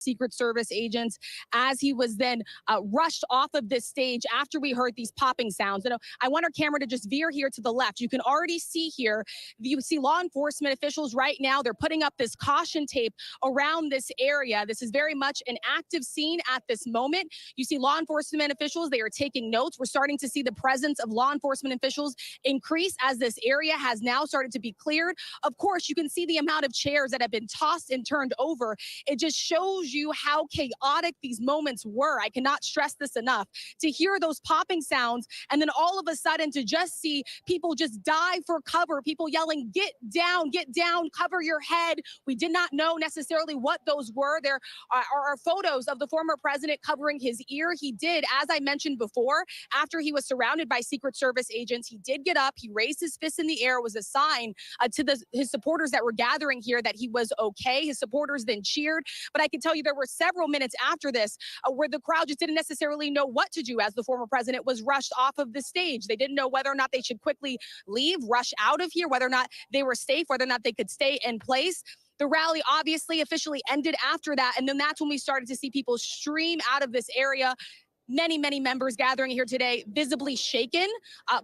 Secret Service agents as he was then rushed off of this stage after we heard these popping sounds. And I want our camera to just veer here to the left. You can already see here, you see law enforcement officials right now, they're putting up this caution tape around this area. This is very much an active scene at this moment. You see law enforcement officials, they are taking notes. We're starting to see the presence of law enforcement officials increase as this area has now started to be cleared. Of course, you can see the amount of chairs that have been tossed and turned over. It just shows you how chaotic these moments were. I cannot stress this enough. To hear those popping sounds and then all of a sudden to just see people just dive for cover, people yelling, get down, cover your head. We did not know necessarily what those were. There are photos of the former president covering his ear. He did, as I mentioned before, after he was surrounded by Secret Service agents, he did get up, he raised his fist in the air. It was a sign to his supporters that were gathering here that he was okay. His supporters then cheered. But I can tell you there were several minutes after this where the crowd just didn't necessarily know what to do as the former president was rushed off of the stage. They didn't know whether or not they should quickly leave, rush out of here, whether or not they were safe, whether or not they could stay in place. The rally obviously officially ended after that. And then that's when we started to see people stream out of this area. Many members gathering here today, visibly shaken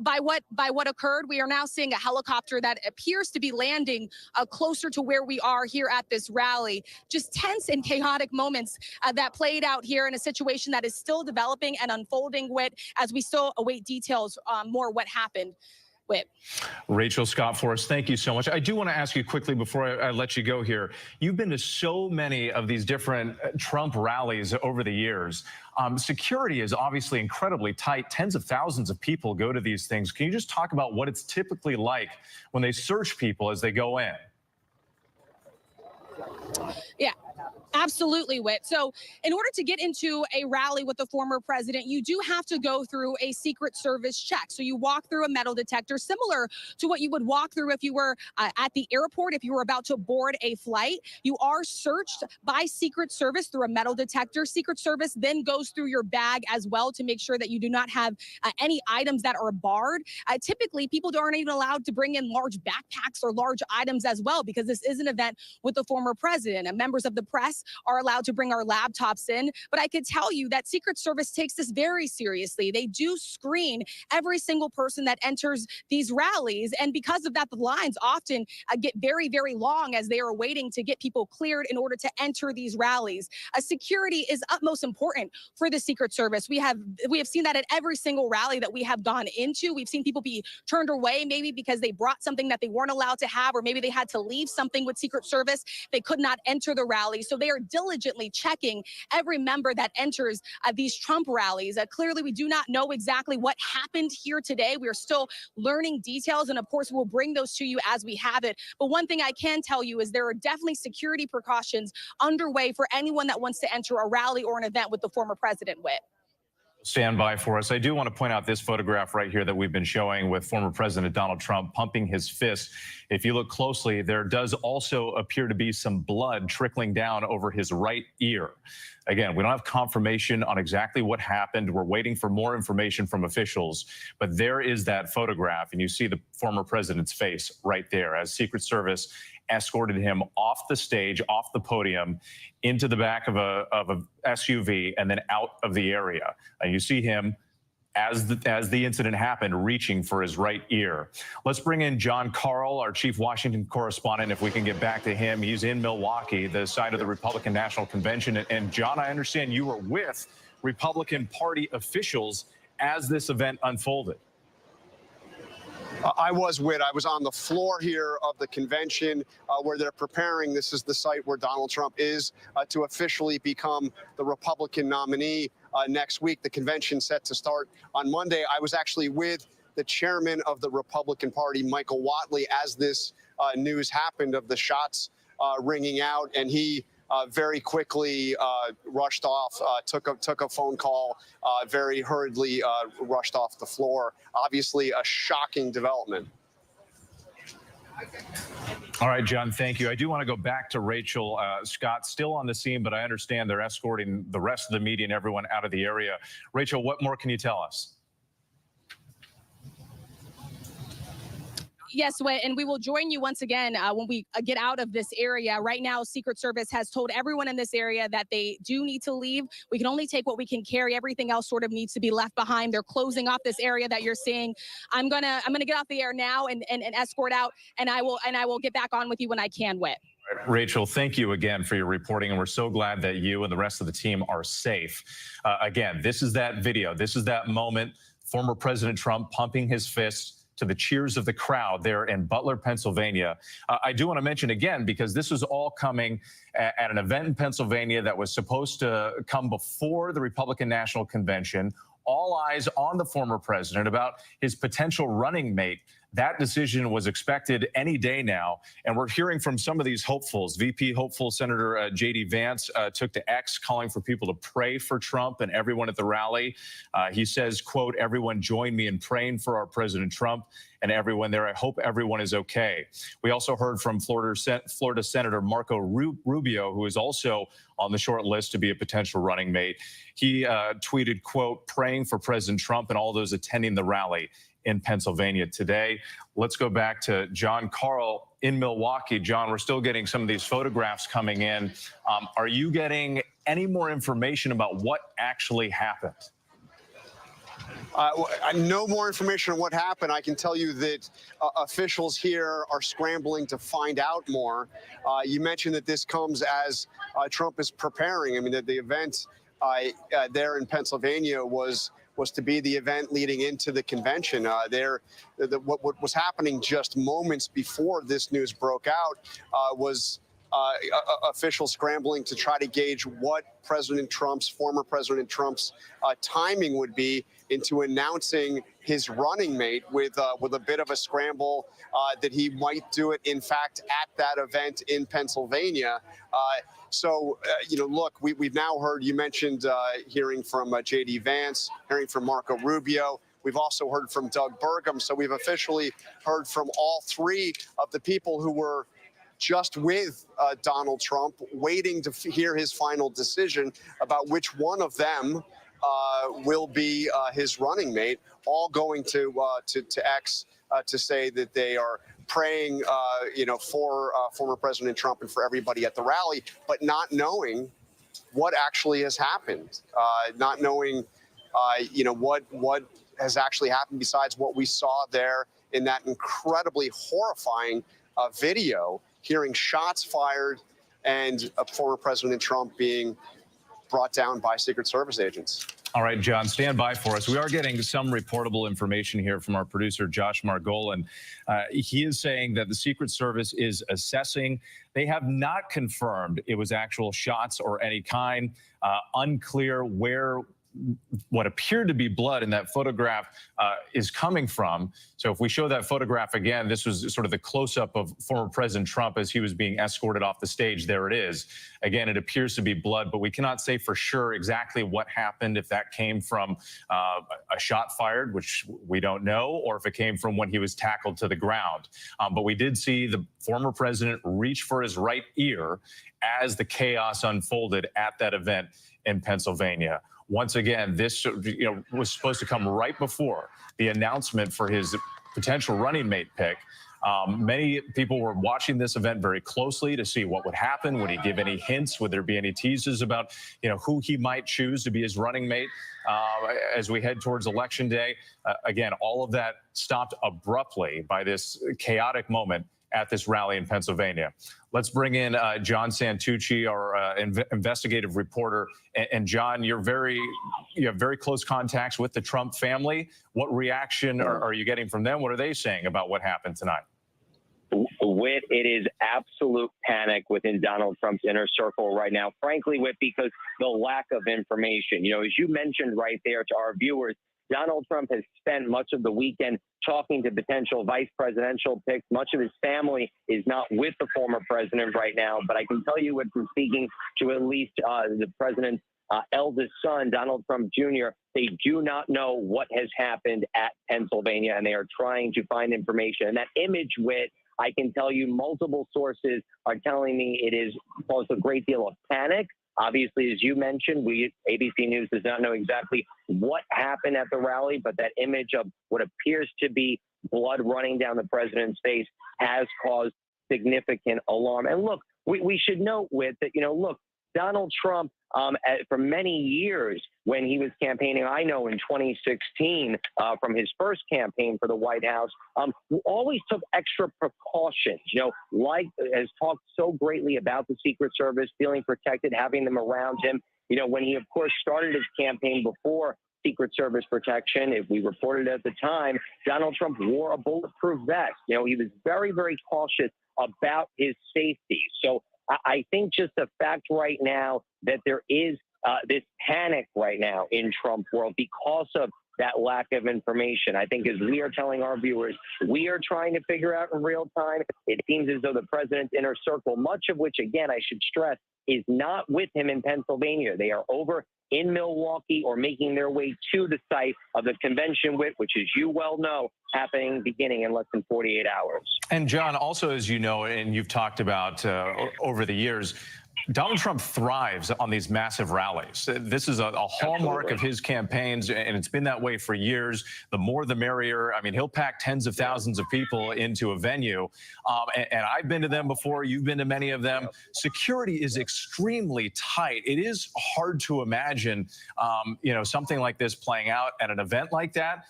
by what occurred. We are now seeing a helicopter that appears to be landing closer to where we are here at this rally. Just tense and chaotic moments that played out here in a situation that is still developing and unfolding with, as we still await details more what happened. Rachel Scott Forrest, thank you so much. I do want to ask you quickly before I let you go here. You've been to so many of these different Trump rallies over the years. Security is obviously incredibly tight. Tens of thousands of people go to these things. Can you just talk about what it's typically like when they search people as they go in? Yeah. Absolutely, Whit. So in order to get into a rally with the former president, you do have to go through a Secret Service check. So you walk through a metal detector similar to what you would walk through if you were at the airport, if you were about to board a flight. You are searched by Secret Service through a metal detector. Secret Service then goes through your bag as well to make sure that you do not have any items that are barred. Typically, people aren't even allowed to bring in large backpacks or large items as well, because this is an event with the former president. And members of the press are allowed to bring our laptops in. But I could tell you that Secret Service takes this very seriously. They do screen every single person that enters these rallies. And because of that, the lines often get very long as they are waiting to get people cleared in order to enter these rallies. Security is utmost important for the Secret Service. We have seen that at every single rally that we have gone into. We've seen people be turned away, maybe because they brought something that they weren't allowed to have, or maybe they had to leave something with Secret Service. They could not enter the rally. So they are diligently checking every member that enters these Trump rallies. Clearly, we do not know exactly what happened here today. We are still learning details, and of course, we'll bring those to you as we have it. But one thing I can tell you is there are definitely security precautions underway for anyone that wants to enter a rally or an event with the former president. Stand by for us. I do want to point out this photograph right here that we've been showing with former President Donald Trump pumping his fist. If you look closely, there does also appear to be some blood trickling down over his right ear. Again, we don't have confirmation on exactly what happened. We're waiting for more information from officials. But there is that photograph, and you see the former president's face right there as Secret Service escorted him off the stage, off the podium, into the back of a SUV, and then out of the area. And you see him, as the incident happened, reaching for his right ear. Let's bring in John Karl, our chief Washington correspondent, if we can get back to him. He's in Milwaukee, the site of the Republican National Convention. And John, I understand you were with Republican Party officials as this event unfolded. I was on the floor here of the convention where they're preparing. This is the site where Donald Trump is to officially become the Republican nominee next week. The convention set to start on Monday. I was actually with the chairman of the Republican Party, Michael Whatley, as this news happened of the shots ringing out, and he very quickly rushed off, took a phone call, very hurriedly rushed off the floor. Obviously, a shocking development. All right, John, thank you. I do want to go back to Rachel Scott, still on the scene, but I understand they're escorting the rest of the media and everyone out of the area. Rachel, what more can you tell us? Yes, and we will join you once again when we get out of this area. Right now, Secret Service has told everyone in this area that they do need to leave. We can only take what we can carry. Everything else sort of needs to be left behind. They're closing off this area that you're seeing. I'm gonna get off the air now and escort out, and I will get back on with you when I can, Whit. Rachel, thank you again for your reporting, and we're so glad that you and the rest of the team are safe. Again, this is that video. This is that moment. Former President Trump pumping his fist to the cheers of the crowd there in Butler, Pennsylvania. I do want to mention again, because this was all coming at an event in Pennsylvania that was supposed to come before the Republican National Convention. All eyes on the former president about his potential running mate. That decision was expected any day now, and we're hearing from some of these hopefuls. VP hopeful Senator J.D. Vance took to X calling for people to pray for Trump and everyone at the rally. He says, quote, "Everyone join me in praying for our President Trump and everyone there. I hope everyone is okay." We also heard from Florida Senator Marco Rubio, who is also on the short list to be a potential running mate. He tweeted, quote, "Praying for President Trump and all those attending the rally in Pennsylvania today." Let's go back to John Carl in Milwaukee. John, we're still getting some of these photographs coming in. Are you getting any more information about what actually happened? No more information on what happened. I can tell you that officials here are scrambling to find out more. You mentioned that this comes as Trump is preparing. I mean, the event there in Pennsylvania was to be the event leading into the convention. What was happening just moments before this news broke out was officials scrambling to try to gauge what former President Trump's timing would be into announcing his running mate, with a bit of a scramble that he might do it, in fact, at that event in Pennsylvania. Look, we've now heard, you mentioned hearing from J.D. Vance, hearing from Marco Rubio. We've also heard from Doug Burgum. So we've officially heard from all three of the people who were just with Donald Trump, waiting to hear his final decision about which one of them will be his running mate, all going to X to say that they are praying, for former President Trump and for everybody at the rally, but not knowing what actually has happened, not knowing, what has actually happened besides what we saw there in that incredibly horrifying video, hearing shots fired and former President Trump being brought down by Secret Service agents. All right, John, stand by for us. We are getting some reportable information here from our producer, Josh Margolin. He is saying that the Secret Service is assessing. They have not confirmed it was actual shots or any kind. Unclear where what appeared to be blood in that photograph is coming from. So if we show that photograph again, this was sort of the close-up of former President Trump as he was being escorted off the stage. There it is. Again, it appears to be blood, but we cannot say for sure exactly what happened, if that came from a shot fired, which we don't know, or if it came from when he was tackled to the ground. But we did see the former president reach for his right ear as the chaos unfolded at that event in Pennsylvania. Once again, this was supposed to come right before the announcement for his potential running mate pick. Many people were watching this event very closely to see what would happen. Would he give any hints? Would there be any teases about, who he might choose to be his running mate as we head towards Election Day? Again, all of that stopped abruptly by this chaotic moment at this rally in Pennsylvania. Let's bring in John Santucci, our investigative reporter. And John, you have very close contacts with the Trump family. What reaction are you getting from them? What are they saying about what happened tonight? Whit, it is absolute panic within Donald Trump's inner circle right now, frankly, Whit, because the lack of information. As you mentioned right there to our viewers, Donald Trump has spent much of the weekend talking to potential vice presidential picks. Much of his family is not with the former president right now. But I can tell you, from speaking to at least the president's eldest son, Donald Trump Jr., they do not know what has happened at Pennsylvania, and they are trying to find information. And that image, Whit, I can tell you multiple sources are telling me it is caused a great deal of panic. Obviously, as you mentioned, ABC News does not know exactly what happened at the rally, but that image of what appears to be blood running down the president's face has caused significant alarm. And look, we should note with that, look, Donald Trump, for many years when he was campaigning, I know in 2016, from his first campaign for the White House, always took extra precautions, like has talked so greatly about the Secret Service, feeling protected, having them around him. When he, of course, started his campaign before Secret Service protection, if we reported at the time, Donald Trump wore a bulletproof vest. He was very, very cautious about his safety. So I think just the fact right now that there is this panic right now in Trump world because of that lack of information. I think as we are telling our viewers, we are trying to figure out in real time. It seems as though the president's inner circle, much of which, again, I should stress, is not with him in Pennsylvania. They are over in Milwaukee or making their way to the site of the convention which, as you well know, happening beginning in less than 48 hours. And John, also, as you know, and you've talked about over the years, Donald Trump thrives on these massive rallies. This is a hallmark of his campaigns, and it's been that way for years. The more the merrier. I mean, he'll pack tens of thousands of people into a venue, and I've been to them before. You've been to many of them. Security is extremely tight. It is hard to imagine, something like this playing out at an event like that.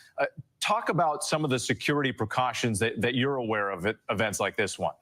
Talk about some of the security precautions that you're aware of at events like this one.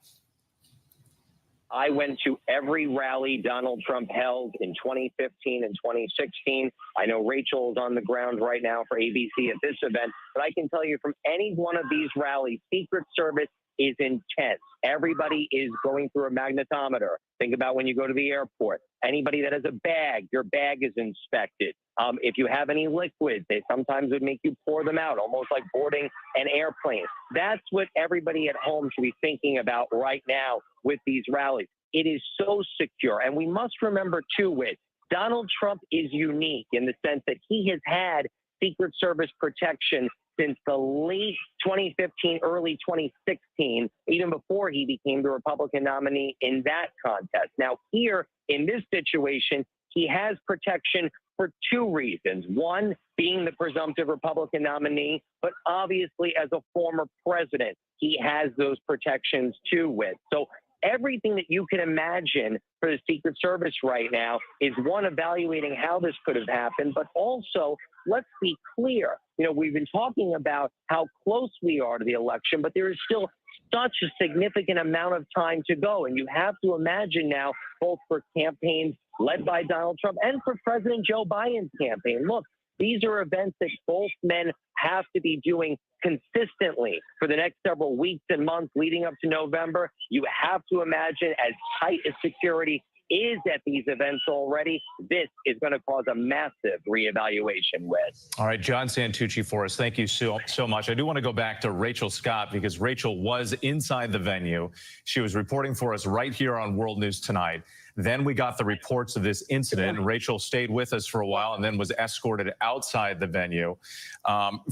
I went to every rally Donald Trump held in 2015 and 2016. I know Rachel is on the ground right now for ABC at this event, but I can tell you from any one of these rallies, Secret Service is intense. Everybody is going through a magnetometer. Think about when you go to the airport. Anybody that has a bag, your bag is inspected. If you have any liquids, they sometimes would make you pour them out, almost like boarding an airplane. That's what everybody at home should be thinking about right now with these rallies. It is so secure. And we must remember, too, Donald Trump is unique in the sense that he has had Secret Service protection since the late 2015, early 2016, even before he became the Republican nominee in that contest. Now, here in this situation, he has protection for two reasons. One, being the presumptive Republican nominee, but obviously as a former president, he has those protections too. So everything that you can imagine for the Secret Service right now is, one, evaluating how this could have happened, but also, let's be clear, we've been talking about how close we are to the election, but there is still such a significant amount of time to go. And you have to imagine now, both for campaigns led by Donald Trump and for President Joe Biden's campaign, look, these are events that both men have to be doing consistently for the next several weeks and months leading up to November. You have to imagine, as tight as security is at these events already, this is going to cause a massive reevaluation with. All right, John Santucci for us. Thank you so much. I do want to go back to Rachel Scott because Rachel was inside the venue. She was reporting for us right here on World News Tonight. Then we got the reports of this incident. Rachel stayed with us for a while and then was escorted outside the venue.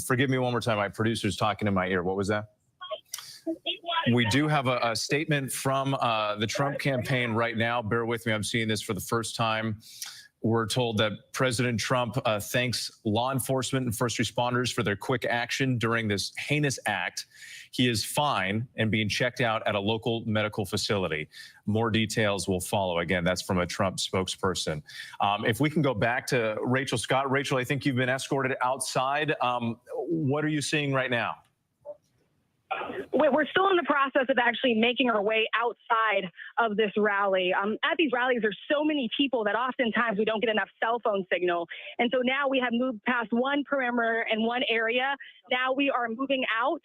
Forgive me one more time. My producer's talking in my ear. What was that? We do have a statement from the Trump campaign right now. Bear with me. I'm seeing this for the first time. We're told that President Trump thanks law enforcement and first responders for their quick action during this heinous act. He is fine and being checked out at a local medical facility. More details will follow. Again, that's from a Trump spokesperson. If we can go back to Rachel Scott. Rachel, I think you've been escorted outside. What are you seeing right now? We're still in the process of actually making our way outside of this rally. At these rallies, there's so many people that oftentimes we don't get enough cell phone signal. And so now we have moved past one perimeter and one area. Now we are moving out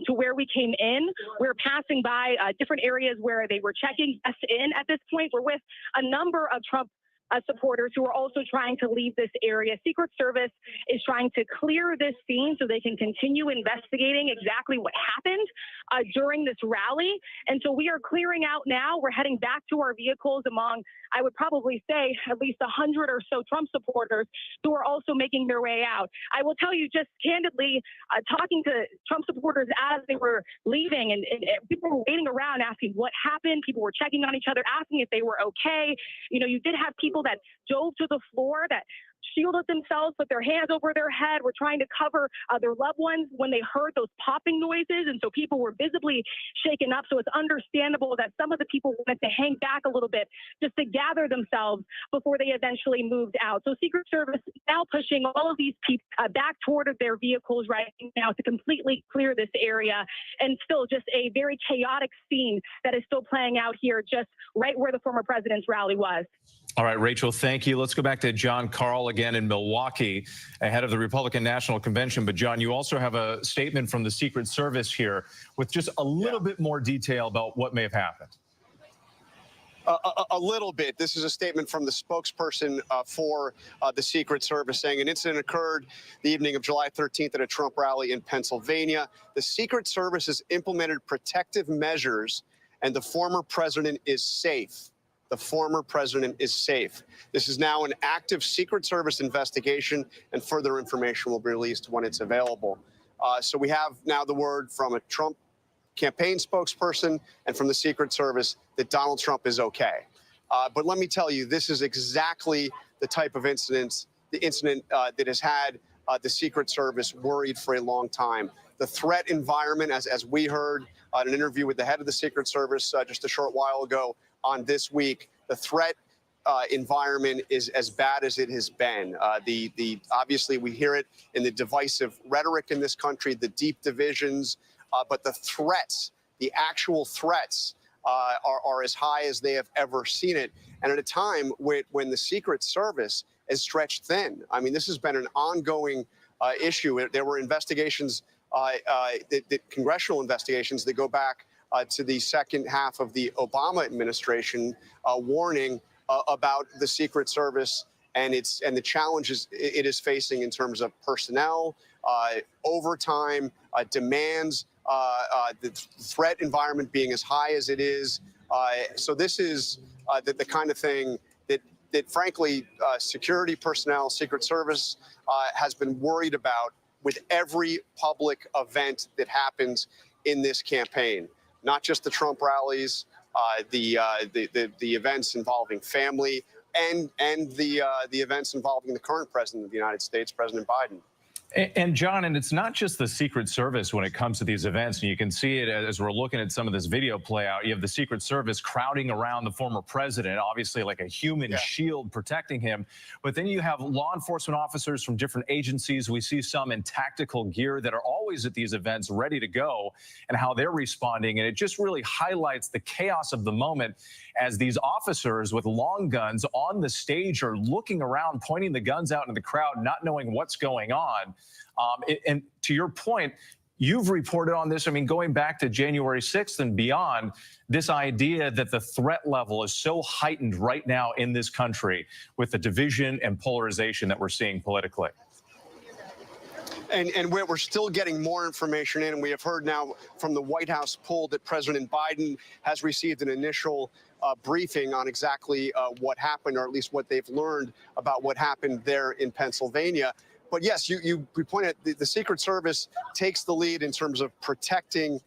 to where we came in. We're passing by different areas where they were checking us in at this point. We're with a number of Trump supporters who are also trying to leave this area. Secret Service is trying to clear this scene so they can continue investigating exactly what happened during this rally. And so we are clearing out now. We're heading back to our vehicles among, I would probably say, at least 100 or so Trump supporters who are also making their way out. I will tell you just candidly, talking to Trump supporters as they were leaving, and people were waiting around asking what happened. People were checking on each other, asking if they were okay. You know, you did have people that dove to the floor, that shielded themselves, put their hands over their head, were trying to cover their loved ones when they heard those popping noises. And so people were visibly shaken up. So it's understandable that some of the people wanted to hang back a little bit just to gather themselves before they eventually moved out. So Secret Service now pushing all of these people back toward their vehicles right now to completely clear this area. And still just a very chaotic scene that is still playing out here just right where the former president's rally was. All right, Rachel, thank you. Let's go back to Jon Karl again in Milwaukee ahead of the Republican National Convention. But John, you also have a statement from the Secret Service here with just a little bit more detail about what may have happened. A little bit. This is a statement from the spokesperson for the Secret Service saying an incident occurred the evening of July 13th at a Trump rally in Pennsylvania. The Secret Service has implemented protective measures and the former president is safe. The former president is safe. This is now an active Secret Service investigation and further information will be released when it's available. So we have now the word from a Trump campaign spokesperson and from the Secret Service that Donald Trump is okay. But let me tell you, this is exactly the type of incident that has had the Secret Service worried for a long time. The threat environment, as we heard in an interview with the head of the Secret Service just a short while ago on This Week, the threat environment is as bad as it has been. Obviously, we hear it in the divisive rhetoric in this country, the deep divisions, but the threats, the actual threats, are as high as they have ever seen it. And at a time when the Secret Service is stretched thin. I mean, this has been an ongoing issue. There were investigations, congressional investigations that go back to the second half of the Obama administration, warning about the Secret Service and the challenges it is facing in terms of personnel, overtime, demands, the threat environment being as high as it is. So this is the kind of thing that frankly, security personnel, Secret Service has been worried about with every public event that happens in this campaign. Not just the Trump rallies, the events involving family, and the events involving the current president of the United States, President Biden. And John, and it's not just the Secret Service when it comes to these events. And you can see it as we're looking at some of this video play out. You have the Secret Service crowding around the former president, obviously like a human shield protecting him. But then you have law enforcement officers from different agencies. We see some in tactical gear that are always at these events ready to go and how they're responding. And it just really highlights the chaos of the moment as these officers with long guns on the stage are looking around, pointing the guns out into the crowd, not knowing what's going on. And to your point, you've reported on this. I mean, going back to January 6th and beyond, this idea that the threat level is so heightened right now in this country with the division and polarization that we're seeing politically. And we're still getting more information in. And we have heard now from the White House poll that President Biden has received an initial briefing on exactly what happened, or at least what they've learned about what happened there in Pennsylvania. But yes, you pointed out the Secret Service takes the lead in terms of protecting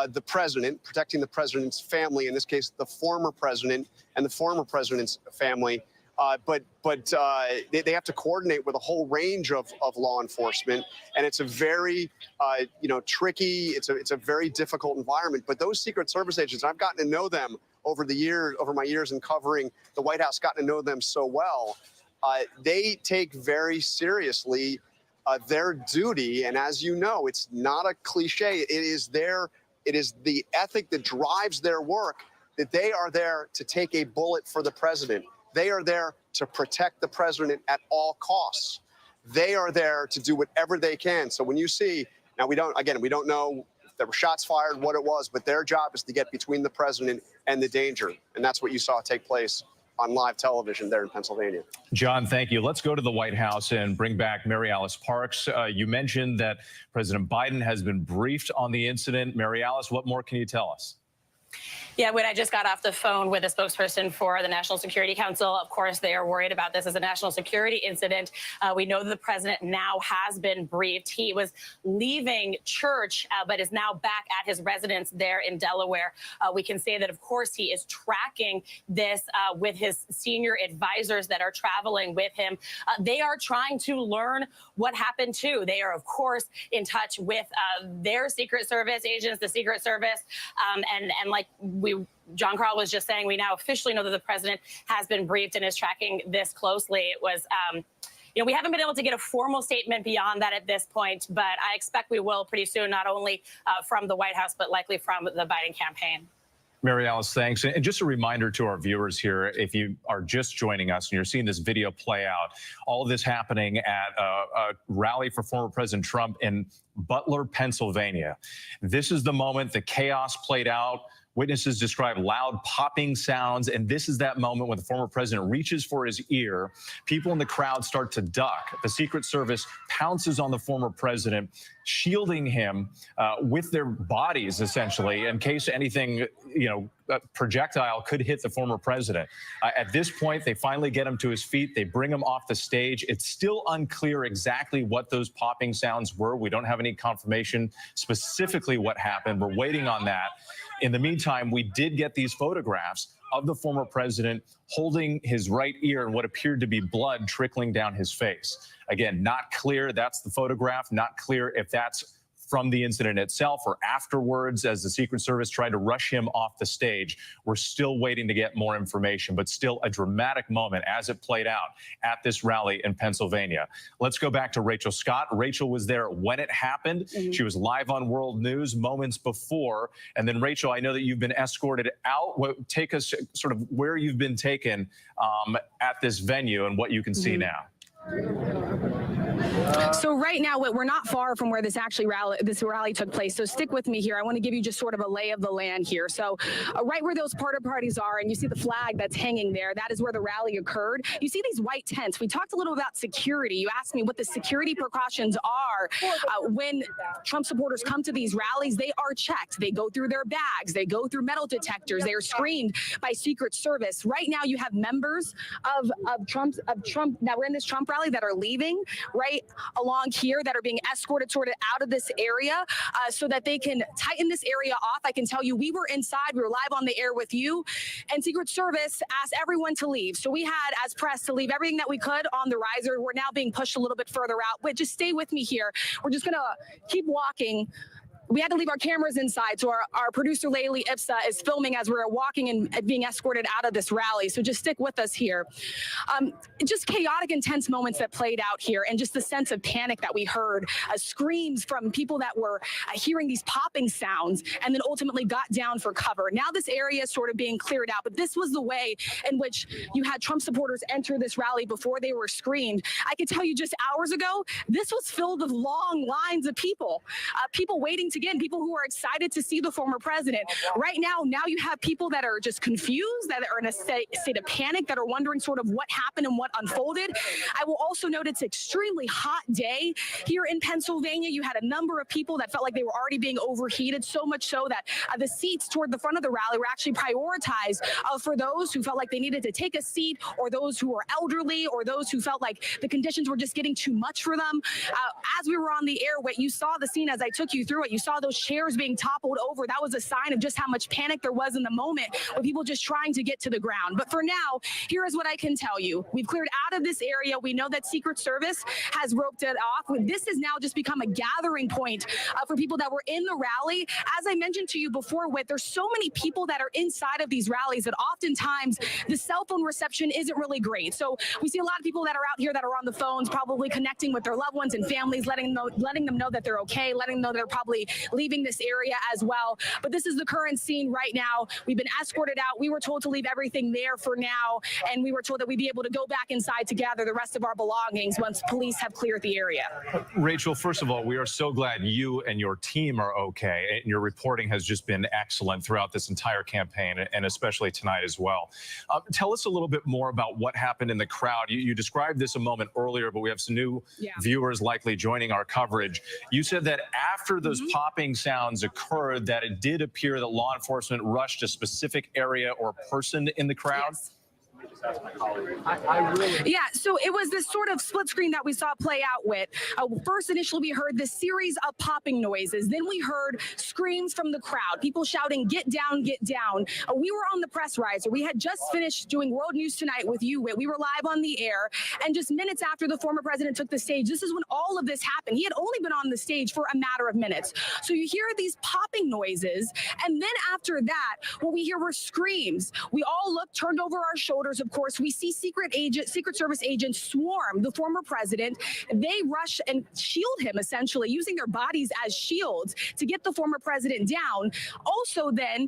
the president, protecting the president's family, in this case, the former president and the former president's family. But they have to coordinate with a whole range of law enforcement, and it's a very tricky. It's a very difficult environment. But those Secret Service agents, I've gotten to know them over my years in covering the White House, gotten to know them so well. They take very seriously their duty, and as you know, it's not a cliche. It is the ethic that drives their work. That they are there to take a bullet for the president. They are there to protect the president at all costs. They are there to do whatever they can. So when you see, now we don't know if there were shots fired, what it was, but their job is to get between the president and the danger. And that's what you saw take place on live television there in Pennsylvania. John, thank you. Let's go to the White House and bring back Mary Alice Parks. You mentioned that President Biden has been briefed on the incident. Mary Alice, what more can you tell us? Yeah, when I just got off the phone with a spokesperson for the National Security Council, of course, they are worried about this as a national security incident. We know that the president now has been briefed. He was leaving church, but is now back at his residence there in Delaware. We can say that, of course, he is tracking this with his senior advisors that are traveling with him. They are trying to learn what happened, too. They are, of course, in touch with their Secret Service agents, the Secret Service, and like John Carl was just saying, we now officially know that the president has been briefed and is tracking this closely. It was, we haven't been able to get a formal statement beyond that at this point, but I expect we will pretty soon, not only from the White House, but likely from the Biden campaign. Mary Alice, thanks. And just a reminder to our viewers here, if you are just joining us and you're seeing this video play out, all of this happening at a rally for former President Trump in Butler, Pennsylvania. This is the moment the chaos played out. Witnesses describe loud popping sounds, and this is that moment when the former president reaches for his ear. People in the crowd start to duck. The Secret Service pounces on the former president, shielding him with their bodies, essentially, in case anything, projectile could hit the former president. At this point, they finally get him to his feet. They bring him off the stage. It's still unclear exactly what those popping sounds were. We don't have any confirmation specifically what happened. We're waiting on that. In the meantime, we did get these photographs of the former president holding his right ear and what appeared to be blood trickling down his face. Again, not clear. That's the photograph. Not clear if that's from the incident itself or afterwards as the Secret Service tried to rush him off the stage. We're still waiting to get more information, but still a dramatic moment as it played out at this rally in Pennsylvania. Let's go back to Rachel Scott. Rachel was there when it happened. She was live on World News moments before. And then, Rachel, I know that you've been escorted out. Take us sort of where you've been taken at this venue and what you can see now. So right now, we're not far from where this rally took place. So stick with me here. I want to give you just sort of a lay of the land here. So right where those porta parties are, and you see the flag that's hanging there, that is where the rally occurred. You see these white tents. We talked a little about security. You asked me what the security precautions are when Trump supporters come to these rallies. They are checked. They go through their bags. They go through metal detectors. They are screened by Secret Service. Right now, you have members of Trump that were in this Trump rally that are leaving right along here that are being escorted sort of out of this area so that they can tighten this area off. I can tell you we were inside, we were live on the air with you, and Secret Service asked everyone to leave. So we had, as press, to leave everything that we could on the riser. We're now being pushed a little bit further out, but just stay with me here. We're just gonna keep walking. We had to leave our cameras inside, so our producer, Layli Ipsa, is filming as we're walking and being escorted out of this rally. So just stick with us here. Just chaotic, intense moments that played out here, and just the sense of panic that we heard, screams from people that were hearing these popping sounds and then ultimately got down for cover. Now this area is sort of being cleared out, but this was the way in which you had Trump supporters enter this rally before they were screened. I could tell you just hours ago, this was filled with long lines of people waiting to get in, people who are excited to see the former president. Right now you have people that are just confused, that are in a state of panic, that are wondering sort of what happened and what unfolded. I will also note it's an extremely hot day here in Pennsylvania. You had a number of people that felt like they were already being overheated, so much so that the seats toward the front of the rally were actually prioritized for those who felt like they needed to take a seat, or those who were elderly, or those who felt like the conditions were just getting too much for them. As we were on the air, you saw the scene as I took you through it. You saw those chairs being toppled over. That was a sign of just how much panic there was in the moment, with people just trying to get to the ground. But for now, here is what I can tell you. We've cleared out of this area. We know that Secret Service has roped it off. This has now just become a gathering point for people that were in the rally. As I mentioned to you before, there's so many people that are inside of these rallies that oftentimes the cell phone reception isn't really great. So we see a lot of people that are out here that are on the phones, probably connecting with their loved ones and families, letting them know that they're okay, letting them know they're probably leaving this area as well. But this is the current scene right now. We've been escorted out. We were told to leave everything there for now, and we were told that we'd be able to go back inside to gather the rest of our belongings once police have cleared the area. Rachel, first of all, we are so glad you and your team are okay. And your reporting has just been excellent throughout this entire campaign, and especially tonight as well. Tell us a little bit more about what happened in the crowd. You described this a moment earlier, but we have some new viewers likely joining our coverage. You said that after those popping sounds occurred, that it did appear that law enforcement rushed a specific area or person in the crowd? Yes. Yeah, so it was this sort of split screen that we saw play out with. First, initially, we heard this series of popping noises. Then we heard screams from the crowd, people shouting, "Get down, get down." We were on the press riser. We had just finished doing World News Tonight with you, Whit. We were live on the air. And just minutes after the former president took the stage, this is when all of this happened. He had only been on the stage for a matter of minutes. So you hear these popping noises. And then after that, what we hear were screams. We all looked, turned over our shoulders. Of course, we see Secret Service agents swarm the former president. They rush and shield him, essentially, using their bodies as shields to get the former president down. Also, then,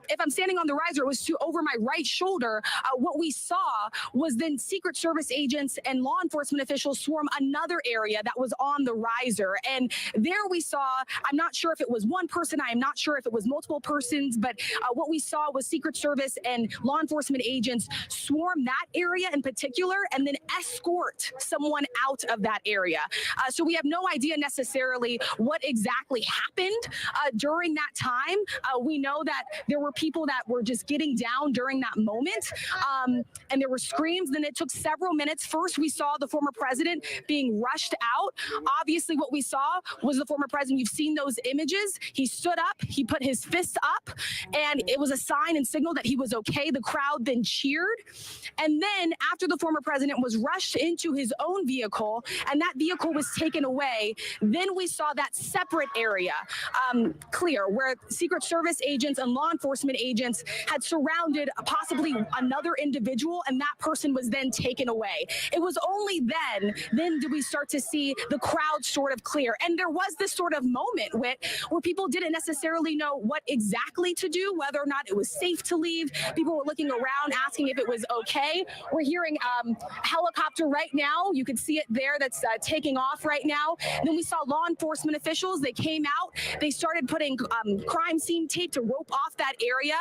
if I'm standing on the riser, it was over my right shoulder. What we saw was then Secret Service agents and law enforcement officials swarm another area that was on the riser. And there we saw, I'm not sure if it was one person, I am not sure if it was multiple persons, but what we saw was Secret Service and law enforcement agents swarm that area in particular and then escort someone out of that area. So we have no idea necessarily what exactly happened during that time. We know that there were people that were just getting down during that moment, and there were screams. Then it took several minutes. First, we saw the former president being rushed out. Obviously, what we saw was the former president. You've seen those images. He stood up, he put his fists up, and it was a sign and signal that he was okay. The crowd then cheered. And then after the former president was rushed into his own vehicle and that vehicle was taken away, then we saw that separate area clear where Secret Service agents and law enforcement agents had surrounded possibly another individual, and that person was then taken away. It was only then did we start to see the crowd sort of clear. And there was this sort of moment where people didn't necessarily know what exactly to do, whether or not it was safe to leave. People were looking around asking if it was okay. We're hearing a helicopter right now. You can see it there that's taking off right now. And then we saw law enforcement officials. They came out. They started putting crime scene tape to rope off that area.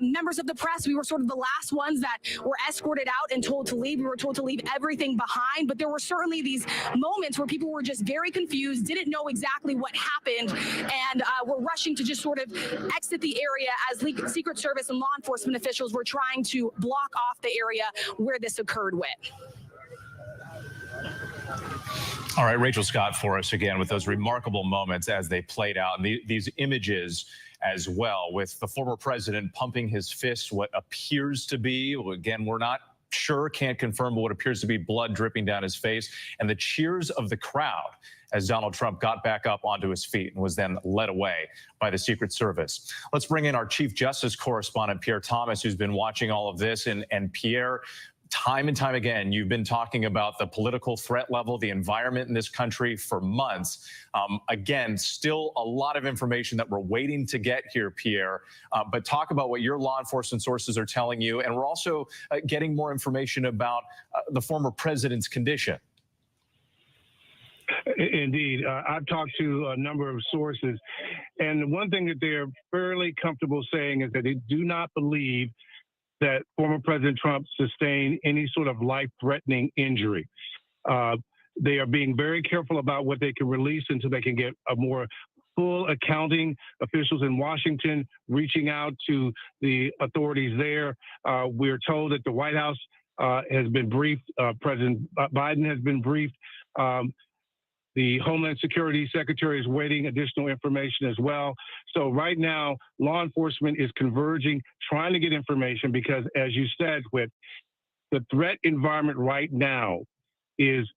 Members of the press, we were sort of the last ones that were escorted out and told to leave. We were told to leave everything behind. But there were certainly these moments where people were just very confused, didn't know exactly what happened, and were rushing to just sort of exit the area as Secret Service and law enforcement officials were trying to block off the area where this occurred with. All right, Rachel Scott for us again with those remarkable moments as they played out, and these images as well, with the former president pumping his fist, what appears to be, again, we're not sure, can't confirm, but what appears to be blood dripping down his face, and the cheers of the crowd as Donald Trump got back up onto his feet and was then led away by the Secret Service. Let's bring in our Chief Justice correspondent, Pierre Thomas, who's been watching all of this. And Pierre, time and time again, you've been talking about the political threat level, the environment in this country for months. Again, still a lot of information that we're waiting to get here, Pierre. But talk about what your law enforcement sources are telling you. And we're also getting more information about the former president's condition. Indeed. I've talked to a number of sources, and the one thing that they're fairly comfortable saying is that they do not believe that former President Trump sustained any sort of life-threatening injury. They are being very careful about what they can release until they can get a more full accounting. Officials in Washington reaching out to the authorities there. We're told that the White House has been briefed. President Biden has been briefed. The Homeland Security Secretary is waiting additional information as well. So right now, law enforcement is converging, trying to get information because, as you said, with the threat environment right now is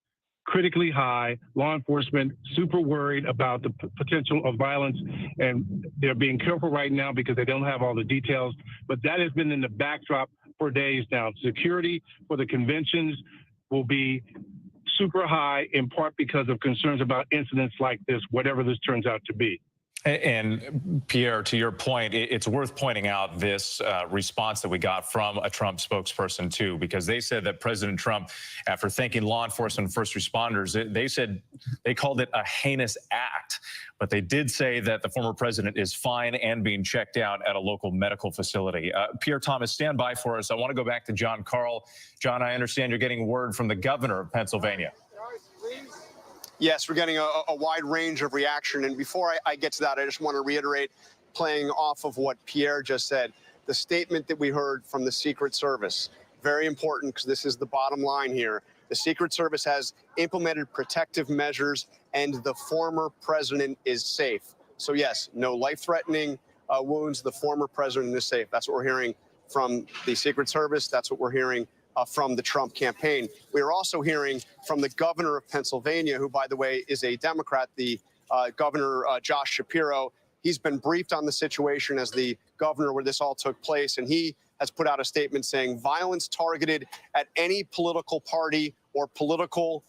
critically high. Law enforcement super worried about the potential of violence, and they're being careful right now because they don't have all the details. But that has been in the backdrop for days now. Security for the conventions will be super high, in part because of concerns about incidents like this, whatever this turns out to be. And Pierre, to your point, it's worth pointing out this response that we got from a Trump spokesperson too, because they said that President Trump, after thanking law enforcement and first responders, they said they called it a heinous act. But they did say that the former president is fine and being checked out at a local medical facility. Pierre Thomas, stand by for us. I want to go back to John Karl. John, I understand you're getting word from the governor of Pennsylvania. Yes, we're getting a wide range of reaction. And before I get to that, I just want to reiterate, playing off of what Pierre just said, the statement that we heard from the Secret Service, very important because this is the bottom line here. The Secret Service has implemented protective measures and the former president is safe. So yes, no life-threatening wounds. The former president is safe. That's what we're hearing from the Secret Service. That's what we're hearing from the Trump campaign. We are also hearing from the governor of Pennsylvania, who, by the way, is a Democrat, the governor Josh Shapiro. He's been briefed on the situation as the governor where this all took place, and he has put out a statement saying violence targeted at any political party or political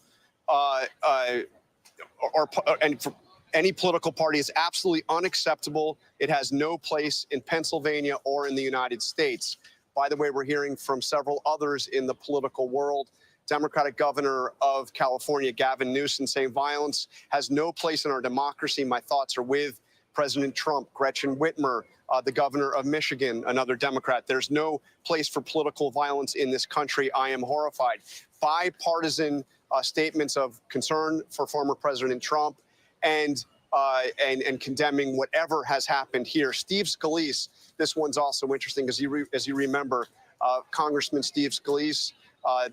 any political party is absolutely unacceptable. It has no place in Pennsylvania or in the United States. By the way, we're hearing from several others in the political world. Democratic governor of California, Gavin Newsom, saying violence has no place in our democracy. My thoughts are with President Trump. Gretchen Whitmer, the governor of Michigan, another Democrat. There's no place for political violence in this country. I am horrified. Bipartisan statements of concern for former President Trump and condemning whatever has happened here. Steve Scalise, this one's also interesting as you remember, Congressman Steve Scalise,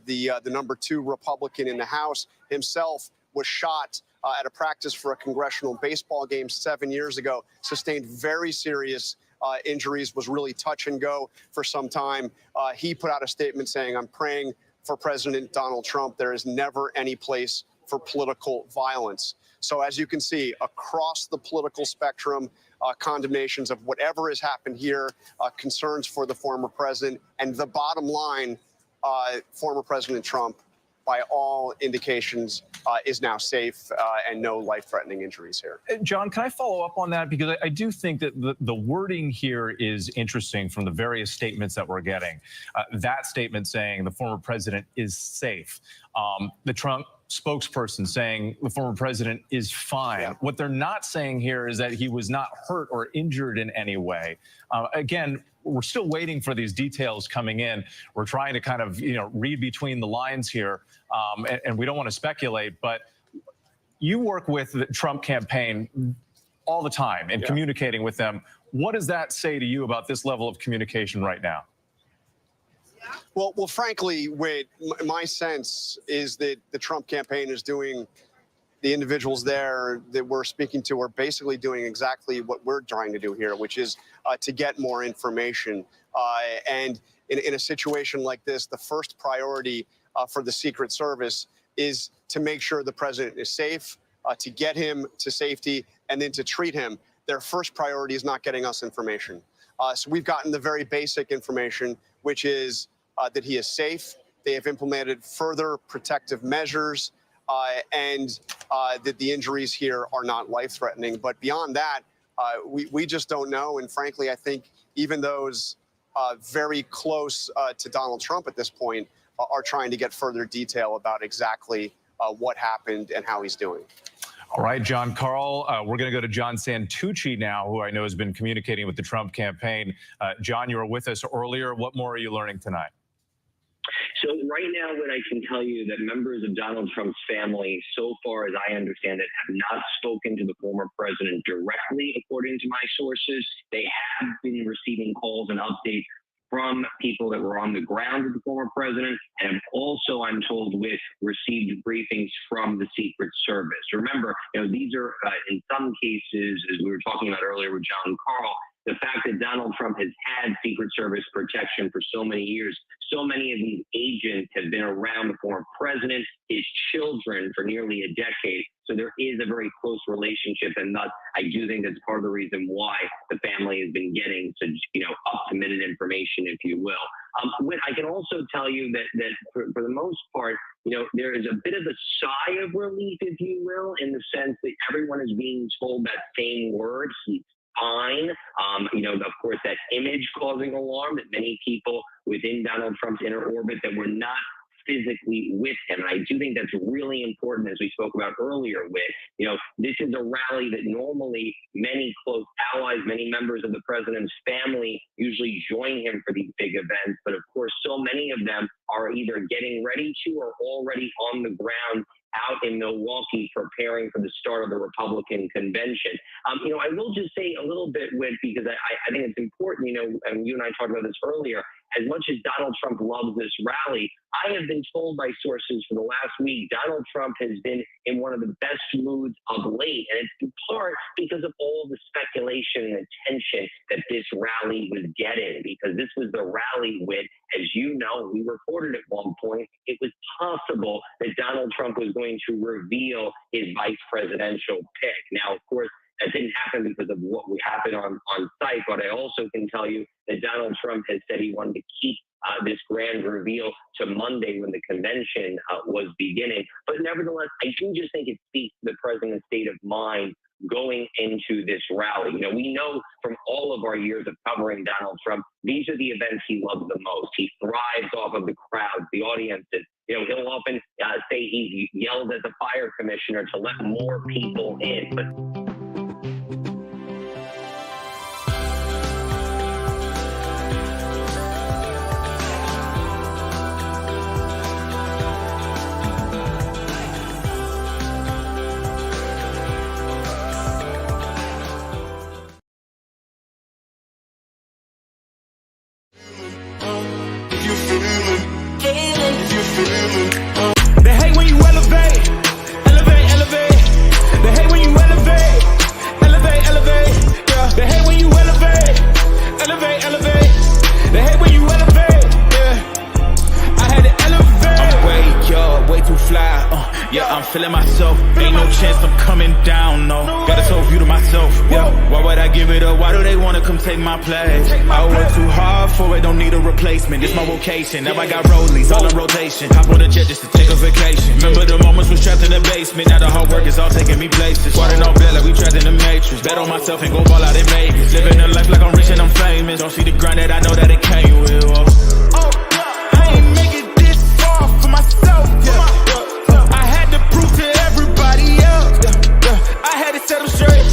the number 2 Republican in the House, himself was shot at a practice for a congressional baseball game 7 years ago, sustained very serious injuries, was really touch and go for some time. He put out a statement saying, I'm praying for President Donald Trump. There is never any place for political violence. So as you can see, across the political spectrum, condemnations of whatever has happened here, concerns for the former president, and the bottom line, former President Trump, by all indications, is now safe and no life-threatening injuries here. John, can I follow up on that? Because I do think that the wording here is interesting from the various statements that we're getting. That statement saying the former president is safe. The Trump spokesperson saying the former president is fine. Yeah. What they're not saying here is that he was not hurt or injured in any way. Again, we're still waiting for these details coming in. We're trying to kind of, read between the lines here, and we don't want to speculate, but you work with the Trump campaign all the time and communicating with them. What does that say to you about this level of communication right now? Well, frankly, Whit, my sense is that the Trump campaign is doing, the individuals there that we're speaking to are basically doing exactly what we're trying to do here, which is to get more information. And in a situation like this, the first priority for the Secret Service is to make sure the president is safe, to get him to safety, and then to treat him. Their first priority is not getting us information. So we've gotten the very basic information, which is that he is safe. They have implemented further protective measures, and that the injuries here are not life-threatening. But beyond that, we just don't know. And frankly, I think even those very close to Donald Trump at this point are trying to get further detail about exactly what happened and how he's doing. All right, John Karl, we're going to go to John Santucci now, who I know has been communicating with the Trump campaign. John, you were with us earlier. What more are you learning tonight? So right now, what I can tell you that members of Donald Trump's family, so far as I understand it, have not spoken to the former president directly, according to my sources. They have been receiving calls and updates from people that were on the ground with the former president, and also, I'm told, received briefings from the Secret Service. Remember, these are, in some cases, as we were talking about earlier with John Karl, the fact that Donald Trump has had Secret Service protection for so many years, so many of these agents have been around the former president, his children for nearly a decade. So there is a very close relationship, and thus I do think that's part of the reason why the family has been getting such, up-to-minute information, if you will. I can also tell you that for the most part, there is a bit of a sigh of relief, if you will, in the sense that everyone is being told that same word. He's fine. Of course, that image causing alarm that many people within Donald Trump's inner orbit that were not physically with him. And I do think that's really important, as we spoke about earlier, with, this is a rally that normally many close allies, many members of the president's family usually join him for these big events. But of course, so many of them are either getting ready to or already on the ground out in Milwaukee preparing for the start of the Republican convention. I will just say a little bit, because I think it's important, and you and I talked about this earlier, as much as Donald Trump loves this rally, I have been told by sources for the last week, Donald Trump has been in one of the best moods of late. And it's in part because of all the speculation and attention that this rally was getting, because this was the rally with, as you know, we reported at one point, it was possible that Donald Trump was going to reveal his vice presidential pick. Now, of course, that didn't happen because of what happened on site, but I also can tell you that Donald Trump has said he wanted to keep this grand reveal to Monday when the convention was beginning. But nevertheless, I do just think it speaks to the president's state of mind going into this rally. We know from all of our years of covering Donald Trump, these are the events he loves the most. He thrives off of the crowds, the audiences. He'll often say he yelled at the fire commissioner to let more people in. But They hate when you elevate, elevate, elevate. They hate when you elevate, elevate, elevate. Yeah. They hate when you elevate, elevate, elevate. They hate when you elevate. Yeah. I had to elevate. I'm way too fly. Yeah, I'm feeling myself. Ain't no chance I'm coming down. No, got a soul view to myself. Yeah. Why would I give it up? Why do they wanna come take my place? I work too hard for it. Don't need a replacement. It's my vocation. Now I got rollies all in rotation. Hop on a jet just to take a vacation. Remember the moments was trapped in the basement. Now the hard work is all taking me places. Squatting on bed like we trapped in the matrix. Bet on myself and go ball out in Vegas. Living a life like I'm rich and I'm famous. Don't see the grind that I know that it came with. I ain't make it this far for myself. I had to prove to everybody else. I had to set them straight.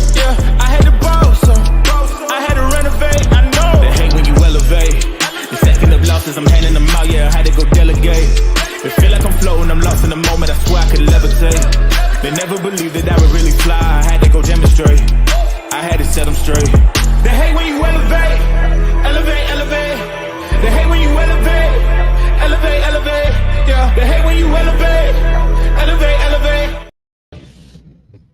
I had to boss. I had to renovate. I know they hate when you elevate. The second of losses, I'm handing them out. Yeah, I had to go delegate. It feel like I'm floating, I'm lost in the moment. I swear I could levitate. They never believed that I would really fly. I had to go demonstrate. I had to set them straight. They hate when you elevate, elevate, elevate. They hate when you elevate, elevate, elevate. Yeah, they hate when you elevate, elevate, elevate.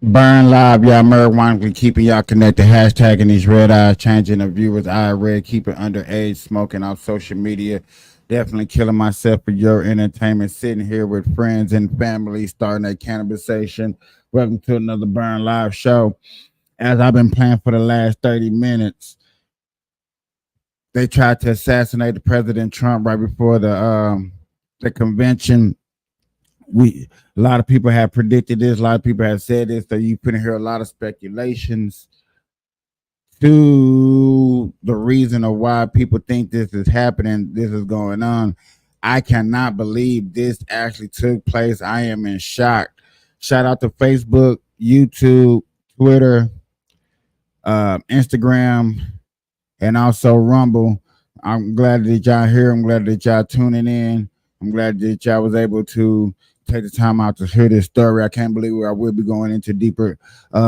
Burn Live, y'all marijuana, keeping y'all connected, hashtagging these red eyes, changing the viewers' eye red, keeping underage smoking off social media, definitely killing myself for your entertainment, sitting here with friends and family, starting a cannabisation. Welcome to another Burn Live show. As I've been playing for the last 30 minutes, they tried to assassinate the President Trump right before the convention. A lot of people have predicted this. A lot of people have said this. So you couldn't hear a lot of speculations to the reason of why people think this is happening. This is going on. I cannot believe this actually took place. I am in shock. Shout out to Facebook, YouTube, Twitter, Instagram, and also Rumble. I'm glad that y'all here. I'm glad that y'all tuning in. I'm glad that y'all was able to take the time out to hear this story. I can't believe I will be going into deeper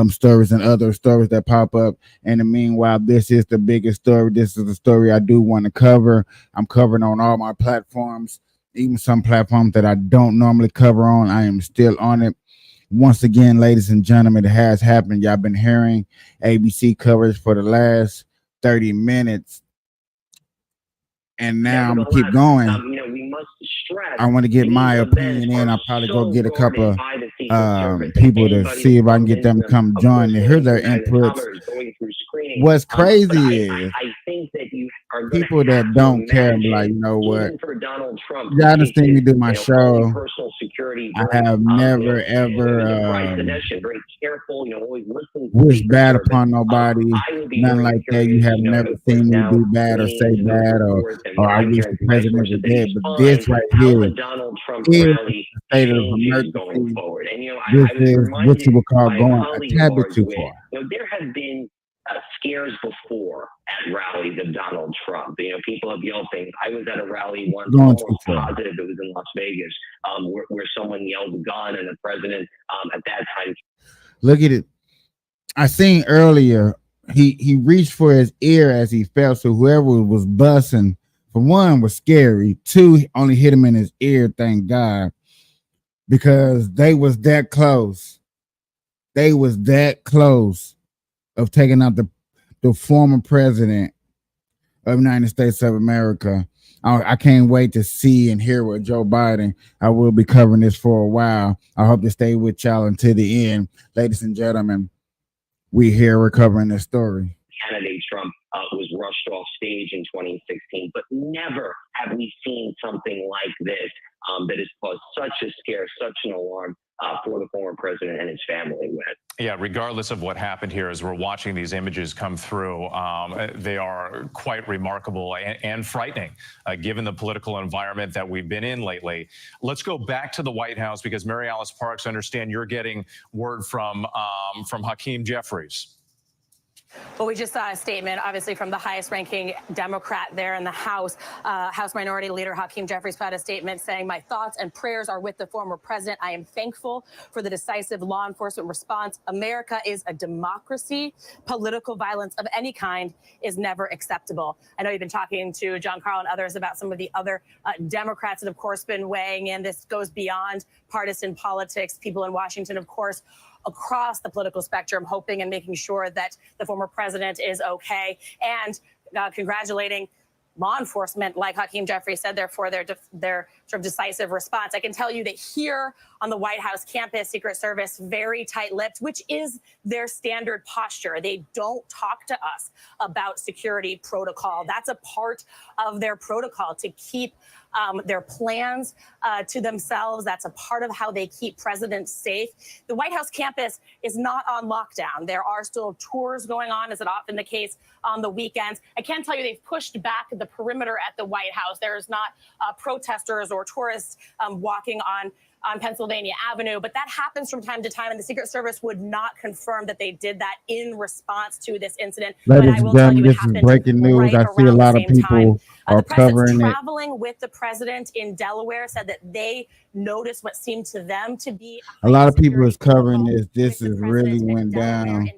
stories and other stories that pop up. In the meanwhile, this is the biggest story. This is the story I do want to cover. I'm covering on all my platforms, even some platforms that I don't normally cover on. I am still on it. Once again, ladies and gentlemen, it has happened. Y'all been hearing ABC coverage for the last 30 minutes. And now I'm gonna keep going. We must stress. I want to get my opinion in. I'll probably go get a couple of people to see if I can get them to come join and hear their inputs. What's crazy is I think that you are people that don't care, like, you know what? For Donald Trump, y'all understand me do my show. Personal security security. I have never ever very careful, always listening. wish bad upon nobody, nothing like that. You have never seen me do bad or say bad, or I wish the president was dead. But this right here Donald Trump is rally the state of going emergency. forward. And This is what you would call going a tad bit too far. There have been scares before at rallies of Donald Trump. People have yelled things. I was at a rally once, almost positive it was in Las Vegas, where someone yelled gun, and the president at that time. Look at it. I seen earlier he reached for his ear as he fell. So whoever was bussing, for one, was scary. Two, only hit him in his ear, thank God, because they was that close. They was that close of taking out the former president of the United States of America. I can't wait to see and hear what Joe Biden. I will be covering this for a while. I hope to stay with y'all until the end. Ladies and gentlemen, we're covering this story. Candidate Trump was rushed off stage in 2016, but never have we seen something like this that has caused such a scare, such an alarm for the former president and his family. Yeah, regardless of what happened here, as we're watching these images come through, they are quite remarkable and frightening, given the political environment that we've been in lately. Let's go back to the White House, because Mary Alice Parks, I understand you're getting word from Hakeem Jeffries. Well, we just saw a statement, obviously, from the highest-ranking Democrat there in the House. House Minority Leader Hakeem Jeffries put out a statement saying, "My thoughts and prayers are with the former president. I am thankful for the decisive law enforcement response. America is a democracy. Political violence of any kind is never acceptable." I know you've been talking to John Carl and others about some of the other Democrats that, of course, been weighing in. This goes beyond partisan politics. People in Washington, of course, across the political spectrum, hoping and making sure that the former president is okay, and congratulating law enforcement, like Hakeem Jeffries said, for their sort of decisive response. I can tell you that here on the White House campus, Secret Service, very tight-lipped, which is their standard posture. They don't talk to us about security protocol. That's a part of their protocol, to keep their plans to themselves. That's a part of how they keep presidents safe. The White House campus is not on lockdown. There are still tours going on, as is often the case on the weekends. I can tell you they've pushed back the perimeter at the White House. There's not protesters or tourists walking on Pennsylvania Avenue, but that happens from time to time, and the Secret Service would not confirm that they did that in response to this incident. Ladies and gentlemen, this is breaking news. I see a lot of people are covering it. Traveling with the president in Delaware said that they noticed what seemed to them to be a lot of people is covering this. This is really went down.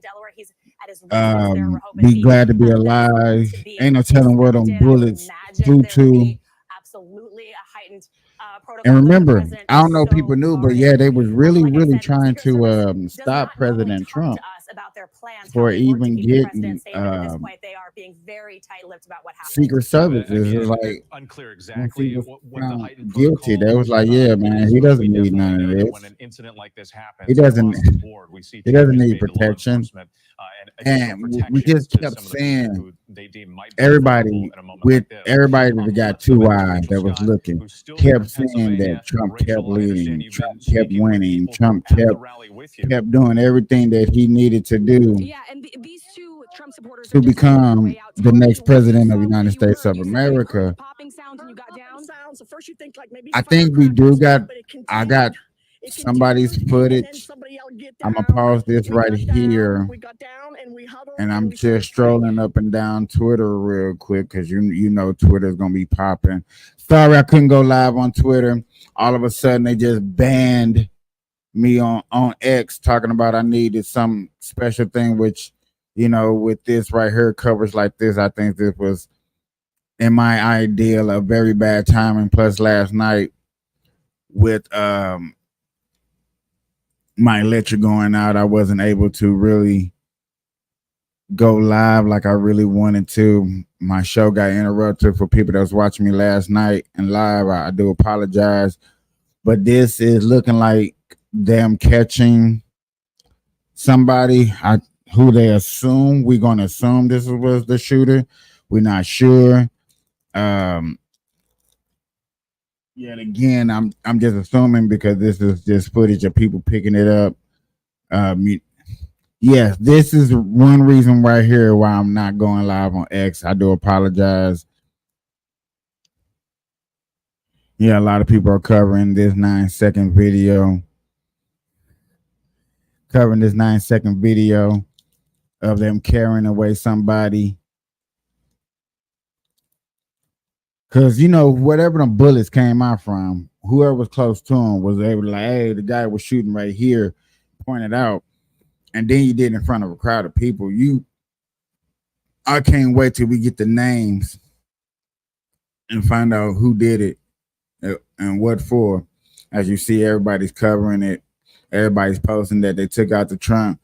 Be glad to be alive. Ain't no telling where them bullets flew to. Absolutely a heightened and remember, I don't know if people knew, but yeah, they was really trying to stop President Trump for even getting they are being very tight-lipped about what happened. Secret Service is like unclear exactly what the guilty. They was like, yeah, man, he doesn't need none of this. When an incident like this happens, he doesn't need protection. And we just kept saying everybody that got two eyes that was looking kept saying that Trump kept leading, Trump kept winning, Trump kept doing everything that he needed to do to become the next president of the United States of America. I think we do I got somebody's footage. I'm gonna pause this right here, and I'm just strolling up and down Twitter real quick, because you know Twitter's gonna be popping. Sorry I couldn't go live on Twitter. All of a sudden they just banned me on X, talking about I needed some special thing, which, with this right here, coverage like this, I think this was, in my ideal, a very bad timing. Plus last night with my electric going out, I wasn't able to really go live like I really wanted to. My show got interrupted. For people that was watching me last night and live, I do apologize, but this is looking like them catching somebody who they assume. We're going to assume this was the shooter. We're not sure. Yeah, and again, I'm just assuming because this is just footage of people picking it up. Yes, this is one reason right here why I'm not going live on X. I do apologize. Yeah, a lot of people are covering this 9-second video. Covering this 9-second video of them carrying away somebody. Because, whatever the bullets came out from, whoever was close to him was able to, like, hey, the guy was shooting right here, pointed out. And then you did it in front of a crowd of people. I can't wait till we get the names and find out who did it and what for. As you see, everybody's covering it. Everybody's posting that they took out the Trump.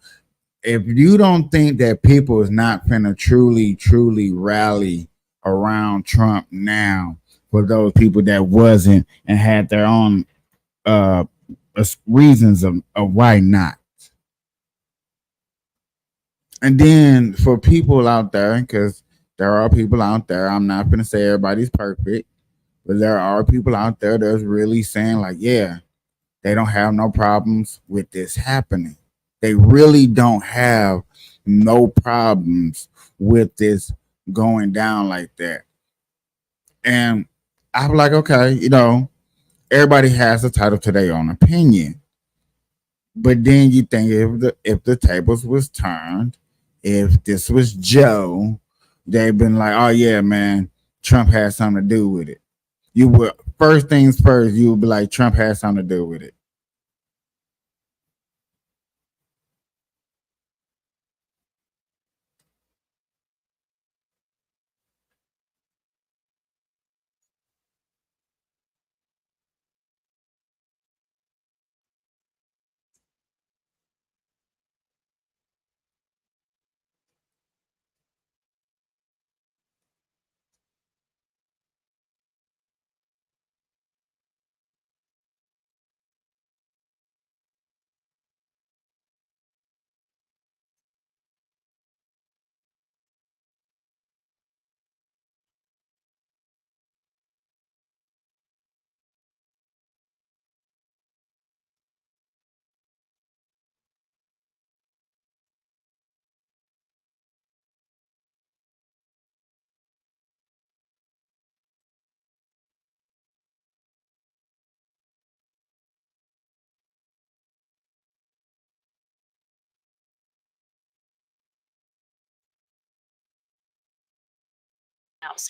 If you don't think that people is not finna truly rally around Trump now, for those people that wasn't and had their own reasons of why not. And then for people out there, because there are people out there, I'm not going to say everybody's perfect, but there are people out there that's really saying like, yeah, they don't have no problems with this happening. They really don't have no problems with this going down like that. And I'm like, okay, everybody has a title to their own opinion. But then you think if the tables was turned, if this was Joe, they've been like, oh yeah, man, Trump has something to do with it. You would, first things first, you would be like, Trump has something to do with it.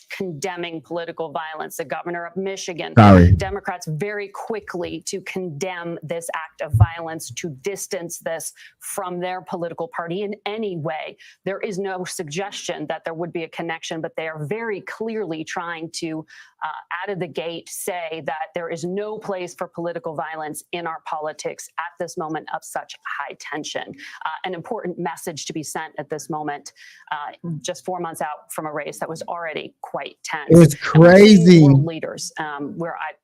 Condemning political violence. The governor of Michigan, Democrats very quickly to condemn this act of violence, to distance this from their political party in any way. There is no suggestion that there would be a connection, but they are very clearly trying to, out of the gate, say that there is no place for political violence in our politics at this moment of such high tension. An important message to be sent at this moment, just 4 months out from a race that was already quite tense. It's crazy. World leaders,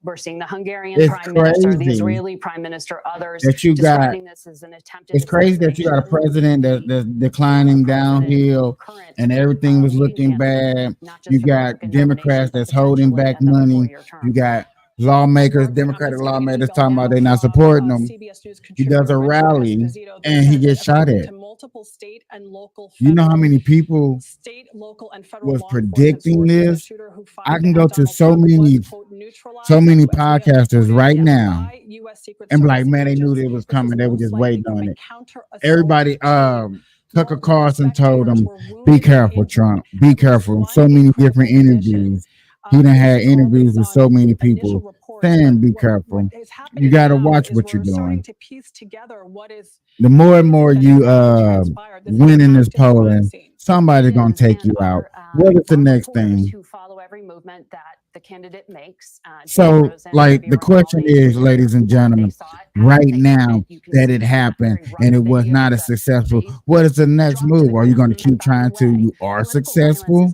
we're seeing the Hungarian prime minister, the Israeli prime minister, others that you got. This as an attempt. It's crazy that you got a president that's declining downhill, and everything was looking bad. You got Democrats that's holding back money. You got lawmakers, Democratic lawmakers talking about they're not supporting them. He does a rally and he gets shot at. You know how many people was predicting this? I can go to so many podcasters right now and be like, man, they knew it was coming. They were just waiting on it. Everybody, Tucker Carlson told them, be careful, Trump, be careful. So many different interviews. He done had interviews with so many people saying, be careful. You got to watch what you're doing. The more and more you win in this polling, somebody's going to take you out. What is the next thing? Every movement that the candidate makes. So, like, the question is, ladies and gentlemen, right now that it happened and it was not as successful, what is the next move? Are you going to keep trying till you are successful?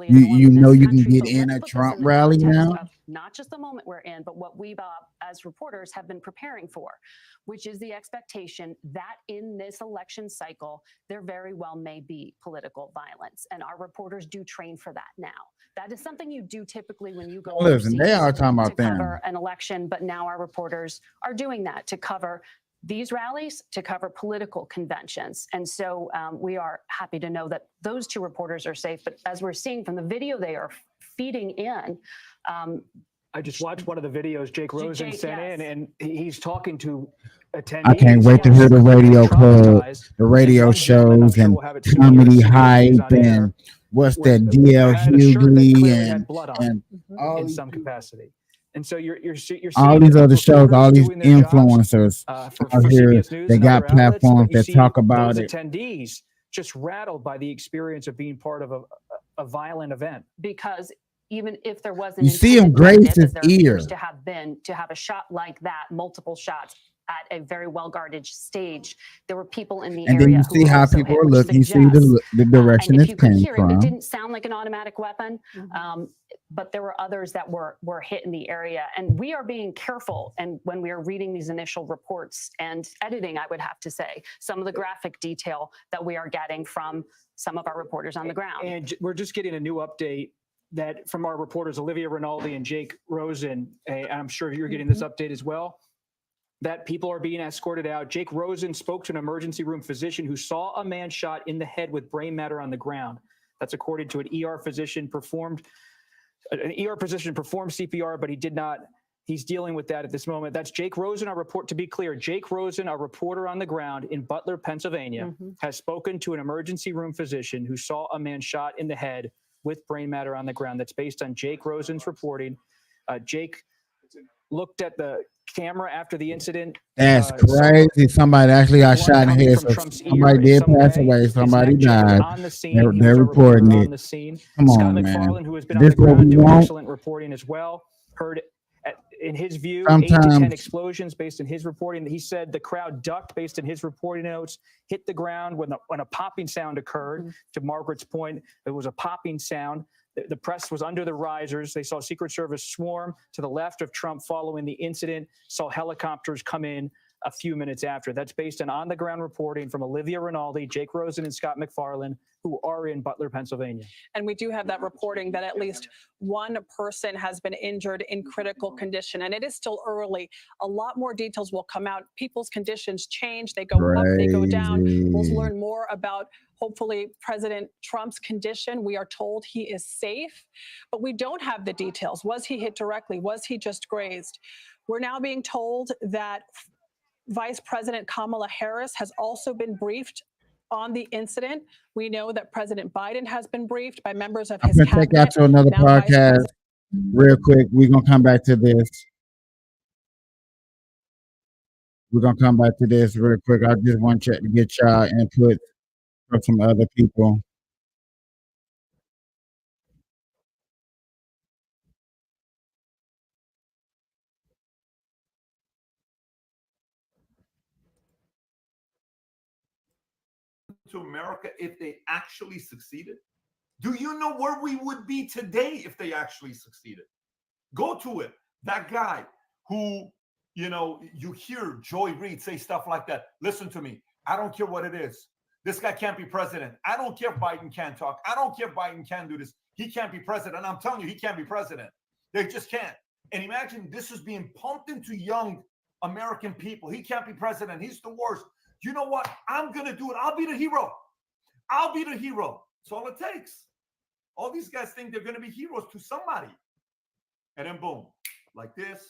You know you can get in a Trump rally now? not just the moment we're in, but what we as reporters have been preparing for, which is the expectation that in this election cycle, there very well may be political violence. And our reporters do train for that now. That is something you do typically when you go Listen, they are talking to about them. cover an election, but now our reporters are doing that to cover these rallies, to cover political conventions. And so we are happy to know that those two reporters are safe. But as we're seeing from the video, they are feeding in. I just watched one of the videos Jake Rosen sent in, and he's talking to attendees. I can't wait to hear the radio club, the radio shows, and comedy hype, and what's that DL Hughley, and all in some capacity. And so you're seeing all these other shows, all these influencers out here, they got platforms that talk about it. Attendees just rattled by the experience of being part of a violent event. Because even if there wasn't, you see him grace his ear to have a shot like that, multiple shots at a very well guarded stage. There were people in the area. And then you see how people are looking. You see the direction it's came from. It didn't sound like an automatic weapon, but there were others that were hit in the area. And we are being careful. And when we are reading these initial reports and editing, I would have to say, some of the graphic detail that we are getting from some of our reporters on the ground. And we're just getting a new update that from our reporters, Olivia Rinaldi and Jake Rosen, and I'm sure you're getting this update as well, that people are being escorted out. Jake Rosen spoke to an emergency room physician who saw a man shot in the head with brain matter on the ground. That's according to an ER physician performed CPR, but he did not. He's dealing with that at this moment. That's Jake Rosen, to be clear, Jake Rosen, a reporter on the ground in Butler, Pennsylvania, has spoken to an emergency room physician who saw a man shot in the head with brain matter on the ground. That's based on Jake Rosen's reporting. Jake looked at the camera after the incident. That's crazy. Somebody actually got shot in the head. So somebody did pass away. Somebody died. They're reporting it. Come on, man. McFarland, who has been on the ground doing excellent reporting as well, heard in his view, 8 to 10 explosions based on his reporting. He said the crowd ducked based on his reporting notes, hit the ground when a popping sound occurred. To Margaret's point, it was a popping sound. The press was under the risers. They saw Secret Service swarm to the left of Trump following the incident, saw helicopters come in a few minutes after. That's based on the ground reporting from Olivia Rinaldi, Jake Rosen, and Scott McFarland, who are in Butler, Pennsylvania. And we do have that reporting that at least one person has been injured in critical condition. And it is still early. A lot more details will come out. People's conditions change. They go up, they go down. We'll learn more about, hopefully, President Trump's condition. We are told he is safe, but we don't have the details. Was he hit directly? Was he just grazed? We're now being told that Vice President Kamala Harris has also been briefed on the incident. We know that President Biden has been briefed by members of his cabinet. I'm going to take out to another podcast real quick. We're going to come back to this. We're going to come back to this real quick. I just want to get y'all input from some other people. To America if they actually succeeded? Do you know where we would be today if they actually succeeded? Go to it. That guy who, you hear Joy Reid say stuff like that. Listen to me. I don't care what it is. This guy can't be president. I don't care if Biden can't talk. I don't care if Biden can do this. He can't be president. I'm telling you, he can't be president. They just can't. And imagine this is being pumped into young American people. He can't be president. He's the worst. You know what? I'm going to do it. I'll be the hero. I'll be the hero. That's all it takes. All these guys think they're going to be heroes to somebody. And then boom, like this,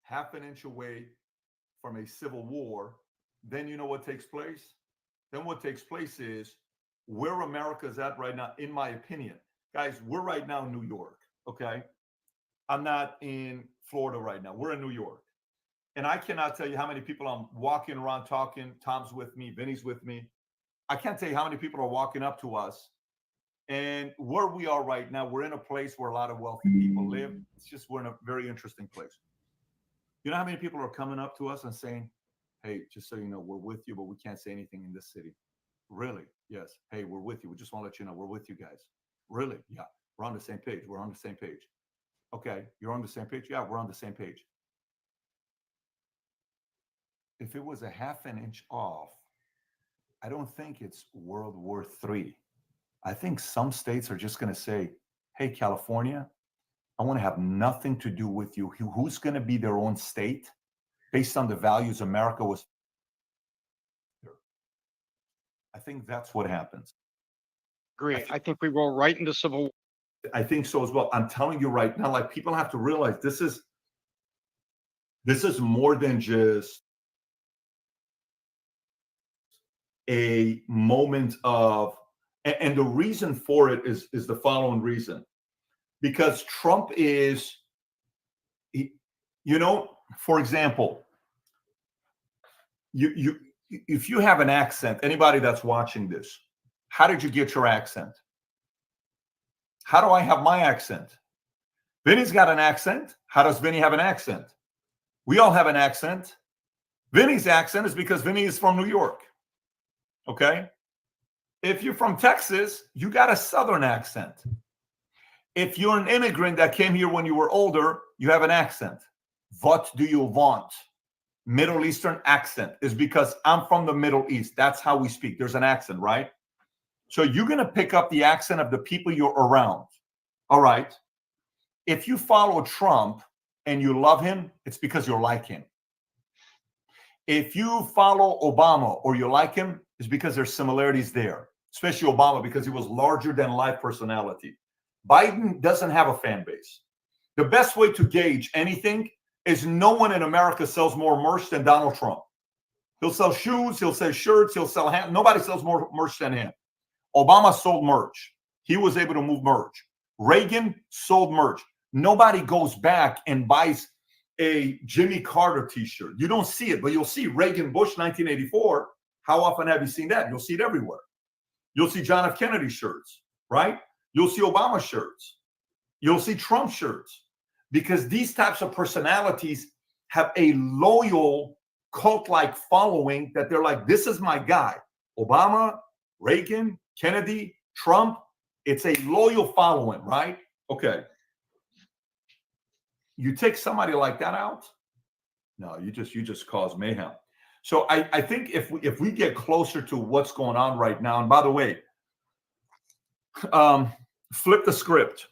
half an inch away from a civil war. Then you know what takes place? Then what takes place is where America's at right now, in my opinion. Guys, we're right now in New York, okay? I'm not in Florida right now. We're in New York. And I cannot tell you how many people I'm walking around talking. Tom's with me. Vinny's with me. I can't tell you how many people are walking up to us. And where we are right now, we're in a place where a lot of wealthy people live. It's just we're in a very interesting place. You know how many people are coming up to us and saying, hey, just so you know, we're with you, but we can't say anything in this city. Really? Yes. Hey, we're with you. We just want to let you know we're with you guys. Really? Yeah. We're on the same page. We're on the same page. Okay, you're on the same page? Yeah, we're on the same page. If it was a half an inch off, I don't think it's World War III. I think some states are just going to say, hey, California, I want to have nothing to do with you. Who's going to be their own state based on the values America was? I think that's what happens. Agree. I think we roll right into civil war. I think so as well. I'm telling you right now, like, people have to realize this is more than just a moment of, and the reason for it is the following reason. Because Trump is, for example, if you have an accent, anybody that's watching this, how did you get your accent? How do I have my accent? Vinny's got an accent. How does Vinny have an accent? We all have an accent. Vinny's accent is because Vinny is from New York. Okay? If you're from Texas, you got a Southern accent. If you're an immigrant that came here when you were older, you have an accent. What do you want? Middle Eastern accent is because I'm from the Middle East. That's how we speak. There's an accent, right? So you're going to pick up the accent of the people you're around. All right. If you follow Trump and you love him, it's because you're like him. If you follow Obama or you like him, it's because there's similarities there, especially Obama, because he was larger than life personality. Biden doesn't have a fan base. The best way to gauge anything is no one in America sells more merch than Donald Trump. He'll sell shoes, he'll sell shirts, he'll sell hats. Nobody sells more merch than him. Obama sold merch. He was able to move merch. Reagan sold merch. Nobody goes back and buys a Jimmy Carter t-shirt. You don't see it, but you'll see Reagan, Bush, 1984. How often have you seen that? You'll see it everywhere. You'll see John F. Kennedy shirts, right? You'll see Obama shirts. You'll see Trump shirts. Because these types of personalities have a loyal cult-like following that they're like, this is my guy. Obama, Reagan, Kennedy, Trump. It's a loyal following, right? Okay. You take somebody like that out, no, you just cause mayhem. So I think if we get closer to what's going on right now, and by the way, flip the script.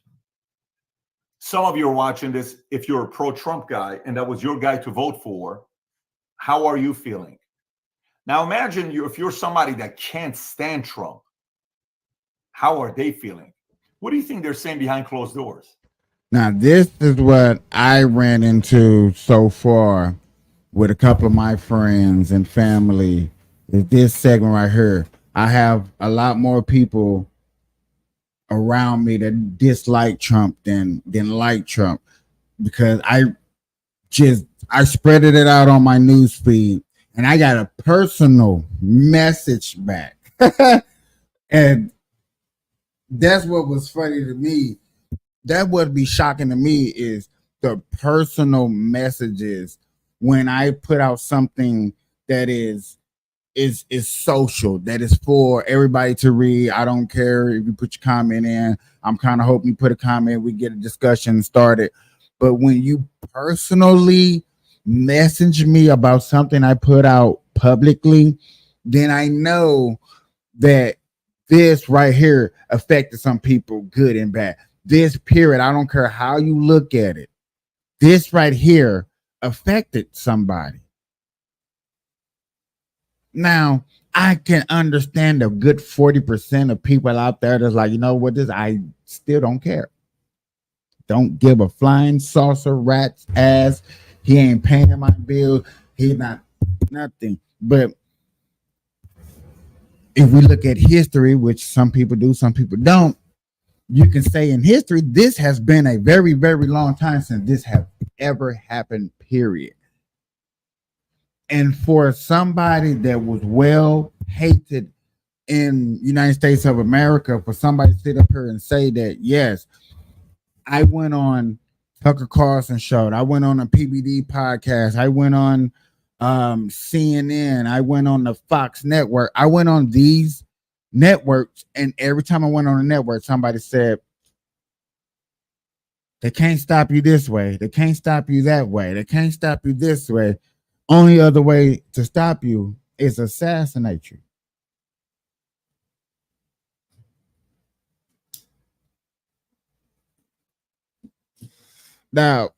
Some of you are watching this. If you're a pro-Trump guy and that was your guy to vote for, how are you feeling? Now imagine if you're somebody that can't stand Trump, how are they feeling? What do you think they're saying behind closed doors? Now, this is what I ran into so far with a couple of my friends and family. Is this segment right here. I have a lot more people around me that dislike Trump than like Trump, because I spreaded it out on my news feed and I got a personal message back. And that's what was funny to me. That would be shocking to me is the personal messages when I put out something that is social, that is for everybody to read. I don't care if you put your comment in. I'm kind of hoping you put a comment, we get a discussion started. But when you personally message me about something I put out publicly, then I know that this right here affected some people, good and bad. This period, I don't care how you look at it, this right here affected somebody. Now, I can understand a good 40% of people out there that's like, you know what, I still don't care. Don't give a flying saucer rat's ass. He ain't paying my bill. He not nothing. But if we look at history, which some people do, some people don't, you can say in history, this has been a very, very long time since this have ever happened, period. And for somebody that was well hated in United States of America, for somebody to sit up here and say that, yes, I went on Tucker Carlson show, I went on a PBD podcast, I went on CNN, I went on the Fox network, I went on these networks, and every time I went on a network, somebody said, They can't stop you this way. They can't stop you that way. They can't stop you this way. Only other way to stop you is assassinate you. Now,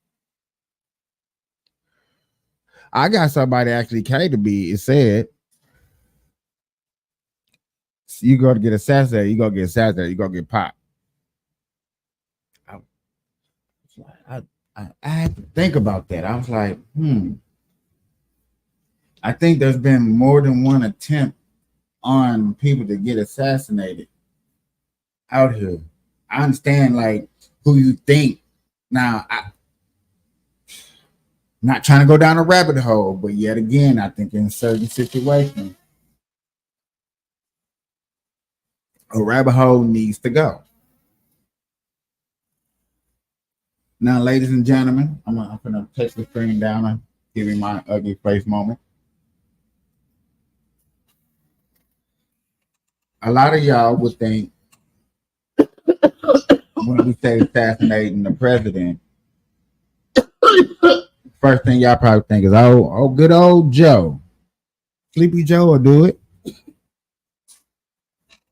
I got somebody actually came to me and said, you go to get assassinated, you go get assassinated, you go get popped. I had to think about that. I was like, I think there's been more than one attempt on people to get assassinated out here. I understand like who you think. Now, not trying to go down a rabbit hole, but yet again, I think in certain situations, a rabbit hole needs to go. Now, ladies and gentlemen, I'm gonna touch the screen down and give you my ugly face moment. A lot of y'all would think when we say assassinating the president, first thing y'all probably think is, oh, good old Joe. Sleepy Joe will do it.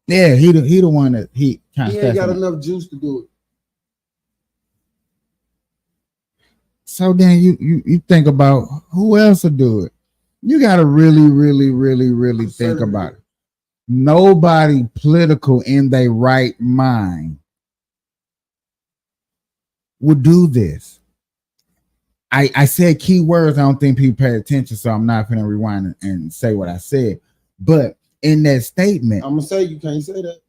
Yeah, he the one that he kind of ain't got enough juice to do it. So then you think about who else will do it. You got to really think about it. Nobody political in their right mind would do this. I said key words. I don't think people pay attention, so I'm not going to rewind and say what I said. But in that statement, I'm gonna say you can't say that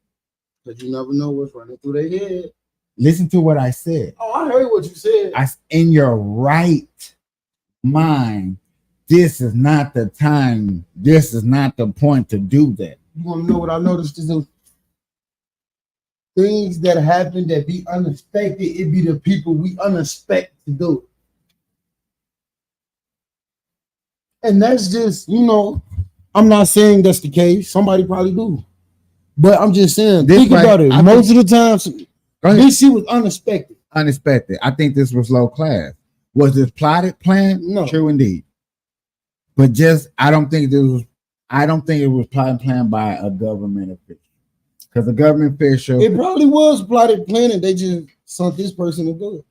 because you never know what's running through their head. Listen to what I said. Oh, I heard what you said. In your right mind, this is not the time. This is not the point to do that. You want to know what I noticed? Is things that happen that be unexpected. It be the people we unexpect to do it. And that's just, I'm not saying that's the case. Somebody probably do. But I'm just saying, think about it. Most of the times, this shit was unexpected. Unexpected. I think this was low class. Was this plotted, planned? No. True indeed. But I don't think it was plotted and planned by a government official. Because a government official, it probably was plotted, planned, and they just sent this person to do it.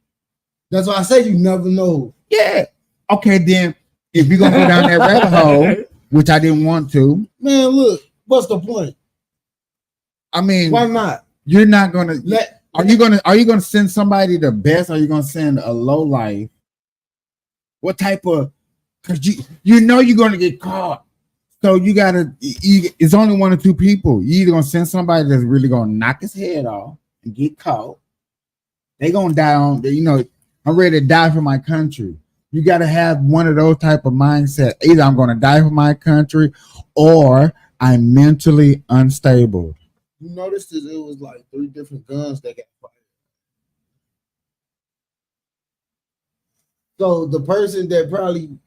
That's why I say you never know. Yeah. Okay, then if you're gonna go down that rabbit hole, which I didn't want to. Man, look, what's the point? I mean, why not? You're not gonna are you gonna send somebody the best, or are you gonna send a low life? What type of, because you're gonna get caught. So it's only one or two people. You either gonna send somebody that's really gonna knock his head off and get caught. They gonna die on, I'm ready to die for my country. You gotta have one of those type of mindset. Either I'm gonna die for my country or I'm mentally unstable. You noticed it was like 3 different guns that got fired. So the person that probably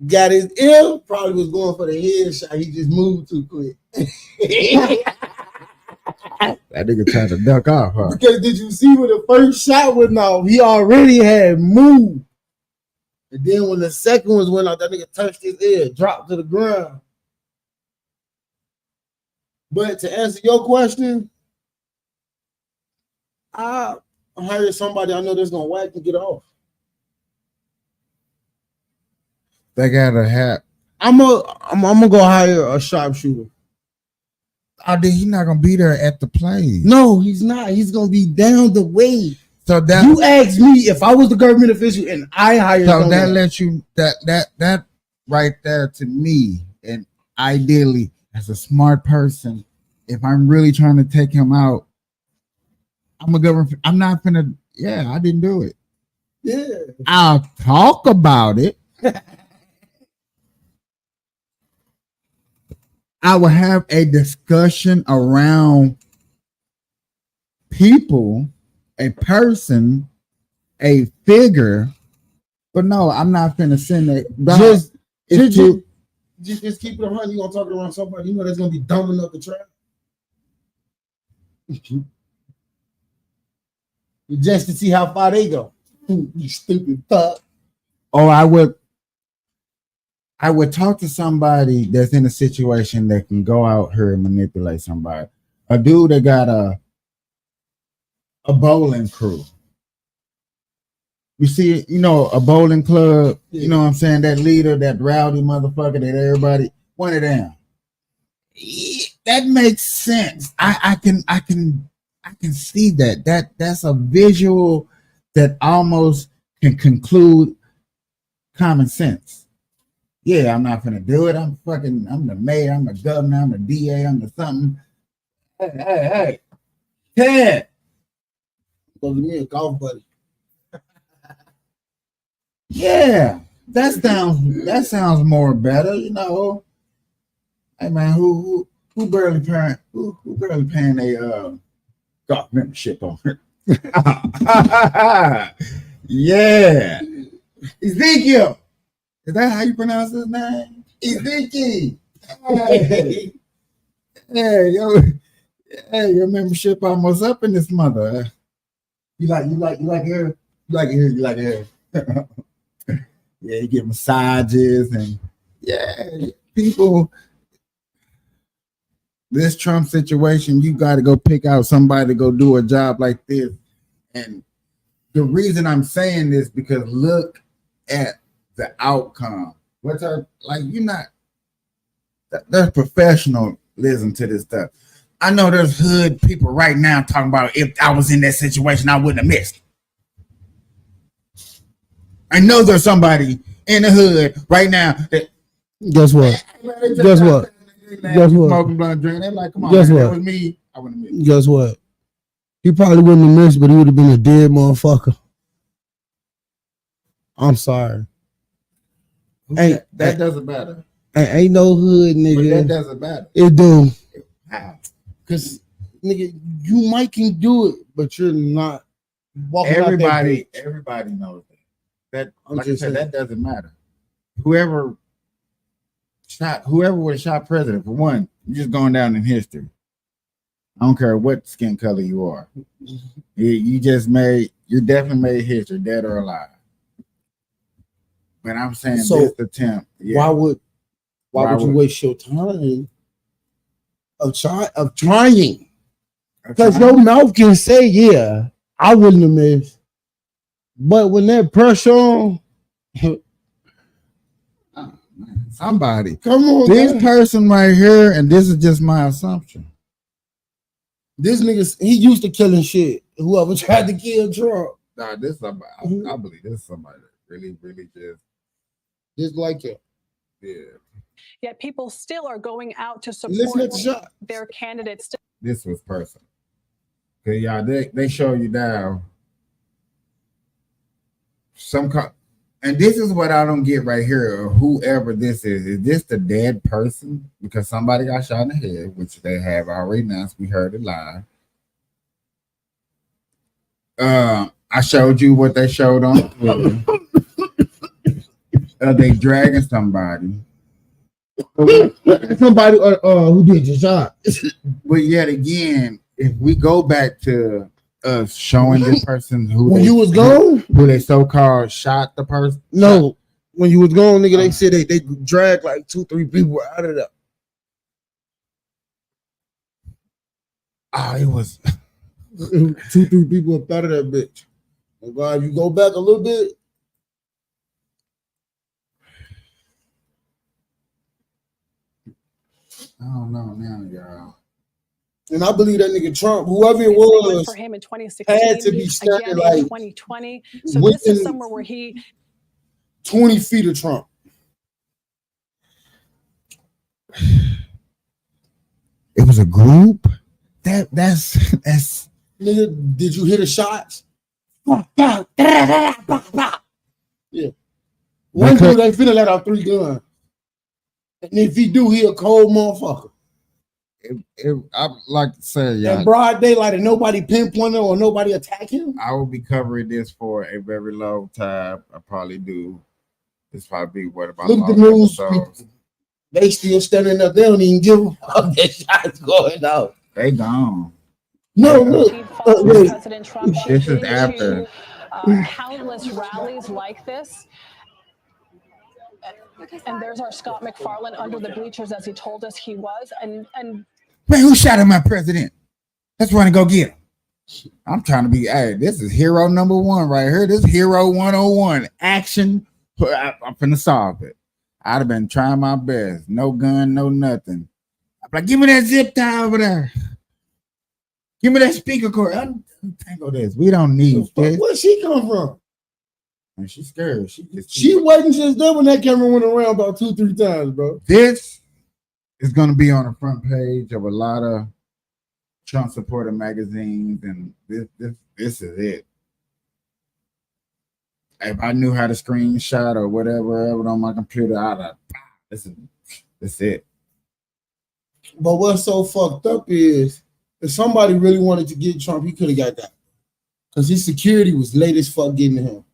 got his ear probably was going for the headshot. He just moved too quick. That nigga tried to duck off, huh? Because did you see when the first shot went off, he already had moved. And then when the second one went off, that nigga touched his ear, dropped to the ground. But to answer your question, I hired somebody I know that's gonna whack and get off. They gotta have. I'm gonna go hire a sharpshooter. Oh, then he's not gonna be there at the play. No, he's not. He's gonna be down the way. So that you asked me if I was the government official and I hired. So that lets you that right there to me, and ideally as a smart person, if I'm really trying to take him out, I'm a government. I'm not gonna. Yeah, I didn't do it. Yeah, I'll talk about it. I will have a discussion around people, a person, a figure, but no, I'm not finna send it. Just keep it 100. You gonna talk around somebody that's gonna be dumbing up the trap, just to see how far they go. You stupid fuck. Or I would talk to somebody that's in a situation that can go out here and manipulate somebody. A dude that got a bowling crew. You see, a bowling club, you know what I'm saying? That leader, that rowdy motherfucker that everybody, one of them. That makes sense. I can see that. That's a visual that almost can conclude common sense. Yeah, I'm not gonna do it. I'm the mayor, I'm the governor, I'm the DA, I'm the something. Hey. Ted. Go to me a golf buddy. Yeah, that sounds more better, Hey man, who barely paying a golf membership on it? Yeah, Ezekiel. Is that how you pronounce his name? Ezekiel. Hey, your membership almost up in this mother. You like her? Yeah, you get massages and people. This Trump situation, you got to go pick out somebody to go do a job like this. And the reason I'm saying this because look at the outcome. There's professionalism to this stuff. I know there's hood people right now talking about if I was in that situation, I wouldn't have missed. I know there's somebody in the hood right now that guess what? Smoking blunt, drinking. They're like, come on, guess man, what? That was me. I wouldn't have missed. Guess what? He probably wouldn't have missed, but he would have been a dead motherfucker. I'm sorry. That doesn't matter. Ain't no hood, nigga. But that doesn't matter. It do. How? Cause nigga, you might can do it, but you're not walking Everybody out knows that. I'm Like I just said, saying. that doesn't matter. Whoever would have shot president, for one, you're just going down in history. I don't care what skin color you are. You definitely made history, dead or alive. But I'm saying So, this attempt. Yeah. Why would you waste your time of trying? Because your mouth can say, yeah, I wouldn't have missed. But when that pressure on, somebody. Come on, this man. person right here, and this is just my assumption. This nigga, he used to killing shit. Whoever tried to kill Trump. Nah, this somebody. I believe this is somebody that really, really just like it. Yeah. Yet people still are going out to Listen at support the shot. their candidates. This was personal. Okay, y'all, they show you down. And this is what I don't get right here, or whoever this is. Is this the dead person? Because somebody got shot in the head, which they have already announced. We heard it live. I showed you what they showed on Twitter. They dragging somebody. Somebody who did your shot. But yet again, if we go back to us showing this person who you was gone, who they so-called shot the person. No, when you was gone, nigga, they said they dragged like 2-3 people out of that. It was 2-3 people up out of that bitch. And God, you go back a little bit. I don't know now, y'all. And I believe that nigga Trump, whoever it Went was, for him in 2016, had to be standing again like in 2020. So this is within somewhere where he 20 feet of Trump. It was a group. That's Nigga, did you hear the shots? Yeah. One dude ain't finna let out 3 guns. And if he do, he a cold motherfucker. I like to say, yeah. In broad daylight and nobody pinpointing or nobody attack him. I will be covering this for a very long time. I probably do. This probably be one of my Look at the long news. episodes. They still standing up. They don't even give a fuck. That shots going out. They gone. No, look. Wait. President Trump This is after. countless rallies like this. And there's our Scott McFarlane under the bleachers as he told us he was. And Man, who shot at my president? Let's run and go get him. I'm trying to be, hey, this is hero number one right here. This is hero 101. Action. I'm finna solve it. I'd have been trying my best. No gun, no nothing. I'm like, give me that zip tie over there. Give me that speaker cord. Untangle this. We don't need this. Where'd she come from? And she's scared. She wasn't just there when that camera went around about 2-3 times, bro. This is going to be on the front page of a lot of Trump supporter magazines, and this is it. If I knew how to screenshot or whatever on my computer, this is it. But what's so fucked up is if somebody really wanted to get Trump, he could have got that. Because his security was late as fuck getting to him.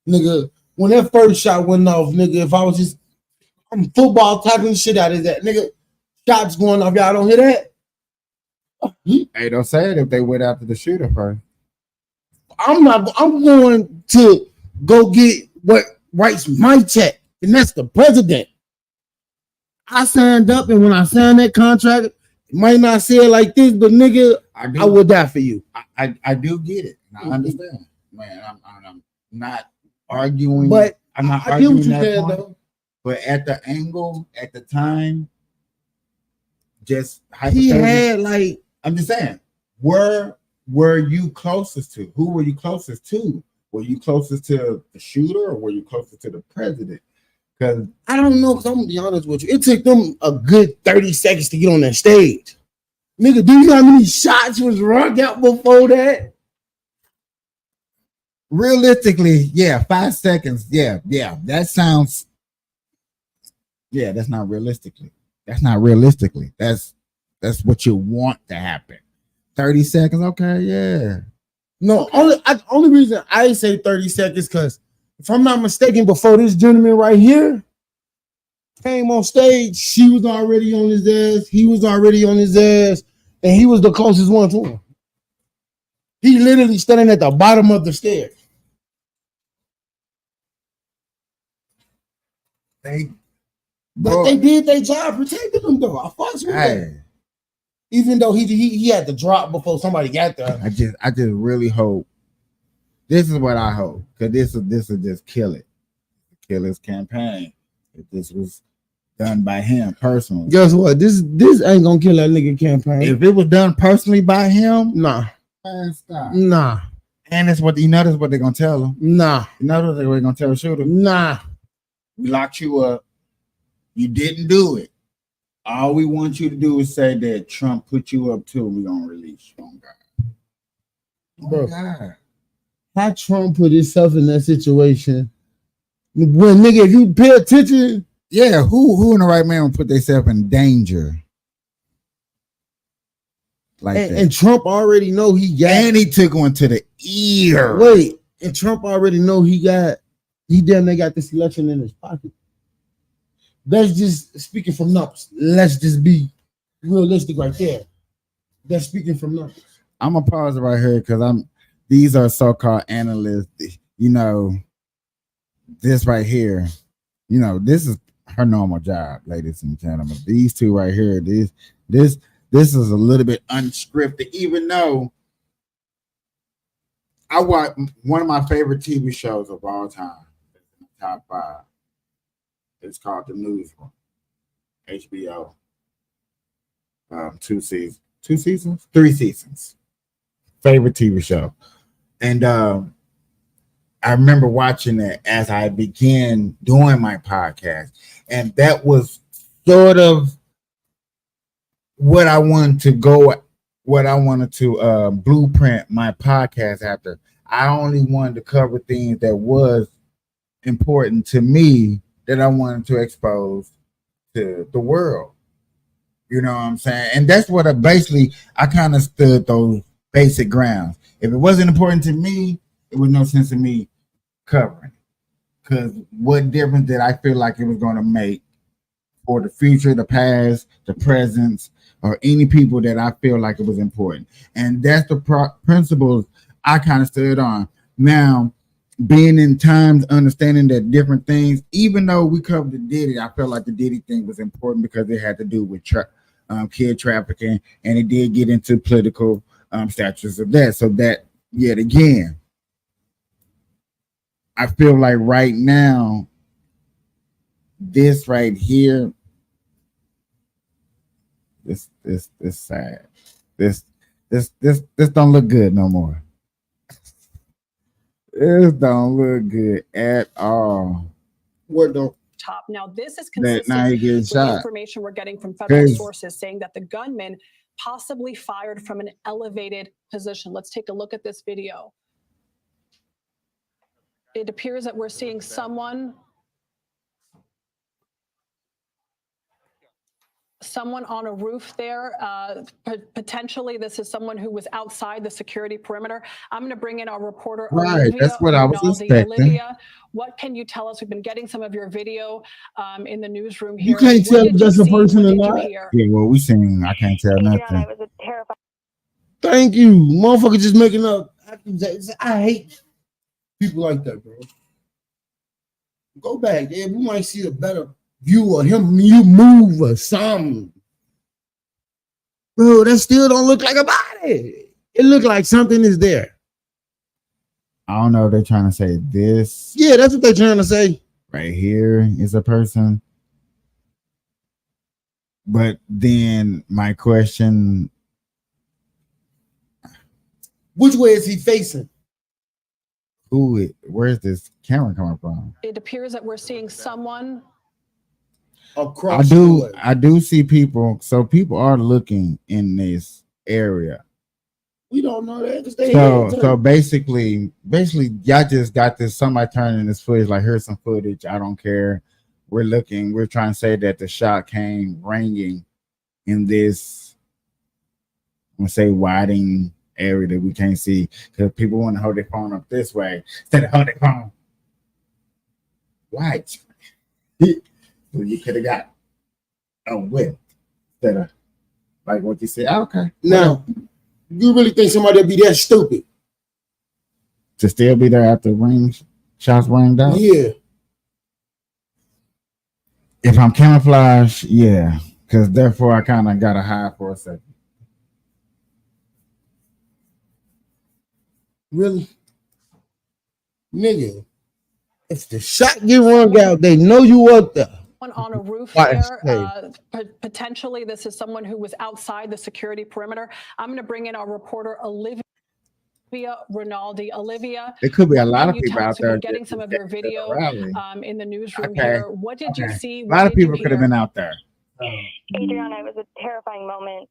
Nigga, when that first shot went off, nigga, if I was just football tackling shit out of that, nigga, shots going off, y'all don't hear that? Hey, don't say it if they went after the shooter first. I'm going to go get what writes my check, and that's the president. I signed up, and when I signed that contract, it might not say it like this, but nigga, I will die for you. I do get it. I understand. Man, I'm not arguing, but I'm not I arguing get what that you point. though. But at the angle, at the time, just He had like, I'm just saying, where were you closest to? Who were you closest to? Were you closest to the shooter or were you closest to the president? Because I don't know, because I'm gonna be honest with you. It took them a good 30 seconds to get on that stage. Nigga, do you know how many shots was rung out before that? realistically, yeah, 5 seconds. Yeah, that sounds. Yeah, that's not realistically. That's not realistically. That's what you want to happen. 30 seconds, okay, yeah. No, only reason I say 30 seconds because if I'm not mistaken, before this gentleman right here came on stage, she was already on his ass. He was already on his ass, and he was the closest one to him. He literally standing at the bottom of the stairs. But they did their job protecting him though. I fucks with that. Even though he had to drop before somebody got there. I just really hope. This is what I hope, because this will just kill it. Kill his campaign. If this was done by him personally. Guess what? This ain't gonna kill that nigga campaign. If it was done personally by him, nah. Man, stop. Nah. And that's what that's what they're gonna tell him. Nah. You know what they're gonna tell the shooter? Nah. We locked you up. You didn't do it. All we want you to do is say that Trump put you up too. We're gonna release you. Oh God. Bro, God. How Trump put himself in that situation? When nigga, if you pay attention, yeah, who in the right man would put themselves in danger? Like and Trump already know he got, and he took one to the ear. Wait, and Trump already know he damn near got this election in his pocket. That's just speaking from numbers. Let's just be realistic right there. That's speaking from numbers. I'm gonna pause it right here because these are so-called analysts. You know, this right here, you know, this is her normal job, ladies and gentlemen. These two right here, this is a little bit unscripted, even though I watch one of my favorite TV shows of all time, top 5. It's called The Newsroom, HBO. 3 seasons. Favorite TV show. And I remember watching it as I began doing my podcast. And that was sort of what I wanted to blueprint my podcast after. I only wanted to cover things that was important to me that I wanted to expose to the world. You know what I'm saying? And that's what I kind of stood those basic grounds. If it wasn't important to me, it was no sense in me covering it. Because what difference did I feel like it was going to make for the future, the past, the present, or any people that I feel like it was important? And that's the principles I kind of stood on. Now, being in times, understanding that different things, even though we covered the Diddy, I felt like the Diddy thing was important because it had to do with kid trafficking, and it did get into political statutes of that. So that, yet again, I feel like right now, this right here, this sad. This don't look good no more. This don't look good at all. What don't? Top. Now, this is Now consistent he getting with shot. information we're getting from federal 'Cause- sources saying that the gunman possibly fired from an elevated position. Let's take a look at this video. It appears that we're seeing someone on a roof there. Potentially, this is someone who was outside the security perimeter. I'm going to bring in our reporter, Right, Olivia that's what I was Rinaldi. expecting. Olivia, what can you tell us? We've been getting some of your video in the newsroom here. You can't What tell did if you that's a see? person What or did you not. hear? Yeah, well, we seen. I can't tell nothing. Thank you, motherfucker. Just making up accusations. I hate people like that, bro. Go back, yeah. We might see a better view of him. You move or something, bro. That still don't look like a body. It look like something is there. I don't know if they're trying to say this Yeah, that's what they're trying to say. right here is a person. But then my question, Which way is he facing? where's this camera coming from? It appears that we're seeing someone. Across I do see people. So people are looking in this area. We don't know that because they So basically, y'all just got this. Somebody turning this footage. Like, here's some footage. I don't care. We're looking. We're trying to say that the shot came ringing in this, I'm gonna say, widening area that we can't see because people want to hold their phone up this way instead of hold their phone right. So you could have got a whip instead of like what you said. Okay, Now, you really think somebody will be that stupid? To still be there after shots rang out? Yeah. If I'm camouflage, yeah, because therefore I kind of got to hide for a second. Really? Nigga, if the shot get rung out, they know you up there. On a roof Why, there. Potentially, this is someone who was outside the security perimeter. I'm going to bring in our reporter, Olivia Rinaldi. Olivia, There could be a what lot can of you people tell out us? We've been there getting some of your video in the newsroom Okay. here. What did you Okay. see? A What lot of did you people could have hear? been out there. Adriana, it was a terrifying moment.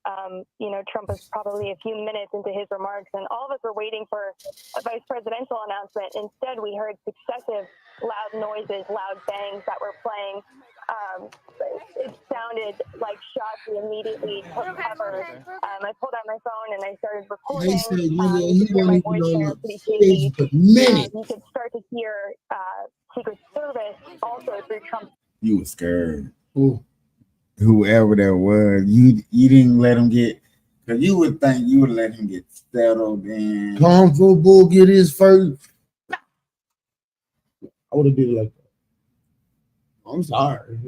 Trump was probably a few minutes into his remarks, and all of us were waiting for a vice presidential announcement. Instead, we heard successive loud noises, loud bangs that were playing. It sounded like shots. We immediately took cover. I pulled out my phone and I started recording. They said, nigga, You he could hear my wasn't voice even there on pretty the shaky. stage for minutes. You could start to hear Secret Service also through Trump's. You were scared. Whoever that was, you didn't let him get, because you would think you would let him get settled in. Kung Fu Bull get his first. I would have did it like that. I'm sorry.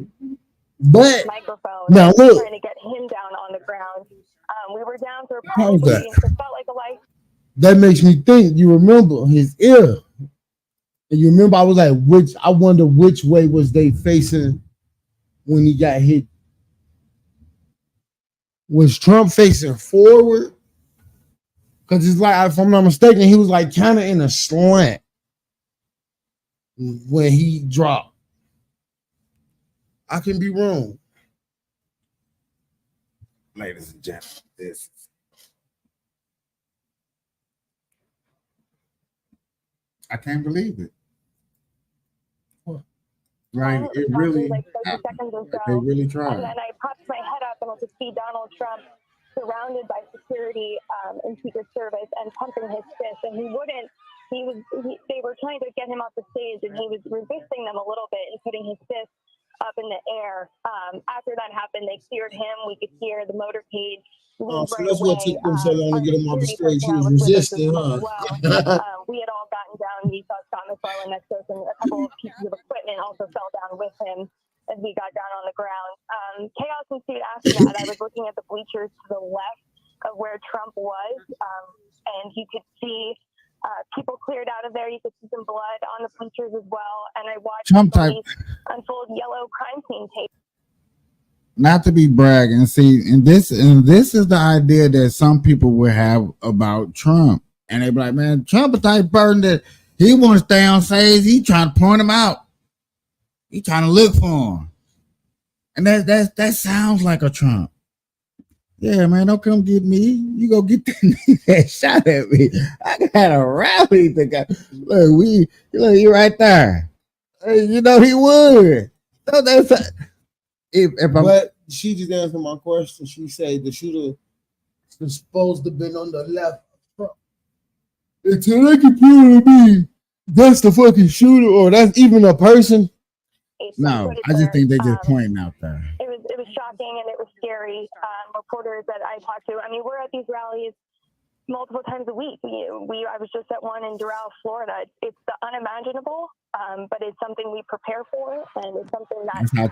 But microphone. now look. Trying to get him down on the ground. We were down for How's probably, that? it felt like a life. That makes me think. You remember his ear, and you remember I was like, I wonder which way was they facing when he got hit. Was Trump facing forward? Because it's like, if I'm not mistaken, he was like kind of in a slant when he dropped. I can be wrong. Ladies and gentlemen, this. I can't believe it. What? Right, it really, like 30 seconds or so. they really tried. And then I popped my head up and I could see Donald Trump surrounded by security and Secret Service and pumping his fist. And he wouldn't. They were trying to get him off the stage, and he was resisting them a little bit and putting his fist up in the air. After that happened, they cleared him. We could hear the motorcade Oh, so that's what took them so long to get him off the stage. He was resisting, huh? We had all gotten down. We saw Scott McFarland next to us, and a couple of pieces of equipment also fell down with him as we got down on the ground. Chaos ensued after that. I was looking at the bleachers to the left of where Trump was, and you could see people cleared out of there. You could see some blood on the bleachers as well. And I watched police unfold yellow crime scene tape. Not to be bragging, see, and this is the idea that some people will have about Trump, and they be like, "Man, Trump is the type of person that he want to stay on stage. He trying to point him out. He trying to look for him." And that sounds like a Trump. Yeah, man, don't come get me. You go get that shot at me. I got a rally to go. Look, he right there. Hey, you know he would. So that's but she just answered my question. She said the shooter was supposed to have been on the left. Until they can prove to me that's the fucking shooter or that's even a person. No, I just think they just pointing out there. It was shocking and it was scary. Reporters that I talked to, I mean, we're at these rallies multiple times a week. I was just at one in Doral, Florida. It's the unimaginable, but it's something we prepare for, and it's something that's how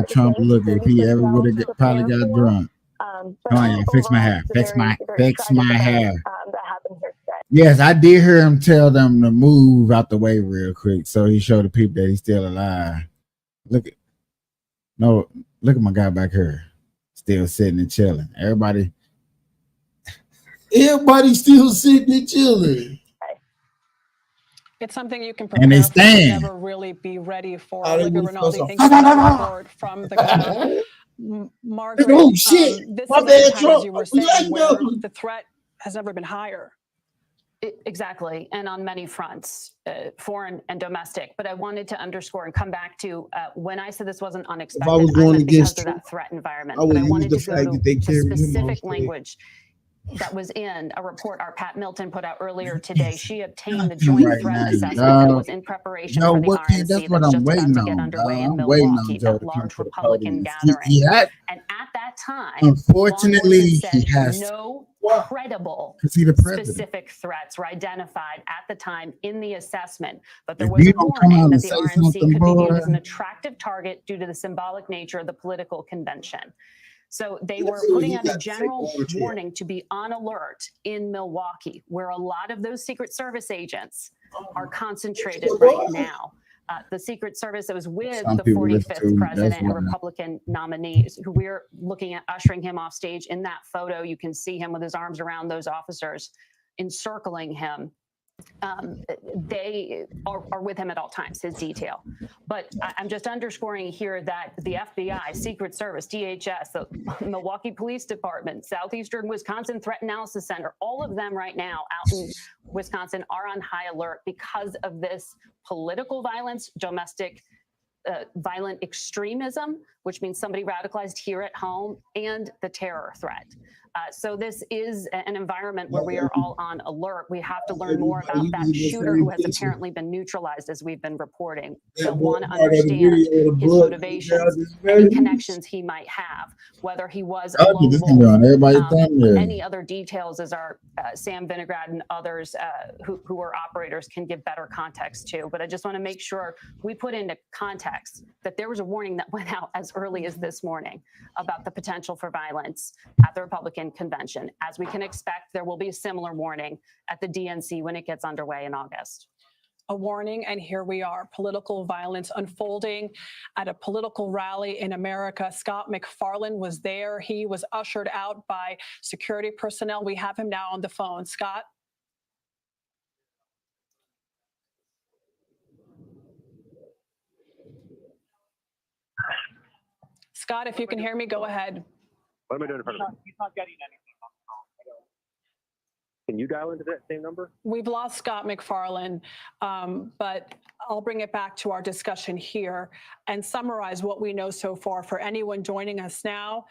Trump look if he ever would have probably got drunk. Oh yeah, fix my hair. Fix my hair. That happened here today. Yes, I did hear him tell them to move out the way real quick, so he showed the people that he's still alive. Look at my guy back here, still sitting and chilling. Everybody's still sitting and chilling. It's something you can And they prepare for, stand. never really be ready for. How they Olivia really Rinaldi, supposed thanks to- for the report from the crowd. Margaret, Oh, shit. This My is bad, the time, Trump. as you were Yeah, saying, where no. the threat has never been higher. Exactly, and on many fronts, foreign and domestic. But I wanted to underscore and come back to when I said this wasn't unexpected, was I going meant because against of Trump, that threat environment. I would But I use wanted the to go fact that they to carried him on specific stage. language that was in a report our Pat Milton put out earlier today. She obtained the joint Right threat now, assessment dog. that was in preparation Yo, for the what can RNC that's what that's I'm just about waiting to get on, underway dog. in I'm waiting on Milwaukee, Joe that to come large to the Republican podium. gathering. And at that time, law Unfortunately, enforcement he said has no credible to see the president. specific threats were identified at the time in the assessment, but there If was you a don't come warning out that and the say RNC something, could be viewed boy. as an attractive target due to the symbolic nature of the political convention. So they were That's what putting you out a got to say, general over to warning to be on alert in Milwaukee, where a lot of those Secret Service agents are concentrated right now. The Secret Service that was with Some the people listen 45th to, president that's and why. Republican nominees, who we're looking at ushering him off stage. In that photo, you can see him with his arms around those officers encircling him. They are with him at all times, his detail. But I'm just underscoring here that the FBI, Secret Service, DHS, the Milwaukee Police Department, Southeastern Wisconsin Threat Analysis Center, all of them right now out in Wisconsin are on high alert because of this political violence, domestic violent extremism, which means somebody radicalized here at home, and the terror threat. So this is an environment where we are all on alert. We have to learn more about that shooter who has apparently been neutralized, as we've been reporting. We'll want to understand his motivations, any connections he might have, whether he was a lone wolf. Any other details, as our Sam Vinograd and others who are operators can give better context to. But I just want to make sure we put into context that there was a warning that went out as early as this morning about the potential for violence at the Republican convention. As we can expect, there will be a similar warning at the DNC when it gets underway in August. A warning, and here we are. Political violence unfolding at a political rally in America. Scott McFarland was there. He was ushered out by security personnel. We have him now on the phone. Scott? Scott, if you can hear me, go ahead. What am I doing in front of him? He's not getting anything. Can you dial into that same number? We've lost Scott McFarland, but I'll bring it back to our discussion here and summarize what we know so far for anyone joining us now.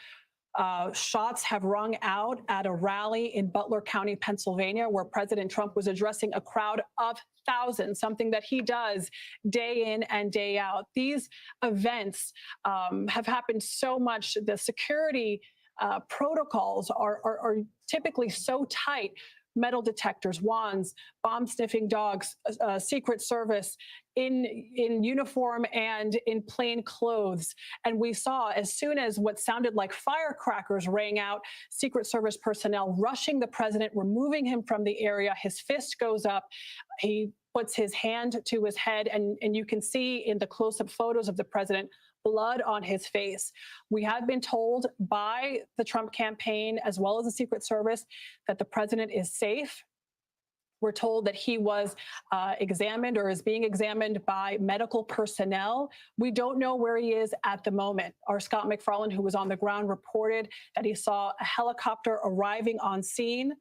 Shots have rung out at a rally in Butler County, Pennsylvania, where President Trump was addressing a crowd of thousands, something that he does day in and day out. These events have happened so much. The security protocols are typically so tight. Metal detectors, wands, bomb sniffing dogs, Secret Service in uniform and in plain clothes. And we saw as soon as what sounded like firecrackers rang out, Secret Service personnel rushing the president, removing him from the area. His fist goes up. He puts his hand to his head, and you can see in the close-up photos of the president blood on his face. We have been told by the Trump campaign, as well as the Secret Service, that the president is safe. We're told that he was examined or is being examined by medical personnel. We don't know where he is at the moment. Our Scott McFarland, who was on the ground, reported that he saw a helicopter arriving on scene.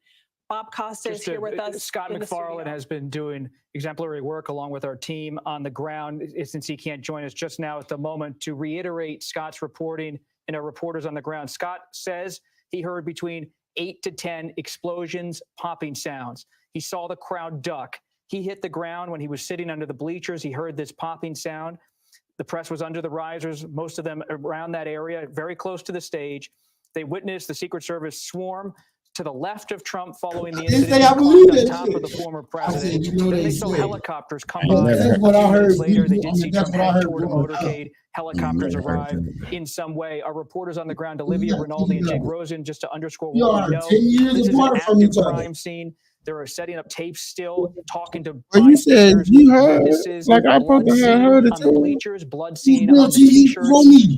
Bob Costa is here with us. Scott McFarland has been doing exemplary work along with our team on the ground, since he can't join us just now at the moment. To reiterate Scott's reporting and our reporters on the ground, Scott says he heard between 8 to 10 explosions, popping sounds. He saw the crowd duck. He hit the ground when he was sitting under the bleachers. He heard this popping sound. The press was under the risers, most of them around that area, very close to the stage. They witnessed the Secret Service swarm to the left of Trump following the incident, on top of the former president. Then they saw helicopters come by. That's what I heard. Later, they did see Trump head toward a motorcade. Helicopters arrive in some way. Our reporters on the ground, Olivia Rinaldi and Jake Rosen, just to underscore what we know, this is an active crime scene. They're setting up tapes still, talking to you said you heard, like I probably heard it on the too. bleachers, blood scene on the t-shirts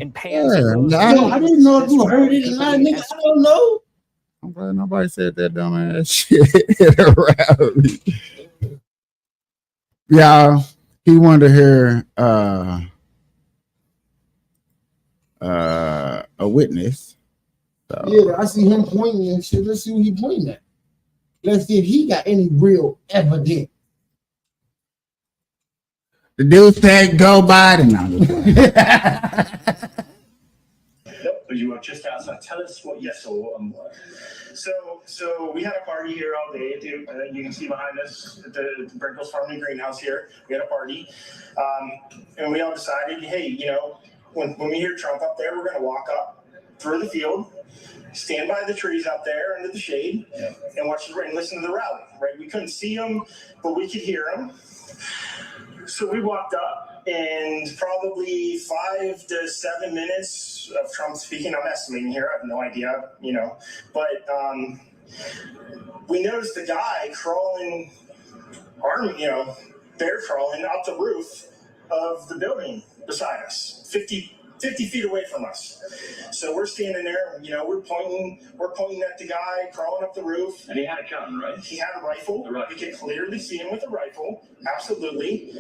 and pants. I didn't know if you heard it. I don't know. I'm glad nobody said that dumbass shit around me. Yeah, he wanted to hear a witness. So. Yeah, I see him pointing and shit. Let's see what he pointing at. Let's see if he got any real evidence. The dude said, "Go Biden." Nope, you are just outside. Tell us what you saw and what. So we had a party here all day. You can see behind us at the Brinkles Farming Greenhouse here. We had a party, and we all decided, hey, you know, when we hear Trump up there, we're going to walk up through the field, stand by the trees out there under the shade, and watch and listen to the rally. Right? We couldn't see them, but we could hear them. So we walked up, and probably 5 to 7 minutes of Trump speaking. I'm estimating here. I have no idea, you know. But we noticed a guy crawling, bear crawling up the roof of the building beside us, 50 feet away from us. So we're standing there, you know, we're pointing at the guy crawling up the roof. And he had a gun, right? He had a rifle. We could clearly see him with a rifle. Absolutely.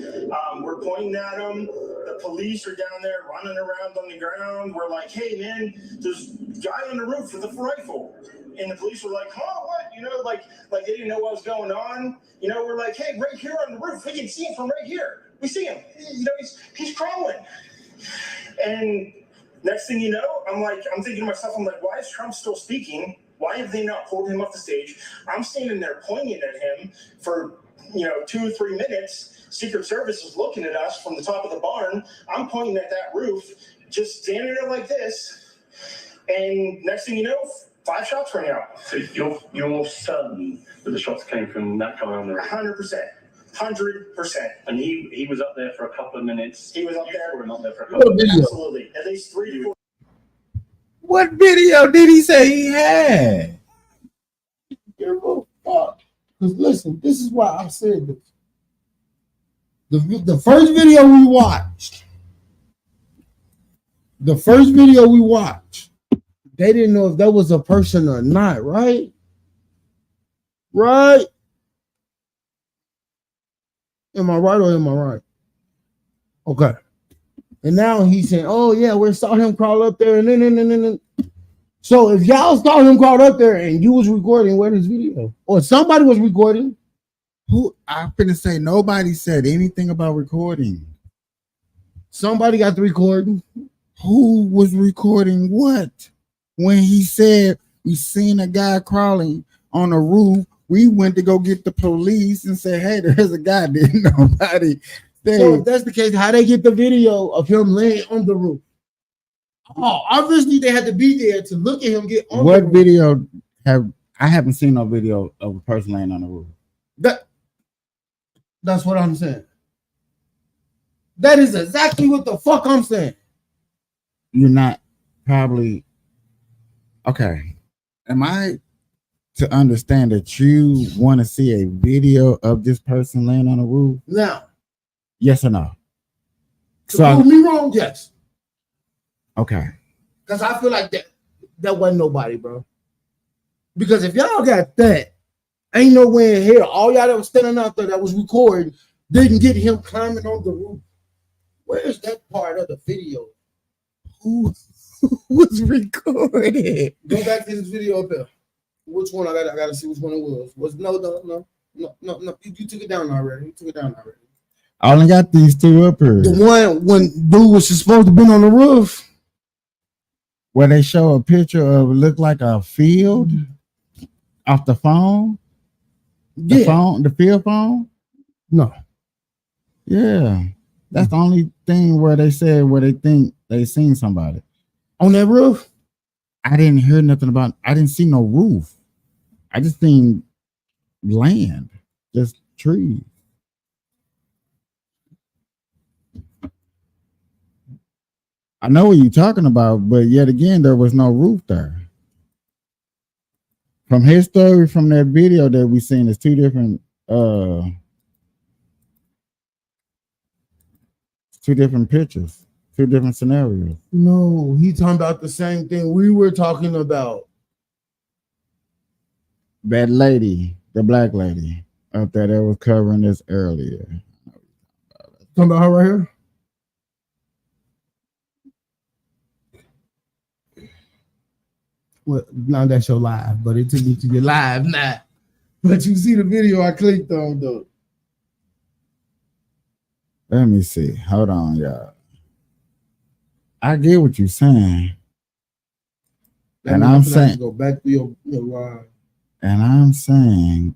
We're pointing at him. The police are down there running around on the ground. We're like, hey, man, there's a guy on the roof with a rifle. And the police were like, oh, what? You know, like they didn't know what was going on. You know, we're like, hey, right here on the roof. We can see him from right here. We see him. You know, he's crawling. And next thing you know, I'm thinking to myself, I'm like, why is Trump still speaking? Why have they not pulled him off the stage? I'm standing there pointing at him for, 2 or 3 minutes. Secret Service is looking at us from the top of the barn. I'm pointing at that roof, just standing there like this. And next thing you know, 5 shots rang out. So you're certain that the shots came from that guy on the roof? 100%. 100%. And he was up there for a couple of minutes. He was up there. Or not there for a couple of minutes. Absolutely. At least 3 to 4. What video did he say he had? Give a fuck. Because listen, this is why I said this. The first video we watched, they didn't know if that was a person or not, right? Right? Am I right or am I right? Okay. And now he's saying, oh, yeah, we saw him crawl up there. And then. So if y'all saw him crawl up there and you was recording, where's this video? Or somebody was recording. Who? I'm finna say nobody said anything about recording. Somebody got the recording. Who was recording what? When he said we seen a guy crawling on a roof, we went to go get the police and say, hey, there's a guy. Didn't nobody say. So if that's the case, how they get the video of him laying on the roof? Oh, obviously they had to be there to look at him get on What the roof. video I haven't seen no video of a person laying on the roof. That's what I'm saying. That is exactly what the fuck I'm saying. You're not probably okay. Am I to understand that you want to see a video of this person laying on the roof? Now, Yes or no? to prove me wrong, yes. Okay. Because I feel like that wasn't nobody, bro. Because if y'all got that, ain't nowhere in here. All y'all that was standing out there that was recording didn't get him climbing on the roof. Where's that part of the video? Who was recorded? Go back to this video up there. Which one? I gotta see which one it was. No. You took it down already. I only got these two up here. The one when dude was supposed to be on the roof. Where they show a picture of it look like a field off the phone. The field phone? No. Yeah. That's the only thing where they said where they think they seen somebody. On that roof? I didn't hear nothing about I didn't see no roof. I just seen land. Just trees. I know what you're talking about, but yet again, there was no roof there. From his story, from that video that we seen, it's two different pictures, two different scenarios. No, he talking about the same thing we were talking about. That lady, the black lady up there that was covering this earlier. Talking about her right here? Well, now that's your live, but it took me to your live now. But you see the video I clicked on though. Let me see. Hold on, y'all. I get what you're saying. And I'm saying go back to your live. And I'm saying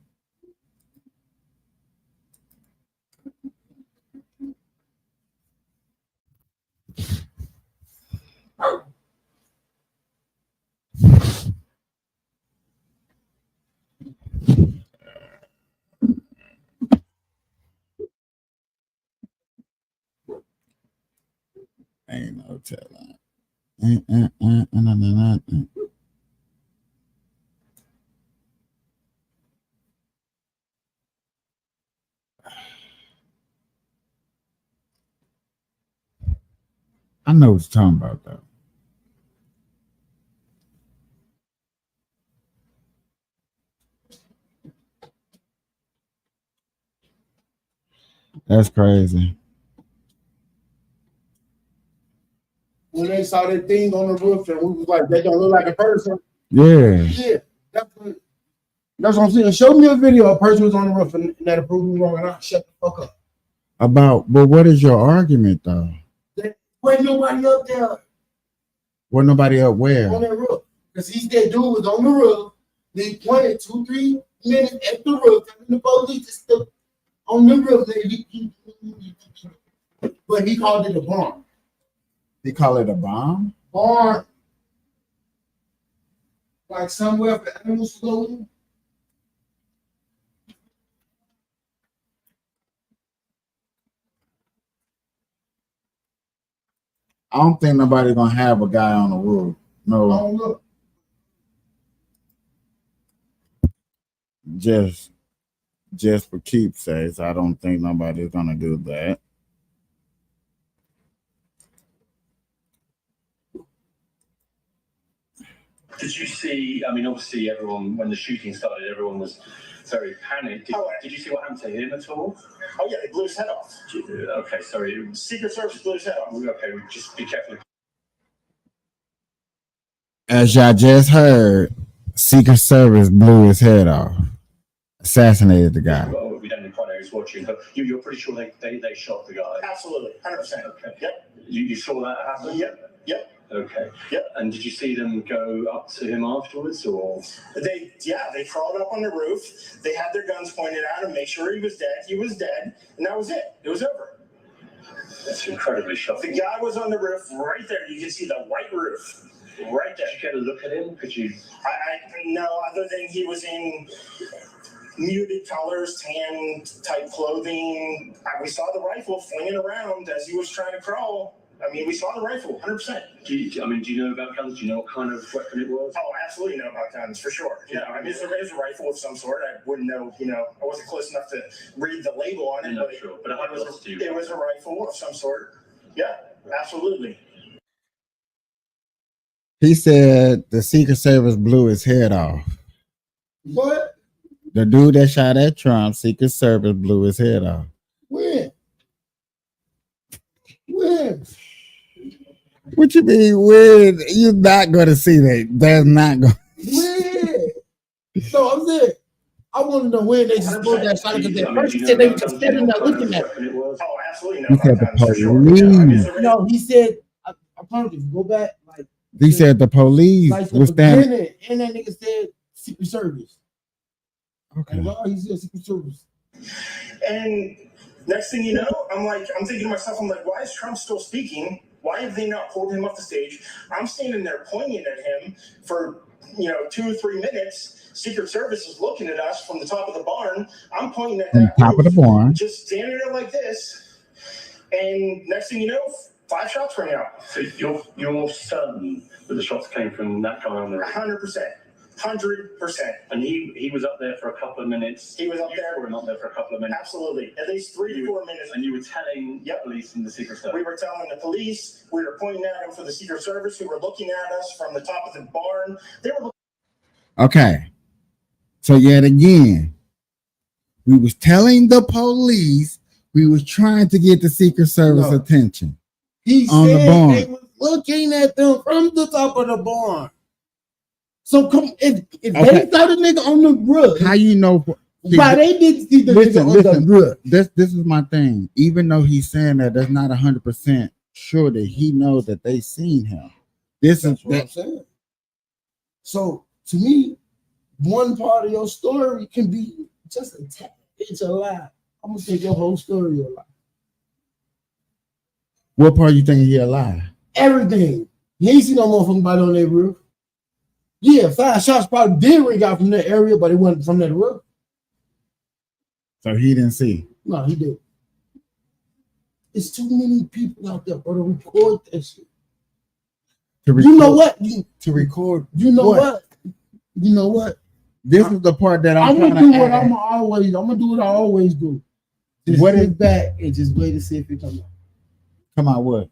ain't no telling. I know what you're talking about, though. That's crazy. When they saw that thing on the roof and we was like, that don't look like a person. Yeah. Yeah. That's what I'm saying. Show me a video. A person was on the roof and that'll prove me wrong and I'll shut the fuck up. But what is your argument, though? Wasn't nobody up there. Wasn't nobody up where? On that roof. Because that dude was on the roof. They pointed 2-3 minutes at the roof. And the police is still on the roof. But he called it a bomb. They call it a bomb? Barn. Like somewhere for animals to go in. I don't think nobody's gonna have a guy on the roof. No. Oh, look. Just for keepsakes. I don't think nobody's gonna do that. Did you see, I mean, obviously everyone, when the shooting started, everyone was very panicked. Did you see what happened to him at all? Oh yeah, they blew his head off. Okay, sorry. Secret Service blew his head off. Okay, just be careful. As y'all just heard, Secret Service blew his head off. Assassinated the guy. Well, we don't quite know who's watching, but you're pretty sure they shot the guy? Absolutely, 100%. Okay. Yep. You saw that happen? Yep. Okay. Yep. And did you see them go up to him afterwards, or? They crawled up on the roof. They had their guns pointed at him, make sure he was dead. He was dead, and that was it. It was over. That's incredibly shocking. The guy was on the roof right there. You can see the white roof right there. Did you get a look at him? Could you? I no, other than he was in muted colors, tan type clothing. We saw the rifle flinging around as he was trying to crawl. I mean, we saw the rifle, 100%. Do you know about guns? Do you know what kind of weapon it was? Oh, absolutely know about guns, for sure. Yeah, I mean, it's a rifle of some sort. I wouldn't know, I wasn't close enough to read the label on it, but, sure. But it was a rifle of some sort. Yeah, absolutely. He said the Secret Service blew his head off. What? The dude that shot at Trump, Secret Service blew his head off. When? When? What you mean when? You're not going to see that. That's not going When? So I'm saying, I want to know when they just blew that shot because at first he said they were just standing there looking at it. Oh, absolutely He know said about the guns, for sure. police. No, he said, I promise you, go back, like, He said the police like the was standing. beginning, and that nigga said Secret Service. Okay. And why he said Secret Service? And next thing you know, I'm thinking to myself, why is Trump still speaking? Why have they not pulled him off the stage? I'm standing there pointing at him for 2 or 3 minutes. Secret Service is looking at us from the top of the barn. I'm pointing at From the that top of the barn. just standing there like this. And next thing you know, 5 shots rang out. So you're certain that the shots came from that guy on the roof? 100%. 100%. And he was up there for a couple of minutes. He was up there. You were up there for a couple of minutes. Absolutely. At least 3 to 4 minutes. And you were telling the police and the Secret Service? We were telling the police. We were pointing at them for the Secret Service, who were looking at us from the top of the barn. They were looking. Okay. So yet again, we was telling the police we was trying to get the Secret Service attention. He on said the barn. they was looking at them from the top of the barn. So come if they saw the nigga on the roof. How you know? Why they didn't see the nigga on the roof? This is my thing. Even though he's saying that, that's not 100% sure that he knows that they seen him. That's what I'm saying. So to me, one part of your story can be just a tad. It's a lie. I'm gonna take your whole story a lie. What part you think he a lie? Everything. You ain't see no motherfucking body on that roof. Yeah, 5 shots probably did ring out from that area, but it wasn't from that roof. So he didn't see. No, he did. It's too many people out there, bro, to record that shit. You know what? To record. You know what? You know what? This is the part that I'm I'm gonna trying do to what add. I'm gonna do what I always do. Just What is- sit back and just wait to see if it comes out. Come on, what?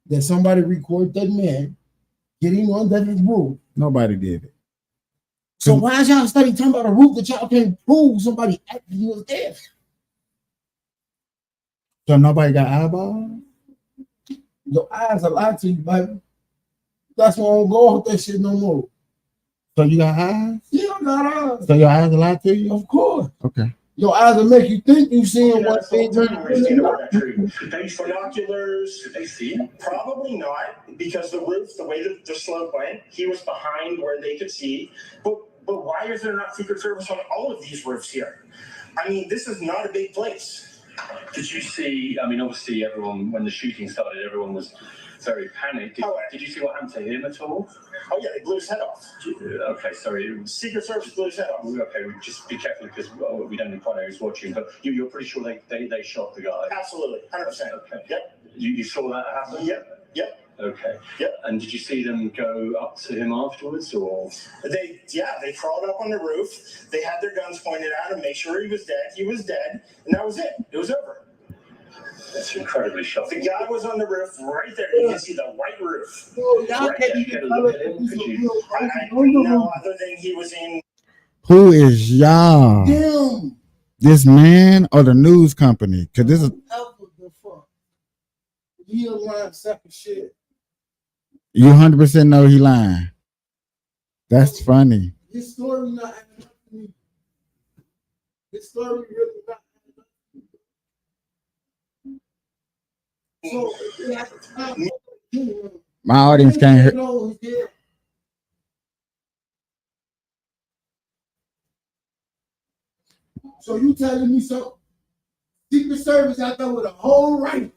That somebody record that man getting on that roof. Nobody did it. So why is y'all study talking about a roof that y'all can't prove somebody actually was there? So nobody got eyeballs? Your eyes are lying to you, baby. That's why I don't go off that shit no more. So you got eyes? Yeah, I got eyes. So your eyes lie to you? Of course. Okay. Your eyes will make you think you seeing what they do. Binoculars. Did they see it? Probably not, because the roof, the way the slope went, he was behind where they could see. But why is there not Secret Service on all of these roofs here? I mean, this is not a big place. Did you see? I mean, obviously, everyone when the shooting started, everyone was very panicked. Did you see what happened to him at all? Oh yeah, they blew his head off. Okay, sorry. Secret Service blew his head off. Okay, just be careful because we don't quite know who's watching, but you're pretty sure they shot the guy. Absolutely, 100%. Okay. Yep. You saw that happen? Yep. Okay. Yep. And did you see them go up to him afterwards, or? They crawled up on the roof. They had their guns pointed at him, make sure he was dead. He was dead, and that was it. It was over. That's incredibly shocking. The guy was on the roof right there. You can see the white roof. Y'all Right can't there. even tell it. I know, other than he was in. Who is y'all? Damn. This man or the news company? Because this is The fuck. He a lying sack of shit. you 100% know he lying. That's funny. His story not adding up to me. His story really not adding up to me. So at the time, My audience can't hear. So you telling me something? Secret Service out there with a whole rifle.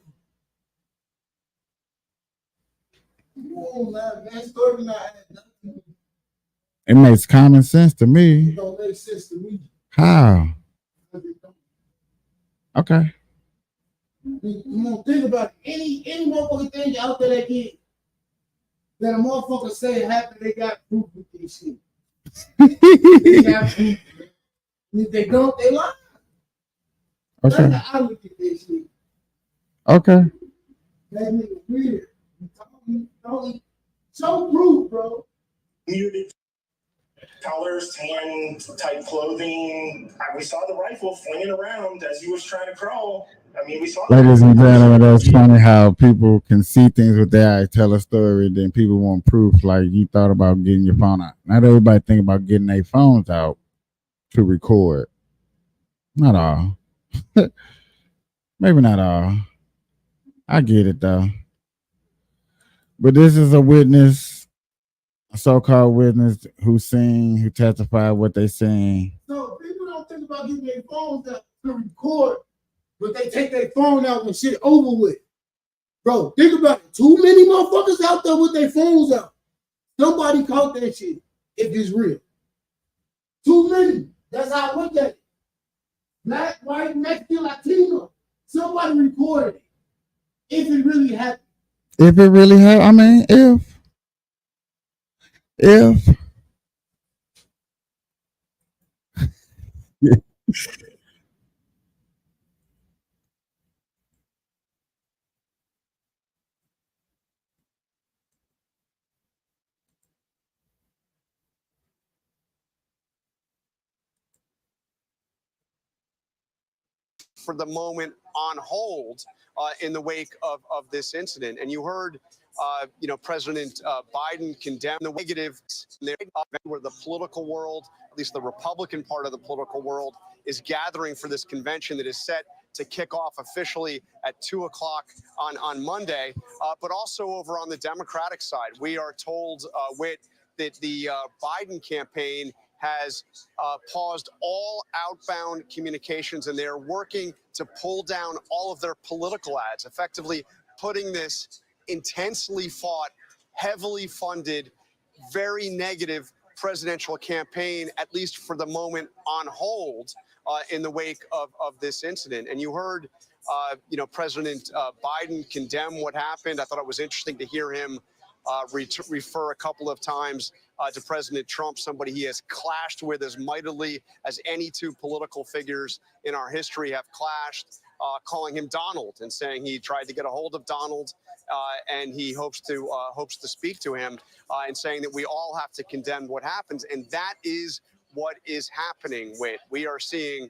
Come on, man. That story not had nothing. It makes common sense to me. It don't make sense to me. How? Okay. Come on, think about it. Any motherfucking thing out there that a motherfucker say happened, they got proof with this shit. They got proof. If they don't, they lie. Okay. That's how I look at this shit. Okay. That nigga weird. So proof, bro. Muted colors, tan type clothing. We saw the rifle flinging around as he was trying to crawl. I mean, we saw. Ladies and gentlemen, that's funny how people can see things with their eyes, tell a story, then people want proof. Like you thought about getting your phone out. Not everybody think about getting their phones out to record. Not all. Maybe not all. I get it though. But this is a witness, a so-called witness who testified what they seen. So people don't think about getting their phones out to record, but they take their phone out when shit over with. Bro, think about it. Too many motherfuckers out there with their phones out. Somebody caught that shit if it's real. Too many. That's how I look at it. Black, white, Mexican, Latino. Somebody recorded it. If it really happened. If it really happened, I mean, if. For the moment on hold in the wake of this incident. And you heard, President Biden condemn the negatives where the political world, at least the Republican part of the political world, is gathering for this convention that is set to kick off officially at 2 o'clock on Monday. But also over on the Democratic side, we are told, Whit, that the Biden campaign has paused all outbound communications, and they're working to pull down all of their political ads, effectively putting this intensely fought, heavily funded, very negative presidential campaign, at least for the moment, on hold in the wake of this incident. And you heard, President Biden condemn what happened. I thought it was interesting to hear him refer a couple of times to President Trump, somebody he has clashed with as mightily as any two political figures in our history have clashed, calling him Donald and saying he tried to get a hold of Donald and he hopes to speak to him, and saying that we all have to condemn what happens. And that is what is happening. We are seeing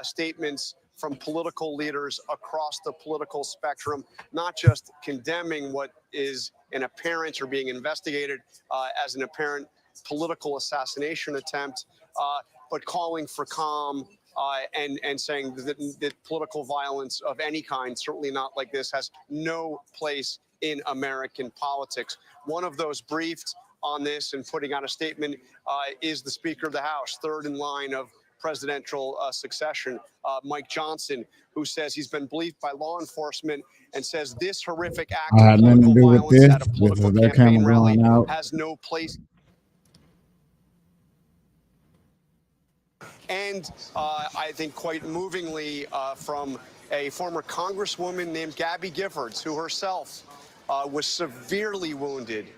statements from political leaders across the political spectrum, not just condemning what is an apparent or being investigated as an apparent political assassination attempt, but calling for calm and saying that political violence of any kind, certainly not like this, has no place in American politics. One of those briefed on this and putting out a statement is the Speaker of the House, third in line of presidential succession, Mike Johnson, who says he's been briefed by law enforcement and says this horrific act of political violence at a political campaign rally has no place. And I think quite movingly from a former congresswoman named Gabby Giffords, who herself was severely wounded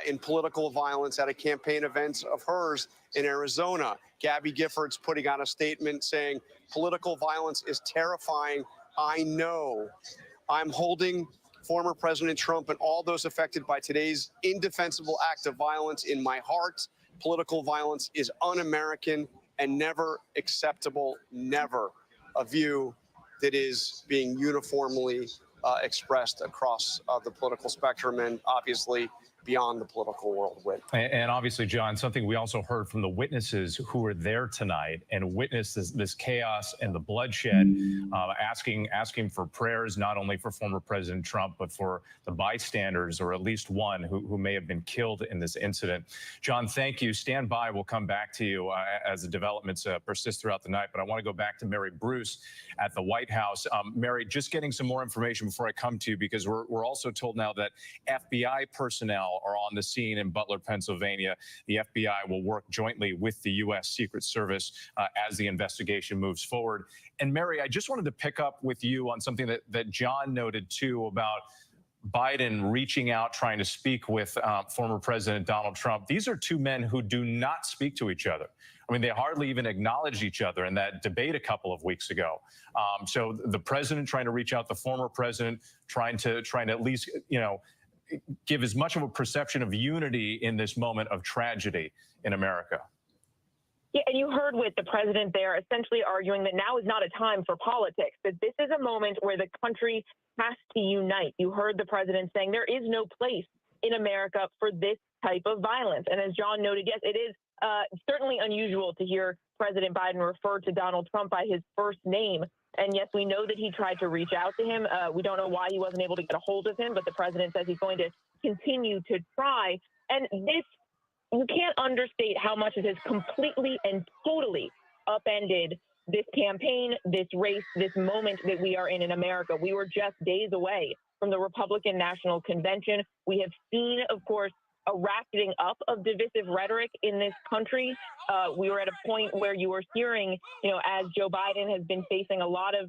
in political violence at a campaign event of hers in Arizona. Gabby Giffords putting out a statement saying, political violence is terrifying. I know. I'm holding former President Trump and all those affected by today's indefensible act of violence in my heart. Political violence is un-American and never acceptable, never. A view that is being uniformly expressed across the political spectrum and obviously beyond the political world with. And obviously, John, something we also heard from the witnesses who were there tonight and witnessed this chaos and the bloodshed, asking for prayers, not only for former President Trump, but for the bystanders, or at least one who may have been killed in this incident. John, thank you. Stand by. We'll come back to you as the developments persist throughout the night. But I want to go back to Mary Bruce at the White House. Mary, just getting some more information before I come to you, because we're also told now that FBI personnel are on the scene in Butler, Pennsylvania. The FBI will work jointly with the U.S. Secret Service as the investigation moves forward. And Mary, I just wanted to pick up with you on something that John noted too about Biden reaching out, trying to speak with former President Donald Trump. These are two men who do not speak to each other. I mean, they hardly even acknowledged each other in that debate a couple of weeks ago. So the president trying to reach out, the former president trying to at least, give as much of a perception of unity in this moment of tragedy in America. Yeah, and you heard with the president there essentially arguing that now is not a time for politics, that this is a moment where the country has to unite. You heard the president saying there is no place in America for this type of violence. And as John noted, yes, it is certainly unusual to hear President Biden refer to Donald Trump by his first name. And yes, we know that he tried to reach out to him. We don't know why he wasn't able to get a hold of him, but the president says he's going to continue to try. And this, you can't understate how much it has completely and totally upended this campaign, this race, this moment that we are in America. We were just days away from the Republican National Convention. We have seen, of course, a ratcheting up of divisive rhetoric in this country. We were at a point where you were hearing, as Joe Biden has been facing a lot of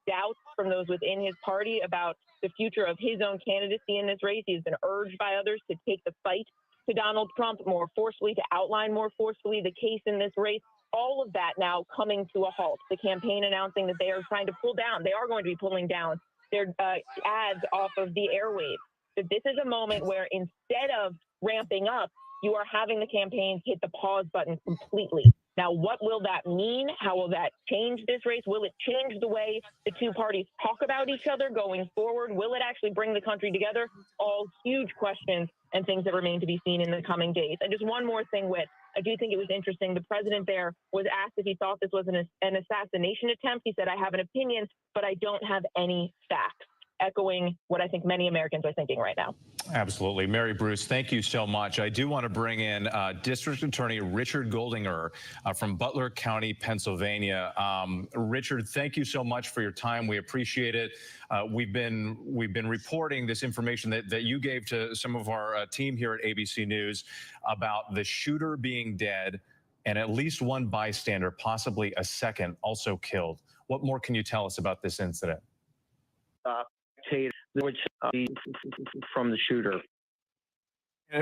doubts from those within his party about the future of his own candidacy in this race. He's been urged by others to take the fight to Donald Trump more forcefully, to outline more forcefully the case in this race. All of that now coming to a halt. The campaign announcing that they are trying to pull down, they are going to be pulling down their ads off of the airwaves. That this is a moment where instead of ramping up, you are having the campaigns hit the pause button completely. Now, what will that mean? How will that change this race? Will it change the way the two parties talk about each other going forward? Will it actually bring the country together? All huge questions and things that remain to be seen in the coming days. And just one more thing, I do think it was interesting. The president there was asked if he thought this was an assassination attempt. He said, I have an opinion, but I don't have any facts, echoing what I think many Americans are thinking right now. Absolutely. Mary Bruce, thank you so much. I do want to bring in District Attorney Richard Goldinger from Butler County, Pennsylvania. Richard, thank you so much for your time. We appreciate it. We've been reporting this information that you gave to some of our team here at ABC News about the shooter being dead and at least one bystander, possibly a second, also killed. What more can you tell us about this incident? From the shooter.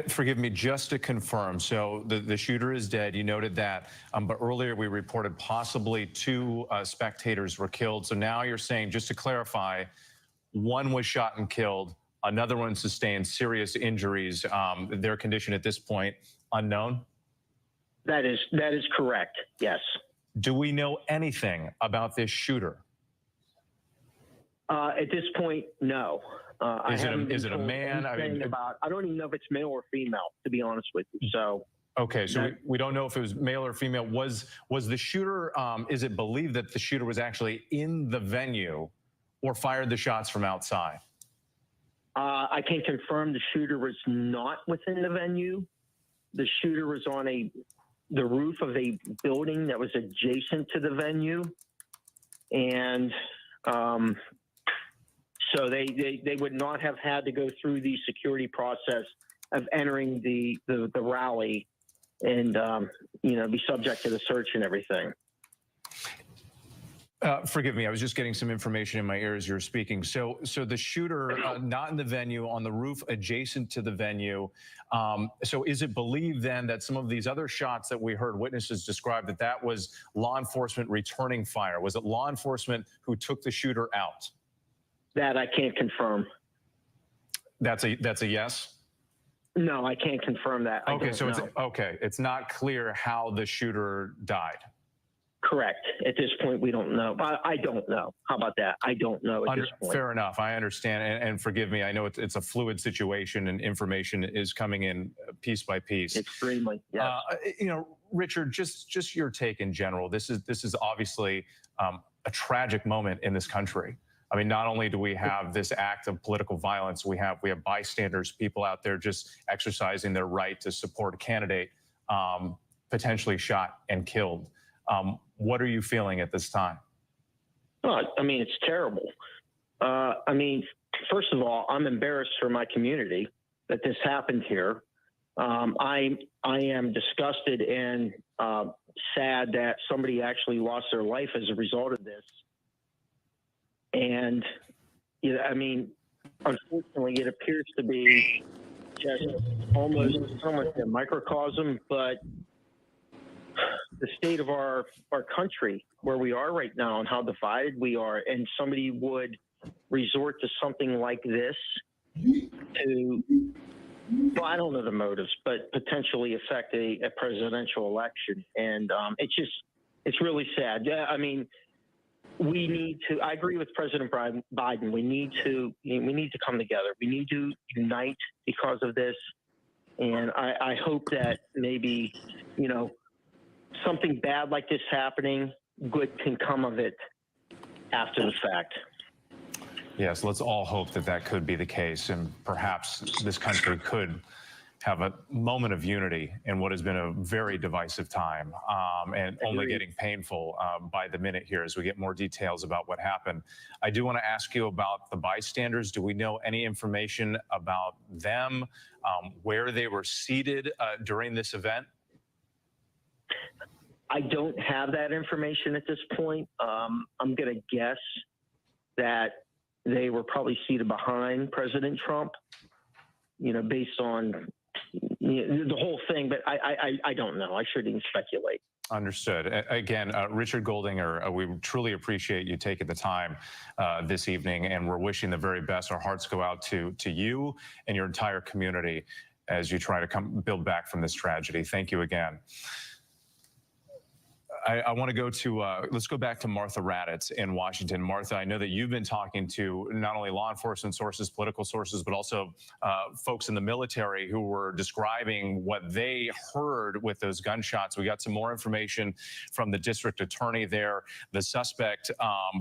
Forgive me, just to confirm, so the shooter is dead. You noted that, but earlier we reported possibly two spectators were killed. So now you're saying, just to clarify, one was shot and killed, another one sustained serious injuries. Their condition at this point, unknown? That is correct, yes. Do we know anything about this shooter? At this point, no. Is it a man? I don't even know if it's male or female, to be honest with you. So okay, so we don't know if it was male or female. Was the shooter? Is it believed that the shooter was actually in the venue, or fired the shots from outside? I can confirm the shooter was not within the venue. The shooter was on the roof of a building that was adjacent to the venue, and so they would not have had to go through the security process of entering the rally and be subject to the search and everything. Forgive me, I was just getting some information in my ear as you were speaking. So the shooter not in the venue, on the roof adjacent to the venue. So is it believed then that some of these other shots that we heard witnesses describe, that was law enforcement returning fire? Was it law enforcement who took the shooter out? That I can't confirm. That's a yes? No, I can't confirm that. Okay, so it's not clear how the shooter died. Correct. At this point, we don't know. I don't know. How about that? I don't know at this point. Fair enough. I understand. And forgive me. I know it's a fluid situation and information is coming in piece by piece. Extremely. Yes. Richard, just your take in general. This is obviously a tragic moment in this country. I mean, not only do we have this act of political violence, we have bystanders, people out there just exercising their right to support a candidate, potentially shot and killed. What are you feeling at this time? Oh, I mean, it's terrible. I mean, first of all, I'm embarrassed for my community that this happened here. I am disgusted and sad that somebody actually lost their life as a result of this. And, I mean, unfortunately, it appears to be just almost a microcosm, but the state of our country, where we are right now and how divided we are, and somebody would resort to something like this to, well, I don't know the motives, but potentially affect a presidential election. And it's really sad. Yeah, I mean, we need to, I agree with President Biden. We need to come together. We need to unite because of this. And I hope that maybe, something bad like this happening, good can come of it after the fact. Yes, let's all hope that could be the case, and perhaps this country could have a moment of unity in what has been a very divisive time, and only getting painful by the minute here as we get more details about what happened. I do want to ask you about the bystanders. Do we know any information about them, where they were seated during this event? I don't have that information at this point. I'm going to guess that they were probably seated behind President Trump, based on the whole thing. But I don't know. I shouldn't even speculate. Understood. Again, Richard Goldinger, we truly appreciate you taking the time this evening, and we're wishing the very best. Our hearts go out to you and your entire community as you try to build back from this tragedy. Thank you again. I want to go to, let's go back to Martha Raddatz in Washington. Martha, I know that you've been talking to not only law enforcement sources, political sources, but also folks in the military who were describing what they heard with those gunshots. We got some more information from the district attorney there. The suspect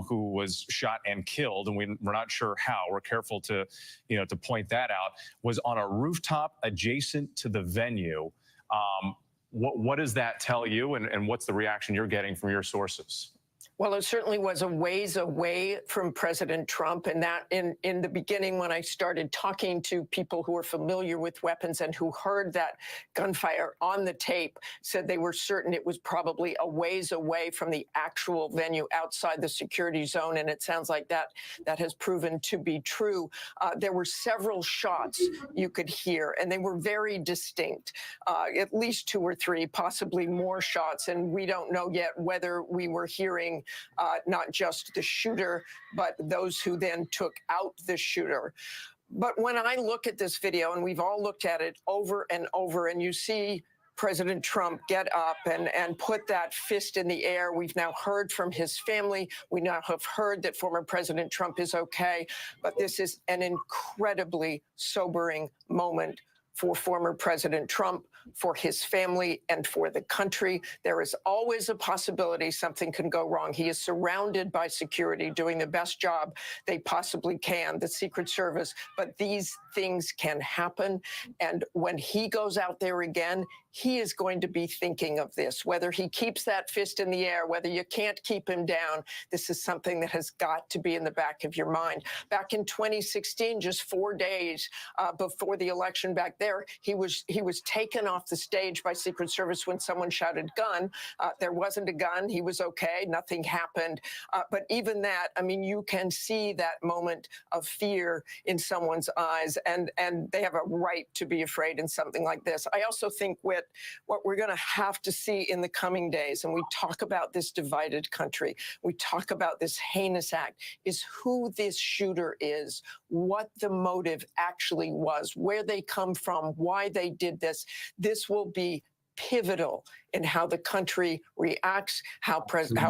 who was shot and killed, and we're not sure how, we're careful to point that out, was on a rooftop adjacent to the venue. What does that tell you, and what's the reaction you're getting from your sources? Well, it certainly was a ways away from President Trump. And that in the beginning, when I started talking to people who were familiar with weapons and who heard that gunfire on the tape, said they were certain it was probably a ways away from the actual venue outside the security zone. And it sounds like that has proven to be true. There were several shots you could hear, and they were very distinct, at least 2 or 3, possibly more shots. And we don't know yet whether we were hearing not just the shooter, but those who then took out the shooter. But when I look at this video, and we've all looked at it over and over, and you see President Trump get up and put that fist in the air. We've now heard from his family. We now have heard that former President Trump is okay. But this is an incredibly sobering moment for former President Trump, for his family, and for the country. There is always a possibility something can go wrong. He is surrounded by security doing the best job they possibly can, the Secret Service, but these things can happen. And when he goes out there again, he is going to be thinking of this, whether he keeps that fist in the air, whether you can't keep him down. This is something that has got to be in the back of your mind. Back in 2016, just 4 days before the election back there, he was taken off the stage by Secret Service when someone shouted gun. There wasn't a gun. He was okay. Nothing happened. But even that, I mean, you can see that moment of fear in someone's eyes, and they have a right to be afraid in something like this. I also think what we're going to have to see in the coming days, and we talk about this divided country, we talk about this heinous act, is who this shooter is, what the motive actually was, where they come from, why they did this. This will be pivotal in how the country reacts, how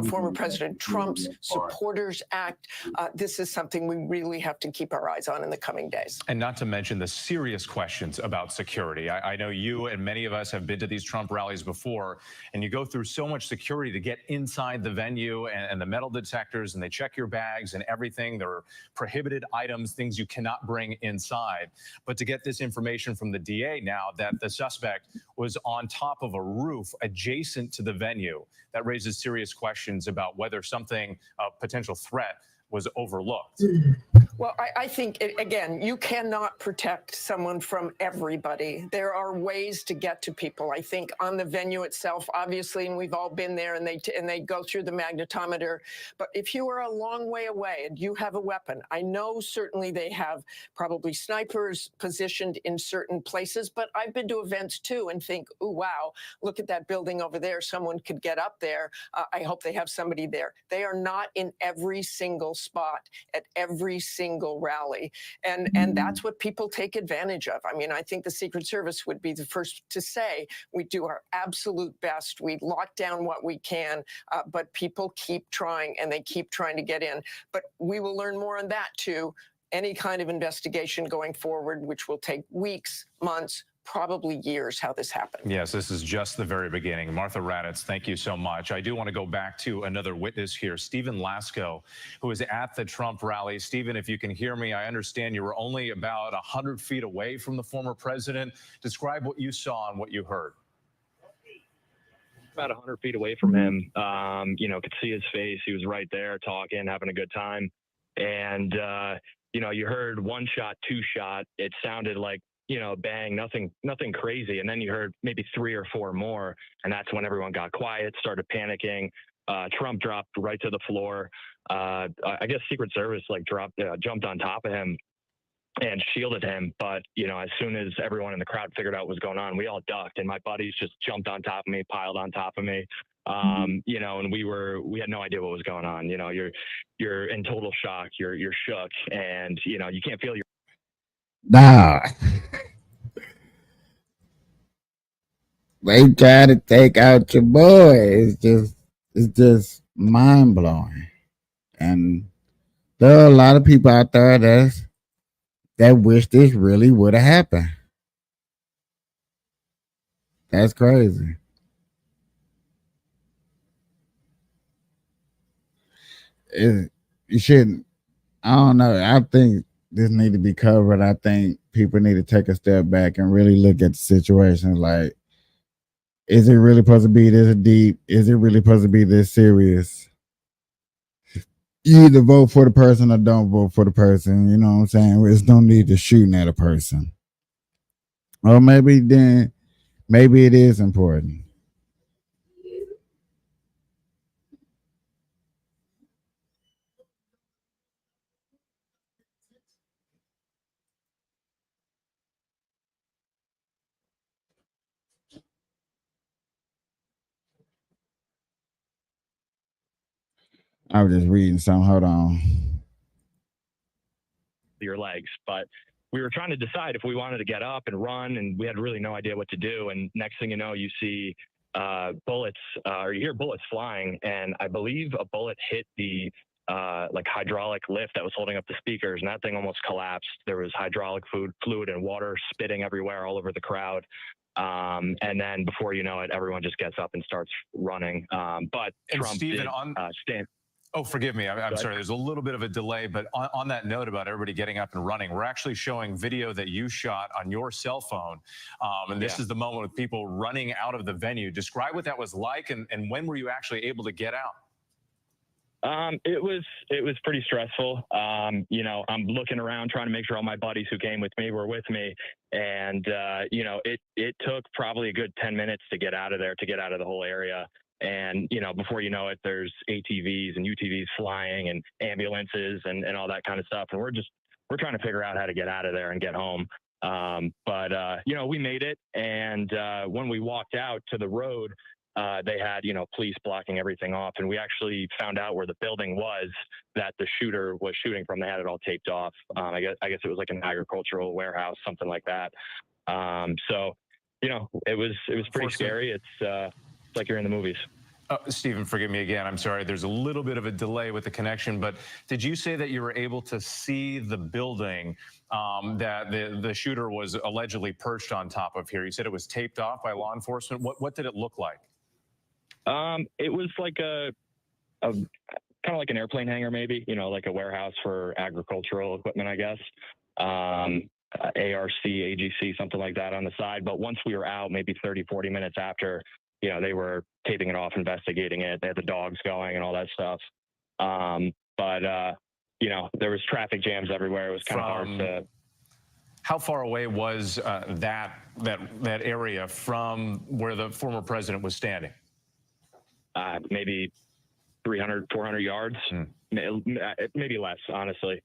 former President Trump's supporters act. This is something we really have to keep our eyes on in the coming days. And not to mention the serious questions about security. I know you and many of us have been to these Trump rallies before, and you go through so much security to get inside the venue and the metal detectors, and they check your bags and everything. There are prohibited items, things you cannot bring inside. But to get this information from the DA now that the suspect was on top of a roof adjacent to the venue, that raises serious questions about whether something, a potential threat, was overlooked. Well, I think, again, you cannot protect someone from everybody. There are ways to get to people. I think on the venue itself, obviously, and we've all been there, and they go through the magnetometer. But if you are a long way away and you have a weapon, I know certainly they have probably snipers positioned in certain places, but I've been to events too and think, oh, wow, look at that building over there. Someone could get up there. I hope they have somebody there. They are not in every single spot at every single rally. And that's what people take advantage of. I mean, I think the Secret Service would be the first to say we do our absolute best. We lock down what we can, but people keep trying and they keep trying to get in. But we will learn more on that too. Any kind of investigation going forward, which will take weeks, months, probably years, how this happened. Yes, this is just the very beginning. Martha Raddatz, thank you so much. I do want to go back to another witness here, Stephen Lasco, who was at the Trump rally. Stephen, if you can hear me, I understand you were only about 100 feet away from the former president. Describe what you saw and what you heard. About 100 feet away from him, could see his face. He was right there talking, having a good time. And, you heard one shot, two shot. It sounded like, bang, nothing crazy. And then you heard maybe 3 or 4 more. And that's when everyone got quiet, started panicking. Trump dropped right to the floor. I guess Secret Service jumped on top of him and shielded him. But, as soon as everyone in the crowd figured out what was going on, we all ducked, and my buddies just jumped on top of me, piled on top of me. And we had no idea what was going on. You're in total shock. You're shook, and, you can't feel your. Nah. They try to take out your boy. It's just mind blowing. And there are a lot of people out there that wish this really would have happened. That's crazy. You shouldn't. I don't know. I think this need to be covered. I think people need to take a step back and really look at the situation. Like, is it really supposed to be this deep? Is it really supposed to be this serious? You either vote for the person or don't vote for the person. You know what I'm saying? There's no need to shooting at a person. Or maybe it is important. I was just reading something. Hold on. Your legs, but we were trying to decide if we wanted to get up and run, and we had really no idea what to do. And next thing you know, you see bullets, or you hear bullets flying, and I believe a bullet hit the hydraulic lift that was holding up the speakers, and that thing almost collapsed. There was hydraulic fluid and water spitting everywhere all over the crowd. And then before you know it, everyone just gets up and starts running. But And Trump Stephen, did stand. Oh, forgive me. I'm sorry. There's a little bit of a delay, but on that note about everybody getting up and running, we're actually showing video that you shot on your cell phone. And this is the moment with people running out of the venue. Describe what that was like, and when were you actually able to get out? It was pretty stressful. I'm looking around trying to make sure all my buddies who came with me were with me. And, it took probably a good 10 minutes to get out of there, to get out of the whole area. And, before you know it, there's ATVs and UTVs flying and ambulances and all that kind of stuff. And we're trying to figure out how to get out of there and get home. But we made it. And when we walked out to the road, they had, police blocking everything off. And we actually found out where the building was that the shooter was shooting from. They had it all taped off. I guess it was like an agricultural warehouse, something like that. So, it was pretty scary. It's It's like you're in the movies. Stephen, forgive me again. I'm sorry. There's a little bit of a delay with the connection, but did you say that you were able to see the building that the shooter was allegedly perched on top of here? You said it was taped off by law enforcement. What did it look like? It was like a kind of like an airplane hangar, maybe, you know, like a warehouse for agricultural equipment, I guess. ARC, AGC, something like that on the side. But once we were out, maybe 30, 40 minutes after, you know, they were taping it off, investigating it. They had the dogs going and all that stuff. You know, there was traffic jams everywhere. It was kind of hard to. How far away was that area from where the former president was standing? Maybe 300, 400 yards, maybe less, honestly.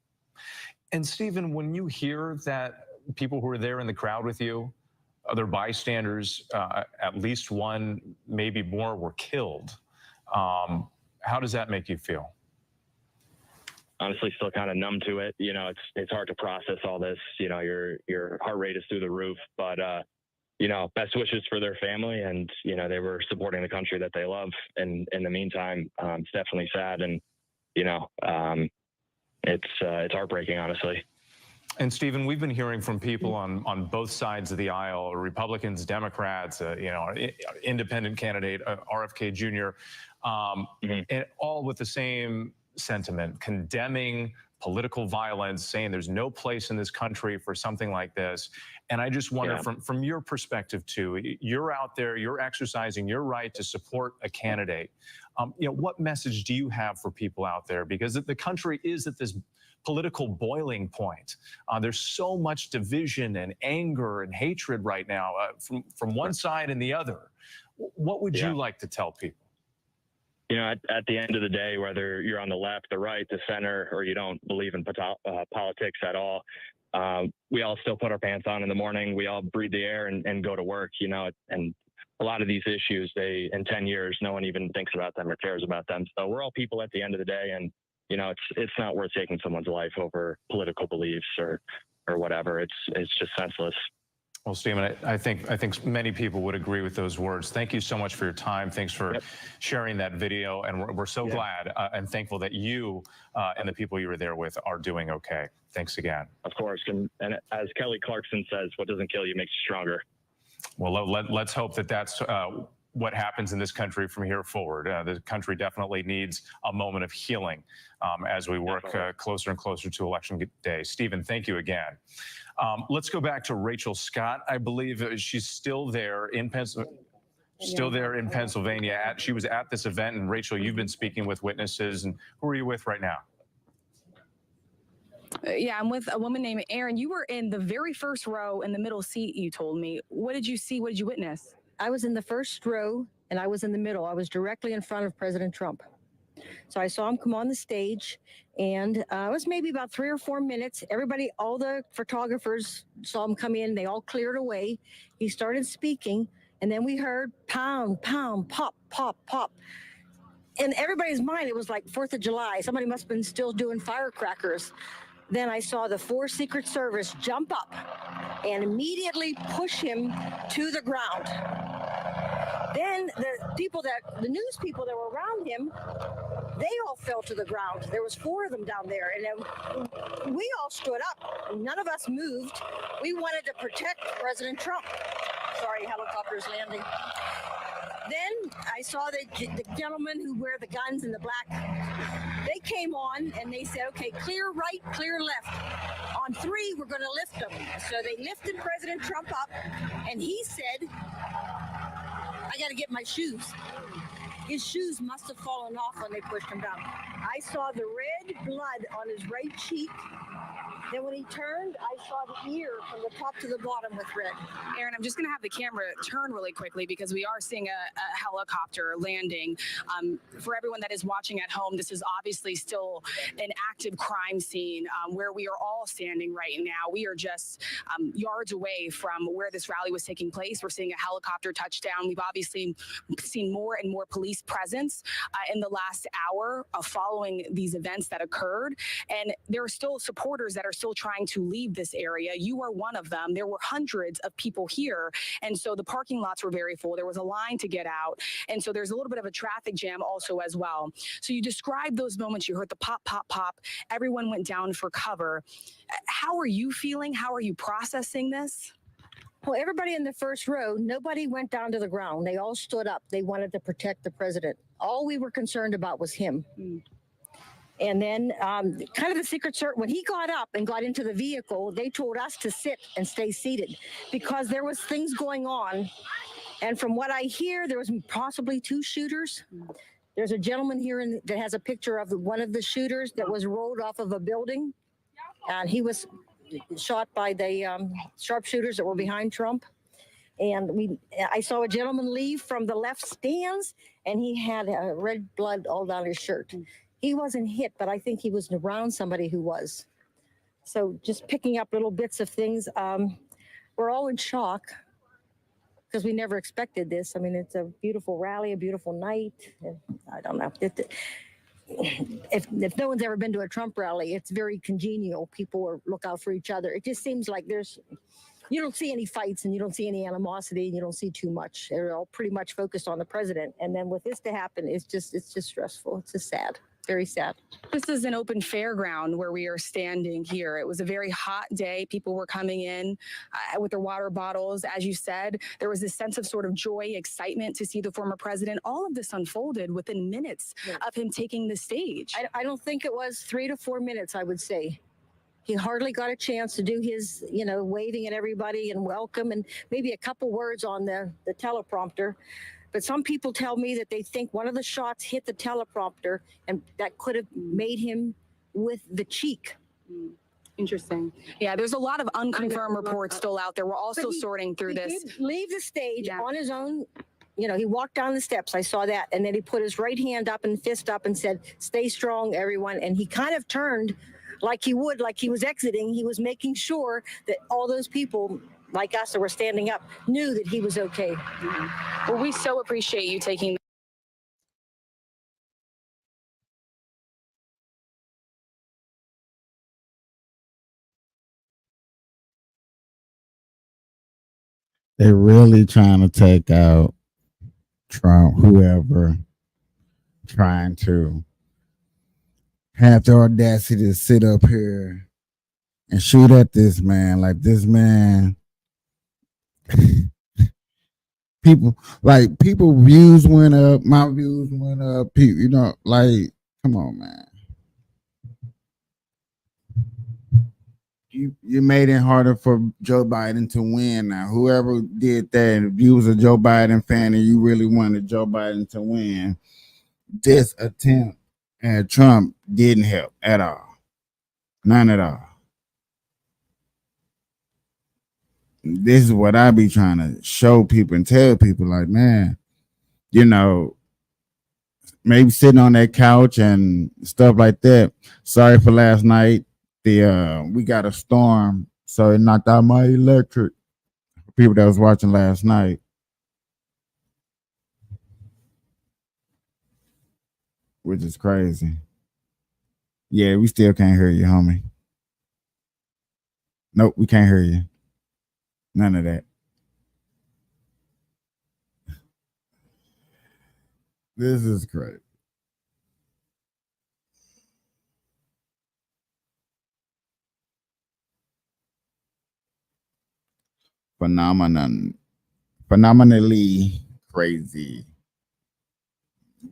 And Stephen, when you hear that people who were there in the crowd with you, other bystanders, at least one, maybe more, were killed, how does that make you feel? Honestly, still kind of numb to it. You know, it's hard to process all this. You know, your heart rate is through the roof, but you know, best wishes for their family, and you know, they were supporting the country that they love. And in the meantime, it's definitely sad, and you know, it's heartbreaking, honestly. And Stephen, we've been hearing from people on both sides of the aisle, Republicans, Democrats, you know, independent candidate, RFK Jr., and all with the same sentiment, condemning political violence, saying there's no place in this country for something like this. And I just wonder, from your perspective too, you're out there, you're exercising your right to support a candidate. You know, what message do you have for people out there? Because the country is at this political boiling point. There's so much division and anger and hatred right now from one side and the other. What would you like to tell people? You know, at the end of the day, whether you're on the left, the right, the center, or you don't believe in politics at all, we all still put our pants on in the morning. We all breathe the air and go to work, you know, and a lot of these issues, in 10 years, no one even thinks about them or cares about them. So we're all people at the end of the day, and you know, it's not worth taking someone's life over political beliefs or whatever. It's just senseless. Well, Stephen, I think many people would agree with those words. Thank you so much for your time. Thanks for sharing that video, and we're so glad and thankful that you and the people you were there with are doing okay. Thanks again. Of course, and as Kelly Clarkson says, what doesn't kill you makes you stronger. Well, let's hope that that's what happens in this country from here forward. The country definitely needs a moment of healing as we work closer and closer to Election Day. Stephen, thank you again. Let's go back to Rachel Scott. I believe she's still there in Pennsylvania. She was at this event, and Rachel, you've been speaking with witnesses. And who are you with right now? Yeah, I'm with a woman named Erin. You were in the very first row in the middle seat, you told me. What did you see? What did you witness? I was in the first row, and I was in the middle. I was directly in front of President Trump. So I saw him come on the stage, and it was maybe about 3 or 4 minutes. Everybody, all the photographers saw him come in. They all cleared away. He started speaking, and then we heard pound, pound, pop, pop, pop. In everybody's mind, it was like 4th of July. Somebody must have been still doing firecrackers. Then I saw the 4 Secret Service jump up and immediately push him to the ground. Then the news people that were around him, they all fell to the ground. There was 4 of them down there, and then we all stood up. None of us moved. We wanted to protect President Trump. Sorry, helicopter's landing. Then I saw the gentlemen who wear the guns in the black. They came on and they said, okay, clear right, clear left. On 3, we're going to lift them. So they lifted President Trump up, and he said, I got to get my shoes. His shoes must have fallen off when they pushed him down. I saw the red blood on his right cheek. Then when he turned, I saw the ear from the top to the bottom with red. Erin, I'm just going to have the camera turn really quickly because we are seeing a helicopter landing. For everyone that is watching at home, this is obviously still an active crime scene where we are all standing right now. We are just yards away from where this rally was taking place. We're seeing a helicopter touchdown. We've obviously seen more and more police presence in the last hour following these events that occurred. And there are still supporters that are still trying to leave this area. You are one of them. There were hundreds of people here. And so the parking lots were very full. There was a line to get out. And so there's a little bit of a traffic jam also as well. So you described those moments. You heard the pop, pop, pop. Everyone went down for cover. How are you feeling? How are you processing this? Well, everybody in the first row, nobody went down to the ground. They all stood up. They wanted to protect the president. All we were concerned about was him. And then kind of the Secret Service, when he got up and got into the vehicle, they told us to sit and stay seated because there was things going on. And from what I hear, there was possibly 2 shooters. There's a gentleman here that has a picture of one of the shooters that was rolled off of a building. And he was shot by the sharpshooters that were behind Trump. And I saw a gentleman leave from the left stands, and he had red blood all down his shirt. He wasn't hit, but I think he was around somebody who was. So just picking up little bits of things. We're all in shock because we never expected this. I mean, it's a beautiful rally, a beautiful night. I don't know. If no one's ever been to a Trump rally, it's very congenial. People look out for each other. It just seems like you don't see any fights and you don't see any animosity and you don't see too much. They're all pretty much focused on the president. And then with this to happen, it's just stressful. It's just sad. Very sad. This is an open fairground where we are standing here. It was a very hot day. People were coming in with their water bottles. As you said, there was this sense of sort of joy, excitement to see the former president. All of this unfolded within minutes of him taking the stage. I don't think it was 3 to 4 minutes, I would say. He hardly got a chance to do his, waving at everybody and welcome and maybe a couple words on the teleprompter. But some people tell me that they think one of the shots hit the teleprompter and that could have made him with the cheek. Interesting. Yeah, there's a lot of unconfirmed reports still out there. We're also sorting through this. He did leave the stage on his own. He walked down the steps. I saw that. And then he put his right hand up and fist up and said, "Stay strong, everyone." And he kind of turned like he was exiting. He was making sure that all those people like us that were standing up knew that he was okay. Well, we so appreciate you taking They're really trying to take out Trump, whoever, trying to have the audacity to sit up here and shoot at this man. Like this man, people views went up, my views went up. People, come on, man. You made it harder for Joe Biden to win. Now, whoever did that, if you was a Joe Biden fan and you really wanted Joe Biden to win, this attempt at Trump didn't help at all. None at all. This is what I be trying to show people and tell people, like, man, maybe sitting on that couch and stuff like that. Sorry for last night. We got a storm, so it knocked out my electric. For people that was watching last night. Which is crazy. Yeah, we still can't hear you, homie. Nope, we can't hear you. None of that. This is crazy. Phenomenally crazy.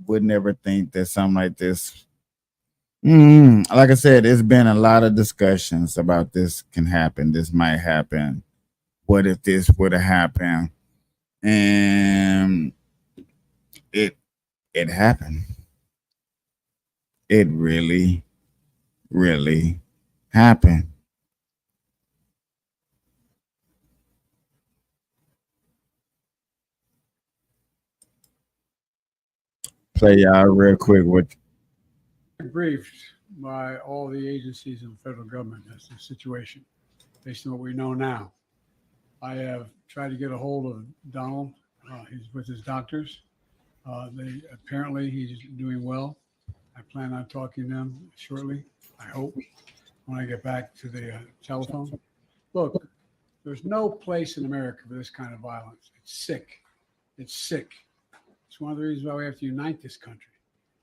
Would never think that something like this. Like I said, there's been a lot of discussions about this can happen. This might happen. What if this would have happened? And it happened. It really, really happened. Play y'all real quick. Briefed by all the agencies in the federal government as to the situation, based on what we know now. I have tried to get a hold of Donald. He's with his doctors. Apparently he's doing well. I plan on talking to them shortly, I hope. when I get back to the telephone. Look, there's no place in America for this kind of violence. It's sick. It's sick. It's one of the reasons why we have to unite this country.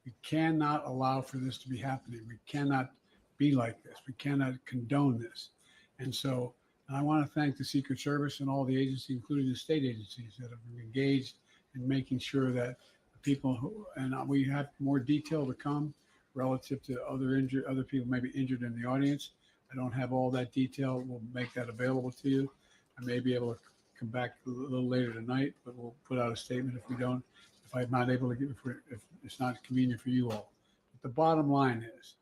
We cannot allow for this to be happening. We cannot be like this. We cannot condone this. And so I want to thank the Secret Service and all the agencies, including the state agencies, that have been engaged in making sure that people who, and we have more detail to come relative to other people maybe injured in the audience. I don't have all that detail. We'll make that available to you. I may be able to come back a little later tonight, but we'll put out a statement if I'm not able to if it's not convenient for you all. But the bottom line is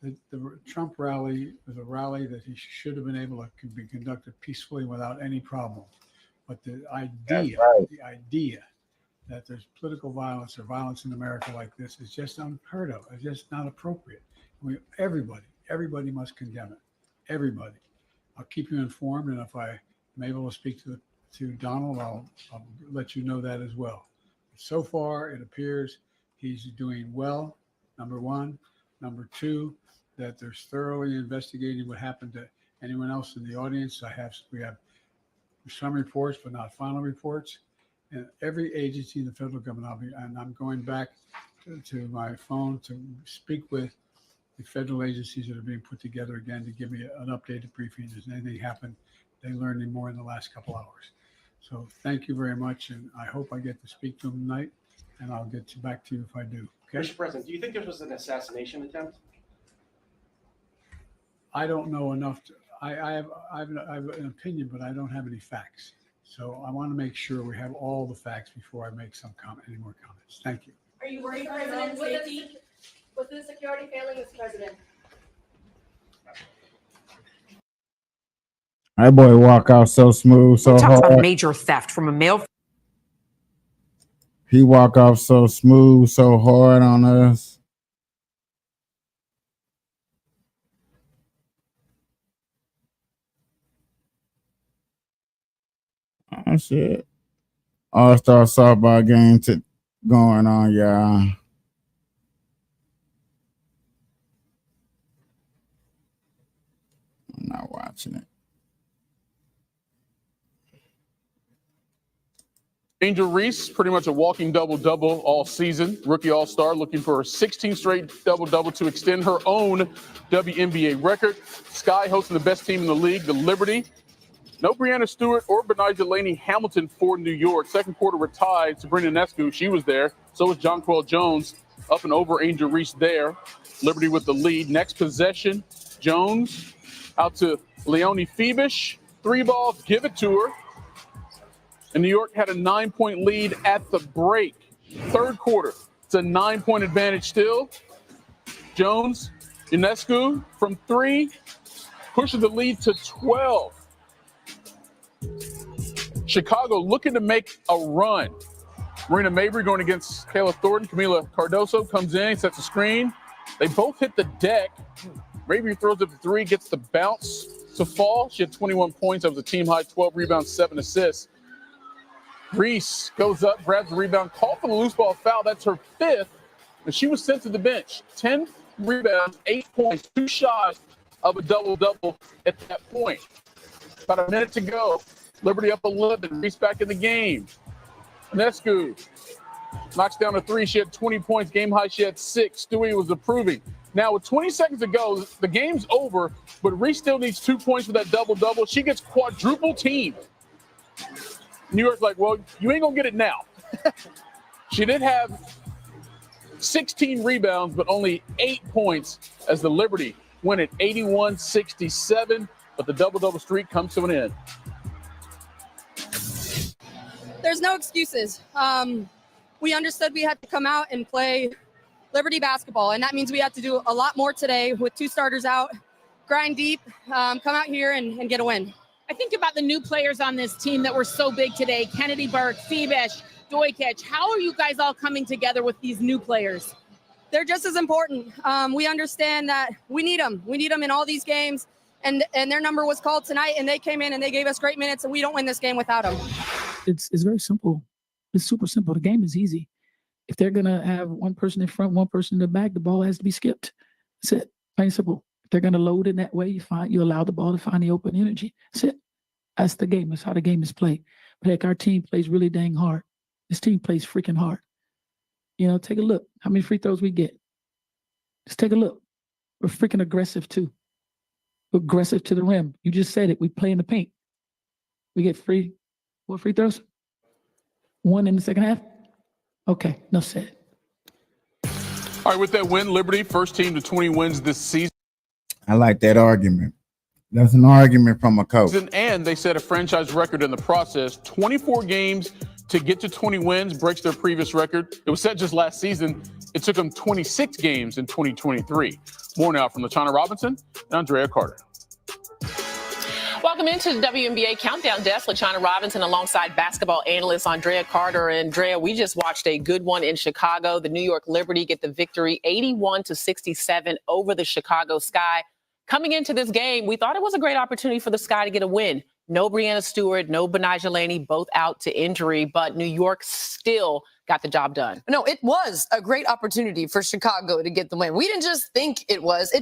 that the Trump rally was a rally that he should have been able to be conducted peacefully without any problem. But the idea that there's political violence or violence in America like this is just unheard of. It's just not appropriate. Everybody must condemn it. Everybody. I'll keep you informed, and if I'm able to speak to Donald, I'll let you know that as well. So far, it appears he's doing well, number one. Number two, that they're thoroughly investigating what happened to anyone else in the audience. We have some reports, but not final reports. And every agency in the federal government, I'm going back to my phone to speak with the federal agencies that are being put together again to give me an updated briefing. Has anything happened? They learned any more in the last couple hours. So thank you very much, and I hope I get to speak to them tonight, and I'll get back to you if I do. Okay. Mr. President, do you think this was an assassination attempt? I don't know enough. I have an opinion, but I don't have any facts. So I want to make sure we have all the facts before I make any more comments. Thank you. Are you worried for his own safety? Was the security failing this president? That boy walk out so smooth, so hard. About major theft from a male. He walk off so smooth, so hard on us. Oh shit! All-Star softball game going on, y'all. I'm not watching it. Angel Reese, pretty much a walking double-double all season. Rookie All-Star looking for a 16 straight double-double to extend her own WNBA record. Sky hosting the best team in the league, the Liberty. No Breanna Stewart or Benijah Laney Hamilton for New York. Second quarter were tied. Sabrina Ionescu, she was there. So was Jonquel Jones up and over Angel Reese there. Liberty with the lead. Next possession, Jones out to Leonie Phoebish. 3 balls, give it to her. And New York had a 9-point lead at the break. Third quarter, it's a 9-point advantage still. Jones, Ionescu from 3, pushes the lead to 12. Chicago looking to make a run. Marina Mabrey going against Kayla Thornton. Camila Cardoso comes in, sets a screen. They both hit the deck. Mabrey throws up 3, gets the bounce to fall. She had 21 points. That was a team high, 12 rebounds, 7 assists. Reese goes up, grabs the rebound, called for the loose ball foul. That's her 5th, and she was sent to the bench. 10 rebounds, 8 points, 2 shots of a double-double at that point. About a minute to go. Liberty up 11. Reese back in the game. Ionescu knocks down a 3. She had 20 points. Game high, she had 6. Stewie was approving. Now, with 20 seconds to go, the game's over, but Reese still needs 2 points for that double-double. She gets quadruple teamed. New York's like, well, you ain't going to get it now. She did have 16 rebounds, but only 8 points as the Liberty win at 81-67. But the double-double streak comes to an end. There's no excuses. We understood we had to come out and play Liberty basketball, and that means we had to do a lot more today with 2 starters out, grind deep, come out here and get a win. I think about the new players on this team that were so big today, Kennedy Burke, Phoebish, Dojkic. How are you guys all coming together with these new players? They're just as important. We understand that we need them. We need them in all these games, and their number was called tonight, and they came in and they gave us great minutes, and we don't win this game without them. It's very simple. It's super simple. The game is easy. If they're going to have one person in front, one person in the back, the ball has to be skipped. That's it. Plain and simple. They're going to load in that way. You allow the ball to find the open energy. That's it. That's the game. That's how the game is played. But heck, our team plays really dang hard. This team plays freaking hard. You know, take a look. How many free throws we get? Just take a look. We're freaking aggressive too. We're aggressive to the rim. You just said it. We play in the paint. We get what free throws? 1 in the second half? Okay, enough said. All right, with that win, Liberty, first team to 20 wins this season. I like that argument. That's an argument from a coach. And they set a franchise record in the process. 24 games to get to 20 wins, breaks their previous record. It was set just last season. It took them 26 games in 2023. More now from LaChana Robinson and Andrea Carter. Welcome into the WNBA Countdown Desk. LaChana Robinson alongside basketball analyst Andrea Carter. Andrea, we just watched a good one in Chicago. The New York Liberty get the victory 81-67 over the Chicago Sky. Coming into this game, we thought it was a great opportunity for the Sky to get a win. No Breanna Stewart, no Betnijah Laney, both out to injury, but New York still got the job done. No, it was a great opportunity for Chicago to get the win. We didn't just think it was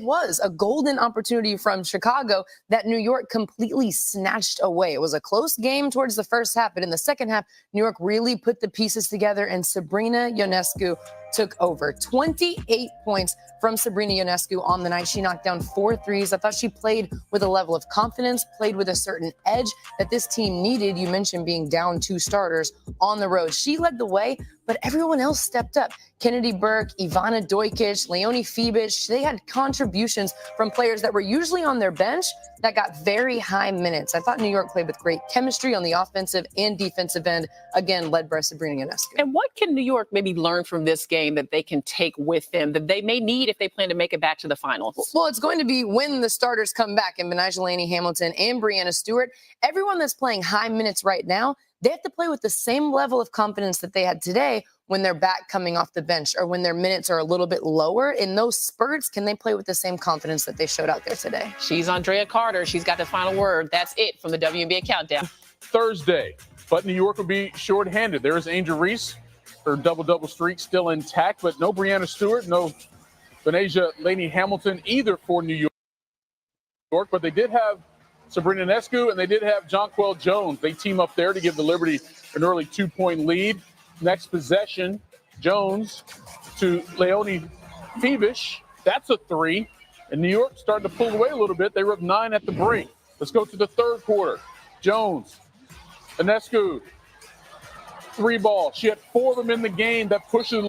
a golden opportunity from Chicago that New York completely snatched away. It was a close game towards the first half, but in the second half, New York really put the pieces together and Sabrina Ionescu took over. 28 points from Sabrina Ionescu on the night. She knocked down 4 threes. I thought she played with a level of confidence, played with a certain edge that this team needed. You mentioned being down 2 starters on the road. She led the way, but everyone else stepped up. Kennedy Burke, Ivana Dojkic, Leonie Fibic, they had contributions from players that were usually on their bench that got very high minutes. I thought New York played with great chemistry on the offensive and defensive end, again, led by Sabrina Ionescu. And what can New York maybe learn from this game that they can take with them, that they may need if they plan to make it back to the finals? Well, it's going to be when the starters come back, and Betnijah Laney Hamilton and Breanna Stewart. Everyone that's playing high minutes right now, they have to play with the same level of confidence that they had today when they're back coming off the bench or when their minutes are a little bit lower. In those spurts, can they play with the same confidence that they showed out there today? She's Andrea Carter. She's got the final word. That's it from the WNBA Countdown. Thursday, but New York will be shorthanded. There's Angel Reese. Her double-double streak still intact, but no Breanna Stewart, no Betnijah Laney Hamilton either for New York. But they did have Sabrina Ionescu, and they did have Jonquel Jones. They team up there to give the Liberty an early 2-point lead. Next possession, Jones to Leonie Fibic. That's a 3. And New York starting to pull away a little bit. They were up 9 at the break. Let's go to the third quarter. Jones, Ionescu, 3 ball. She had 4 of them in the game. That pushes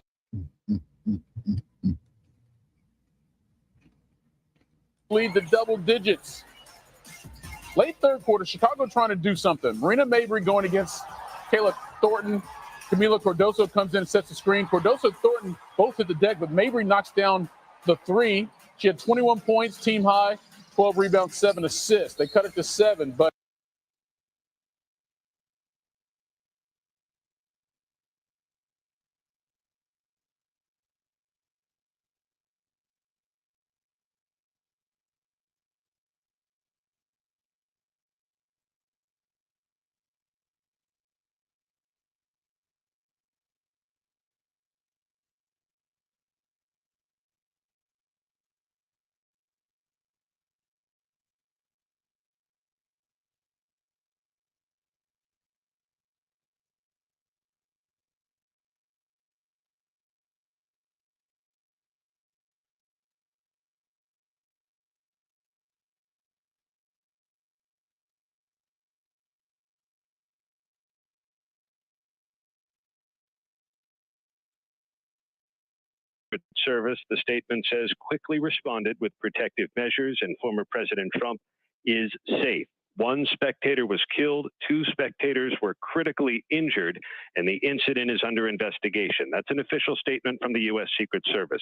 lead to double digits. Late third quarter, Chicago trying to do something. Marina Mabrey going against Kayla Thornton. Camila Cardoso comes in and sets the screen. Cardoso and Thornton both hit the deck, but Mabrey knocks down the 3. She had 21 points, team high, 12 rebounds, 7 assists. They cut it to 7, but Service, the statement says, quickly responded with protective measures, and former President Trump is safe. 1 spectator was killed, 2 spectators were critically injured, and the incident is under investigation. That's an official statement from the U.S. Secret Service.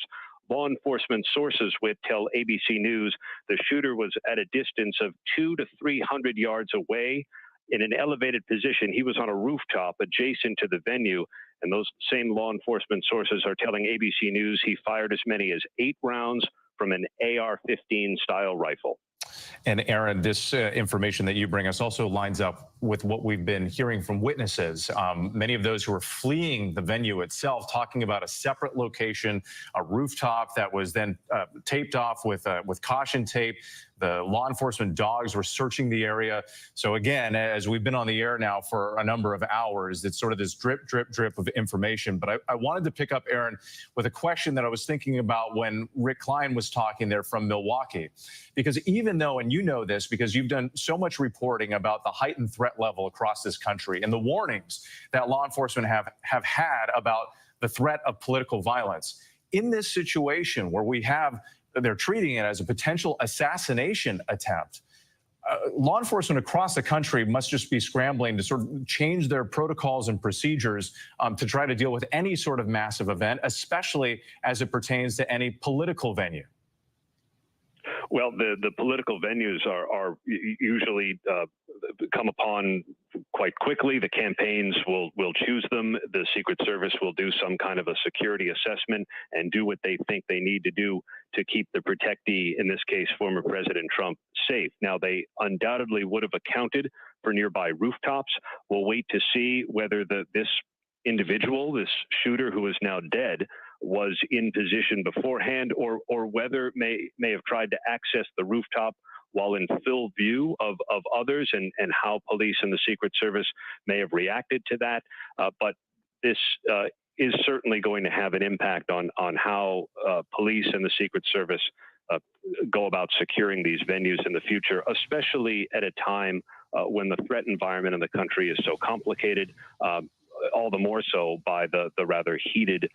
Law enforcement sources tell ABC News the shooter was at a distance of 200 to 300 yards away. In an elevated position, he was on a rooftop adjacent to the venue, and those same law enforcement sources are telling ABC News he fired as many as 8 rounds from an AR-15 style rifle. And Aaron, this information that you bring us also lines up with what we've been hearing from witnesses. Many of those who are fleeing the venue itself, talking about a separate location, a rooftop that was then taped off with caution tape. The law enforcement dogs were searching the area. So again, as we've been on the air now for a number of hours, it's sort of this drip, drip, drip of information. But I wanted to pick up, Aaron, with a question that I was thinking about when Rick Klein was talking there from Milwaukee. Because even though, and you know this because you've done so much reporting about the heightened threat level across this country and the warnings that law enforcement have had about the threat of political violence, in this situation where they're treating it as a potential assassination attempt, law enforcement across the country must just be scrambling to sort of change their protocols and procedures to try to deal with any sort of massive event, especially as it pertains to any political venue. Well, the political venues are usually come upon quite quickly. The campaigns will choose them. The Secret Service will do some kind of a security assessment and do what they think they need to do to keep the protectee, in this case, former President Trump, safe. Now, they undoubtedly would have accounted for nearby rooftops. We'll wait to see whether this individual, this shooter who is now dead, was in position beforehand, or whether may have tried to access the rooftop while in full view of others, and how police and the Secret Service may have reacted to that. But this is certainly going to have an impact on how police and the Secret Service go about securing these venues in the future, especially at a time when the threat environment in the country is so complicated. All the more so by the rather heated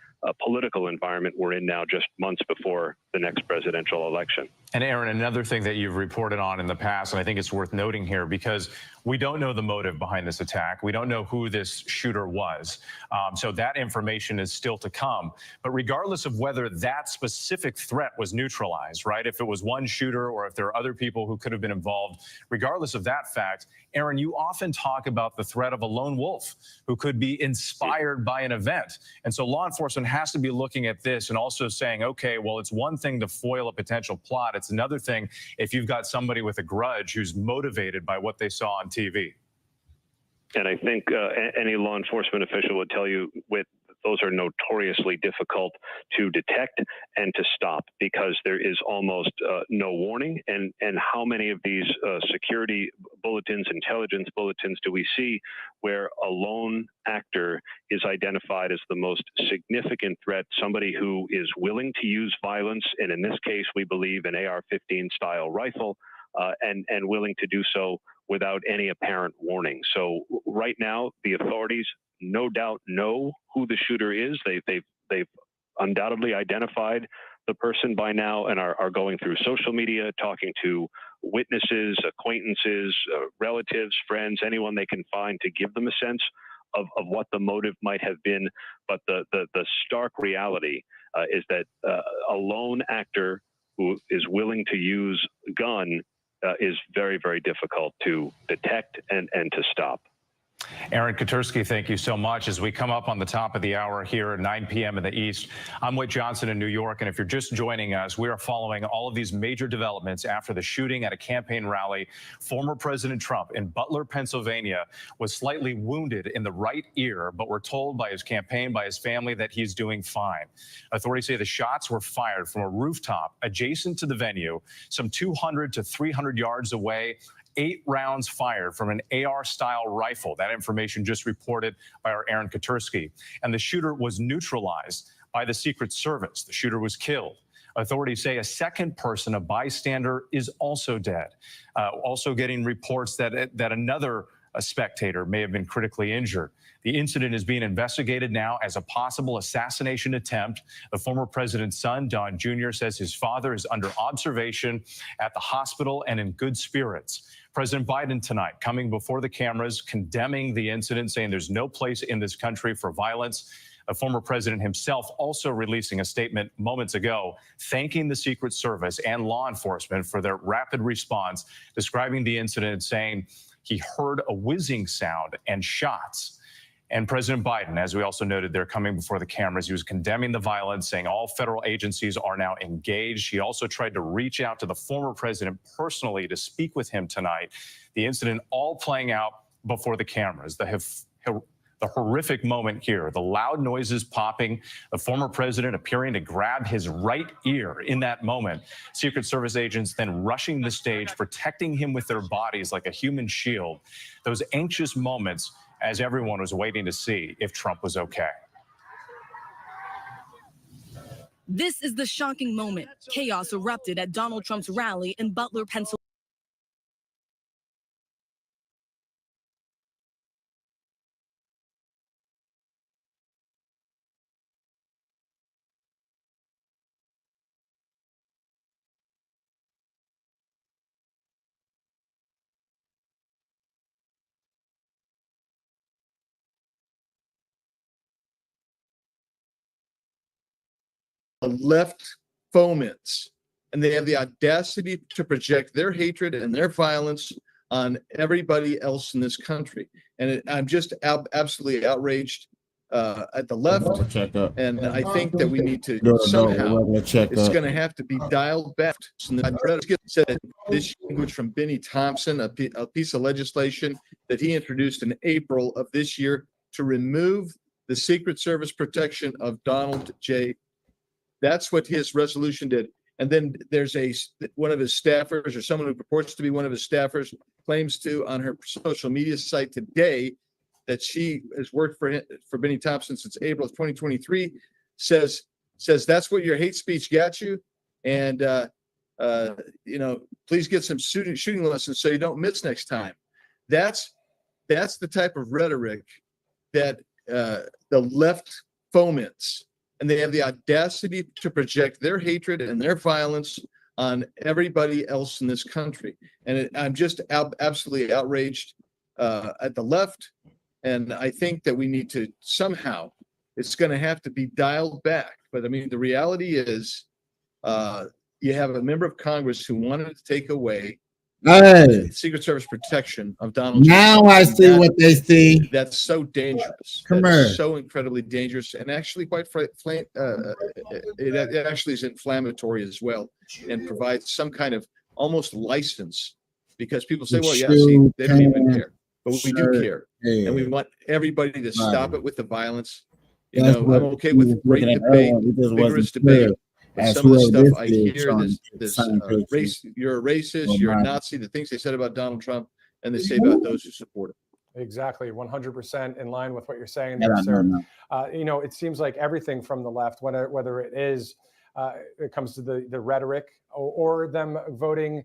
political environment we're in now, just months before the next presidential election. And Aaron, another thing that you've reported on in the past, and I think it's worth noting here, because we don't know the motive behind this attack. We don't know who this shooter was. So that information is still to come. But regardless of whether that specific threat was neutralized, right, if it was one shooter or if there are other people who could have been involved, regardless of that fact, Aaron, you often talk about the threat of a lone wolf who could be inspired by an event. And so law enforcement has to be looking at this and also saying, okay, well, it's one thing to foil a potential plot. It's another thing if you've got somebody with a grudge who's motivated by what they saw on TV. And I think any law enforcement official would tell you those are notoriously difficult to detect and to stop, because there is almost no warning. And how many of these security bulletins, intelligence bulletins do we see where a lone actor is identified as the most significant threat, somebody who is willing to use violence, and in this case, we believe an AR-15 style rifle, and willing to do so without any apparent warning. So right now, the authorities no doubt know who the shooter is. They've undoubtedly identified the person by now and are going through social media, talking to witnesses, acquaintances, relatives, friends, anyone they can find to give them a sense of what the motive might have been. But the stark reality is that a lone actor who is willing to use a gun is very, very difficult to detect and to stop. Aaron Katersky, thank you so much. As we come up on the top of the hour here at 9 p.m. in the East, I'm Whit Johnson in New York. And if you're just joining us, we are following all of these major developments after the shooting at a campaign rally. Former President Trump in Butler, Pennsylvania, was slightly wounded in the right ear, but we're told by his campaign, by his family, that he's doing fine. Authorities say the shots were fired from a rooftop adjacent to the venue, some 200 to 300 yards away. 8 rounds fired from an AR-style rifle. That information just reported by our Aaron Katersky. And the shooter was neutralized by the Secret Service. The shooter was killed. Authorities say a second person, a bystander, is also dead. Also getting reports that another spectator may have been critically injured. The incident is being investigated now as a possible assassination attempt. The former president's son, Don Jr., says his father is under observation at the hospital and in good spirits. President Biden tonight coming before the cameras, condemning the incident, saying there's no place in this country for violence. The former president himself also releasing a statement moments ago, thanking the Secret Service and law enforcement for their rapid response, describing the incident, saying he heard a whizzing sound and shots. And President Biden, as we also noted there, coming before the cameras, he was condemning the violence, saying all federal agencies are now engaged. He also tried to reach out to the former president personally to speak with him tonight. The incident all playing out before the cameras. The horrific moment here, the loud noises popping, the former president appearing to grab his right ear in that moment. Secret Service agents then rushing the stage, protecting him with their bodies like a human shield. Those anxious moments as everyone was waiting to see if Trump was okay. This is the shocking moment. Chaos erupted at Donald Trump's rally in Butler, Pennsylvania. Left foments, and they have the audacity to project their hatred and their violence on everybody else in this country. And I'm just absolutely outraged at the left. And I think that we need to somehow, it's going to have to be dialed back. I said this language from Benny Thompson, a piece of legislation that he introduced in April of this year to remove the Secret Service protection of Donald J. That's what his resolution did. And then there's one of his staffers, or someone who purports to be one of his staffers, claims to on her social media site today that she has worked for Benny Thompson since April of 2023. Says that's what your hate speech got you, and please get some shooting lessons so you don't miss next time. That's the type of rhetoric that the left foments. And they have the audacity to project their hatred and their violence on everybody else in this country. And I'm just absolutely outraged at the left. And I think that we need to somehow, it's going to have to be dialed back. But I mean, the reality is you have a member of Congress who wanted to take away Secret Service protection of Donald Trump. Now I see what they see. That's so dangerous. Come That's here. so incredibly dangerous, and actually quite it actually is inflammatory as well, and provides some kind of almost license, because people say, well, yeah, see, they don't even care, but we do care, and we want everybody to stop it with the violence. You know, I'm okay with great debate, vigorous debate. But some of the stuff I hear, this race, you're a racist, you're a Nazi, the things they said about Donald Trump, and they say about those who support him. Exactly, 100% in line with what you're saying there, sir. It seems like everything from the left, whether it is, it comes to the rhetoric or them voting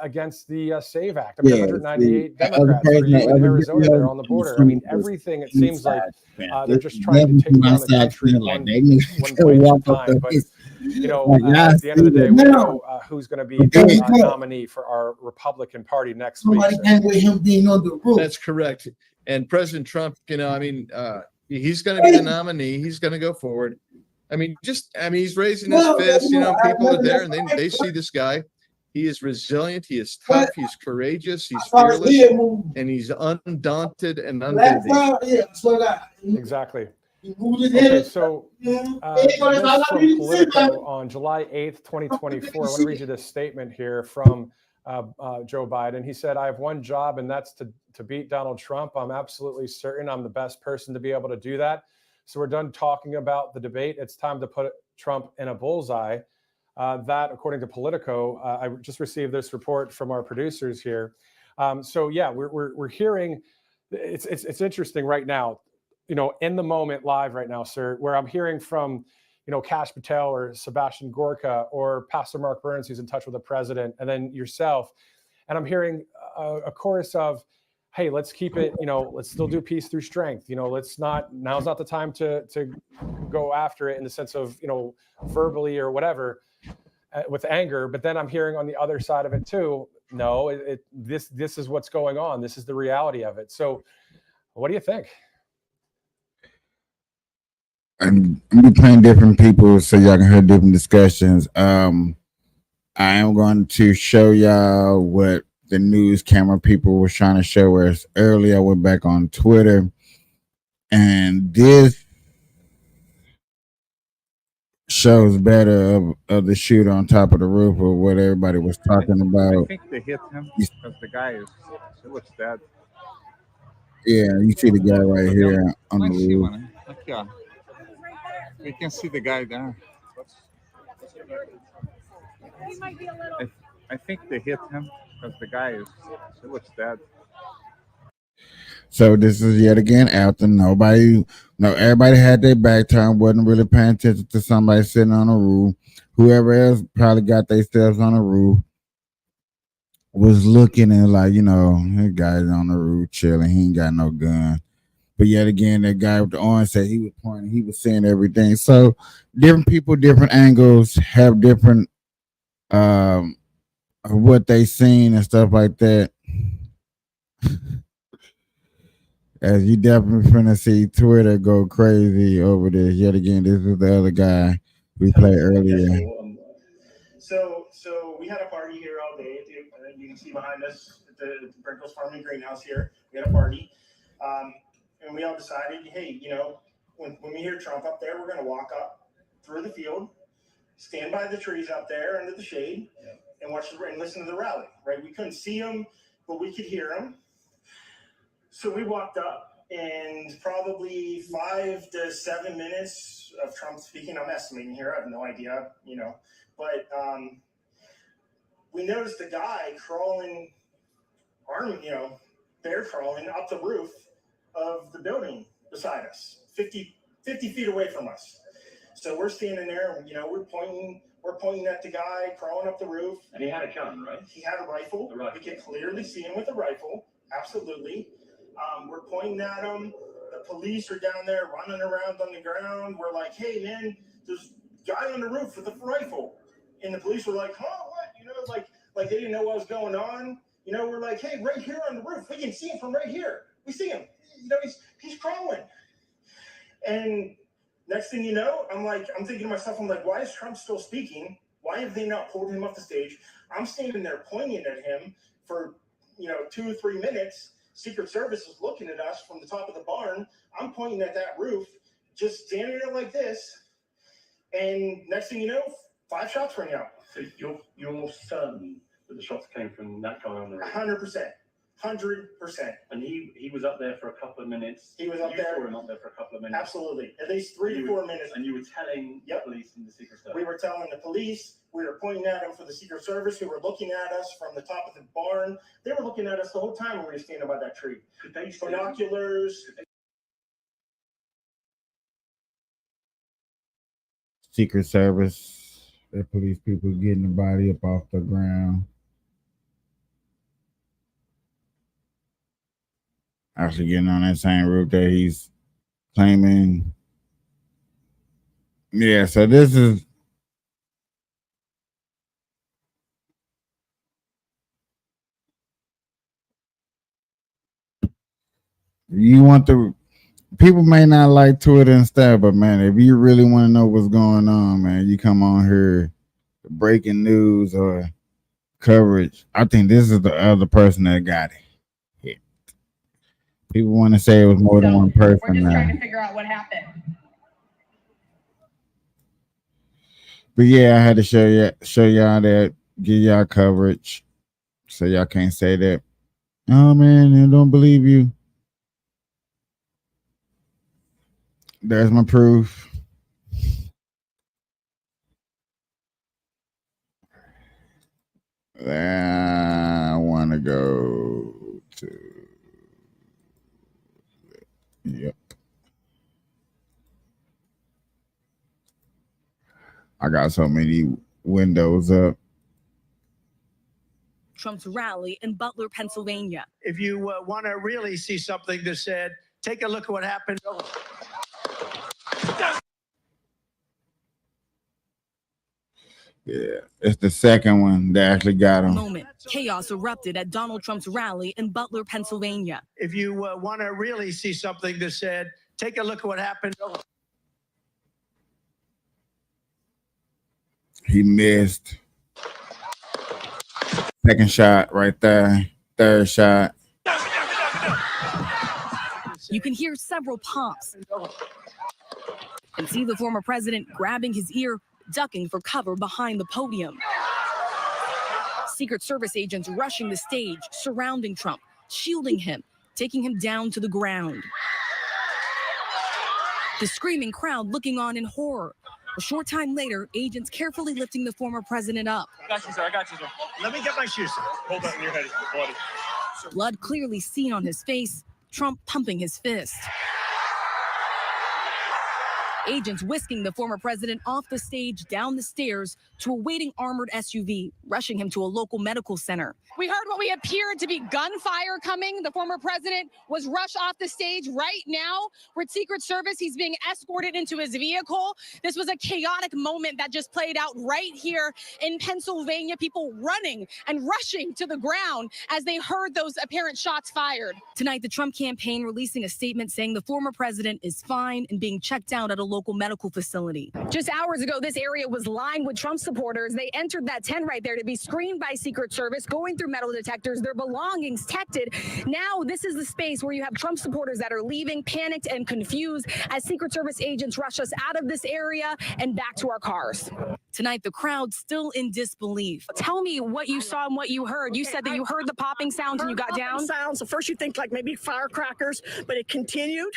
against the SAVE Act. I mean, 198 Democrats for you in Arizona there on the border. I mean, everything, it seems like they're just trying to take down the country one point at a time. But, at the end of the day, we know who's going to be the nominee for our Republican Party next week. Him being on the roof. That's correct. And President Trump, he's going to be the nominee. He's going to go forward. He's raising his fist. People are there and they see this guy. He is resilient. He is tough. He's courageous. He's fearless, and he's undaunted and unbending. Exactly. Okay, so this from Politico on July 8th, 2024. I want to read you this statement here from Joe Biden. He said, "I have one job, and that's to beat Donald Trump. I'm absolutely certain I'm the best person to be able to do that. So we're done talking about the debate. It's time to put Trump in a bullseye." That, according to Politico, I just received this report from our producers here. We're hearing. It's interesting right now. In the moment, live right now, sir, where I'm hearing from, Kash Patel or Sebastian Gorka or Pastor Mark Burns, who's in touch with the president, and then yourself, and I'm hearing a chorus of, "Hey, let's keep it. Let's still do peace through strength. Now's not the time to go after it in the sense of, verbally or whatever." With anger, but then I'm hearing on the other side of it too. No, this is what's going on. This is the reality of it. So, what do you think? I'm gonna be playing different people so y'all can hear different discussions. I am going to show y'all what the news camera people were trying to show us earlier. I went back on Twitter And this shows better of the shooter on top of the roof of what everybody was talking I about. think they hit him because the guy he looks dead. Yeah, you see the guy right here on the Lá em cima, roof. né? Aqui, ó. You can see the guy there. I think they hit him because the guy he looks dead. So this is yet again after everybody had their back turned, wasn't really paying attention to somebody sitting on the roof. Whoever else probably got their steps on the roof was looking and like, that guy's on the roof chilling. He ain't got no gun. But yet again, that guy with the orange said he was pointing, he was seeing everything. So different people, different angles, have different of what they seen and stuff like that. As you definitely finna see Twitter go crazy over this. Yet again, this is the other guy we played earlier. So we had a party here all day. You can see behind us at the Brinkles Farming Greenhouse here. We had a party, and we all decided, hey, when we hear Trump up there, we're going to walk up through the field, stand by the trees out there under the shade, and listen to the rally. Right? We couldn't see him, but we could hear him. So we walked up, and probably 5 to 7 minutes of Trump speaking. I'm estimating here. I have no idea, but we noticed a guy crawling, bear crawling up the roof of the building beside us, 50 feet away from us. So we're standing there, and we're pointing at the guy crawling up the roof. And he had a gun, right? He had a rifle. We could clearly see him with a rifle. Absolutely. We're pointing at him. The police are down there running around on the ground. We're like, hey, man, there's a guy on the roof with a rifle. And the police were like, huh, what? Like they didn't know what was going on. We're like, hey, right here on the roof. We can see him from right here. We see him. He's crawling. And next thing you know, I'm thinking to myself, why is Trump still speaking? Why have they not pulled him off the stage? I'm standing there pointing at him for, 2 or 3 minutes. Secret Service is looking at us from the top of the barn. I'm pointing at that roof, just standing there like this. And next thing you know, 5 shots ring out. So you're certain that the shots came from that guy on the roof? 100%. 100%. And he was up there for a couple of minutes. He was up there. You saw him up there for a couple of minutes. Absolutely. At least 3 to 4 minutes. And you were telling the police and the Secret Service? We were telling the police. We were pointing at them for the Secret Service, who were looking at us from the top of the barn. They were looking at us the whole time when we were standing by that tree. Could they see binoculars? Secret Service, the police people getting the body up off the ground. Actually getting on that same roof that he's claiming. Yeah, so this is you want the people may not like Twitter and stuff, but man, if you really want to know what's going on, man, you come on here, breaking news or coverage. I think this is the other person that got it. People want to say it was more than one person. We're just now. trying to figure out what happened. But yeah, I had to show y'all that, give y'all coverage, so y'all can't say that. Oh man, I don't believe you. There's my proof. I want to go to. Yep. I got so many windows up. Trump's rally in Butler, Pennsylvania. If you want to really see something that said, take a look at what happened. Yeah, it's the second one that actually got him. Moment. Chaos erupted at Donald Trump's rally in Butler, Pennsylvania. If you want to really see something that said, take a look at what happened. He missed. Second shot right there. Third shot. you can hear several pops and see the former president grabbing his ear, ducking for cover behind the podium. Secret Service agents rushing the stage, surrounding Trump, shielding him, taking him down to the ground. The screaming crowd looking on in horror. A short time later, agents carefully lifting the former president up. I got you, sir. I got you, sir. Let me get my shoes, sir. Hold on, your head, buddy. Blood clearly seen on his face, Trump pumping his fist. Agents whisking the former president off the stage, down the stairs to a waiting armored SUV, rushing him to a local medical center. We heard what we appeared to be gunfire coming. The former president was rushed off the stage. Right now, with Secret Service, he's being escorted into his vehicle. This was a chaotic moment that just played out right here in Pennsylvania. People running and rushing to the ground as they heard those apparent shots fired. Tonight, the Trump campaign releasing a statement saying the former president is fine and being checked out at a local medical facility. Just hours ago, this area was lined with Trump supporters. They entered that tent right there to be screened by Secret Service, going through metal detectors, their belongings tested. Now, this is the space where you have Trump supporters that are leaving, panicked and confused, as Secret Service agents rush us out of this area and back to our cars. Tonight, the crowd still in disbelief. Tell me what you saw and what you heard. You said that you heard the popping sounds and you got down? Sounds. At first you think like maybe firecrackers, but it continued,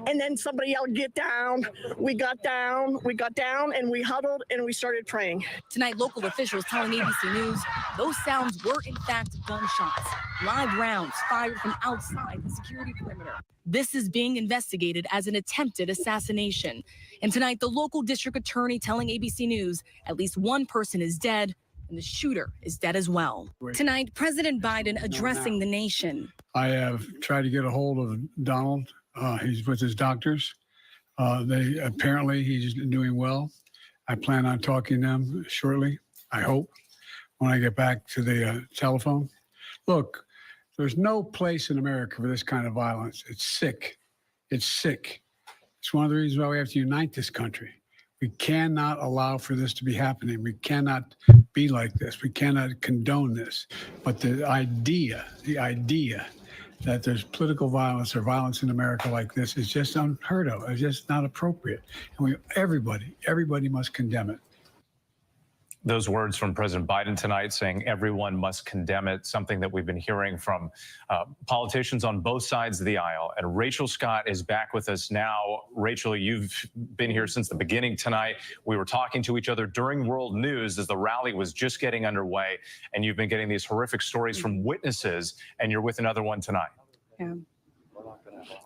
and then somebody yelled, "Get down." We got down, and we huddled and we started praying. Tonight, local officials telling ABC News those sounds were in fact gunshots, live rounds fired from outside the security perimeter. This is being investigated as an attempted assassination. And tonight, the local district attorney telling ABC News at least one person is dead and the shooter is dead as well. Tonight, President Biden addressing the nation. I have tried to get a hold of Donald. He's with his doctors. Apparently he's doing well. I plan on talking to them shortly, I hope, when I get back to the telephone. Look, there's no place in America for this kind of violence. It's sick. It's sick. It's one of the reasons why we have to unite this country. We cannot allow for this to be happening. We cannot be like this. We cannot condone this. But the idea that there's political violence or violence in America like this is just unheard of. It's just not appropriate. And everybody must condemn it. Those words from President Biden tonight saying everyone must condemn it, something that we've been hearing from politicians on both sides of the aisle. And Rachel Scott is back with us now. Rachel, you've been here since the beginning tonight. We were talking to each other during World News as the rally was just getting underway, and you've been getting these horrific stories from witnesses, and you're with another one tonight.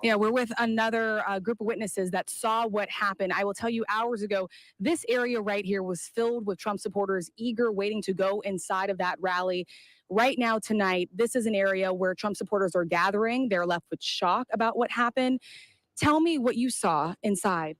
Yeah, we're with another group of witnesses that saw what happened. I will tell you, hours ago, this area right here was filled with Trump supporters eager, waiting to go inside of that rally. Right now, tonight, this is an area where Trump supporters are gathering. They're left with shock about what happened. Tell me what you saw inside.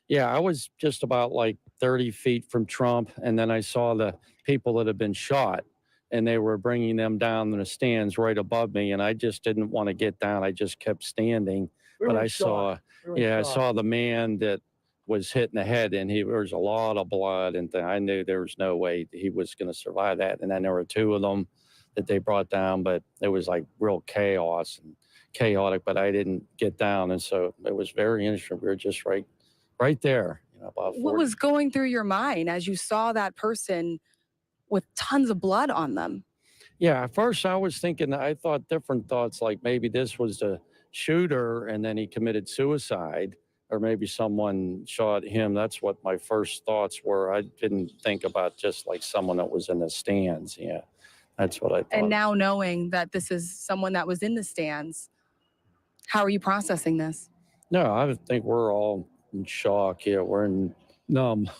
Yeah, I was just about like 30 feet from Trump, and then I saw the people that had been shot, and they were bringing them down in the stands right above me, and I just didn't want to get down. I just kept standing. But I saw, I saw the man that was hit in the head, and there was a lot of blood, and I knew there was no way he was going to survive that. And then there were two of them that they brought down, but it was like real chaos and chaotic, but I didn't get down. And so it was very interesting. We were just right there. About 40. What was going through your mind as you saw that person with tons of blood on them? Yeah, at first I was thinking, I thought different thoughts, like maybe this was the shooter and then he committed suicide, or maybe someone shot him. That's what my first thoughts were. I didn't think about just like someone that was in the stands. Yeah, that's what I thought. And now knowing that this is someone that was in the stands, how are you processing this? No, I think we're all in shock. Yeah, we're numb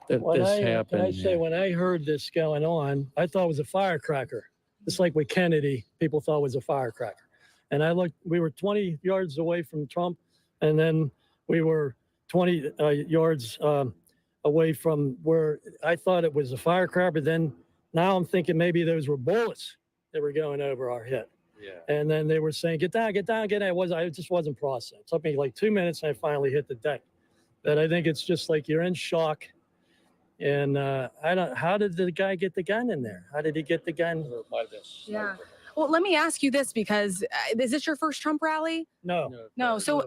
that this happened. Can I say, when I heard this going on, I thought it was a firecracker. It's like with Kennedy, people thought it was a firecracker. And I looked, we were 20 yards away from Trump, and then we were 20 yards away from where I thought it was a firecracker. Then now I'm thinking maybe those were bullets that were going over our head. Yeah. And then they were saying, get down, get down, get down. I just wasn't processing. It took me like 2 minutes, and I finally hit the deck. But I think it's just like you're in shock. And how did the guy get the gun in there? How did he get the gun? Yeah. Well, let me ask you this, because is this your first Trump rally? No. No. So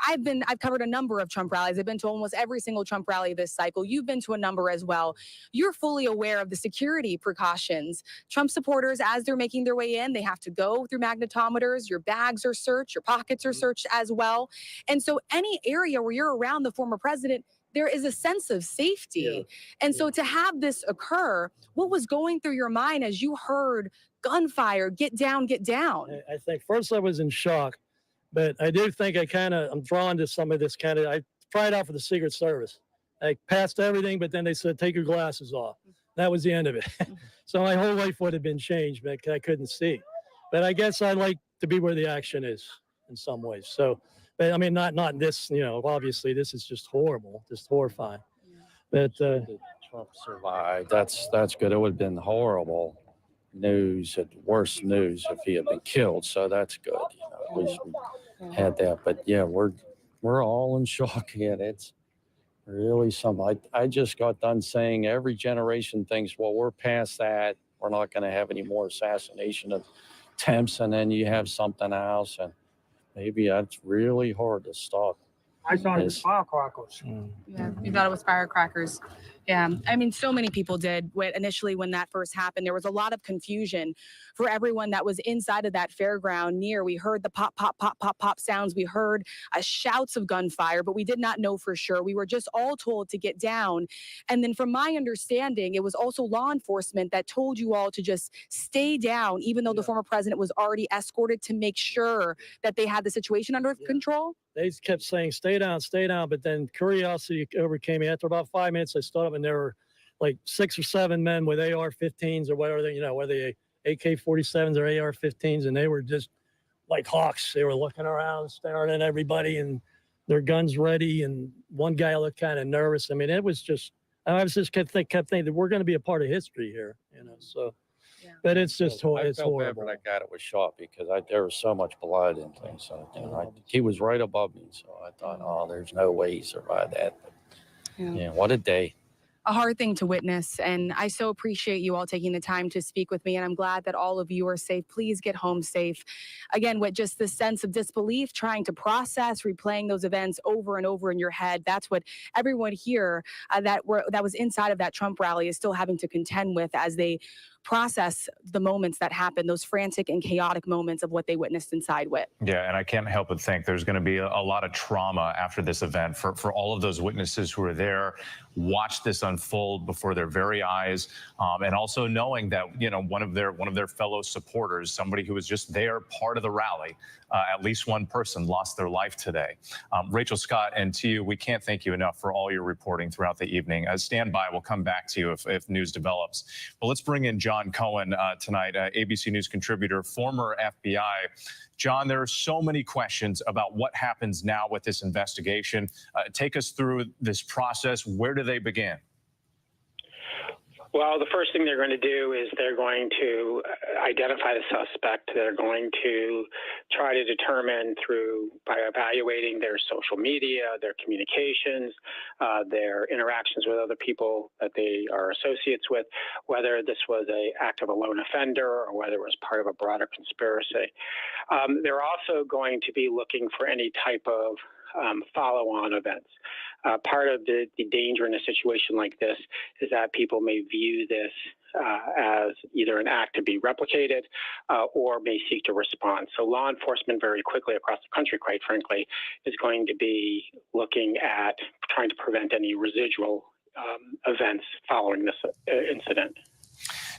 I've covered a number of Trump rallies. I've been to almost every single Trump rally this cycle. You've been to a number as well. You're fully aware of the security precautions. Trump supporters, as they're making their way in, they have to go through magnetometers. Your bags are searched, your pockets are searched as well. And so any area where you're around the former president, there is a sense of safety. And so to have this occur, what was going through your mind as you heard gunfire, get down, get down? I think first I was in shock, but I do think I'm drawn to some of this I tried out for the Secret Service. I passed everything, but then they said, take your glasses off. That was the end of it. So my whole life would have been changed, but I couldn't see. But I guess I like to be where the action is in some ways. So, but I mean, not this, obviously this is just horrible, just horrifying. But Trump survived. That's good. It would have been horrible news, worse news if he had been killed. So that's good. At least we had that. But yeah, we're all in shock yet. It's really something. I just got done saying every generation thinks, well, we're past that. We're not going to have any more assassination attempts, and then you have something else, and maybe that's really hard to stop. I thought it was firecrackers. Yeah, you thought it was firecrackers. Yeah, I mean, so many people did. Initially, when that first happened, there was a lot of confusion for everyone that was inside of that fairground near. We heard the pop, pop, pop, pop, pop sounds. We heard shouts of gunfire, but we did not know for sure. We were just all told to get down. And then from my understanding, it was also law enforcement that told you all to just stay down, even though the former president was already escorted to make sure that they had the situation under control. They kept saying, stay down, but then curiosity overcame me. After about 5 minutes, I stood up and there were like 6 or 7 men with AR-15s or whatever, whether they AK-47s or AR-15s, and they were just like hawks. They were looking around, staring at everybody, and their guns ready, and one guy looked kind of nervous. I mean, it was just, I was just kept thinking that we're going to be a part of history here, so. Yeah. But it's just it's horrible. When I got it was shot because there was so much blood and things. So, he was right above me, so I thought, oh, there's no way he survived that. But, yeah, what a day. A hard thing to witness, and I so appreciate you all taking the time to speak with me, and I'm glad that all of you are safe. Please get home safe. Again, with just this sense of disbelief, trying to process, replaying those events over and over in your head, that's what everyone here that was inside of that Trump rally is still having to contend with as they process the moments that happened, those frantic and chaotic moments of what they witnessed inside Whit. Yeah, and I can't help but think there's going to be a lot of trauma after this event for all of those witnesses who are there, watched this unfold before their very eyes, and also knowing that one of their fellow supporters, somebody who was just there, part of the rally, at least one person lost their life today. Rachel Scott, and to you, we can't thank you enough for all your reporting throughout the evening. Stand by, we'll come back to you if news develops. But let's bring in John Cohen tonight, ABC News contributor, former FBI. John, there are so many questions about what happens now with this investigation. Take us through this process. Where do they begin? Well, the first thing they're going to do is they're going to identify the suspect. They're going to try to determine by evaluating their social media, their communications, their interactions with other people that they are associates with, whether this was an act of a lone offender or whether it was part of a broader conspiracy. They're also going to be looking for any type of follow-on events. Part of the danger in a situation like this is that people may view this as either an act to be replicated or may seek to respond. So law enforcement very quickly across the country, quite frankly, is going to be looking at trying to prevent any residual events following this incident.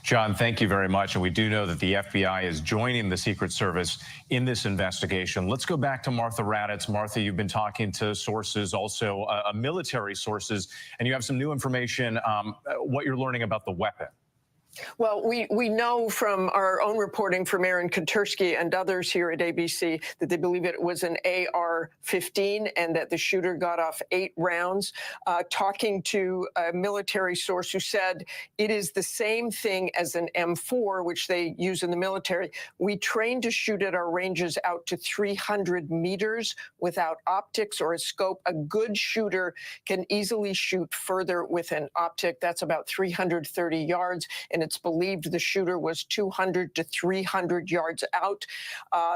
John, thank you very much. And we do know that the FBI is joining the Secret Service in this investigation. Let's go back to Martha Raddatz. Martha, you've been talking to sources, also military sources, and you have some new information, what you're learning about the weapon. Well, we know from our own reporting from Aaron Katersky and others here at ABC that they believe it was an AR-15 and that the shooter got off 8 rounds. Talking to a military source who said it is the same thing as an M4, which they use in the military. We train to shoot at our ranges out to 300 meters without optics or a scope. A good shooter can easily shoot further with an optic. That's about 330 yards. And It's believed the shooter was 200 to 300 yards out.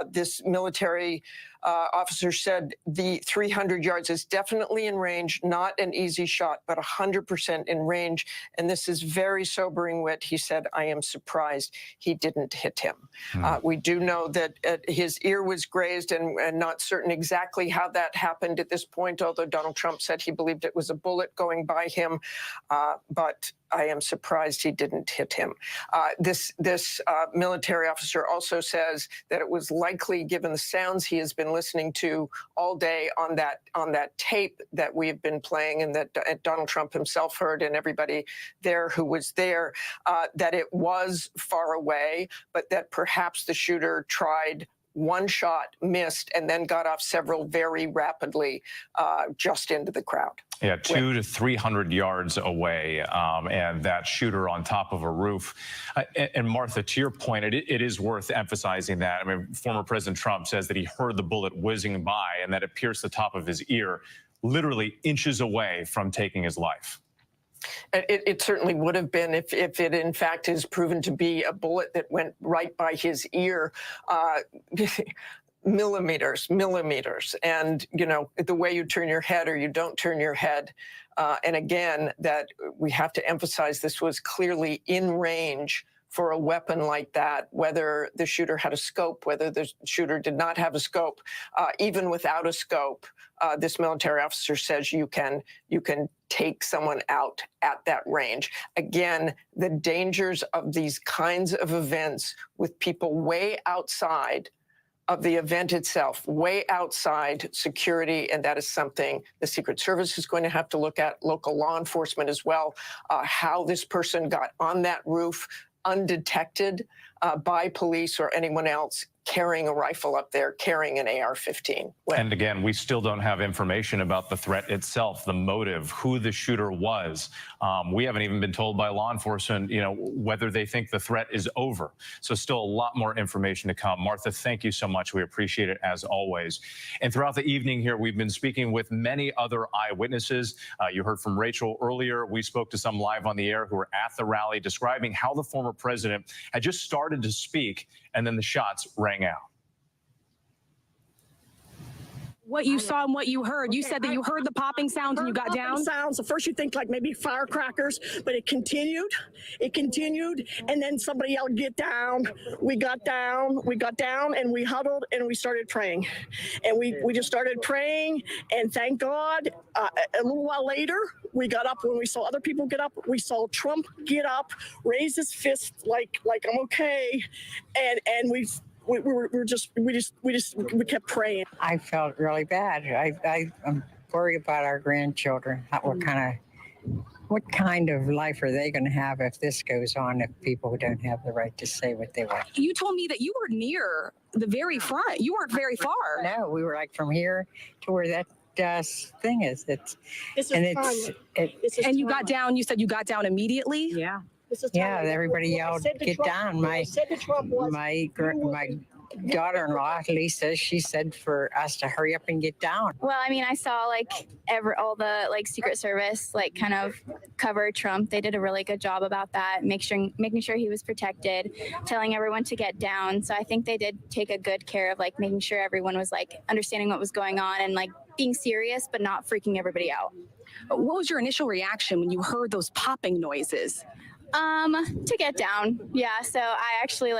This military officer said the 300 yards is definitely in range, not an easy shot, but 100% in range. And this is very sobering, Whit. He said, I am surprised he didn't hit him. We do know that his ear was grazed and not certain exactly how that happened at this point, although Donald Trump said he believed it was a bullet going by him. But I am surprised he didn't hit him. This military officer also says that it was likely, given the sounds he has been listening to all day on that tape that we have been playing and that Donald Trump himself heard and everybody there who was there, that it was far away, but that perhaps the shooter tried one shot, missed, and then got off several very rapidly just into the crowd. Yeah, 200 to 300 yards away, and that shooter on top of a roof. And Martha, to your point, it is worth emphasizing that. I mean, former President Trump says that he heard the bullet whizzing by and that it pierced the top of his ear, literally inches away from taking his life. It certainly would have been if it in fact is proven to be a bullet that went right by his ear. Millimeters. And, you know, the way you turn your head or you don't turn your head. And again, that we have to emphasize this was clearly in range for a weapon like that, whether the shooter had a scope, whether the shooter did not have a scope. Even without a scope, this military officer says you can take someone out at that range. Again, the dangers of these kinds of events with people way outside of the event itself, way outside security, and that is something the Secret Service is going to have to look at, local law enforcement as well, how this person got on that roof undetected by police or anyone else carrying a rifle up there, carrying an AR-15. And again, we still don't have information about the threat itself, the motive, who the shooter was. We haven't even been told by law enforcement, you know, whether they think the threat is over. So still a lot more information to come. Martha, thank you so much. We appreciate it as always. And throughout the evening here, we've been speaking with many other eyewitnesses. You heard from Rachel earlier. We spoke to some live on the air who were at the rally describing how the former president had just started to speak and then the shots rang out. What you saw and what you heard. You said that you heard the popping sounds and you got down. Sounds. At first you think like maybe firecrackers, but it continued, and then somebody yelled, "Get down!" We got down, and we huddled and we started praying, and we just started praying, and thank God, a little while later we got up. When we saw other people get up, we saw Trump get up, raise his fist like I'm okay, and we kept praying. I felt really bad. I'm worried about our grandchildren. What kind of life are they going to have if this goes on, if people don't have the right to say what they want? You told me that you were near the very front. You weren't very far. No, we were like from here to where that thing is. And you got down. You said you got down immediately. Yeah. Yeah, everybody yelled, "Get down!" My daughter-in-law, Lisa, she said for us to hurry up and get down. Well, I mean, I saw all the Secret Service kind of cover Trump. They did a really good job about that, making sure he was protected, telling everyone to get down. So I think they did take a good care of making sure everyone was understanding what was going on and being serious, but not freaking everybody out. What was your initial reaction when you heard those popping noises? To get down. Yeah. So I actually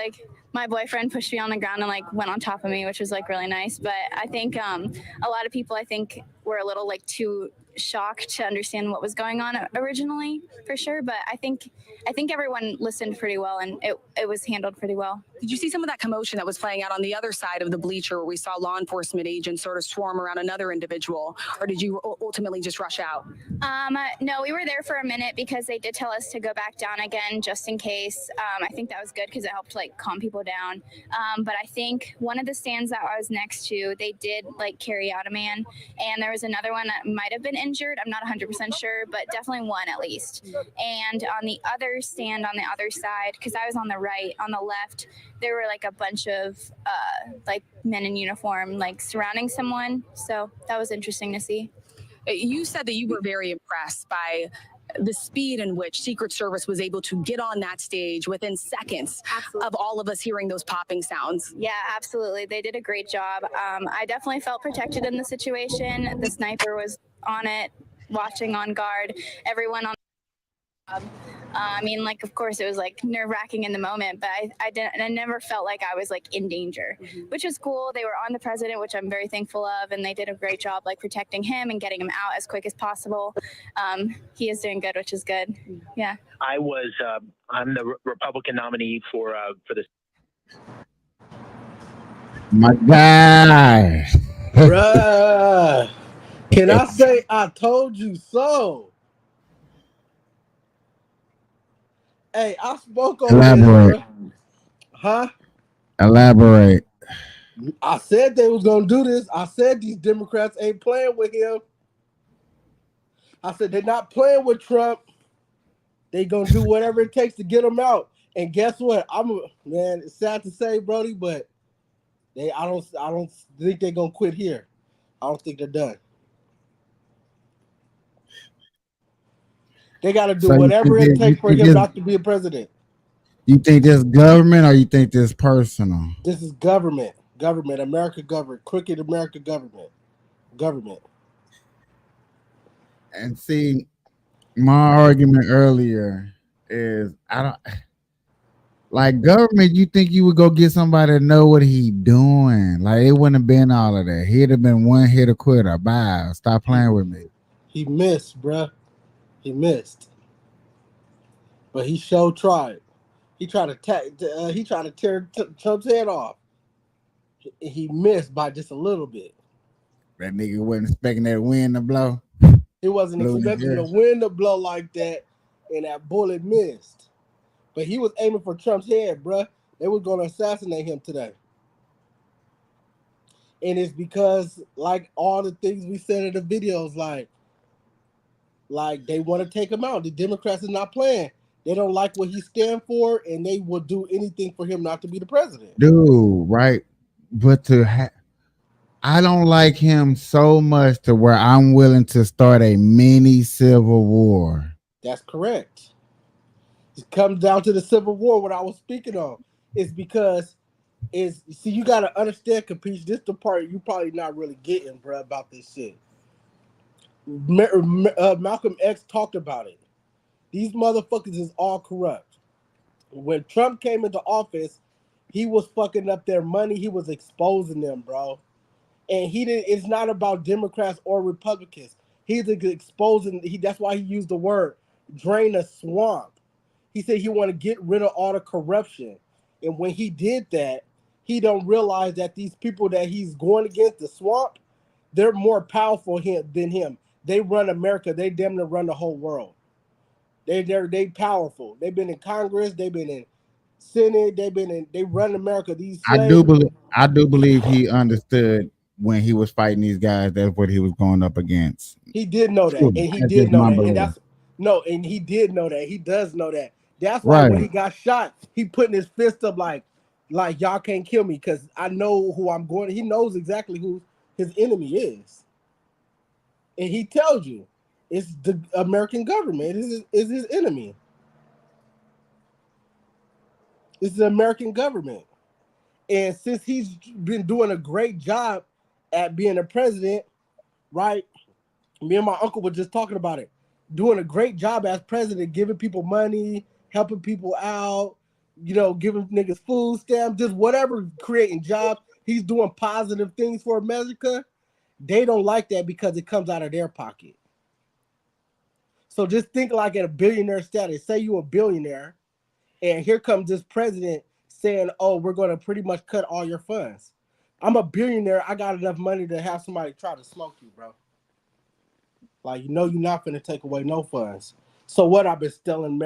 my boyfriend pushed me on the ground and went on top of me, which was really nice. But I think a lot of people were a little too shocked to understand what was going on originally, for sure. But I think everyone listened pretty well, and it was handled pretty well. Did you see some of that commotion that was playing out on the other side of the bleacher where we saw law enforcement agents sort of swarm around another individual, or did you ultimately just rush out? No, we were there for a minute because they did tell us to go back down again just in case. I think that was good because it helped calm people down. But I think one of the stands that I was next to, they did carry out a man, and there was another one that might have been injured. I'm not 100% sure, but definitely one at least. And on the other stand on the other side, because I was on the right, on the left, there were a bunch of men in uniform surrounding someone. So that was interesting to see. You said that you were very impressed by the speed in which Secret Service was able to get on that stage within seconds of all of us hearing those popping sounds. Yeah, absolutely. They did a great job. I definitely felt protected in the situation. The sniper was on it, watching on guard. Everyone on. I mean, like, of course, it was like nerve-wracking in the moment, but I never felt like I was like in danger, which was cool. They were on the president, which I'm very thankful of, and they did a great job like protecting him and getting him out as quick as possible. He is doing good, which is good. Yeah. I'm the Republican nominee for this. My guy. Bruh. Can I say I told you so? Hey, I spoke on Elaborate. this, huh? Elaborate. I said they was gonna do this. I said these Democrats ain't playing with him. I said they're not playing with Trump. They gonna do whatever it takes to get him out. And guess what? Man, it's sad to say, Brody, but I don't think they're gonna quit here. I don't think they're done. They got to do whatever it takes for him not to be a president. You think this government or you think this personal? This is government. Government. America government. Crooked America government. Government. And see, my argument earlier is like government, you think you would go get somebody to know what he doing. Like it wouldn't have been all of that. He'd have been one hit or quitter. Bye. Stop playing with me. He missed, bruh. He missed, but he sure tried. He tried to tear Trump's head off. He missed by just a little bit. That nigga wasn't expecting that wind to blow. He wasn't expecting the wind to blow like that, and that bullet missed. But he was aiming for Trump's head, bruh. They were going to assassinate him today. And it's because, like all the things we said in the videos, like they want to take him out. The Democrats are not playing. They don't like what he stands for, and they will do anything for him not to be the president. Dude, right? But I don't like him so much to where I'm willing to start a mini civil war. That's correct. It comes down to the Civil War, what I was speaking on. It's because you got to understand, Capiche, this is the part you probably not really getting, bro, about this shit. Malcolm X talked about it. These motherfuckers is all corrupt. When Trump came into office, he was fucking up their money. He was exposing them, bro. And it's not about Democrats or Republicans. He's exposing. That's why he used the word drain a swamp. He said he want to get rid of all the corruption. And when he did that, he don't realize that these people that he's going against, the swamp, they're more powerful than him. They run America. They damn near run the whole world. They powerful. They've been in Congress. They've been in Senate. They run America. I do believe he understood when he was fighting these guys. That's what he was going up against. He did know that, and he did know that. And he did know that. He does know that. That's why when he got shot, he putting his fist up like y'all can't kill me because I know who I'm going. He knows exactly who his enemy is. And he tells you it's the American government is his enemy. It's the American government. And since he's been doing a great job at being a president, right? Me and my uncle were just talking about it. Doing a great job as president, giving people money, helping people out, giving niggas food stamps, just whatever, creating jobs. He's doing positive things for America. They don't like that because it comes out of their pocket. So just think like at a billionaire status. Say you're a billionaire, and here comes this president saying, oh, we're going to pretty much cut all your funds. I'm a billionaire. I got enough money to have somebody try to smoke you, bro. Like, you're not going to take away no funds. So what? I've been stealing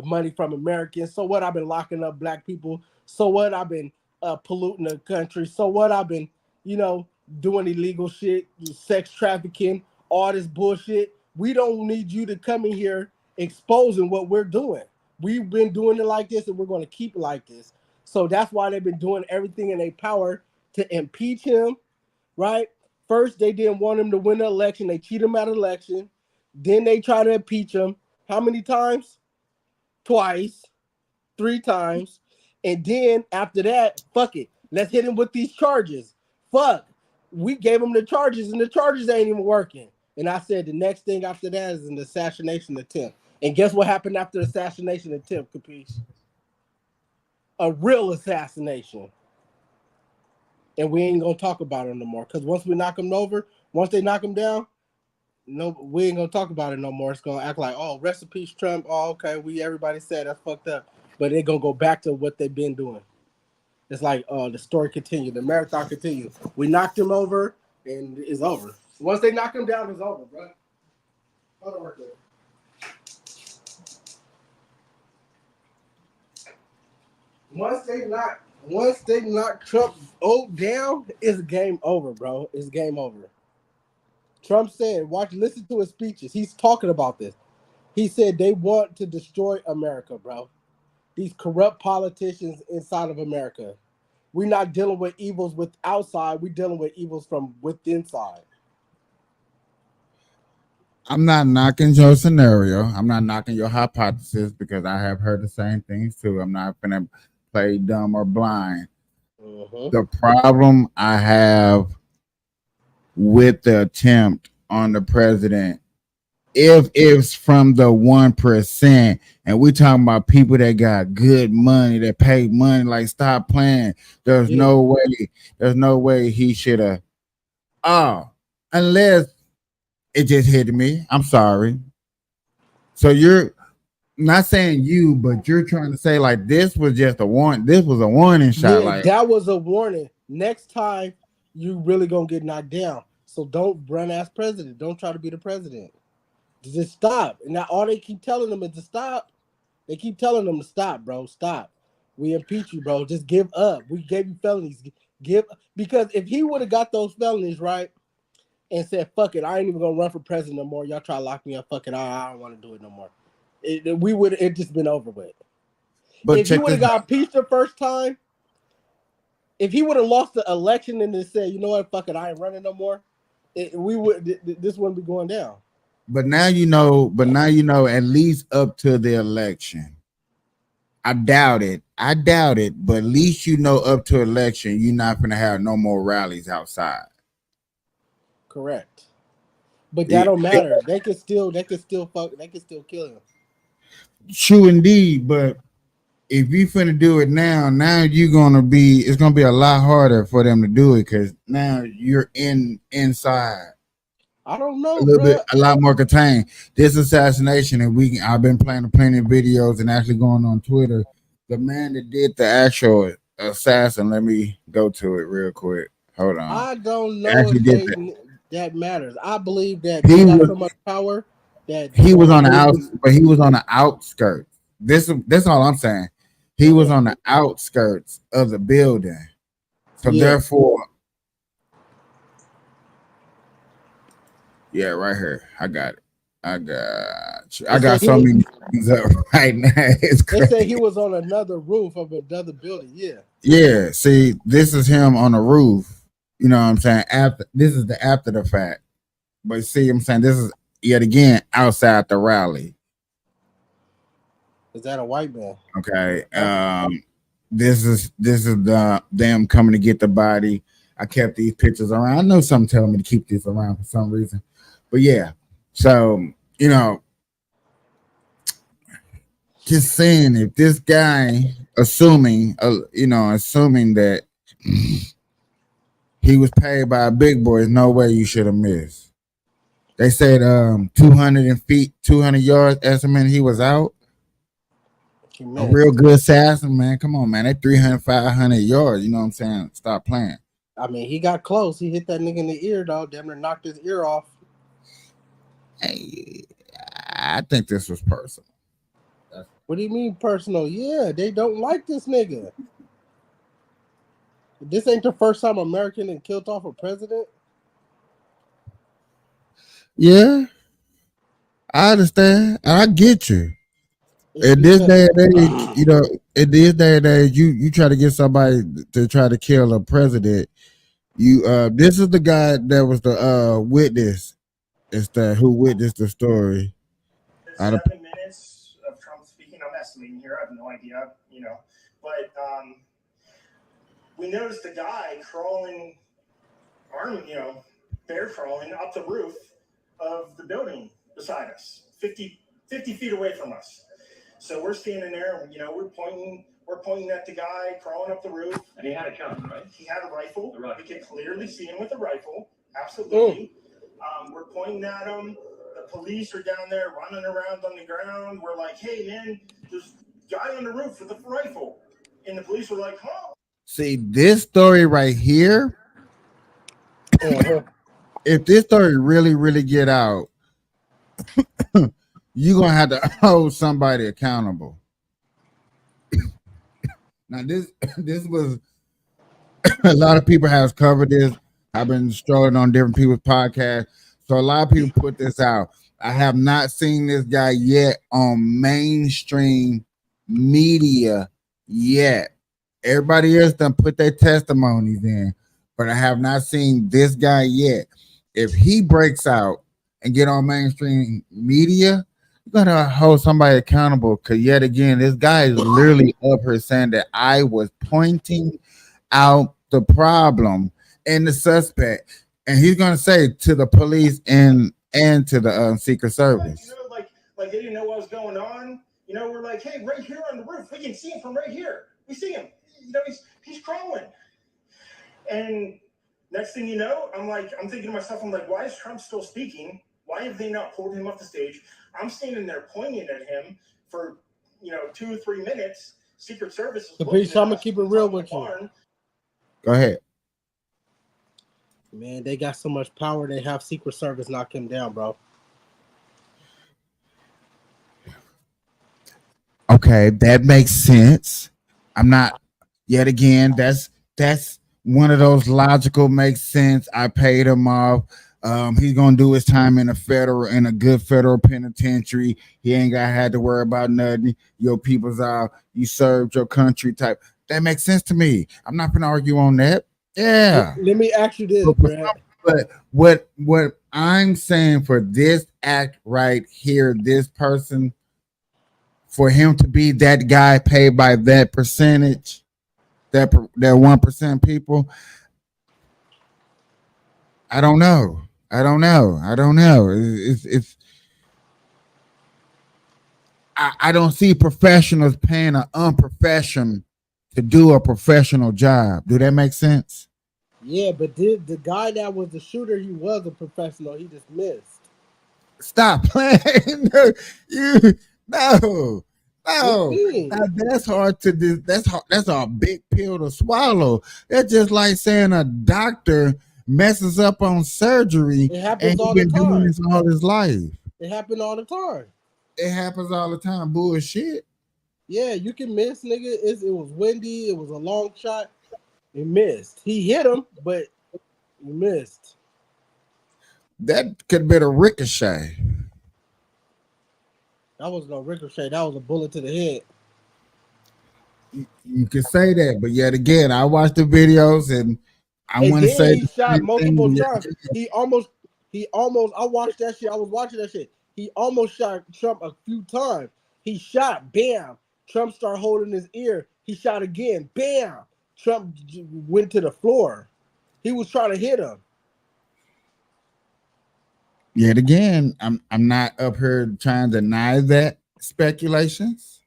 money from Americans. So what? I've been locking up black people. So what? I've been polluting the country. So what? I've been, doing illegal shit, sex trafficking, all this bullshit. We don't need you to come in here exposing what we're doing. We've been doing it like this, and we're going to keep it like this. So that's why they've been doing everything in their power to impeach him, right? First, they didn't want him to win the election. They cheat him out of the election. Then they try to impeach him. How many times? Twice, 3 times. And then after that, fuck it. Let's hit him with these charges. Fuck. We gave him the charges and the charges ain't even working. And I said the next thing after that is an assassination attempt. And guess what happened after the assassination attempt, Capiche? A real assassination. And we ain't gonna talk about it no more. Because once we knock them over, once they knock them down, no, we ain't gonna talk about it no more. It's gonna act like, oh, rest in peace, Trump. Oh, okay, everybody said that's fucked up. But they're gonna go back to what they've been doing. It's like the story continued, the marathon continued. We knocked him over and it's over. Once they knock him down, it's over, bro. Hold on right there. Once they knock Trump down, it's game over, bro. It's game over. Trump said, listen to his speeches. He's talking about this. He said they want to destroy America, bro. These corrupt politicians inside of America. We're not dealing with evils with outside. We're dealing with evils from within side. I'm not knocking your scenario. I'm not knocking your hypothesis because I have heard the same things too. I'm not gonna play dumb or blind. The problem I have with the attempt on the president, if it's from the 1%, and we're talking about people that got good money, that paid money, like stop playing. There's no way he should have. Unless it just hit me. I'm sorry. So you're not saying you, but you're trying to say like this was just a warning. This was a warning shot. Yeah, like that was a warning. Next time you really gonna get knocked down. So don't run as president. Don't try to be the president. Just stop. And now all they keep telling them is to stop. They keep telling them to stop, bro. Stop. We impeach you, bro. Just give up. We gave you felonies. Because if he would have got those felonies right and said, fuck it, I ain't even gonna run for president no more. Y'all try to lock me up. Fuck it, I don't want to do it no more. It just been over with. But if he would have got impeached the first time, if he would have lost the election and then said, you know what, fuck it, I ain't running no more, this wouldn't be going down. But now you know, at least up to the election. I doubt it, but at least you know up to election, you're not gonna have no more rallies outside. Correct. But that don't matter. They could still kill him. True indeed, but if you finna do it now it's gonna be a lot harder for them to do it because now you're inside. I don't know, a lot more contained. This assassination, and I've been playing plenty of videos and actually going on Twitter. The man that did the actual assassin, let me go to it real quick. Hold on. I don't know if that matters. I believe that he got so much power that he was on the outskirts. That's all I'm saying. He was on the outskirts of the building. So therefore, yeah, right here. I got it. I got so many things up right now. It's crazy. They say he was on another roof of another building. Yeah. Yeah. See, this is him on the roof. You know what I'm saying? This is after the fact. But see, I'm saying this is yet again outside the rally. Is that a white man? Okay. This is them coming to get the body. I kept these pictures around. I know some telling me to keep this around for some reason. But yeah. So, just saying, if this guy, assuming that he was paid by a big boy, there's no way you should have missed. They said 200 yards estimate he was out. A real good assassin, man. Come on, man. They 300, 500 yards. You know what I'm saying? Stop playing. I mean, he got close. He hit that nigga in the ear, dog. Damn near knocked his ear off. Hey, I think this was personal. What do you mean personal? Yeah, they don't like this nigga. This ain't the first time American and killed off a president. Yeah, I understand. I get you. In this day and age, you try to get somebody to try to kill a president. This is the guy that was the witness. It's who witnessed the story. 7 minutes estimating here. I have no idea, but we noticed a guy crawling, bear crawling up the roof of the building beside us, 50 feet away from us. So we're standing there, and we're pointing at the guy crawling up the roof. And he had a gun, right? He had a rifle. Right. We could clearly see him with a rifle. Absolutely. We're pointing at him. The police are down there running around on the ground. We're like, hey, man, there's a guy on the roof with a rifle. And the police were like, huh? See, this story right here, if this story really, really get out, you're going to have to hold somebody accountable. Now, this was, a lot of people have covered this. I've been strolling on different people's podcasts. So a lot of people put this out. I have not seen this guy yet on mainstream media yet. Everybody else done put their testimonies in, but I have not seen this guy yet. If he breaks out and get on mainstream media, you gotta hold somebody accountable. Cause yet again, this guy is literally up here saying that I was pointing out the problem and the suspect, and he's gonna say to the police and to the Secret Service. Like they didn't know what was going on. We're like, hey, right here on the roof, we can see him from right here. We see him. He's crawling. And next thing you know, I'm thinking to myself, why is Trump still speaking? Why have they not pulled him off the stage? I'm standing there pointing at him for 2 or 3 minutes. Secret Service is The piece, I'm gonna keep it real with you. Go ahead. Man, they got so much power, they have Secret Service knock him down, bro. Okay, that makes sense. I'm not, yet again, that's one of those logical makes sense. I paid him off. He's gonna do his time in a good federal penitentiary. He ain't gotta have to worry about nothing. Your people's out, you served your country type. That makes sense to me. I'm not gonna argue on that. Yeah. Let me ask you this, Brad. But what I'm saying for this act right here, this person, for him to be that guy paid by that percentage, that 1% people, I don't know. It's I don't see professionals paying an unprofessional to do a professional job. Do that make sense? Yeah, but the guy that was the shooter, he was a professional. He just missed. Stop playing. No. Now, that's hard to do. That's a big pill to swallow. That's just like saying a doctor messes up on surgery and he's been doing this all his life. It happened all the time. It happens all the time. Bullshit. Yeah, you can miss, nigga. It was windy. It was a long shot. He missed. He hit him, but he missed. That could have been a ricochet. That was no ricochet. That was a bullet to the head. You can say that, but yet again, I watched the videos and I want to say he shot multiple times. He almost. I watched that shit. I was watching that shit. He almost shot Trump a few times. He shot, bam. Trump started holding his ear. He shot again, bam. Trump went to the floor. He was trying to hit him. Yet again, I'm not up here trying to deny that speculations.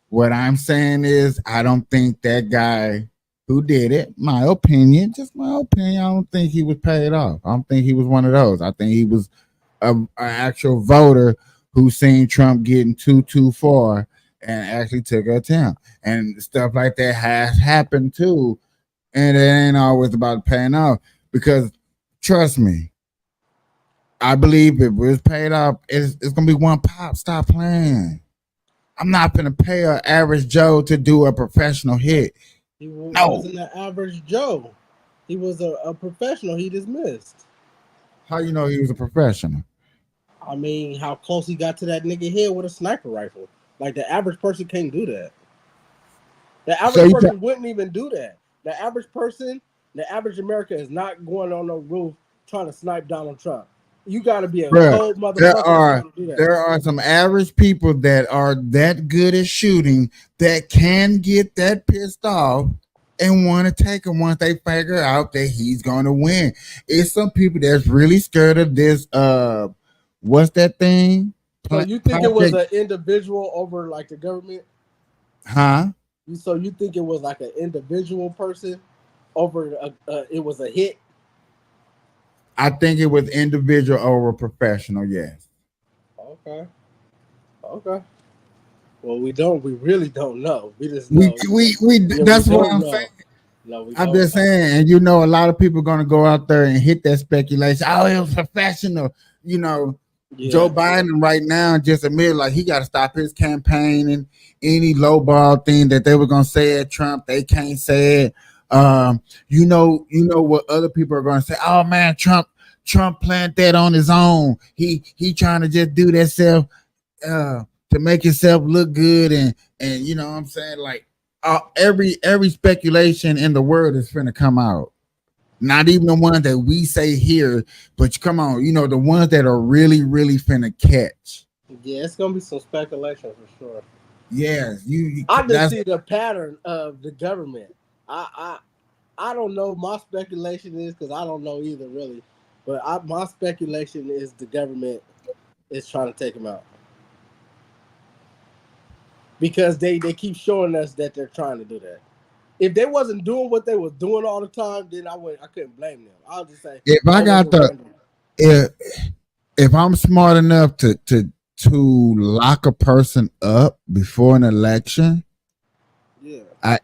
What I'm saying is I don't think that guy who did it, my opinion, I don't think he was paid off. I don't think he was one of those. I think he was an actual voter who seen Trump getting too far and actually took a attempt. And stuff like that has happened too. And it ain't always about paying off, because trust me, I believe if it was paid off, it's gonna be one pop. Stop playing. I'm not gonna pay an average Joe to do a professional hit. He wasn't an average Joe. He was a professional. He just missed. How you know he was a professional? I mean, how close he got to that nigga head with a sniper rifle. Like, the average person can't do that. The average person wouldn't even do that. The average person, the average American is not going on no roof trying to snipe Donald Trump. You got to be a Bruh, cold motherfucker to do that. there are some average people that are that good at shooting that can get that pissed off and want to take him once they figure out that he's going to win. It's some people that's really scared of this. What's that thing? So you think it was an individual over like the government? Huh? So you think it was like an individual person over? It was a hit. I think it was individual over professional. Yes. Okay. Well, we really don't know. We just know. That's what I'm saying. No, I'm just saying, and you know, a lot of people are going to go out there and hit that speculation. Oh, it was professional. You know, Joe Biden right now just admitted like he got to stop his campaign and any lowball thing that they were going to say at Trump, they can't say it. You know what other people are going to say. Oh man, Trump planned that on his own. He trying to just do that self to make himself look good and you know what I'm saying, like every speculation in the world is finna come out. Not even the ones that we say here, but come on, you know, the ones that are really finna catch. Yeah, it's gonna be some speculation for sure. Yes, I just see the pattern of the government. I don't know. My speculation is because I don't know either really, but my speculation is the government is trying to take him out because they keep showing us that they're trying to do that. If they wasn't doing what they was doing all the time, then I couldn't blame them. I'll just say if I got if I'm smart enough to lock a person up before an election,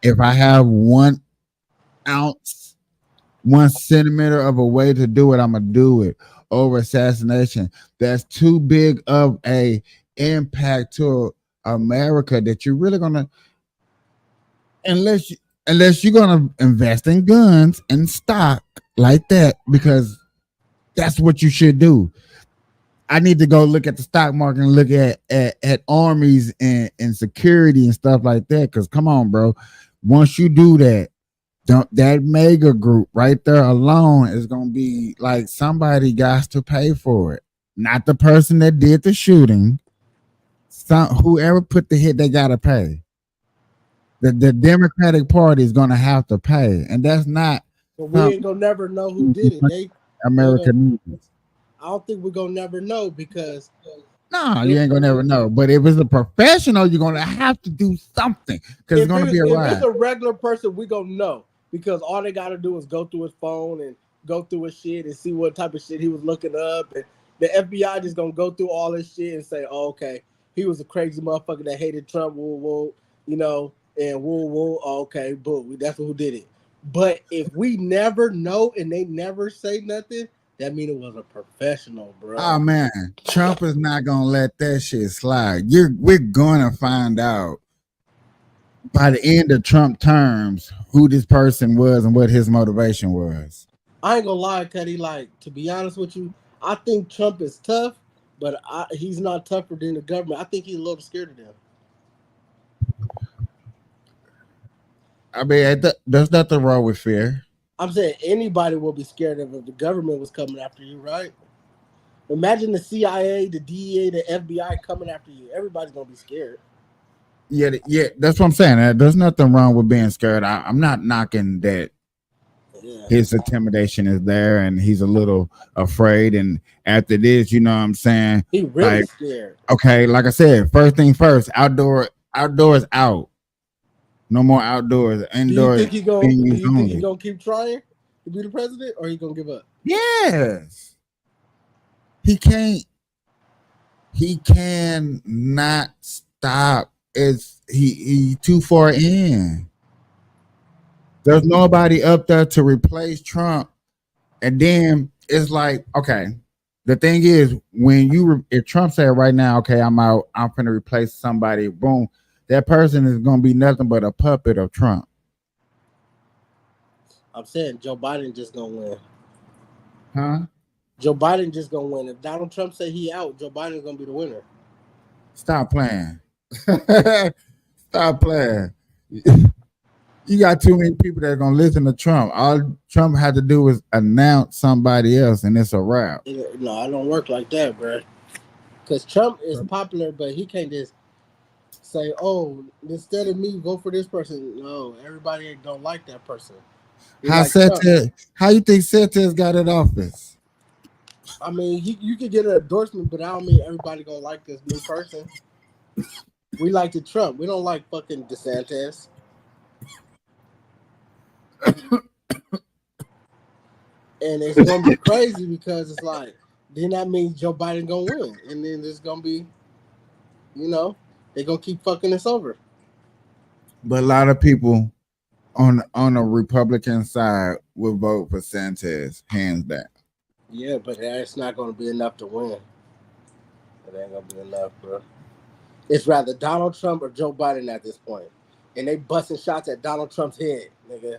if I have 1 ounce, 1 centimeter of a way to do it, I'm gonna do it over assassination. That's too big of a impact to America that you're really gonna, unless you're gonna invest in guns and stock like that, because that's what you should do. I need to go look at the stock market and look at armies and security and stuff like that. Because come on, bro, once you do that, that mega group right there alone is gonna be like somebody got to pay for it, not the person that did the shooting. Whoever put the hit, they gotta pay. The Democratic Party is gonna have to pay, and that's not. But we ain't gonna never know who did it. American. I don't think we're gonna never know because. No, you ain't gonna never know. But if it's a professional, you're gonna have to do something because it's gonna be a riot. If it's a regular person, we gonna know because all they gotta do is go through his phone and go through his shit and see what type of shit he was looking up, and the FBI just gonna go through all his shit and say, oh, okay, he was a crazy motherfucker that hated Trump, woo, you know, and woo, okay, boom, that's who did it. But if we never know and they never say nothing, that means it was a professional, bro. Oh man, Trump is not gonna let that shit slide. We're gonna find out by the end of Trump terms who this person was and what his motivation was. I ain't gonna lie, Cuddy. Like, to be honest with you, I think Trump is tough, but he's not tougher than the government. I think he's a little scared of them. I mean, there's nothing wrong with fear. I'm saying anybody will be scared of if the government was coming after you, right? Imagine the CIA, the DEA, the FBI coming after you. Everybody's gonna be scared. Yeah, that's what I'm saying. There's nothing wrong with being scared. I'm not knocking that. Yeah. His intimidation is there, and he's a little afraid. And after this, you know what I'm saying? He really scared. Okay, like I said, first thing first, outdoors out. No more outdoors. Indoors. Do you think he's gonna keep trying to be the president, or he gonna give up? Yes. He cannot stop. He too far in. There's nobody up there to replace Trump. And then it's like, okay, the thing is, if Trump said right now, okay, I'm out, I'm gonna replace somebody, boom, that person is gonna be nothing but a puppet of Trump. I'm saying Joe Biden just gonna win. Huh? Joe Biden just gonna win. If Donald Trump say he out, Joe Biden's gonna be the winner. Stop playing. Stop playing. You got too many people that are gonna listen to Trump. All Trump had to do was announce somebody else, and it's a wrap. No, I don't work like that, bro. Because Trump is popular, but he can't just say, "Oh, instead of me, vote for this person." No, everybody don't like that person. They How like Trump. How you think Santos got in office? I mean, you could get an endorsement, but I don't mean everybody gonna like this new person. We like the Trump. We don't like fucking DeSantis. And it's gonna be crazy because it's like then that means Joe Biden gonna win, and then there's gonna be, they're gonna keep fucking us over. But a lot of people on the Republican side will vote for Santos, hands down. Yeah, but that's not gonna be enough to win. It ain't gonna be enough, bro. It's rather Donald Trump or Joe Biden at this point, and they busting shots at Donald Trump's head, nigga.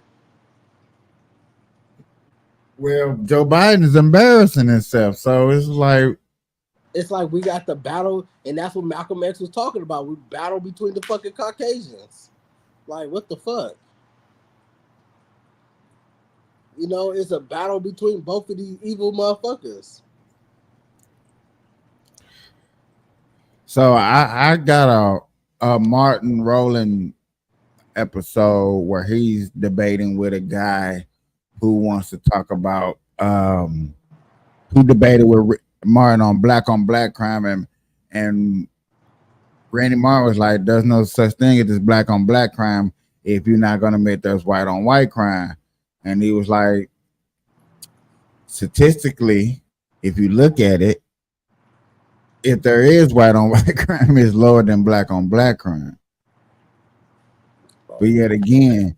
Well, Joe Biden is embarrassing himself, so it's like we got the battle, and that's what Malcolm X was talking about. We battle between the fucking Caucasians. Like, what the fuck? It's a battle between both of these evil motherfuckers. So I got a Martin Rowland episode where he's debating with a guy who wants to talk about who debated with Martin on black crime, and Randy Martin was like, there's no such thing as this black on black crime if you're not gonna admit there's white on white crime. And he was like, statistically, if you look at it, if there is white on white crime, it's lower than black on black crime. But yet again,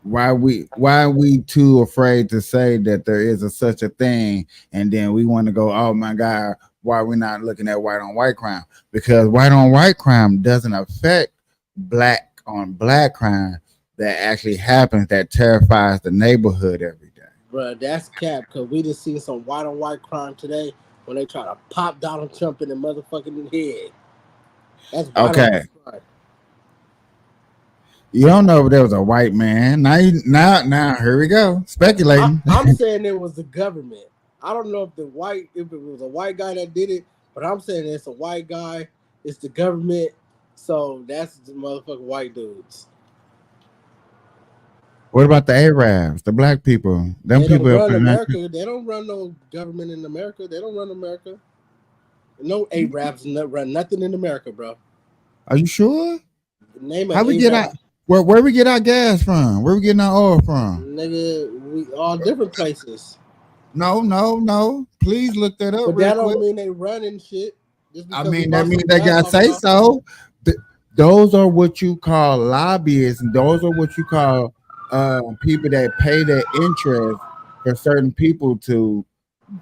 why are we too afraid to say that there is such a thing, and then we want to go, oh my God, why are we not looking at white on white crime? Because white on white crime doesn't affect black on black crime that actually happens, that terrifies the neighborhood every day. Bro, that's cap, because we just seen some white on white crime today when they try to pop Donald Trump in the motherfucking head. That's okay. You don't know if there was a white man. Now, here we go. Speculating. I'm saying it was the government. I don't know if it was a white guy that did it, but I'm saying it's a white guy. It's the government. So that's the motherfucking white dudes. What about the Arabs, the black people? Them They people don't up run in America. They don't run no government in America. They don't run America. No Arabs run nothing in America, bro. Are you sure? Name How we get out? Where we get our gas from? Where we getting our oil from? Nigga, we all different places. No. Please look that up. But real that don't quick. mean they running shit. I mean, that means they got to say so. Those are what you call lobbyists, and those are what you call people that pay their interest for certain people to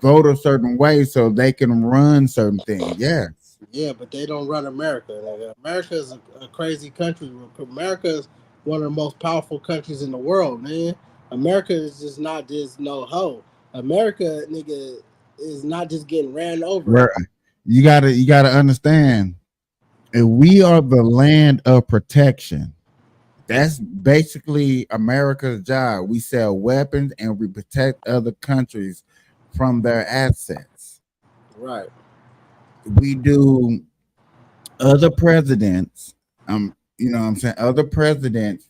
vote a certain way so they can run certain things. Yes. Yeah, but they don't run America. Like, America is a crazy country. America is one of the most powerful countries in the world, man. America is just not just no hoe. America, nigga, is not just getting ran over. You gotta understand. If we are the land of protection, that's basically America's job. We sell weapons and we protect other countries from their assets. Right. We do other presidents, you know what I'm saying? Other presidents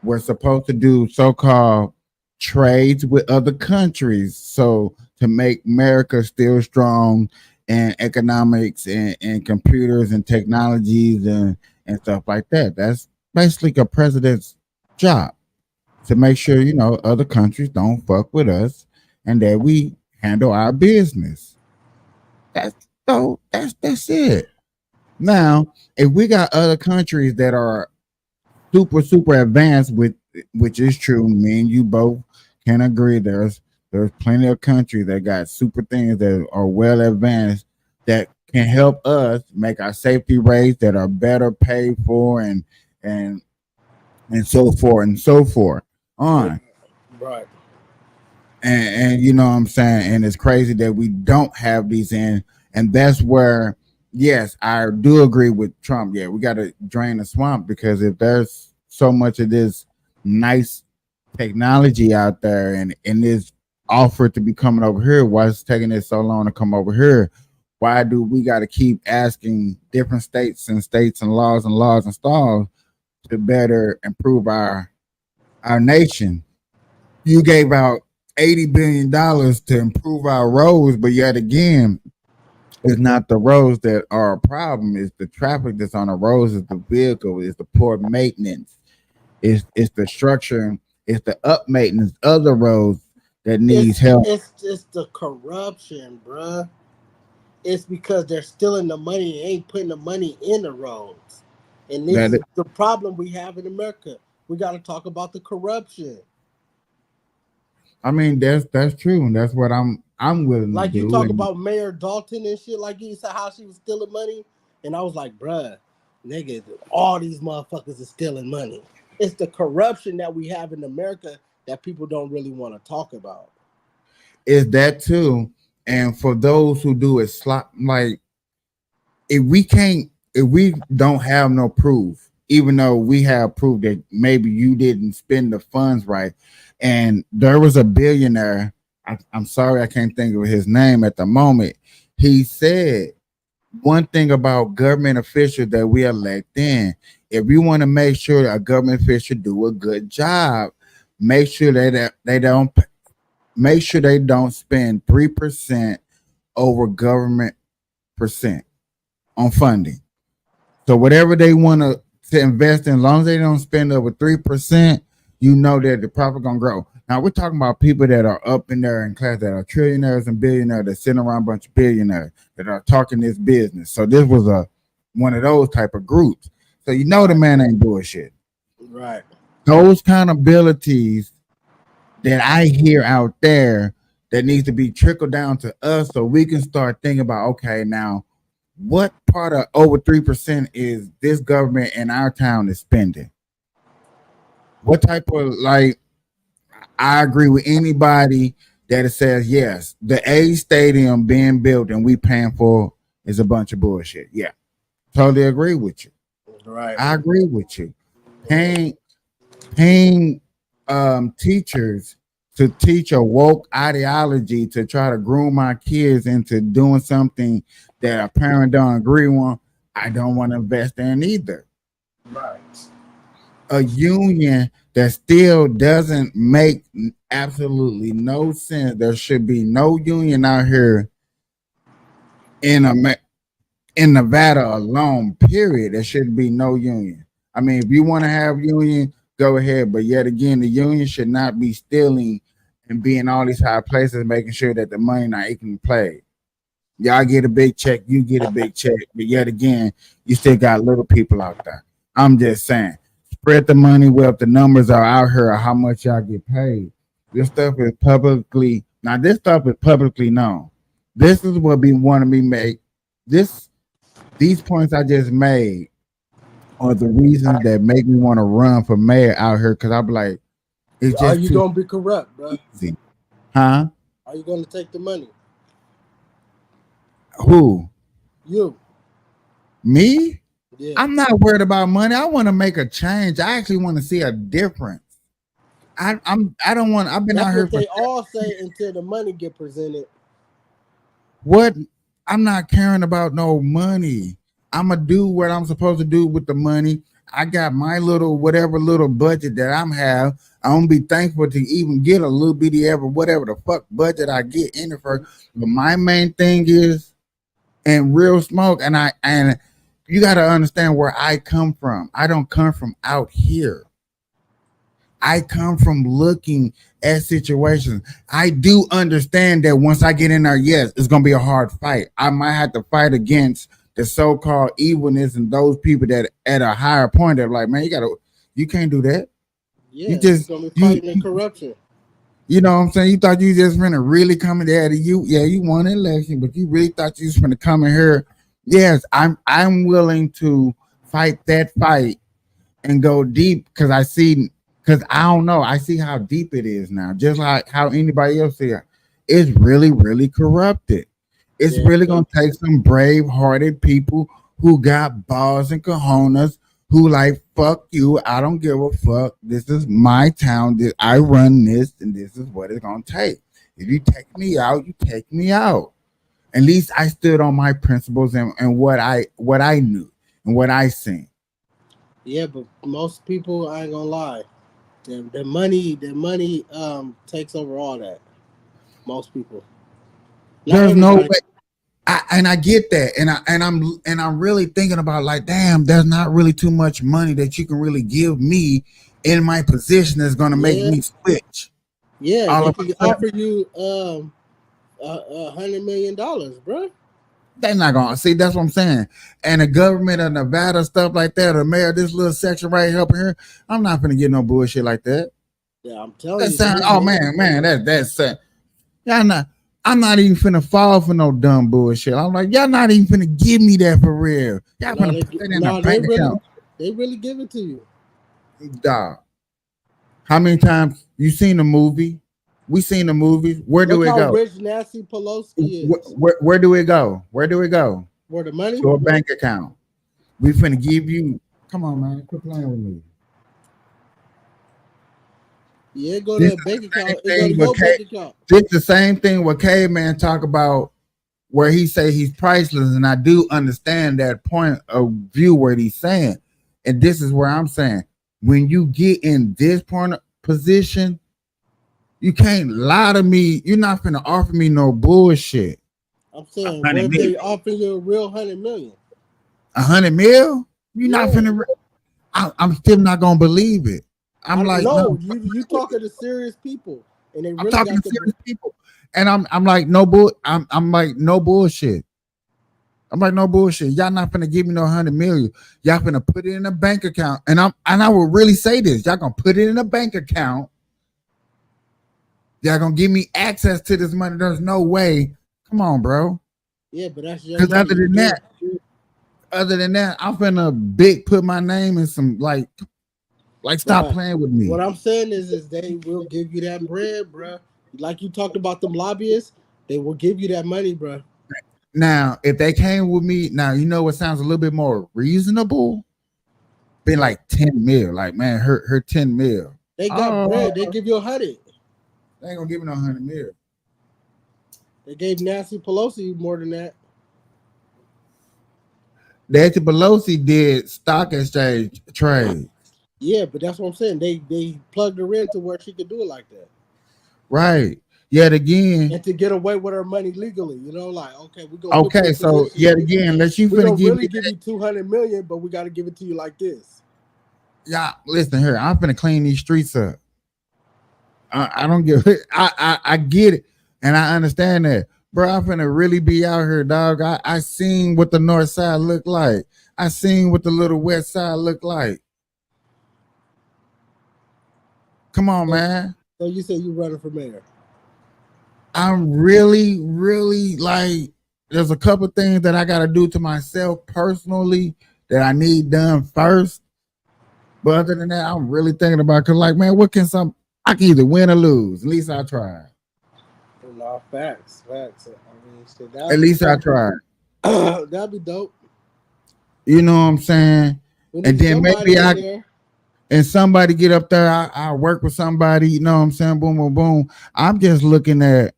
were supposed to do so-called trades with other countries. So to make America still strong in economics and computers and technologies and stuff like that. That's basically a president's job, to make sure, other countries don't fuck with us and that we handle our business. That's it. Now, if we got other countries that are super advanced, which is true, me and you both can agree, there's plenty of countries that got super things that are well advanced that can help us make our safety rates that are better paid for and so forth and so forth on. Right. And you know what I'm saying? And it's crazy that we don't have these in. And that's where, yes, I do agree with Trump. Yeah, we got to drain the swamp, because if there's so much of this nice technology out there and is offered to be coming over here. Why is it taking it so long to come over here? Why do we got to keep asking different states and laws and stalls to better improve our nation? You gave out $80 billion to improve our roads, but yet again, it's not the roads that are a problem. It's the traffic that's on the roads, it's the vehicle, it's the poor maintenance, it's the structure, it's the up maintenance of the roads that needs help. It's just the corruption, bruh. It's because they're stealing the money and ain't putting the money in the roads. And this is the problem we have in America. We got to talk about the corruption. I mean, that's true, and that's what I'm willing like to do. You talk about Mayor Dalton and shit, like you said how she was stealing money, and I was like, bruh, nigga, all these motherfuckers are stealing money. It's the corruption that we have in America that people don't really want to talk about. Is that too? And for those who do it, like if we don't have no proof, even though we have proof that maybe you didn't spend the funds right, and there was a billionaire, I'm sorry I can't think of his name at the moment. He said one thing about government officials that we elect in: if you want to make sure that a government official do a good job, make sure that they don't spend 3% over government percent on funding. So whatever they want to invest in, as long as they don't spend over 3%, you know that the profit gonna grow. Now we're talking about people that are up in there in class, that are trillionaires and billionaires, that sit around a bunch of billionaires that are talking this business. So this was one of those type of groups. So you know the man ain't bullshit. Right. Those kind of abilities that I hear out there that needs to be trickled down to us, so we can start thinking about, okay, now what part of over 3% is this government in our town is spending? What type of, like, I agree with anybody that it says, yes, the A stadium being built and we paying for is a bunch of bullshit. Yeah, totally agree with you. Right. I agree with you. Paying teachers to teach a woke ideology to try to groom my kids into doing something that a parent don't agree on, I don't want to invest in either. Right. A union that still doesn't make absolutely no sense. There should be no union out here in Nevada alone, period. There should be no union. I mean, if you want to have union, go ahead. But yet again, the union should not be stealing and be in all these high places, making sure that the money not equally played. Y'all get a big check, you get a big check. But yet again, you still got little people out there. I'm just saying, spread the money well. If the numbers are out here of how much y'all get paid. This stuff is publicly known. This is what we want to be made. These points I just made are the reasons that make me want to run for mayor out here, because I'm like, it's just are you gonna be corrupt, bro? Easy. Huh? Are you gonna take the money? Who? You. Me? Yeah. I'm not worried about money. I want to make a change. I actually want to see a difference. I don't want. I've been That's out here. What they all say until the money get presented. What? I'm not caring about no money. I'm gonna do what I'm supposed to do with the money. I got my little whatever little budget that I'm have. I'm gonna be thankful to even get a little bitty whatever the fuck budget I get in it for. But my main thing is, and real smoke, and you got to understand where I come from. I don't come from out here. I come from looking at situations. I do understand that once I get in there, yes, it's gonna be a hard fight. I might have to fight against the so-called evilness and those people that at a higher point are like, man, you can't do that. Yeah, you just gonna be fighting the corruption. You know what I'm saying? You thought you just gonna really come in there to you. Yeah, you won an election, but you really thought you was gonna come in here. Yes, I'm willing to fight that fight and go deep because I don't know. I see how deep it is now. Just like how anybody else here. It's really, really corrupted. It's really gonna take some brave-hearted people who got balls and cojones, who like fuck you. I don't give a fuck. This is my town. I run this, and this is what it's gonna take. If you take me out, you take me out. At least I stood on my principles and what I knew and what I seen. Yeah, but most people, I ain't gonna lie, the money takes over all that. Most people. Not There's no everybody. way. I get that, and I'm really thinking about like, damn, there's not really too much money that you can really give me in my position that's gonna make me switch. Yeah, All they of a can sudden- offer you $100 million, bro. They're not gonna see. That's what I'm saying. And the government of Nevada, stuff like that, or mayor, this little section right up here, I'm not gonna get no bullshit like that. Yeah, I'm telling That you. sound, oh man, that's y'all not. I'm not even finna fall for no dumb bullshit. I'm like, y'all not even finna give me that for real. Y'all No, finna they, put that in no, a they bank really, account. they really give it to you. Dog. How many times you seen the movie? We seen the movie. Where do Look it how go? rich Nancy Pelosi is. Where do it go? Where do it go? Where the money? To a bank account. We finna give you. Come on, man. Quit playing with me. Yeah, go to a bank account. It go to your bank account. This the same thing what Caveman talk about, where he say he's priceless, and I do understand that point of view where he's saying, and this is where I'm saying, when you get in this point of position, you can't lie to me. You're not finna offer me no bullshit. I'm saying, what if they offer you a real $100 million? $100 million? You're not finna. I'm still not gonna believe it. I'm like, no. You talking to serious people, and they really I'm talking got to serious people, and I'm like, no bull. I'm like, no bullshit. I'm like, no bullshit. Y'all not gonna give me no $100 million. Y'all gonna put it in a bank account, and I will really say this. Y'all gonna put it in a bank account. Y'all gonna give me access to this money. There's no way. Come on, bro. Yeah, but that's your Because money. other than that, I'm finna put my name in some like stop Right. playing with me. What I'm saying is they will give you that bread, bro. Like you talked about them lobbyists, they will give you that money, bro. Now, if they came with me, now you know what sounds a little bit more reasonable. Been like 10 mil, like man, her 10 mil. They got bread. They give you 100. They ain't gonna give me no 100 mil. They gave Nancy Pelosi more than that. Nancy Pelosi did stock exchange trade. Yeah, but that's what I'm saying. They plugged her in to where she could do it like that. Right. Yet again. And to get away with her money legally, you know, like okay, we go. Okay, so yet again, unless you we finna don't give really me give you 200 million, but we got to give it to you like this. yeah, listen here. I'm finna clean these streets up. I don't give it. I get it, and I understand that, bro. I'm finna really be out here, dog. I seen what the north side look like. I seen what the little west side look like. Come on, man. So you say you running for mayor? I'm really, really like. There's a couple things that I gotta do to myself personally that I need done first. But other than that, I'm really thinking about because, like, man, what can I can either win or lose. At least I tried. No, facts. I mean, shit, At least I tried. That'd be dope. You know what I'm saying? And then maybe somebody get up there. I work with somebody. You know what I'm saying? Boom, boom, boom. I'm just looking at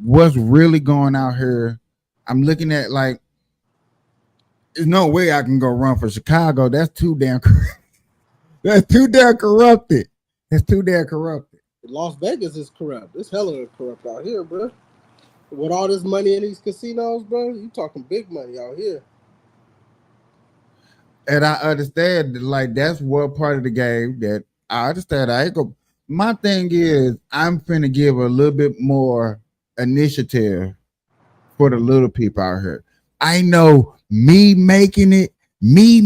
what's really going out here. I'm looking at like, there's no way I can go run for Chicago. That's too damn. That's too damn corrupted. It's too damn corrupted. Las Vegas is corrupt. It's hella corrupt out here, bro. With all this money in these casinos, bro, you talking big money out here. And I understand, like, that's what part of the game that I understand. I ain't go. My thing is, I'm finna give a little bit more initiative for the little people out here. I know me making it, me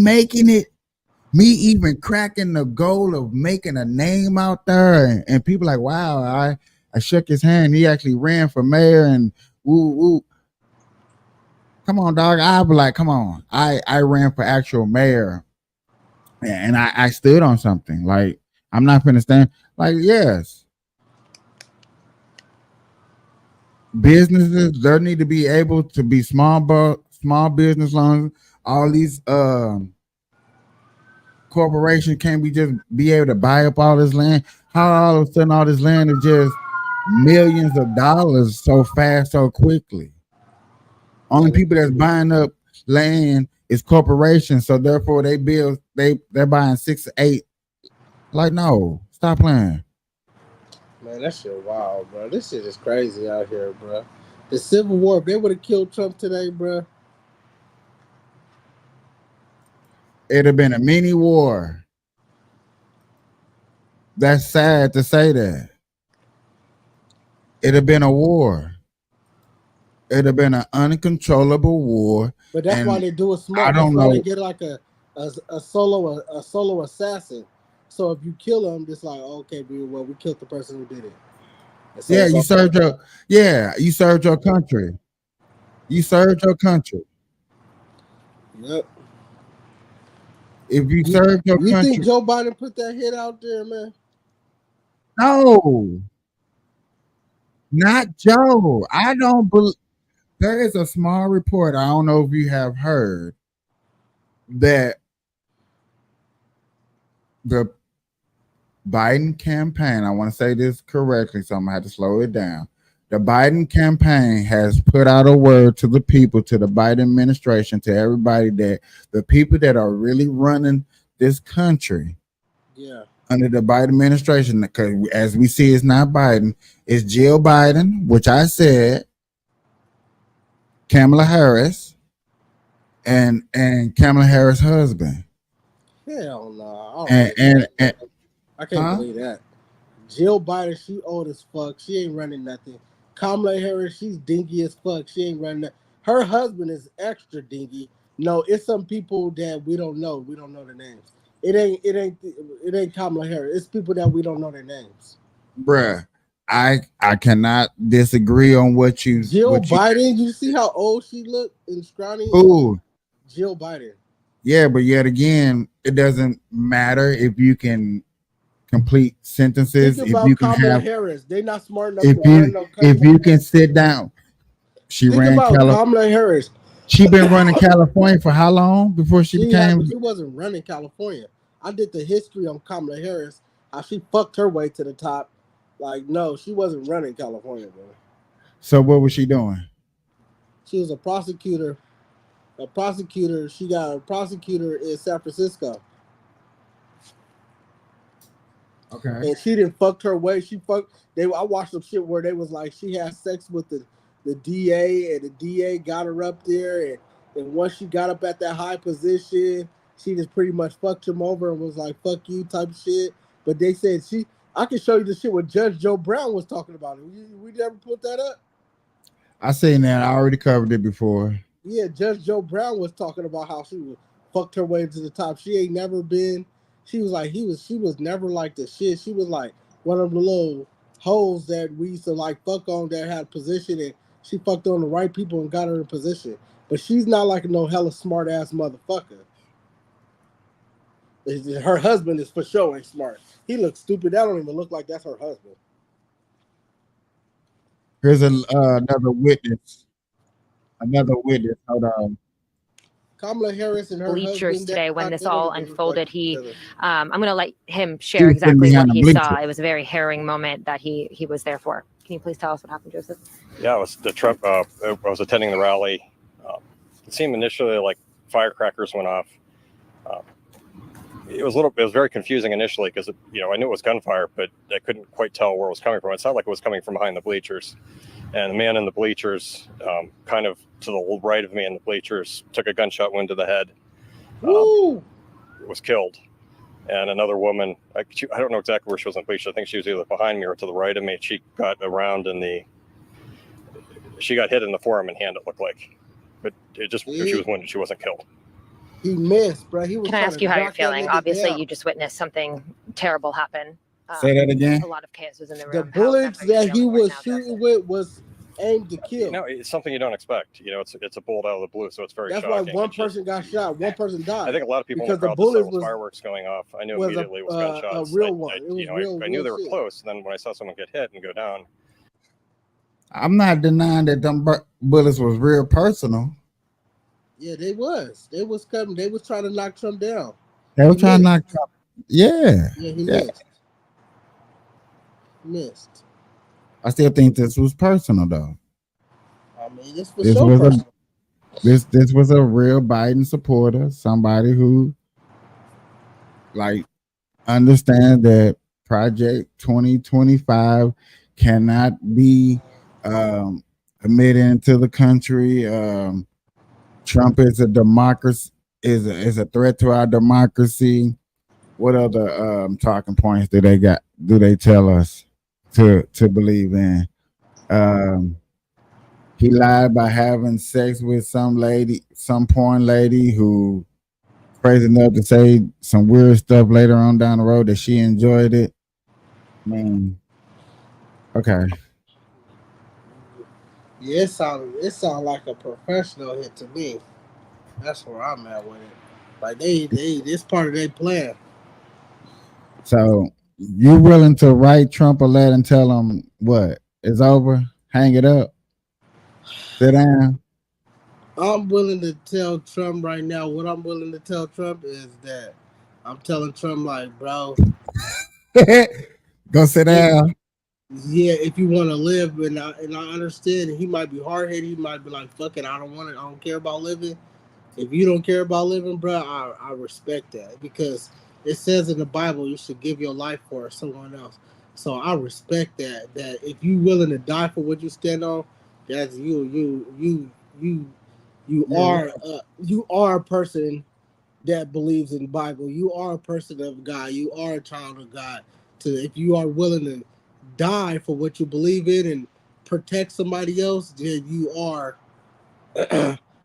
even cracking the goal of making a name out there, and people like, wow, I shook his hand. He actually ran for mayor, and woo. Come on, dog. I'll be like, come on. I ran for actual mayor, and I stood on something. Like, I'm not gonna stand. Like, yes, businesses, there need to be able to be small business loans. All these corporation can't we just be able to buy up all this land? How all of a sudden all this land is just millions of dollars so fast, so quickly? Only people that's buying up land is corporations, so therefore they're buying 6 to 8. Like, no, stop playing. Man, that shit wild, bro. This shit is crazy out here, bro. The Civil War, if they would have killed Trump today, bro. It'd have been a mini war. That's sad to say that. It'd have been a war. It'd have been an uncontrollable war. But that's why they do it smart. I don't that's why know. they get like a solo assassin. So if you kill him, it's like, okay, dude, well, we killed the person who did it. And so Yeah, it's you okay. served your country. You served your country. Yep. If you served your You country, think Joe Biden put that hit out there, man? no, not Joe. I don't believe. There is a small report. I don't know if you have heard that the Biden campaign, I want to say this correctly, so I'm gonna have to slow it down. The Biden campaign has put out a word to the people, to the Biden administration, to everybody, that the people that are really running this country Yeah. under the Biden administration, because as we see, it's not Biden, it's Jill Biden, which I said, Kamala Harris, and Kamala Harris' husband. Hell no. I can't believe that. Jill Biden, she old as fuck. She ain't running nothing. Kamala Harris, she's dingy as fuck. She ain't running. Her husband is extra dingy. No, it's some people that we don't know. We don't know their names. It ain't Kamala Harris. It's people that we don't know their names. Bruh, I cannot disagree on what you. Jill Biden, you see how old she look and scrawny? Who? Jill Biden. Yeah, but yet again, it doesn't matter if you can complete sentences. Think If about you can Kamala have, Harris. They not smart enough if to run you no country. if you can sit down. She Think ran about Kamala Harris. She been running California for how long before she became? She wasn't running California. I did the history on Kamala Harris, how she fucked her way to the top. Like, no, she wasn't running California, bro. So what was she doing? She was a prosecutor. She got a prosecutor in San Francisco. Okay. And she didn't fuck her way. I watched some shit where they was like, she had sex with the DA, and the DA got her up there, and once she got up at that high position, she just pretty much fucked him over and was like, fuck you type shit. But they said I can show you the shit what Judge Joe Brown was talking about. We never put that up? I seen that. I already covered it before. Yeah, Judge Joe Brown was talking about how she fucked her way to the top. She ain't never been. She was like, she was never like the shit. She was like one of the little hoes that we used to like fuck on that had position, and she fucked on the right people and got her in position. But she's not like no hella smart ass motherfucker. Her husband is for sure ain't smart. He looks stupid. That don't even look like that's her husband. Here's another witness. Hold on. Kamala Harris and her bleachers husband, today when this all unfolded. I'm going to let him He share was sitting exactly behind what the he bleachers. saw. It was a very harrowing moment that he was there for. Can you please tell us what happened, Joseph? Yeah, it was the Trump. I was attending the rally. It seemed initially like firecrackers went off. It was very confusing initially because I knew it was gunfire, but I couldn't quite tell where it was coming from. It sounded like it was coming from behind the bleachers, and the man in the bleachers, kind of to the right of me in the bleachers, took a gunshot wound to the head. Was killed, and another woman. I don't know exactly where she was in the bleachers. I think she was either behind me or to the right of me. She got around she got hit in the forearm and hand. It looked like, but she was wounded. She wasn't killed. He missed, bro. Can I ask you how you're feeling? Obviously, you just witnessed something terrible happen. Say that again. A lot of chaos was in the The room. bullets that he was shooting with was aimed to kill. It's something you don't expect. It's a bullet out of the blue, so it's very That's shocking. why one person got shot, one person died. I think a lot of people in the because the crowd just saw bullet those was fireworks going off. I knew was immediately it was gunshots. a real one. It was I knew they were shit. close. And then when I saw someone get hit and go down, I'm not denying that them bullets was real personal. Yeah, they was coming. They was trying to knock Trump down. They were trying to knock Trump. Yeah. Yeah, he Yeah. missed. I still think this was personal though. I mean, this was This so was personal. this was a real Biden supporter, somebody who like understand that Project 2025 cannot be admitted into the country. Trump is a democracy, is a threat to our democracy. What other talking points do they tell us to believe in? He lied by having sex with some porn lady who crazy enough to say some weird stuff later on down the road that she enjoyed it. I mean, okay. Yeah, it sound like a professional hit to me. That's where I'm at with it. Like they this part of their plan. So you willing to write Trump a letter and tell him what? It's over? Hang it up? Sit down? I'm willing to tell Trump right now. What I'm willing to tell Trump is that I'm telling Trump, like, bro, go sit down. Yeah, if you want to live, and I understand he might be hard headed. He might be like, fuck it, I don't care about living. If you don't care about living, bro, I respect that, because it says in the Bible you should give your life for someone else. So I respect that. That if you willing to die for what you stand on, that's you are a person that believes in the Bible. You are a person of God. You are a child of God. If you are willing to die for what you believe in and protect somebody else, then you are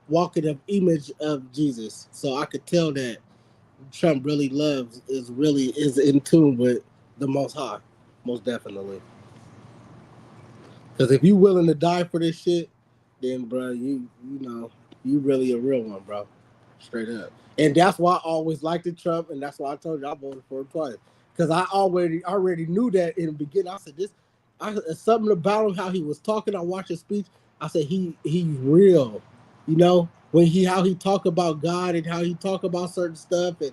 walking an image of Jesus. So I could tell that Trump really is in tune with the Most High, most definitely. Because if you willing to die for this shit, then bro, you really a real one, bro. Straight up. And that's why I always liked the Trump, and that's why I told you I voted for him twice. Because I already knew that in the beginning. I said something about him, how he was talking. I watched his speech. I said he's real. You know, how he talk about God and how he talk about certain stuff, and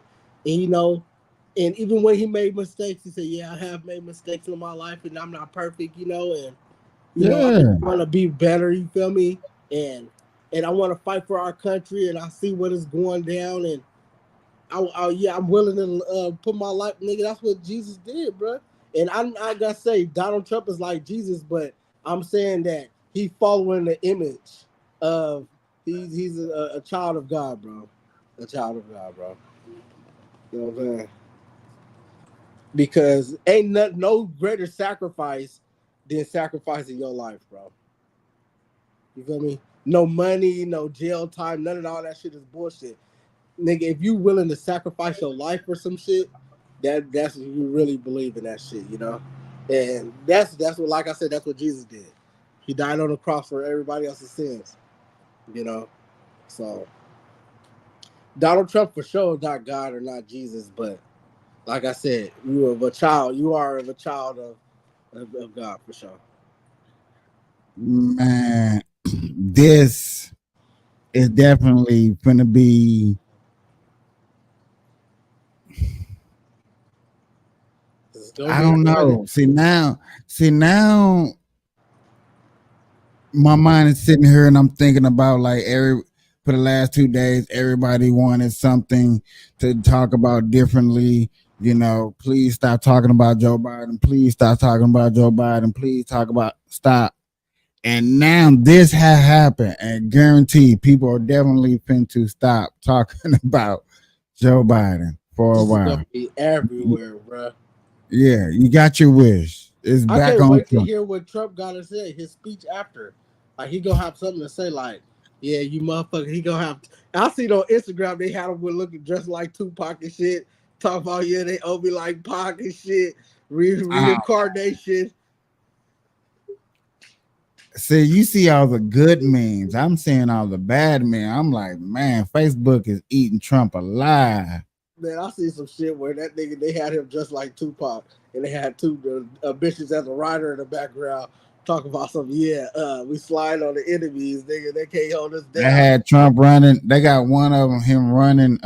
and even when he made mistakes, he said, "Yeah, I have made mistakes in my life, and I'm not perfect." And I want to be better. You feel me? And I want to fight for our country, and I see what is going down, and I'm willing to put my life, nigga. That's what Jesus did, bro. And I gotta say, Donald Trump is like Jesus, but I'm saying that he following the image of he's a child of God, bro. A child of God, bro. You know what I'm saying? Because ain't no greater sacrifice than sacrificing your life, bro. You feel me? No money, no jail time, none of all that shit is bullshit. Nigga, if you willing to sacrifice your life for some shit, that's what you really believe in that shit, And that's what, like I said, that's what Jesus did. He died on the cross for everybody else's sins, So Donald Trump for sure is not God or not Jesus, but like I said, you are a child of God for sure. Man, this is definitely gonna be I don't know. See now, my mind is sitting here and I'm thinking about like for the last 2 days, everybody wanted something to talk about differently. Please stop talking about Joe Biden. Please stop talking about Joe Biden. Please stop. And now this has happened, and guaranteed people are definitely to stop talking about Joe Biden for a while. Gonna be everywhere, bro. Yeah, you got your wish. It's back on. I can't wait to hear what Trump got to say. His speech after, like he gonna have something to say. Like, yeah, you motherfucker. He gonna have. I seen on Instagram they had him looking dressed like Tupac and shit. Talk about they owe me like Pac and shit. Reincarnation. See, you see all the good memes. I'm seeing all the bad memes. I'm like, man, Facebook is eating Trump alive. Man, I see some shit where that nigga, they had him just like Tupac, and they had two bitches as a rider in the background talking about some, we slide on the enemies, nigga. They can't hold us down. They had Trump running. They got one of them, him running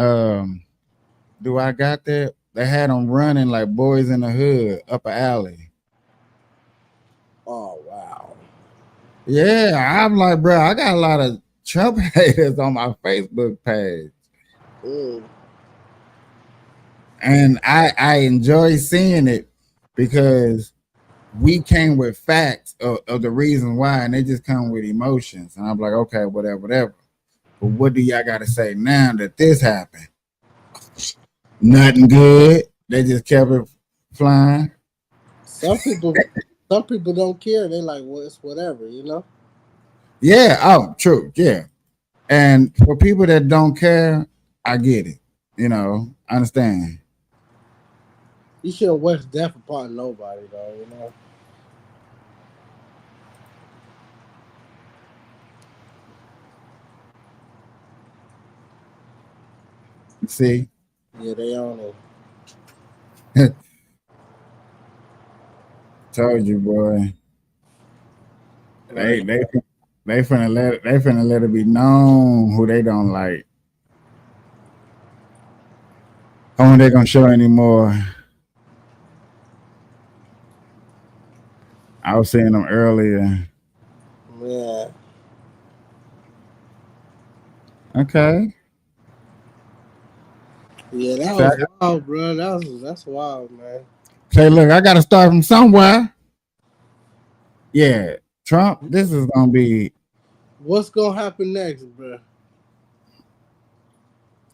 Do I got that? They had them running like boys in the hood up an alley. Oh wow. Yeah, I'm like, bro, I got a lot of Trump haters on my Facebook page. And I enjoy seeing it because we came with facts of the reason why, and they just come with emotions. And I'm like, okay, whatever. But what do y'all got to say now that this happened? Nothing good. They just kept it flying. Some people don't care. They like, well, it's whatever, you know. Yeah. Oh, true. Yeah. And for people that don't care, I get it. You know, I understand. You shouldn't wish death upon nobody, though. You know. See. Yeah, they own it. Told you, boy. They finna let it be known who they don't like. How are they gonna show anymore? I was seeing them earlier. Yeah. Okay. Yeah, that was wild, bro. That's wild, man. Say, look, I gotta start from somewhere. Yeah, Trump, this is gonna be. What's gonna happen next, bro?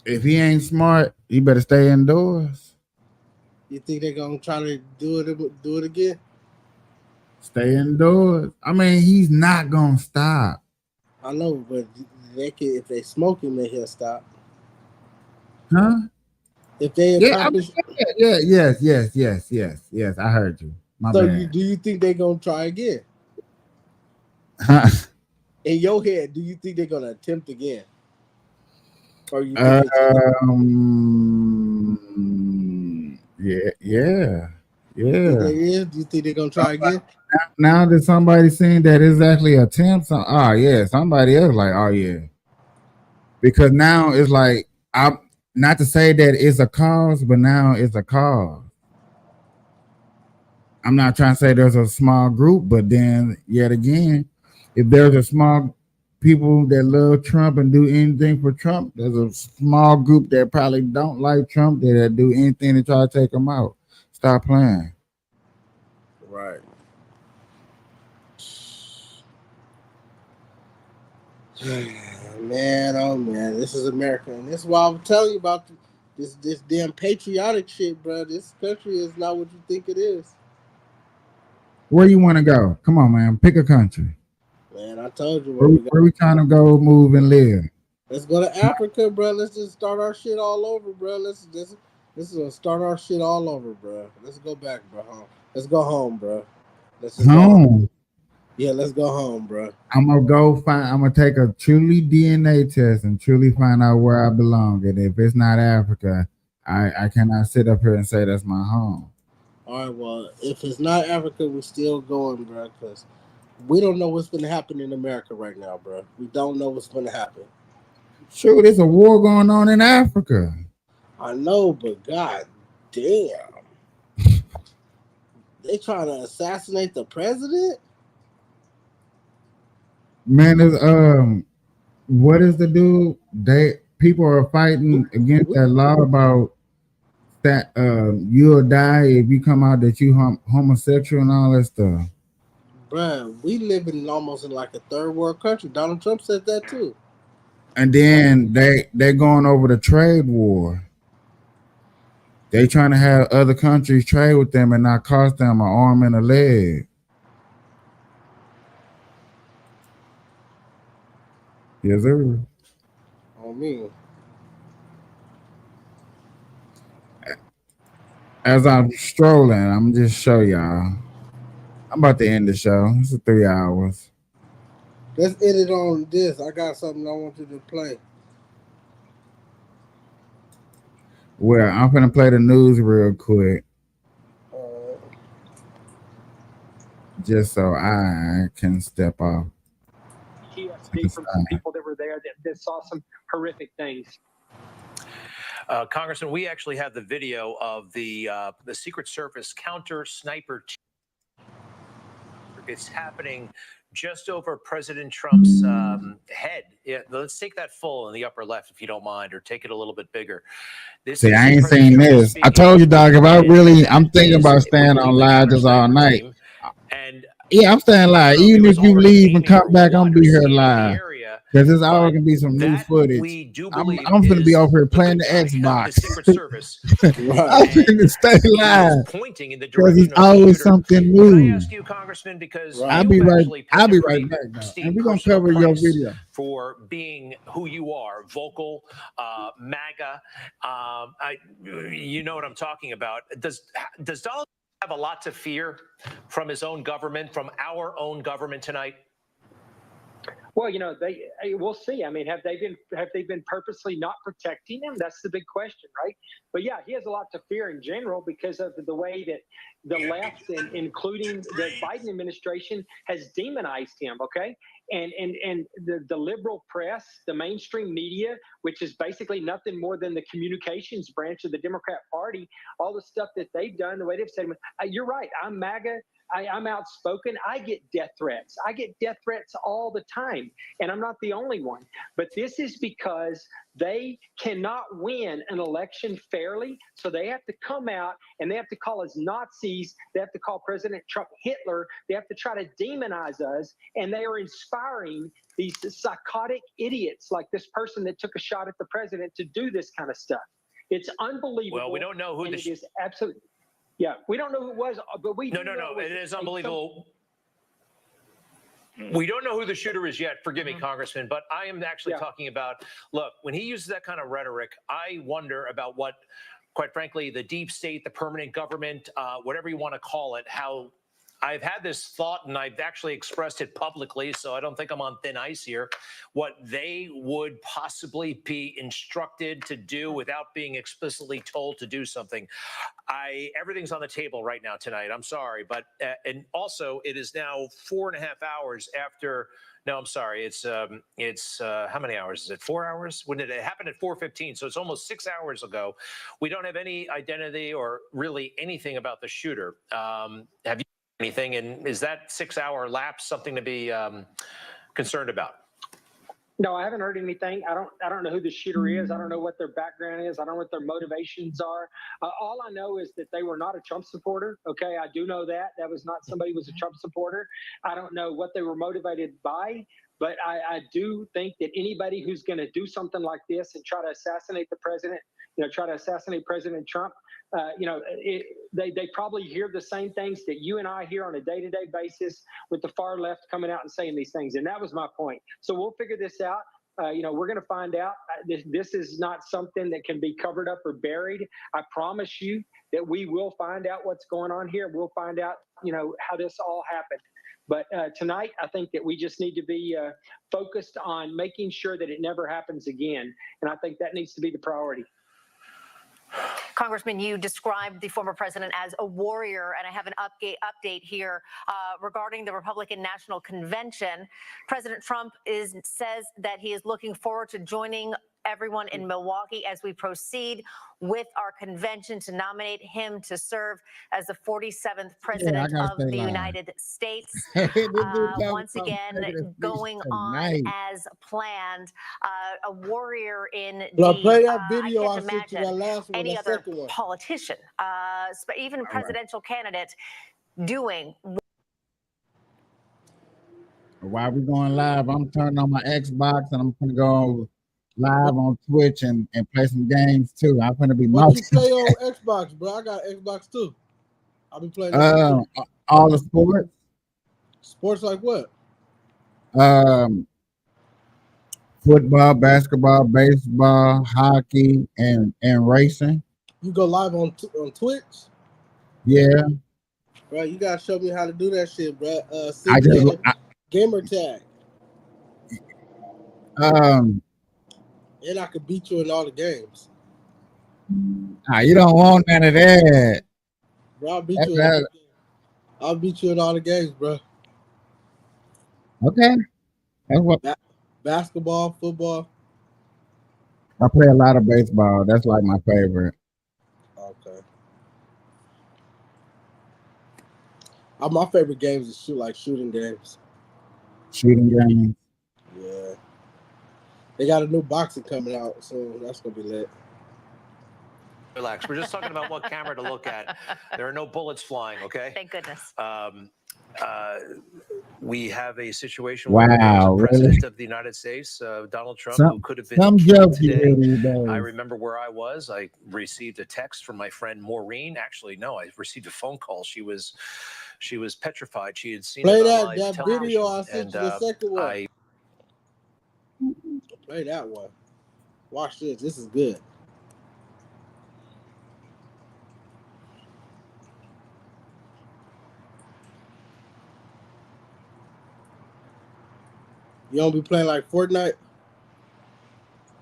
If he ain't smart, he better stay indoors. You think they're gonna try to do it again? Stay indoors. I mean, he's not gonna stop. I know, but they can, if they smoke him, he'll stop. Huh? If they accomplish, yes. I heard you. My bad. Do you think they're gonna try again? In your head, do you think they're gonna attempt again? Or you think yeah. Do you think they're gonna try again? Now that somebody's saying that it's actually attempts, somebody else like, oh yeah. Because now it's like, I'm not to say that it's a cause, but now it's a cause. I'm not trying to say there's a small group, but then yet again, if there's a small people that love Trump and do anything for Trump, there's a small group that probably don't like Trump that do anything to try to take him out. Stop playing. Right. Man, oh man, this is America, and this is why I'm telling you about this damn patriotic shit, bro. This country is not what you think it is. Where you want to go? Come on, man. Pick a country. Man, I told you where we trying to go, move, and live. Let's go to Africa, bro. Let's just start our shit all over, bro. This is gonna start our shit all over, bro. Let's go back, bro. Let's go home, bro. Let's just home. Yeah, let's go home, bro. I'm gonna take a truly DNA test and truly find out where I belong. And if it's not Africa, I cannot sit up here and say that's my home. All right, well, if it's not Africa, we're still going, bro, because we don't know what's going to happen in America right now, bro. We don't know what's going to happen. Sure, there's a war going on in Africa. I know, but god damn. They trying to assassinate the president? Man, what is the dude? People are fighting against that law about that you'll die if you come out that you homosexual and all that stuff. Bruh, we live in almost in like a third world country. Donald Trump said that too. And then they're going over the trade war. They trying to have other countries trade with them and not cost them an arm and a leg. Yes, sir. On me. As I'm strolling, I'm just show y'all. I'm about to end the show. It's 3 hours. Let's end it on this. I got something I want you to play. Well, I'm gonna play the news real quick. Just so I can step off. PTSD from some people that were there that saw some horrific things. Congressman, we actually have the video of the Secret Service counter sniper. It's happening just over President Trump's head. Yeah, let's take that full in the upper left, if you don't mind, or take it a little bit bigger. See, I ain't seen this. I told you, dog, if I'm thinking about staying on live just all night. And yeah, I'm staying live. Even if you leave and come back, I'm gbe here live. Because there's always gonna be some new footage. I'm gonna be over here playing the Xbox. I'm gonna stay live because it's always something new. I'll be right back. Now. And we're gonna cover your video for being who you are, vocal, MAGA. You know what I'm talking about. Does Donald have a lot to fear from his own government, from our own government tonight? Well, we'll see. I mean, have they been purposely not protecting him? That's the big question, right? But yeah, he has a lot to fear in general because of the way that the left, including the Biden administration, has demonized him. Okay, and the liberal press, the mainstream media, which is basically nothing more than the communications branch of the Democrat Party, all the stuff that they've done, the way they've said, "You're right, I'm MAGA. I'm outspoken. I get death threats. I get death threats all the time, and I'm not the only one. But this is because they cannot win an election fairly, so they have to come out and they have to call us Nazis. They have to call President Trump Hitler. They have to try to demonize us, and they are inspiring these psychotic idiots like this person that took a shot at the president to do this kind of stuff. It's unbelievable. Well, we don't know who it is. Absolutely. Yeah, we don't know who it was, but we No, it is unbelievable. We don't know who the shooter is yet. Forgive me, Congressman, but I am actually talking about, look, when he uses that kind of rhetoric, I wonder about what, quite frankly, the deep state, the permanent government, whatever you want to call it, how I've had this thought and I've actually expressed it publicly, so I don't think I'm on thin ice here, what they would possibly be instructed to do without being explicitly told to do something. Everything's on the table right now tonight. I'm sorry, but and also it is now 4.5 hours after. No, I'm sorry. It's how many hours is it? 4 hours? When did it happen? At 4:15, so it's almost 6 hours ago. We don't have any identity or really anything about the shooter. Have you anything? And is that 6 hour lapse something to be concerned about? No, I haven't heard anything. I don't know who the shooter is. I don't know what their background is. I don't know what their motivations are. All I know is that they were not a Trump supporter. Okay, I do know that. That was not somebody who was a Trump supporter. I don't know what they were motivated by, but I do think that anybody who's going to do something like this and try to assassinate the president, try to assassinate President Trump, they probably hear the same things that you and I hear on a day-to-day basis with the far left coming out and saying these things. And that was my point. So we'll figure this out. We're going to find out. This is not something that can be covered up or buried. I promise you that we will find out what's going on here. We'll find out, how this all happened. But tonight, I think that we just need to be focused on making sure that it never happens again. And I think that needs to be the priority. Congressman, you described the former president as a warrior, and I have an update here regarding the Republican National Convention. President Trump says that he is looking forward to joining everyone in Milwaukee as we proceed with our convention to nominate him to serve as the 47th president of the United States. Once again, going on as planned, a warrior in play that video. I can't imagine that last one, any that other one. politician, even presidential candidate, doing. While we're going live, I'm turning on my Xbox and I'm gonna go live on Twitch and play some games too. I'm gonna be What you play on Xbox, bro? I got Xbox too. I'll be playing all the sports. Sports like what? Football, basketball, baseball, hockey, and racing. You go live on Twitch? Yeah. Bro, you gotta show me how to do that shit, bro. Gamer tag. And I could beat you in all the games. You don't want none of that. Bro, I'll beat you in all the games, bro. Okay. That's what basketball, football. I play a lot of baseball. That's like my favorite. Okay. My favorite games is shooting games. Shooting games. Yeah. They got a new boxing coming out, so that's gonna be lit. Relax. We're just talking about what camera to look at. There are no bullets flying, okay? Thank goodness. We have a situation where Wow, the president really? of the United States, Donald Trump, Some who could have been some killed jokes you today. hear these days. I remember where I was. I received a text from my friend Maureen. Actually, no, I received a phone call. She was petrified. She had seen Play it on that live video television, I sent you, the second one. Play that one. Watch this. This is good. You don't be playing like Fortnite?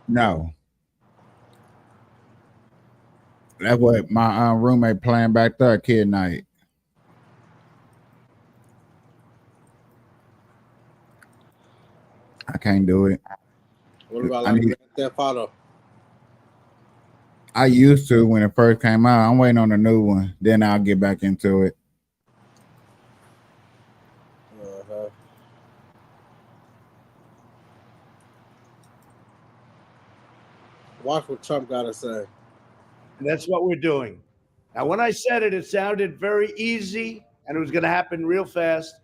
No. That's what my roommate playing back there, kid night. I can't do it. What about I like need- Grand Theft Auto? I used to when it first came out. I'm waiting on a new one. Then I'll get back into it. Uh-huh. Watch what Trump got to say. And that's what we're doing. Now, when I said it, it sounded very easy and it was going to happen real fast.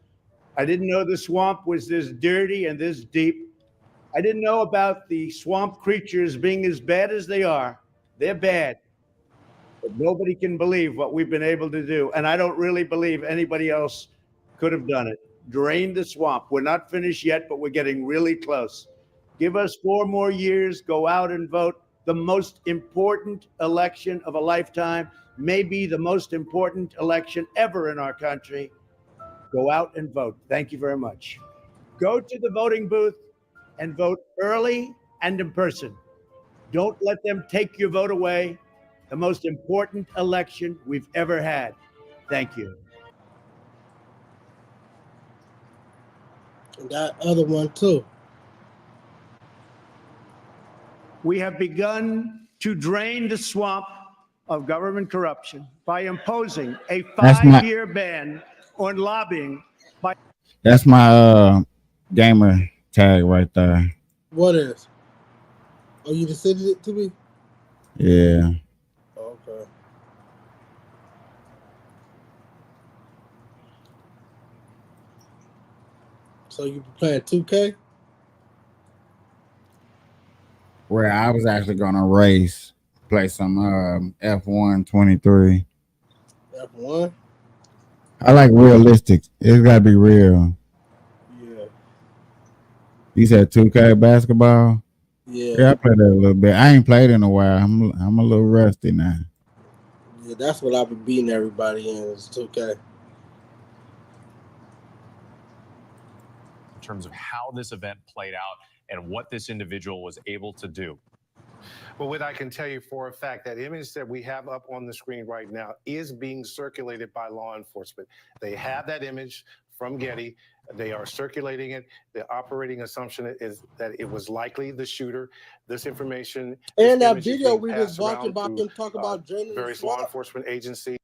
I didn't know the swamp was this dirty and this deep. I didn't know about the swamp creatures being as bad as they are. They're bad. But nobody can believe what we've been able to do. And I don't really believe anybody else could have done it. Drain the swamp. We're not finished yet, but we're getting really close. Give us 4 more years. Go out and vote. The most important election of a lifetime, maybe the most important election ever in our country. Go out and vote. Thank you very much. Go to the voting booth and vote early and in person. Don't let them take your vote away. The most important election we've ever had. Thank you. And that other one too. We have begun to drain the swamp of government corruption by imposing a That's my- 5-year ban on lobbying by That's my gamer tag right there. What is? Oh, you just sent it to me? Yeah. Okay. So you playing 2K? Where I was actually gonna race, play some F1 23. F1? I like realistic. It's gotta be real. Yeah. You said 2K basketball? Yeah. I played that a little bit. I ain't played in a while. I'm a little rusty now. Yeah, that's what I've been beating everybody in is 2K. In terms of how this event played out and what this individual was able to do. Well, what I can tell you for a fact, that image that we have up on the screen right now is being circulated by law enforcement. They have that image from Getty. They are circulating it. The operating assumption is that it was likely the shooter. This information And that image is video being we passed just watched around about through, him talk about draining the various law swamp. enforcement agencies.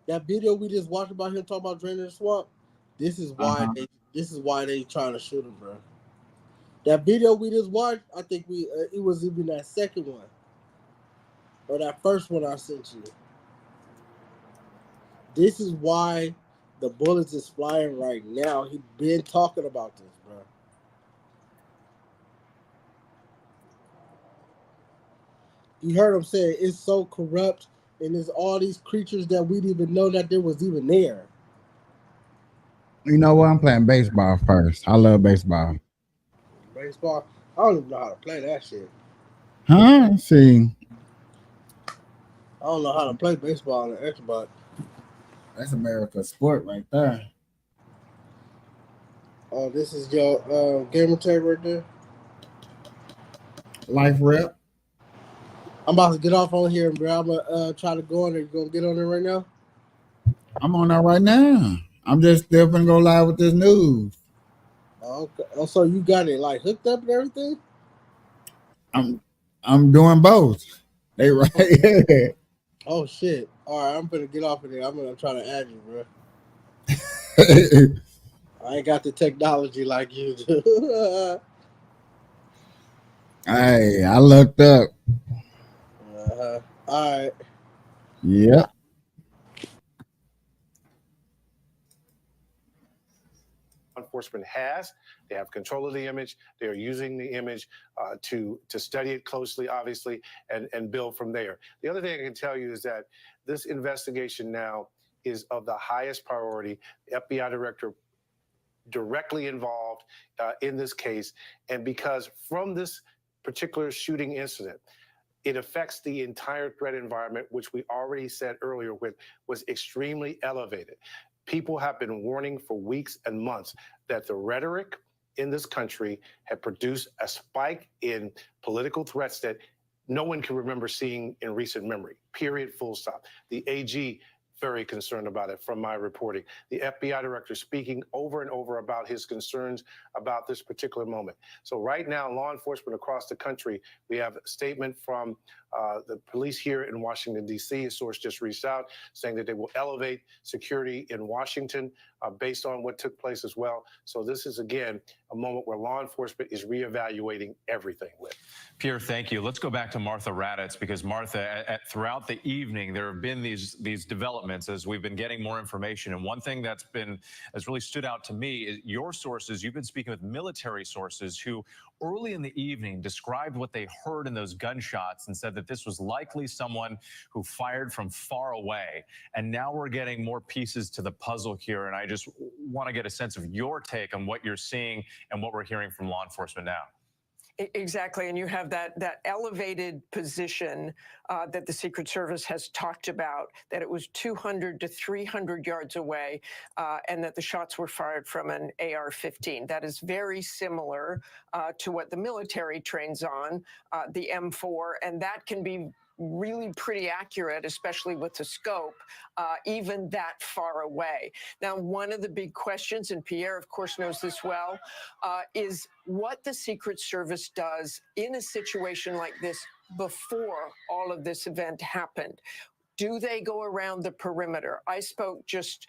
That video we just watched about him talking about draining the swamp. This is why they trying to shoot him, bro. That video we just watched, I think it was even that second one or that first one I sent you. This is why the bullets is flying right now. He been talking about this, bro. You heard him say it's so corrupt, and there's all these creatures that we didn't even know that there was even there. You know what? I'm playing baseball first. I love baseball. Baseball, I don't even know how to play that shit. Huh? See, I don't know how to play baseball on the Xbox. that's America's sport right there. Oh, this is your gamer tag right there. Life rep. I'm about to get off on here, bro. I'm gonna try to go on there. You gonna get on there right now? I'm on that right now. I'm just still gonna go live with this news. Okay. Oh, so you got it like hooked up and everything? I'm doing both. They right here. Oh shit! All right, I'm gonna get off of there. I'm gonna try to add you, bro. I ain't got the technology like you do. Hey, I looked up. All right. Yep. Enforcement has. They have control of the image. They are using the image to study it closely, obviously, and build from there. The other thing I can tell you is that this investigation now is of the highest priority. The FBI director directly involved in this case, and because from this particular shooting incident, it affects the entire threat environment, which we already said earlier was extremely elevated. People have been warning for weeks and months that the rhetoric in this country had produced a spike in political threats that no one can remember seeing in recent memory, period, full stop. The AG, very concerned about it from my reporting. The FBI director speaking over and over about his concerns about this particular moment. So right now, law enforcement across the country, we have a statement from the police here in Washington, D.C. A source just reached out saying that they will elevate security in Washington based on what took place as well. So this is, again, a moment where law enforcement is reevaluating everything. Pierre, thank you. Let's go back to Martha Raddatz, because Martha, throughout the evening, there have been these developments as we've been getting more information. And one thing that's really stood out to me is your sources. You've been speaking with military sources who early in the evening described what they heard in those gunshots and said that this was likely someone who fired from far away. And now we're getting more pieces to the puzzle here. And I just want to get a sense of your take on what you're seeing and what we're hearing from law enforcement now. Exactly, and you have that elevated position that the Secret Service has talked about, that it was 200 to 300 yards away, and that the shots were fired from an AR-15. That is very similar to what the military trains on, the M4, and that can be really pretty accurate, especially with the scope, even that far away. Now, one of the big questions, and Pierre, of course, knows this well, is what the Secret Service does in a situation like this before all of this event happened. Do they go around the perimeter? I spoke just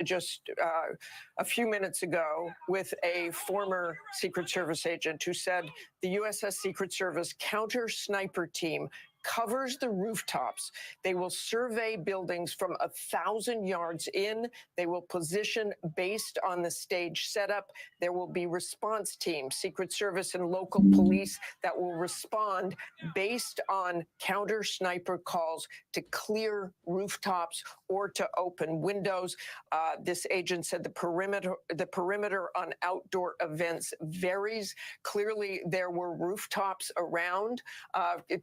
a few minutes ago with a former Secret Service agent who said the USS Secret Service counter sniper team covers the rooftops. They will survey buildings from 1,000 yards in. They will position based on the stage setup. There will be response teams, Secret Service and local police that will respond based on counter sniper calls to clear rooftops or to open windows. This agent said the perimeter on outdoor events varies. Clearly, there were rooftops around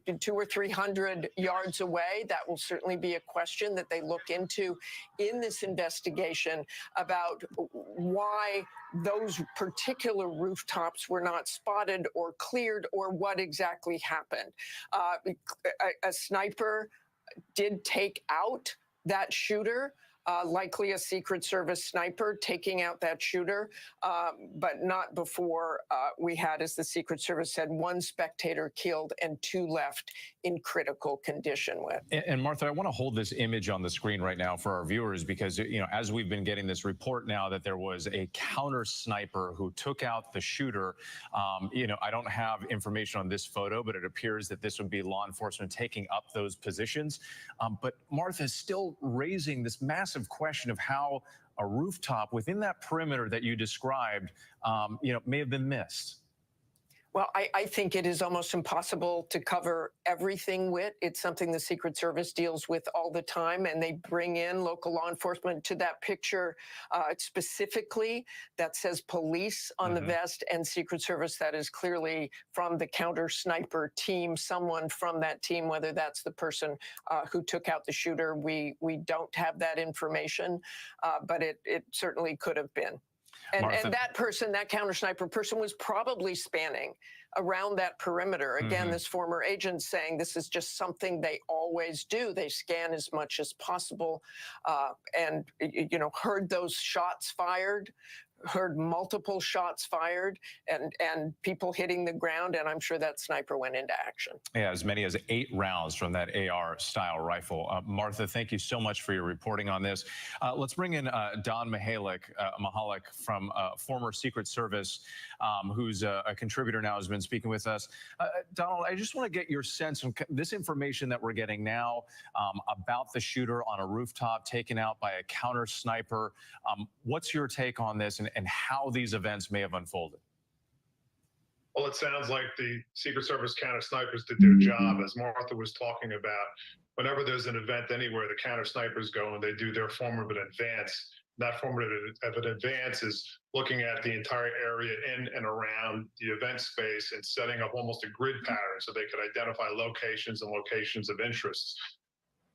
200 or 300 yards away. That will certainly be a question that they look into in this investigation about why those particular rooftops were not spotted or cleared, or what exactly happened. A sniper did take out that shooter. Likely a Secret Service sniper taking out that shooter, but not before we had, as the Secret Service said, 1 spectator killed and 2 left in critical condition. And Martha, I want to hold this image on the screen right now for our viewers, because, as we've been getting this report now that there was a counter sniper who took out the shooter, I don't have information on this photo, but it appears that this would be law enforcement taking up those positions. But Martha is still raising this massive question of how a rooftop within that perimeter that you described, may have been missed. Well, I think it is almost impossible to cover everything with. It's something the Secret Service deals with all the time, and they bring in local law enforcement to that picture specifically that says police on the vest, and Secret Service that is clearly from the counter sniper team, someone from that team, whether that's the person who took out the shooter. We don't have that information, but it certainly could have been. And that person, that counter sniper person, was probably spanning around that perimeter. Again, this former agent saying this is just something they always do. They scan as much as possible, and heard those shots fired, heard multiple shots fired and people hitting the ground, and I'm sure that sniper went into action. Yeah, as many as 8 rounds from that AR-style rifle. Martha, thank you so much for your reporting on this. Let's bring in Don Mahalik from former Secret Service, who's a contributor now, has been speaking with us. Donald, I just want to get your sense of this information that we're getting now about the shooter on a rooftop taken out by a counter sniper. What's your take on this and how these events may have unfolded? Well, it sounds like the Secret Service counter snipers did their job. As Martha was talking about, whenever there's an event anywhere, the counter snipers go and they do their form of an advance. That form of an advance is looking at the entire area in and around the event space and setting up almost a grid pattern so they could identify locations and locations of interest.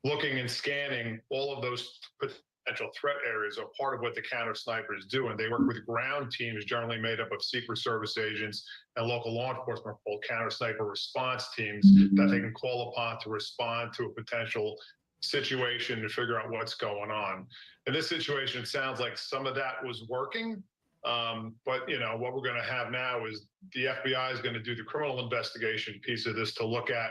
Looking and scanning all of those potential threat areas are part of what the counter snipers do, and they work with ground teams generally made up of Secret Service agents and local law enforcement called counter sniper response teams that they can call upon to respond to a potential situation and figure out what's going on. In this situation, it sounds like some of that was working, but you know what we're going to have now is the FBI is going to do the criminal investigation piece of this to look at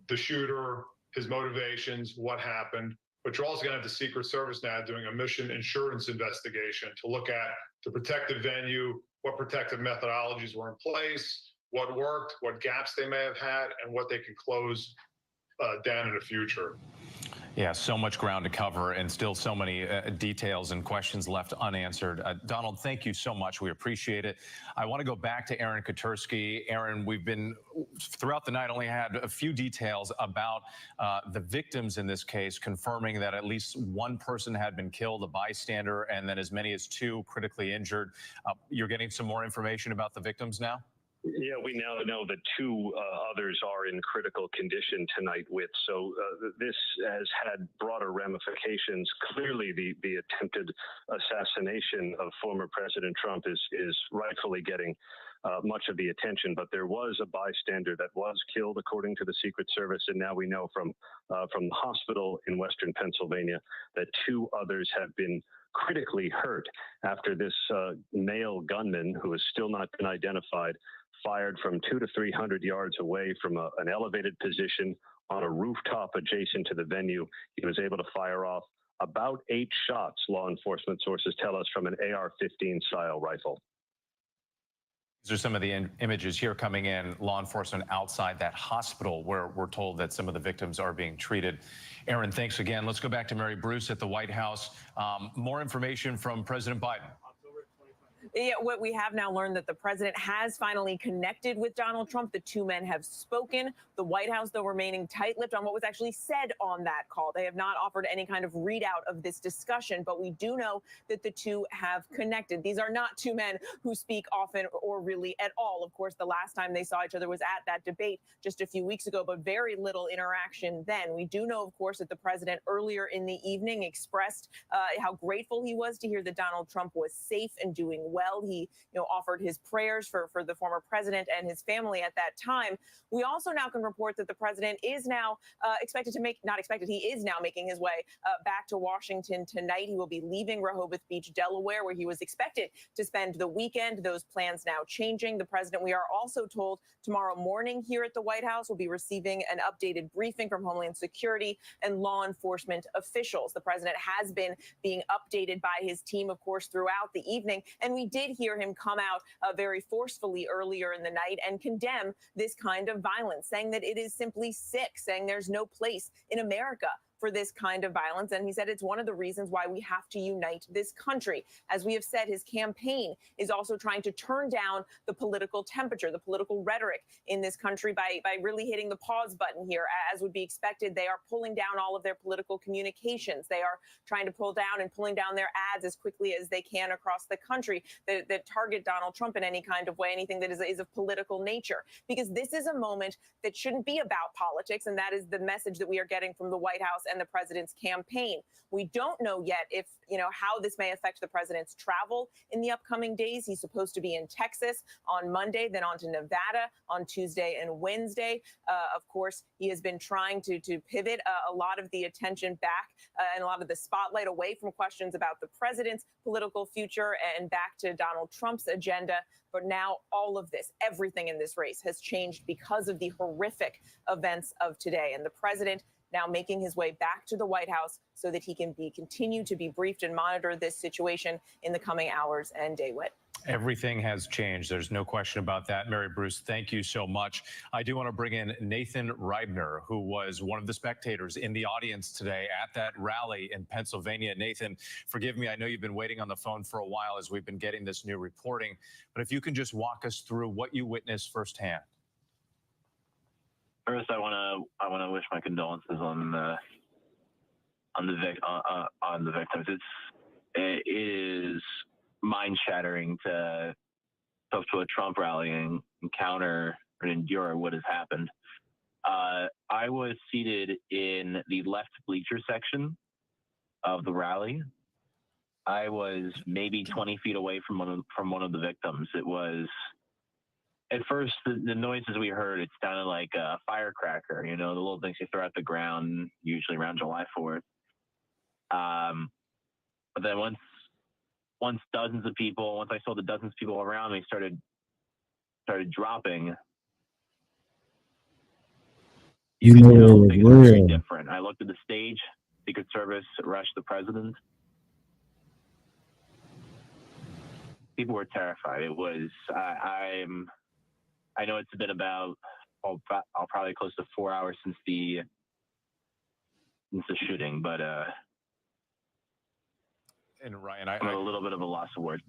the shooter, his motivations, what happened. But you're also going to have the Secret Service now doing a mission insurance investigation to look at the protective venue, what protective methodologies were in place, what worked, what gaps they may have had, and what they can close down in the future. Yeah, so much ground to cover and still so many details and questions left unanswered. Donald, thank you so much. We appreciate it. I want to go back to Aaron Katersky. Aaron, we've been throughout the night only had a few details about the victims in this case, confirming that at least one person had been killed, a bystander, and then as many as 2 critically injured. You're getting some more information about the victims now? Yeah, we now know that 2 others are in critical condition tonight so this has had broader ramifications. Clearly, the attempted assassination of former President Trump is rightfully getting much of the attention, but there was a bystander that was killed, according to the Secret Service, and now we know from the hospital in Western Pennsylvania that 2 others have been critically hurt after this male gunman, who has still not been identified, fired from 200 to 300 yards away from an elevated position on a rooftop adjacent to the venue. He was able to fire off about 8 shots, law enforcement sources tell us, from an AR-15 style rifle. These are some of the images here coming in, law enforcement outside that hospital where we're told that some of the victims are being treated. Aaron, thanks again. Let's go back to Mary Bruce at the White House. More information from President Biden. Yeah, what we have now learned that the president has finally connected with Donald Trump. The 2 men have spoken. The White House, though, remaining tight-lipped on what was actually said on that call. They have not offered any kind of readout of this discussion, but we do know that the 2 have connected. These are not 2 men who speak often or really at all. Of course, the last time they saw each other was at that debate just a few weeks ago, but very little interaction then. We do know, of course, that the president earlier in the evening expressed how grateful he was to hear that Donald Trump was safe and doing well. He, offered his prayers for the former president and his family at that time. We also now can report that the president is now he is now making his way back to Washington tonight. He will be leaving Rehoboth Beach, Delaware, where he was expected to spend the weekend. Those plans now changing. The president, we are also told, tomorrow morning here at the White House will be receiving an updated briefing from Homeland Security and law enforcement officials. The president has been being updated by his team, of course, throughout the evening, and we did hear him come out very forcefully earlier in the night and condemn this kind of violence, saying that it is simply sick, saying there's no place in America for this kind of violence. And he said it's one of the reasons why we have to unite this country. As we have said, his campaign is also trying to turn down the political temperature, the political rhetoric in this country by really hitting the pause button here. As would be expected, they are pulling down all of their political communications. They are trying to pull down and pulling down their ads as quickly as they can across the country that target Donald Trump in any kind of way, anything that is of political nature. Because this is a moment that shouldn't be about politics, and that is the message that we are getting from the White House and the president's campaign. We don't know yet if, how this may affect the president's travel in the upcoming days. He's supposed to be in Texas on Monday, then on to Nevada on Tuesday and Wednesday. Of course, he has been trying to pivot a lot of the attention back and a lot of the spotlight away from questions about the president's political future and back to Donald Trump's agenda. But now all of this, everything in this race has changed because of the horrific events of today. And the president now making his way back to the White House so that he can continue to be briefed and monitor this situation in the coming hours and day. Whit. Everything has changed. There's no question about that. Mary Bruce, thank you so much. I do want to bring in Nathan Reibner, who was one of the spectators in the audience today at that rally in Pennsylvania. Nathan, forgive me. I know you've been waiting on the phone for a while as we've been getting this new reporting, but if you can just walk us through what you witnessed firsthand. First, I want to wish my condolences on the victims. It is mind-shattering to go to a Trump rally and encounter and endure what has happened. I was seated in the left bleacher section of the rally. I was maybe 20 feet away from one of the victims. It was. At first, the noises we heard, it sounded like a firecracker, the little things you throw at the ground, usually around July 4th. But then once I saw the dozens of people around me started dropping, you could tell things were very different. I looked at the stage, Secret Service rushed the president. People were terrified. It was, I know it's been about probably close to 4 hours since the shooting, but and Ryan, I'm at a little bit of a loss of words.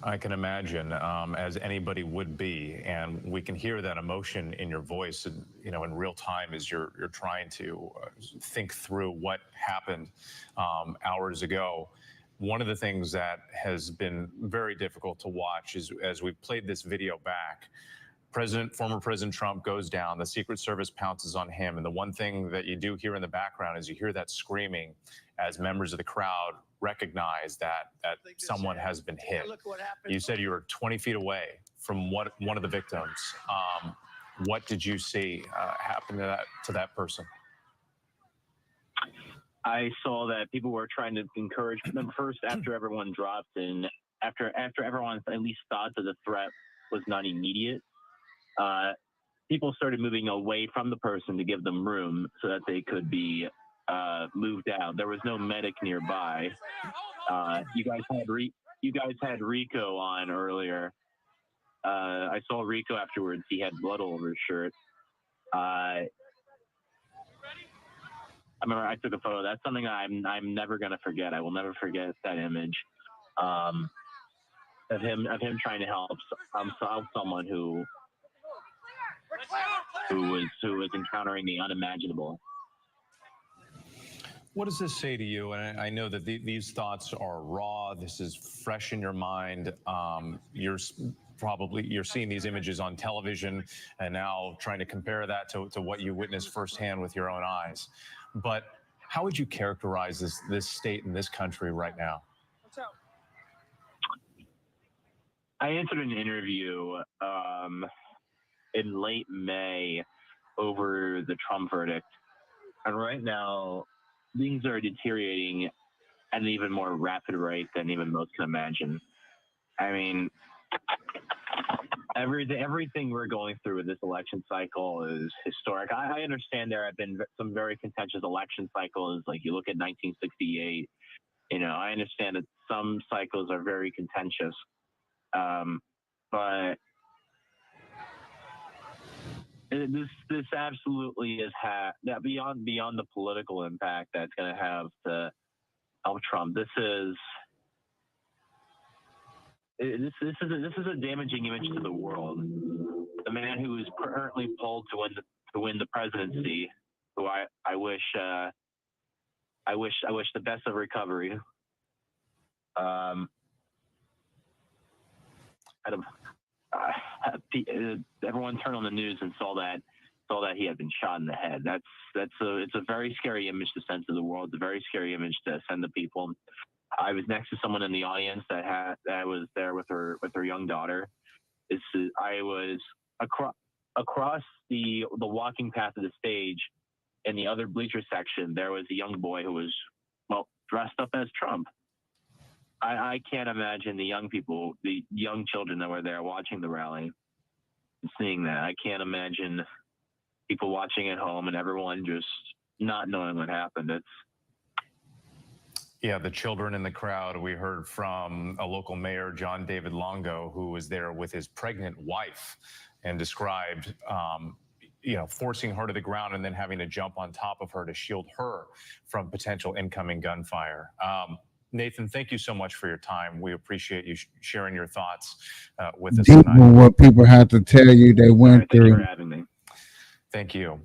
I can imagine, as anybody would be, and we can hear that emotion in your voice, in real time as you're trying to think through what happened hours ago. One of the things that has been very difficult to watch is as we played this video back, former President Trump goes down, the Secret Service pounces on him. And the one thing that you do hear in the background is you hear that screaming as members of the crowd recognize that someone has been hit. You said you were 20 feet away from one of the victims. What did you see happen to that person? I saw that people were trying to encourage them first after everyone dropped and after everyone at least thought that the threat was not immediate. People started moving away from the person to give them room so that they could be moved out. There was no medic nearby. You guys had Rico on earlier. I saw Rico afterwards. He had blood all over his shirt. I remember I took a photo. That's something I'm never gonna forget. I will never forget that image of him trying to help someone who was encountering the unimaginable. What does this say to you? And I know that these thoughts are raw. This is fresh in your mind. You're seeing these images on television and now trying to compare that to what you witnessed firsthand with your own eyes. But how would you characterize this state and this country right now? I answered an interview in late May over the Trump verdict. And right now, things are deteriorating at an even more rapid rate than even most can imagine. I mean, everything we're going through with this election cycle is historic. I understand there have been some very contentious election cycles, like you look at 1968. I understand that some cycles are very contentious, but this absolutely is that beyond the political impact that's going to have to help Trump. This is a damaging image to the world. The man who is currently polled to win the presidency, who I wish the best of recovery. Everyone turned on the news and saw that saw that he had been shot in the head. It's a very scary image to send to the world. It's a very scary image to send to people. I was next to someone in the audience that was there with her young daughter. I was across the walking path of the stage. In the other bleacher section, there was a young boy who was, dressed up as Trump. I can't imagine the young people, the young children that were there watching the rally, seeing that. I can't imagine people watching at home and everyone just not knowing what happened. Yeah, the children in the crowd. We heard from a local mayor, John David Longo, who was there with his pregnant wife and described, forcing her to the ground and then having to jump on top of her to shield her from potential incoming gunfire. Nathan, thank you so much for your time. We appreciate you sharing your thoughts with us Deep tonight. on what people have to tell you they went through. Thanks for having me. Thank you.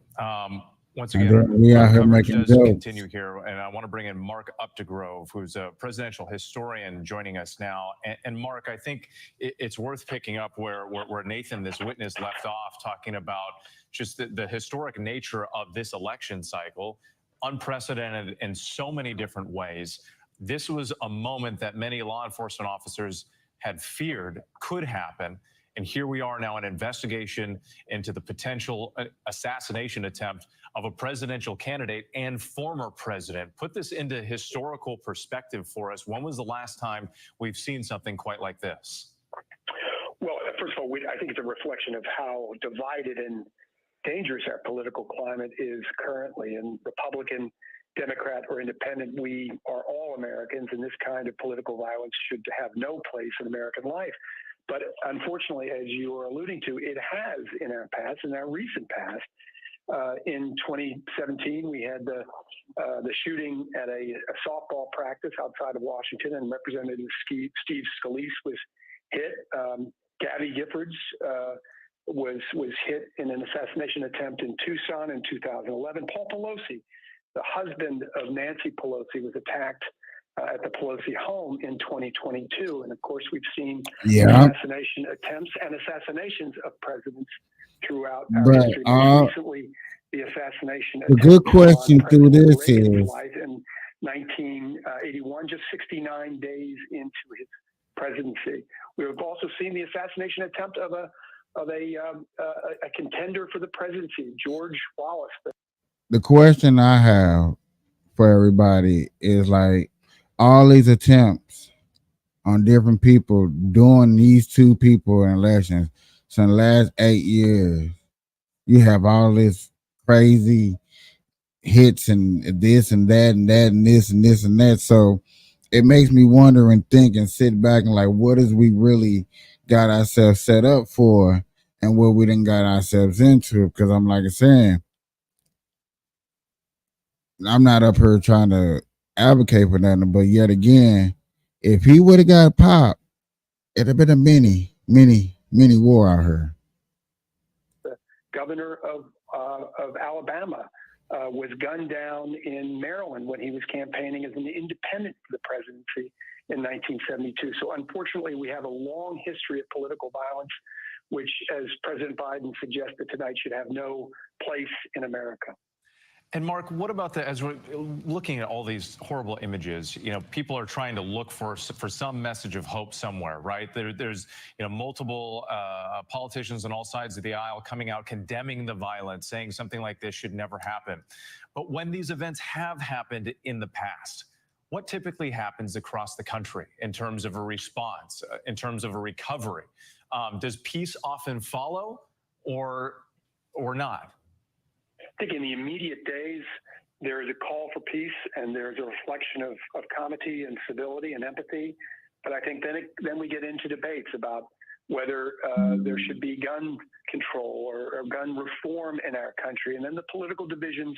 Once And again, then we out here coverage making does jokes. continue here, and I want to bring in Mark Updegrove, who's a presidential historian, joining us now. And Mark, I think it's worth picking up where Nathan, this witness, left off, talking about just the historic nature of this election cycle, unprecedented in so many different ways. This was a moment that many law enforcement officers had feared could happen. And here we are now, an investigation into the potential assassination attempt of a presidential candidate and former president. Put this into historical perspective for us. When was the last time we've seen something quite like this? Well, first of all, I think it's a reflection of how divided and dangerous our political climate is currently. And Republican, Democrat, or Independent, we are all Americans, and this kind of political violence should have no place in American life. But unfortunately, as you are alluding to, it has in our past, in our recent past. In 2017, we had the shooting at a softball practice outside of Washington, and Representative Steve Scalise was hit. Gabby Giffords was hit in an assassination attempt in Tucson in 2011. Paul Pelosi, the husband of Nancy Pelosi, was attacked at the Pelosi home in 2022. And of course, we've seen assassination attempts and assassinations of presidents throughout our history. Recently, the assassination the good question through this Reagan's is, life in 1981, just 69 days into his presidency. We have also seen the assassination attempt of a contender for the presidency, George Wallace. the question I have for everybody is like, all these attempts on different people doing these two people in elections. So in the last 8 years, you have all this crazy hits and this and that and that and this and this and that. So it makes me wonder and think and sit back and like, what is we really got ourselves set up for and what we done got ourselves into? Because I'm like I saying, I'm not up here trying to advocate for nothing, but yet again, if he would have got popped, it'd have been a mini war out here. The governor of Alabama was gunned down in Maryland when he was campaigning as an independent for the presidency in 1972. So unfortunately, we have a long history of political violence, which, as President Biden suggested tonight, should have no place in America. And Mark, what about as we're looking at all these horrible images, people are trying to look for some message of hope somewhere, right? There's multiple politicians on all sides of the aisle coming out condemning the violence, saying something like this should never happen. But when these events have happened in the past, what typically happens across the country in terms of a response, in terms of a recovery? Does peace often follow or not? I think in the immediate days, there is a call for peace and there's a reflection of comity and civility and empathy. But I think then we get into debates about whether there should be gun control or gun reform in our country. And then the political divisions,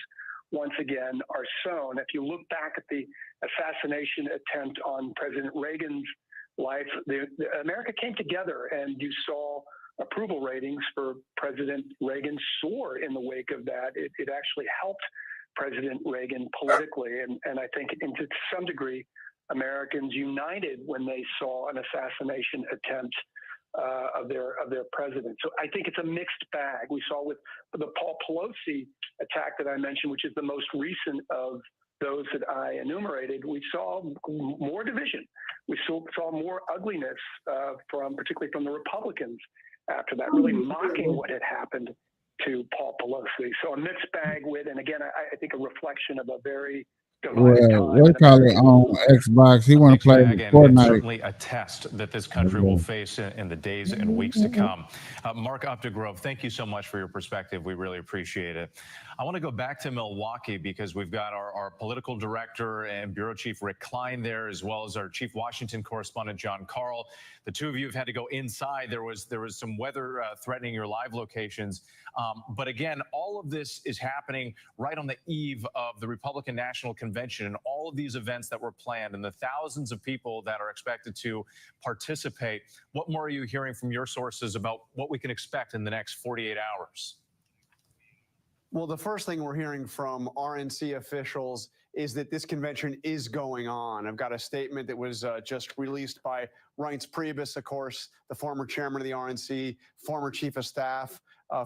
once again, are sown. If you look back at the assassination attempt on President Reagan's life, America came together, and you saw approval ratings for President Reagan soar in the wake of that. It actually helped President Reagan politically. And I think to some degree, Americans united when they saw an assassination attempt of their president. So I think it's a mixed bag. We saw with the Paul Pelosi attack that I mentioned, which is the most recent of those that I enumerated, we saw more division. We saw more ugliness particularly from the Republicans after that, really mocking what had happened to Paul Pelosi. So a mixed bag with, and again, I think a reflection of a very Well, they call it on Xbox. He want to play And Fortnite. certainly a test that this country will face in the days and weeks to come. Mark Updegrove, thank you so much for your perspective. We really appreciate it. I want to go back to Milwaukee because we've got our political director and bureau chief Rick Klein there, as well as our chief Washington correspondent John Karl. The two of you have had to go inside. There was some weather threatening your live locations. But again, all of this is happening right on the eve of the Republican National Convention and all of these events that were planned and the thousands of people that are expected to participate. What more are you hearing from your sources about what we can expect in the next 48 hours? Well, the first thing we're hearing from RNC officials is that this convention is going on. I've got a statement that was just released by Reince Priebus, of course, the former chairman of the RNC, former chief of staff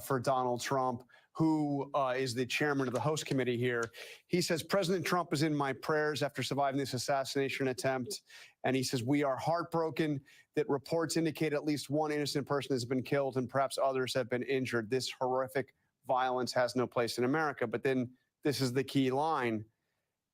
for Donald Trump, who is the chairman of the host committee here. He says, President Trump is in my prayers after surviving this assassination attempt. And he says, we are heartbroken that reports indicate at least one innocent person has been killed and perhaps others have been injured. This horrific violence has no place in America. But then this is the key line.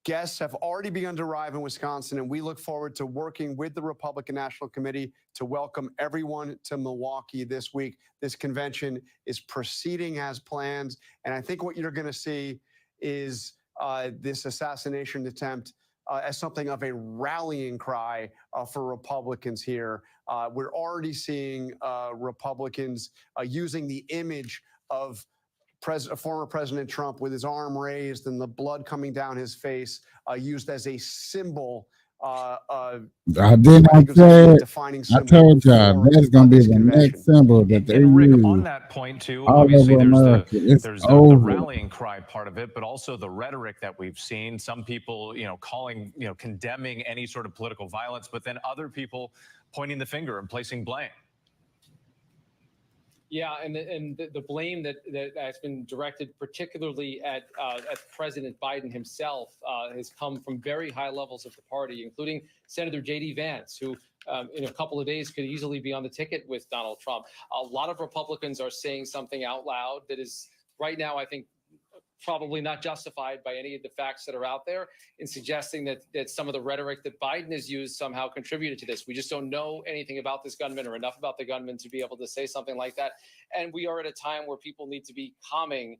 Guests have already begun to arrive in Wisconsin, and we look forward to working with the Republican National Committee to welcome everyone to Milwaukee this week. This convention is proceeding as planned, and I think what you're going to see is this assassination attempt as something of a rallying cry for Republicans here. We're already seeing Republicans using the image of former President Trump with his arm raised and the blood coming down his face, used as a symbol. I did not say it. I told y'all that's going to be the next symbol that they Rick, use on that point too, all obviously over America. there's It's the over. rallying cry part of it, but also the rhetoric that we've seen. Some people, calling, condemning any sort of political violence, but then other people pointing the finger and placing blame. Yeah, and the blame that has been directed particularly at President Biden himself has come from very high levels of the party, including Senator J.D. Vance, who in a couple of days could easily be on the ticket with Donald Trump. A lot of Republicans are saying something out loud that is right now, I think, probably not justified by any of the facts that are out there, in suggesting that some of the rhetoric that Biden has used somehow contributed to this. We just don't know anything about this gunman or enough about the gunman to be able to say something like that. And we are at a time where people need to be calming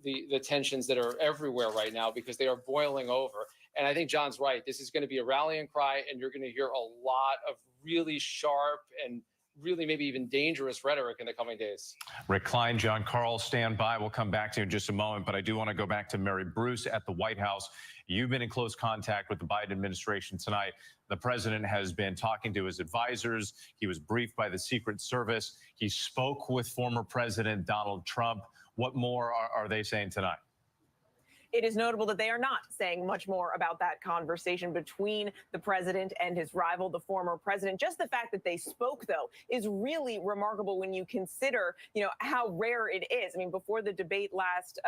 the tensions that are everywhere right now, because they are boiling over. And I think John's right. This is going to be a rallying cry, and you're going to hear a lot of really sharp and really maybe even dangerous rhetoric in the coming days. Rick Klein, John Karl, stand by. We'll come back to you in just a moment, but I do want to go back to Mary Bruce at the White House. You've been in close contact with the Biden administration tonight. The president has been talking to his advisors. He was briefed by the Secret Service. He spoke with former President Donald Trump. What more are they saying tonight? It is notable that they are not saying much more about that conversation between the president and his rival, the former president. Just the fact that they spoke, though, is really remarkable when you consider, how rare it is. I mean, before the debate last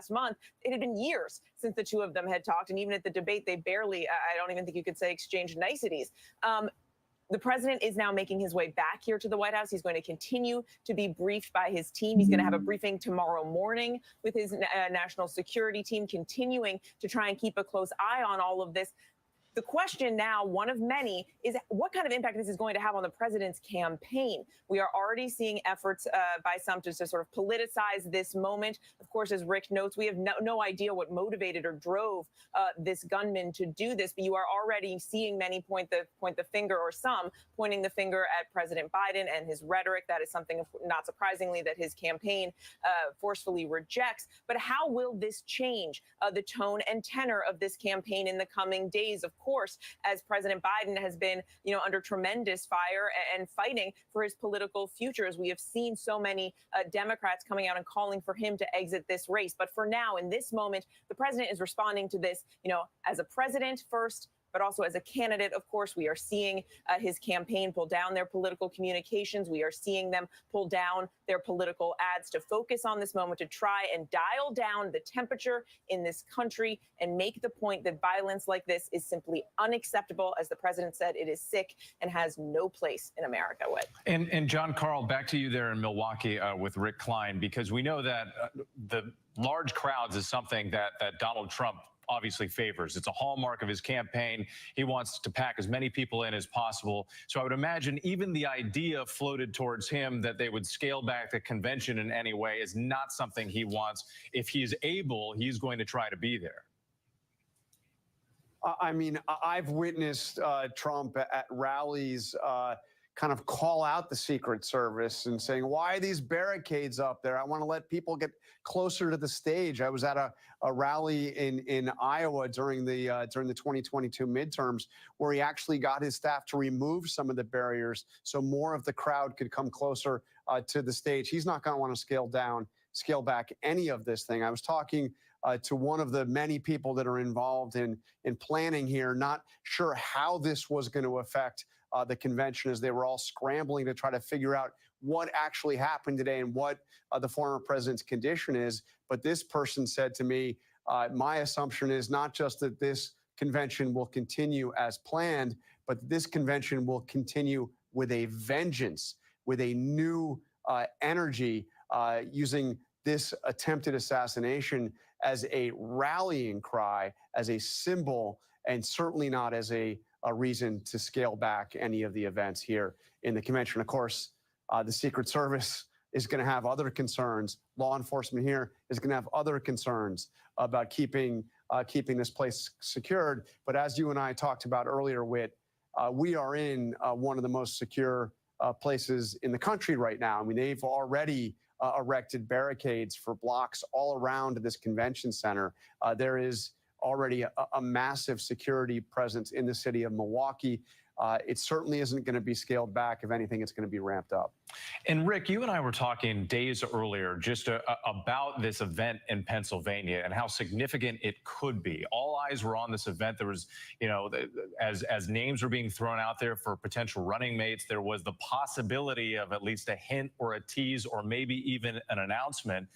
month, it had been years since the two of them had talked. And even at the debate, they barely, I don't even think you could say, exchanged niceties. The president is now making his way back here to the White House. He's going to continue to be briefed by his team. He's going to have a briefing tomorrow morning with his national security team, continuing to try and keep a close eye on all of this. The question now, one of many, is what kind of impact this is going to have on the president's campaign. We are already seeing efforts by some to sort of politicize this moment. Of course, as Rick notes, we have no idea what motivated or drove this gunman to do this, but you are already seeing many point the finger, or some pointing the finger at President Biden and his rhetoric. That is something, not surprisingly, that his campaign forcefully rejects. But how will this change the tone and tenor of this campaign in the coming days? Of course, as President Biden has been, under tremendous fire and fighting for his political future, as we have seen so many Democrats coming out and calling for him to exit this race. But for now, in this moment, the president is responding to this, as a president first, but also as a candidate. Of course, we are seeing his campaign pull down their political communications. We are seeing them pull down their political ads to focus on this moment, to try and dial down the temperature in this country and make the point that violence like this is simply unacceptable. As the president said, it is sick and has no place in America. And John Carl, back to you there in Milwaukee with Rick Klein, because we know that the large crowds is something that Donald Trump obviously favors. It's a hallmark of his campaign. He wants to pack as many people in as possible. So I would imagine even the idea floated towards him that they would scale back the convention in any way is not something he wants. If he is able, he's going to try to be there. I mean, I've witnessed Trump at rallies kind of call out the Secret Service and saying, why are these barricades up there? I want to let people get closer to the stage. I was at a rally in Iowa during the 2022 midterms where he actually got his staff to remove some of the barriers so more of the crowd could come closer to the stage. He's not going to want to scale back any of this thing. I was talking to one of the many people that are involved in planning here, not sure how this was going to affect the convention, as they were all scrambling to try to figure out what actually happened today and what the former president's condition is. But this person said to me, my assumption is not just that this convention will continue as planned, but this convention will continue with a vengeance, with a new energy, using this attempted assassination as a rallying cry, as a symbol, and certainly not as a reason to scale back any of the events here in the convention. Of course, the Secret Service is going to have other concerns. Law enforcement here is going to have other concerns about keeping this place secured. But as you and I talked about earlier, Whit, we are in one of the most secure places in the country right now. I mean, they've already erected barricades for blocks all around this convention center. There is already a massive security presence in the city of Milwaukee. It certainly isn't going to be scaled back. If anything, it's going to be ramped up. And Rick, you and I were talking days earlier just about this event in Pennsylvania and how significant it could be. All eyes were on this event. There was, as names were being thrown out there for potential running mates, there was the possibility of at least a hint or a tease or maybe even an announcement.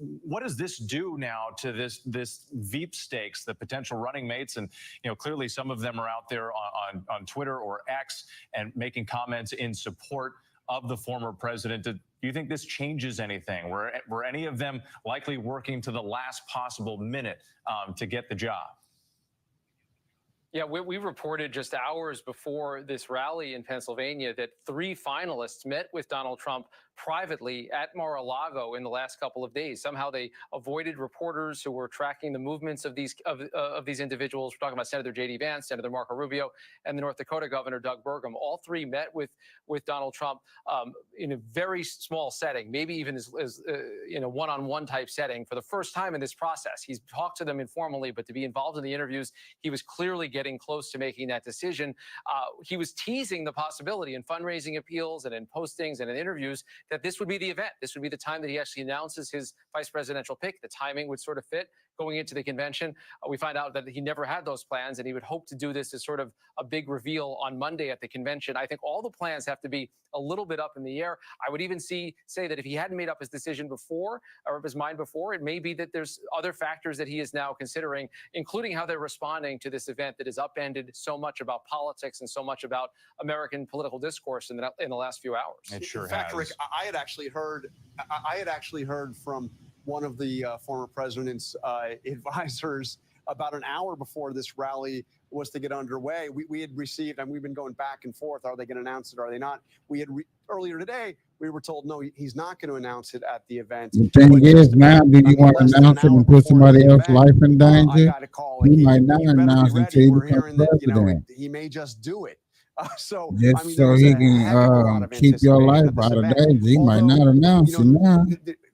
What does this do now to this Veep stakes, the potential running mates? And clearly some of them are out there on Twitter or X and making comments in support of the former president. Do you think this changes anything? Were any of them likely working to the last possible minute to get the job? Yeah, we reported just hours before this rally in Pennsylvania that 3 finalists met with Donald Trump privately at Mar-a-Lago in the last couple of days. Somehow they avoided reporters who were tracking the movements of these individuals. We're talking about Senator J.D. Vance, Senator Marco Rubio, and the North Dakota Governor Doug Burgum. All 3 met with Donald Trump in a very small setting, maybe even as one-on-one type setting for the first time in this process. He's talked to them informally, but to be involved in the interviews, he was clearly getting close to making that decision. He was teasing the possibility in fundraising appeals and in postings and in interviews that this would be the event. This would be the time that he actually announces his vice presidential pick. The timing would sort of fit going into the convention. We find out that he never had those plans, and he would hope to do this as sort of a big reveal on Monday at the convention. I think all the plans have to be a little bit up in the air. I would even say that if he hadn't made up his decision before, or his mind before, it may be that there's other factors that he is now considering, including how they're responding to this event that has upended so much about politics and so much about American political discourse in the last few hours. It sure in fact, has. Rick, I had actually heard from one of the former president's advisors about an hour before this rally was to get underway. We had received, and we've been going back and forth. Are they going to announce it? Are they not? We had earlier today, we were told, no, he's not going to announce it at the event. The thing is, now, do you want to announce it and put somebody else's life in danger? You might not announce it until you become president. He may just do it. So he can keep your life out of danger. He might not announce it now.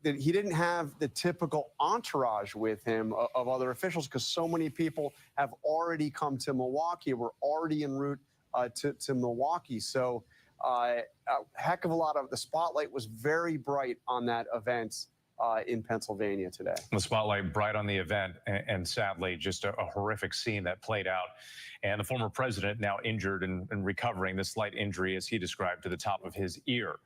He didn't have the typical entourage with him of other officials because so many people have already come to Milwaukee. We're already en route to Milwaukee. So a heck of a lot of the spotlight was very bright on that event in Pennsylvania today. The spotlight bright on the event, and sadly, just a horrific scene that played out. And the former president now injured and recovering the slight injury, as he described, to the top of his ear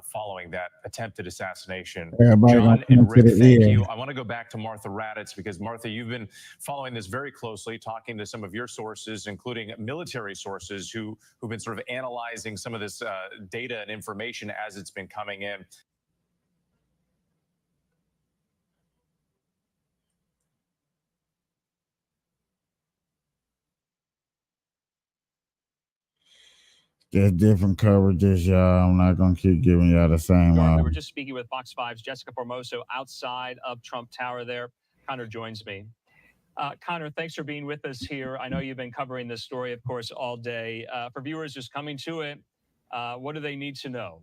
following that attempted assassination. Everybody John gonna and come to Rick, the thank ear. you. I want to go back to Martha Raddatz, because Martha, you've been following this very closely, talking to some of your sources, including military sources who've been sort of analyzing some of this data and information as it's been coming in. There's different coverages, y'all. I'm not gonna keep giving y'all the same We one. were just speaking with Fox 5's Jessica Formoso outside of Trump Tower there. Connor joins me. Connor, thanks for being with us here. I know you've been covering this story, of course, all day. For viewers just coming to it, what do they need to know?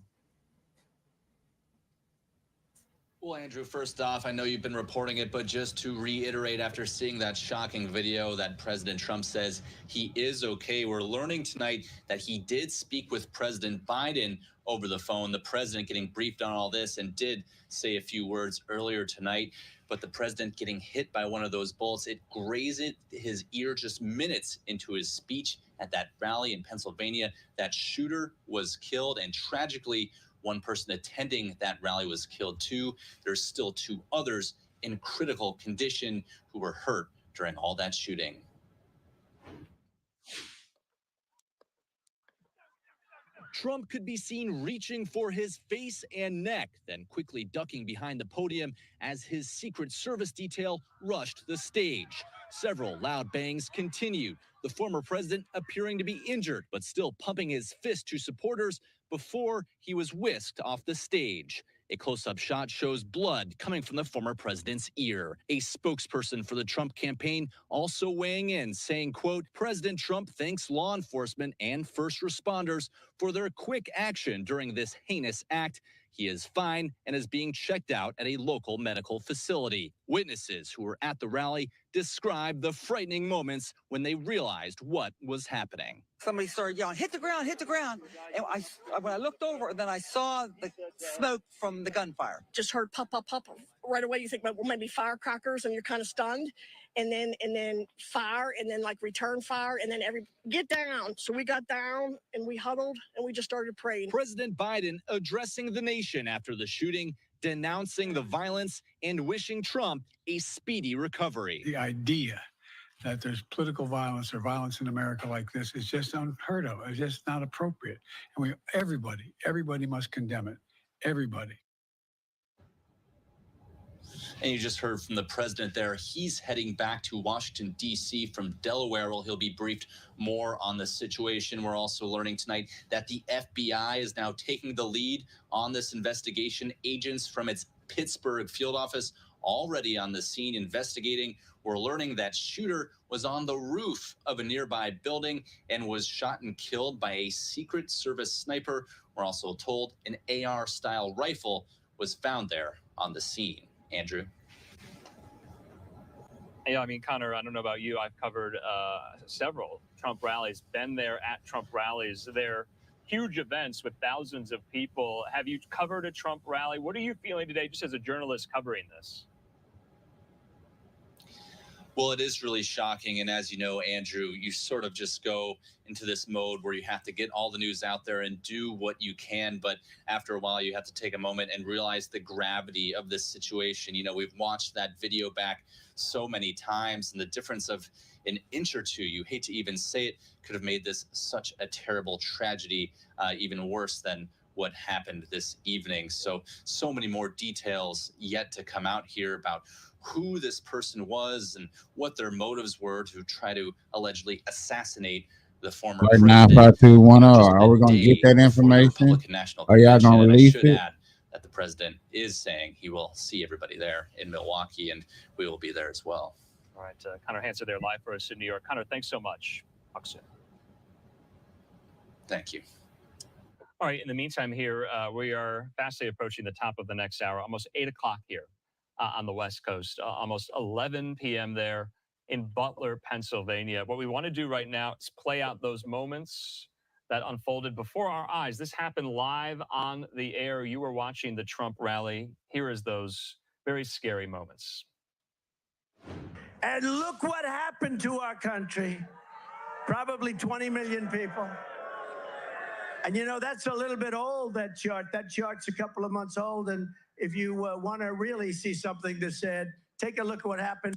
Well, Andrew, first off, I know you've been reporting it, but just to reiterate, after seeing that shocking video that President Trump says he is okay, we're learning tonight that he did speak with President Biden over the phone. The president getting briefed on all this and did say a few words earlier tonight, but the president getting hit by one of those bullets, it grazed his ear just minutes into his speech at that rally in Pennsylvania. That shooter was killed, and tragically, one person attending that rally was killed too. There's still 2 others in critical condition who were hurt during all that shooting. Trump could be seen reaching for his face and neck, then quickly ducking behind the podium as his Secret Service detail rushed the stage. Several loud bangs continued, the former president appearing to be injured, but still pumping his fist to supporters before he was whisked off the stage. A close-up shot shows blood coming from the former president's ear. A spokesperson for the Trump campaign also weighing in, saying, quote, President Trump thanks law enforcement and first responders for their quick action during this heinous act. He is fine and is being checked out at a local medical facility. Witnesses who were at the rally described the frightening moments when they realized what was happening. Somebody started yelling, hit the ground, hit the ground. And when I looked over, then I saw the smoke from the gunfire. Just heard pop, pop, pop. Right away, you think, well, maybe firecrackers, and you're kind of stunned. And then fire, and then like return fire, and then get down. So we got down, and we huddled, and we just started praying. President Biden addressing the nation after the shooting, denouncing the violence, and wishing Trump a speedy recovery. The idea that there's political violence or violence in America like this is just unheard of. It's just not appropriate. And everybody must condemn it. Everybody. And you just heard from the president there. He's heading back to Washington, D.C. from Delaware, where he'll be briefed more on the situation. We're also learning tonight that the FBI is now taking the lead on this investigation. Agents from its Pittsburgh field office already on the scene investigating. We're learning that shooter was on the roof of a nearby building and was shot and killed by a Secret Service sniper. We're also told an AR-style rifle was found there on the scene. Andrew. Yeah, I mean, Connor, I don't know about you. I've covered several Trump rallies, been there at Trump rallies. They're huge events with thousands of people. Have you covered a Trump rally? What are you feeling today just as a journalist covering this? Well, it is really shocking. And as you know, Andrew, you sort of just go into this mode where you have to get all the news out there and do what you can. But after a while, you have to take a moment and realize the gravity of this situation. You know, we've watched that video back so many times, and the difference of an inch or two, you hate to even say it, could have made this such a terrible tragedy, even worse than what happened this evening. So many more details yet to come out here about who this person was and what their motives were to try to allegedly assassinate the former Right president. 95210. Are we gonna get that information? Are y'all gonna release it? Add that the president is saying he will see everybody there in Milwaukee, and we will be there as well. All right, Connor Hanser there live for us in New York. Connor, thanks so much. Talk soon. Thank you. All right, in the meantime here, we are fastly approaching the top of the next hour, almost 8 o'clock here on the West Coast, almost 11 p.m. there in Butler, Pennsylvania. What we want to do right now is play out those moments that unfolded before our eyes. This happened live on the air. You were watching the Trump rally. Here is those very scary moments. And look what happened to our country. Probably 20 million people. And you know, that's a little bit old, that chart. That chart's a couple of months old. And if you want to really see something that's sad, take a look at what happened.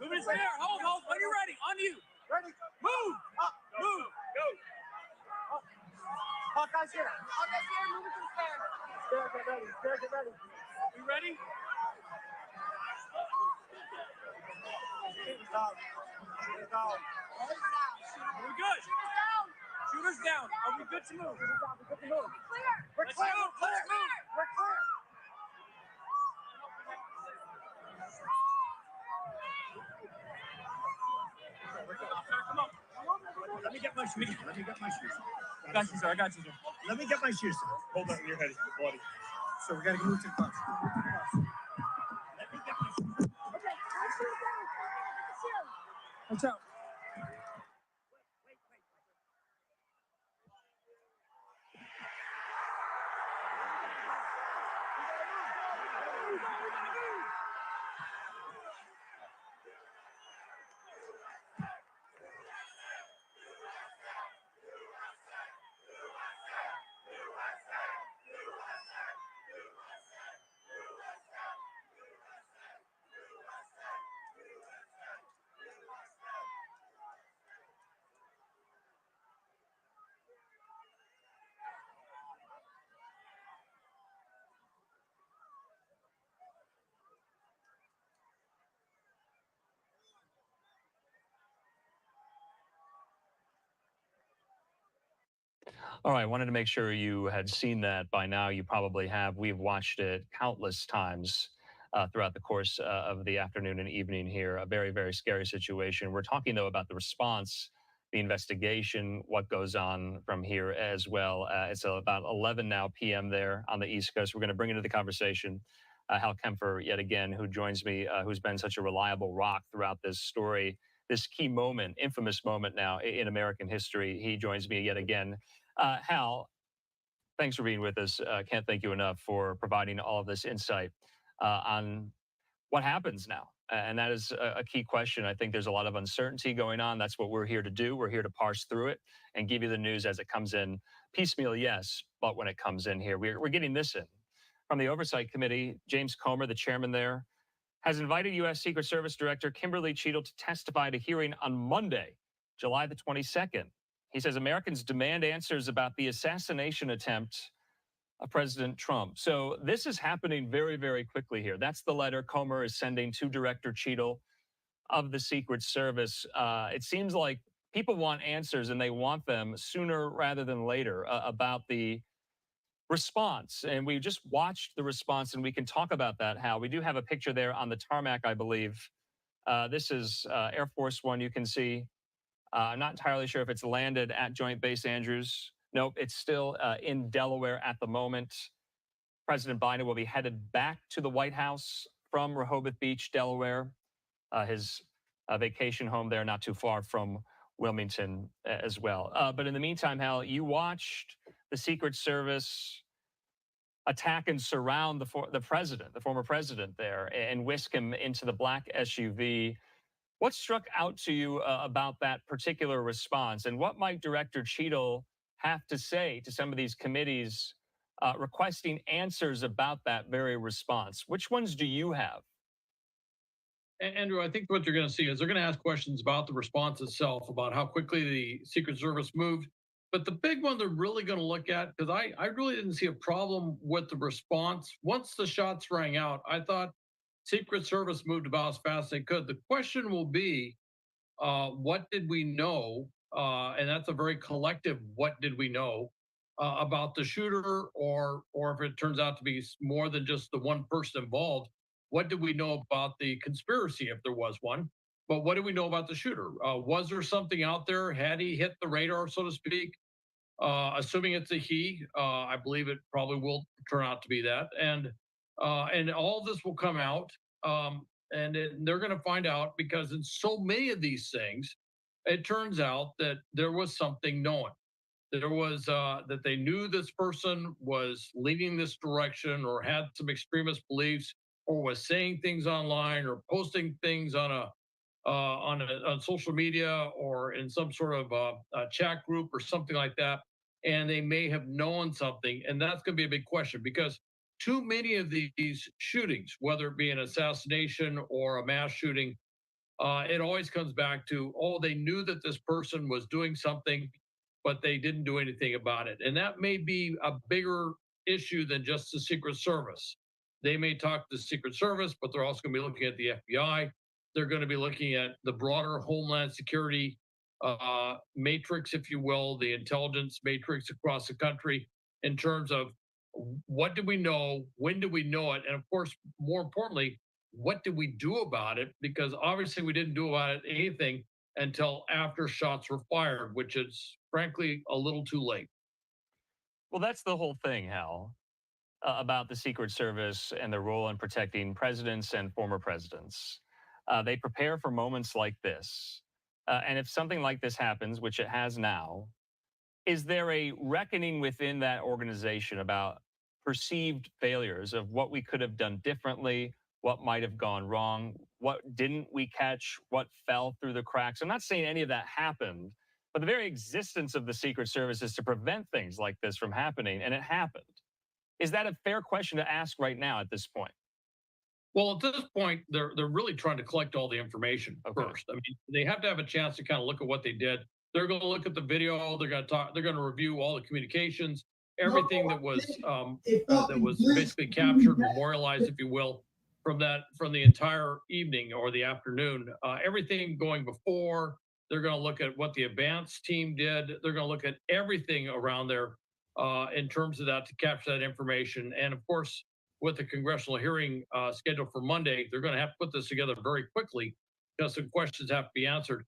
Move it there. Hold. When you're ready. On you. Ready. Move. Up. Move. Go. Hawkeye's here. Hawkeye's here. Move it to the stand. Stair, get ready. Stair, get ready. You ready? Are we good? Shooters down. Are we good to move? We're clear. We're clear. Let's move. We're clear. Come on. Let me get my shoes. I got you, sir. Let me get my shoes, sir. Hold on, your head is bloody. So we got to move to the bus. Let me get my shoes. Okay. Watch out. All right, I wanted to make sure you had seen that by now. You probably have. We've watched it countless times throughout the course of the afternoon and evening here. A very, very scary situation. We're talking, though, about the response, the investigation, what goes on from here as well. It's about 11 now p.m. there on the East Coast. We're going to bring into the conversation Hal Kempfer, yet again, who joins me, who's been such a reliable rock throughout this story, this key moment, infamous moment now in American history. He joins me yet again. Hal, thanks for being with us. Can't thank you enough for providing all of this insight on what happens now. And that is a key question. I think there's a lot of uncertainty going on. That's what we're here to do. We're here to parse through it and give you the news as it comes in. Piecemeal, yes, but when it comes in here, we're getting this in. From the Oversight Committee, James Comer, the chairman there, has invited U.S. Secret Service Director Kimberly Cheadle to testify at a hearing on Monday, July the 22nd. He says Americans demand answers about the assassination attempt of President Trump. So this is happening very, very quickly here. That's the letter Comer is sending to Director Cheadle of the Secret Service. It seems like people want answers, and they want them sooner rather than later about the response. And we just watched the response, and we can talk about that, Hal. We do have a picture there on the tarmac, I believe. This is Air Force One, you can see. I'm not entirely sure if it's landed at Joint Base Andrews. Nope, it's still in Delaware at the moment. President Biden will be headed back to the White House from Rehoboth Beach, Delaware, his vacation home there, not too far from Wilmington as well. But in the meantime, Hal, you watched the Secret Service attack and surround the president, the former president there, and whisk him into the black SUV. What struck out to you about that particular response, and what might Director Cheadle have to say to some of these committees requesting answers about that very response? Which ones do you have? Andrew, I think what you're going to see is they're going to ask questions about the response itself, about how quickly the Secret Service moved. But the big one they're really going to look at, because I really didn't see a problem with the response. Once the shots rang out, I thought Secret Service moved about as fast as they could. The question will be, what did we know? And that's a very collective, what did we know about the shooter, or if it turns out to be more than just the one person involved, what did we know about the conspiracy if there was one? But what do we know about the shooter? Was there something out there? Had he hit the radar, so to speak? Assuming it's a he, I believe it probably will turn out to be that. And all this will come out, they're going to find out because in so many of these things, it turns out that there was something known. There was that they knew this person was leading this direction or had some extremist beliefs or was saying things online or posting things on social media or in some sort of a chat group or something like that, and they may have known something, and that's going to be a big question because too many of these shootings, whether it be an assassination or a mass shooting, it always comes back to, oh, they knew that this person was doing something, but they didn't do anything about it. And that may be a bigger issue than just the Secret Service. They may talk to the Secret Service, but they're also going to be looking at the FBI. They're going to be looking at the broader Homeland Security matrix, if you will, the intelligence matrix across the country in terms of what do we know, when do we know it, and of course, more importantly, what did we do about it? Because obviously we didn't do about it anything until after shots were fired, which is frankly a little too late. Well, that's the whole thing, Hal, about the Secret Service and their role in protecting presidents and former presidents. They prepare for moments like this. And if something like this happens, which it has now, is there a reckoning within that organization about perceived failures of what we could have done differently, what might have gone wrong, what didn't we catch, what fell through the cracks? I'm not saying any of that happened, but the very existence of the Secret Service is to prevent things like this from happening, and it happened. Is that a fair question to ask right now at this point? Well, at this point, they're really trying to collect all the information first. I mean, they have to have a chance to kind of look at what they did. They're going to look at the video. They're going to talk. They're going to review all the communications, everything that was basically captured, memorialized, if you will, from the entire evening or the afternoon. Everything going before. They're going to look at what the advance team did. They're going to look at everything around there in terms of that to capture that information. And of course, with the congressional hearing scheduled for Monday, they're going to have to put this together very quickly because some questions have to be answered.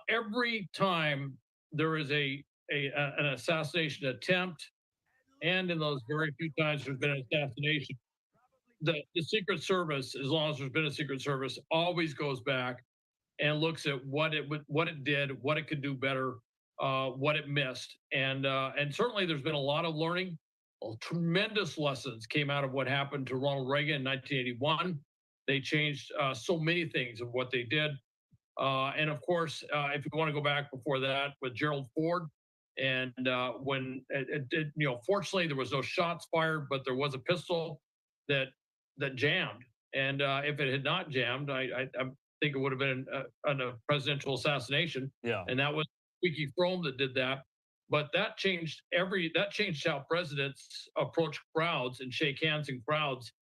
Every time there is an assassination attempt, and in those very few times there's been an assassination, the Secret Service, as long as there's been a Secret Service, always goes back and looks at what it did, what it could do better, what it missed, and certainly there's been a lot of learning. Tremendous lessons came out of what happened to Ronald Reagan in 1981. They changed so many things of what they did. And of course, if you want to go back before that with Gerald Ford, and when fortunately there was no shots fired, but there was a pistol that jammed. And if it had not jammed, I think it would have been a presidential assassination. Yeah. And that was Squeaky Fromme that did that. But that changed how presidents approach crowds and shake hands in crowds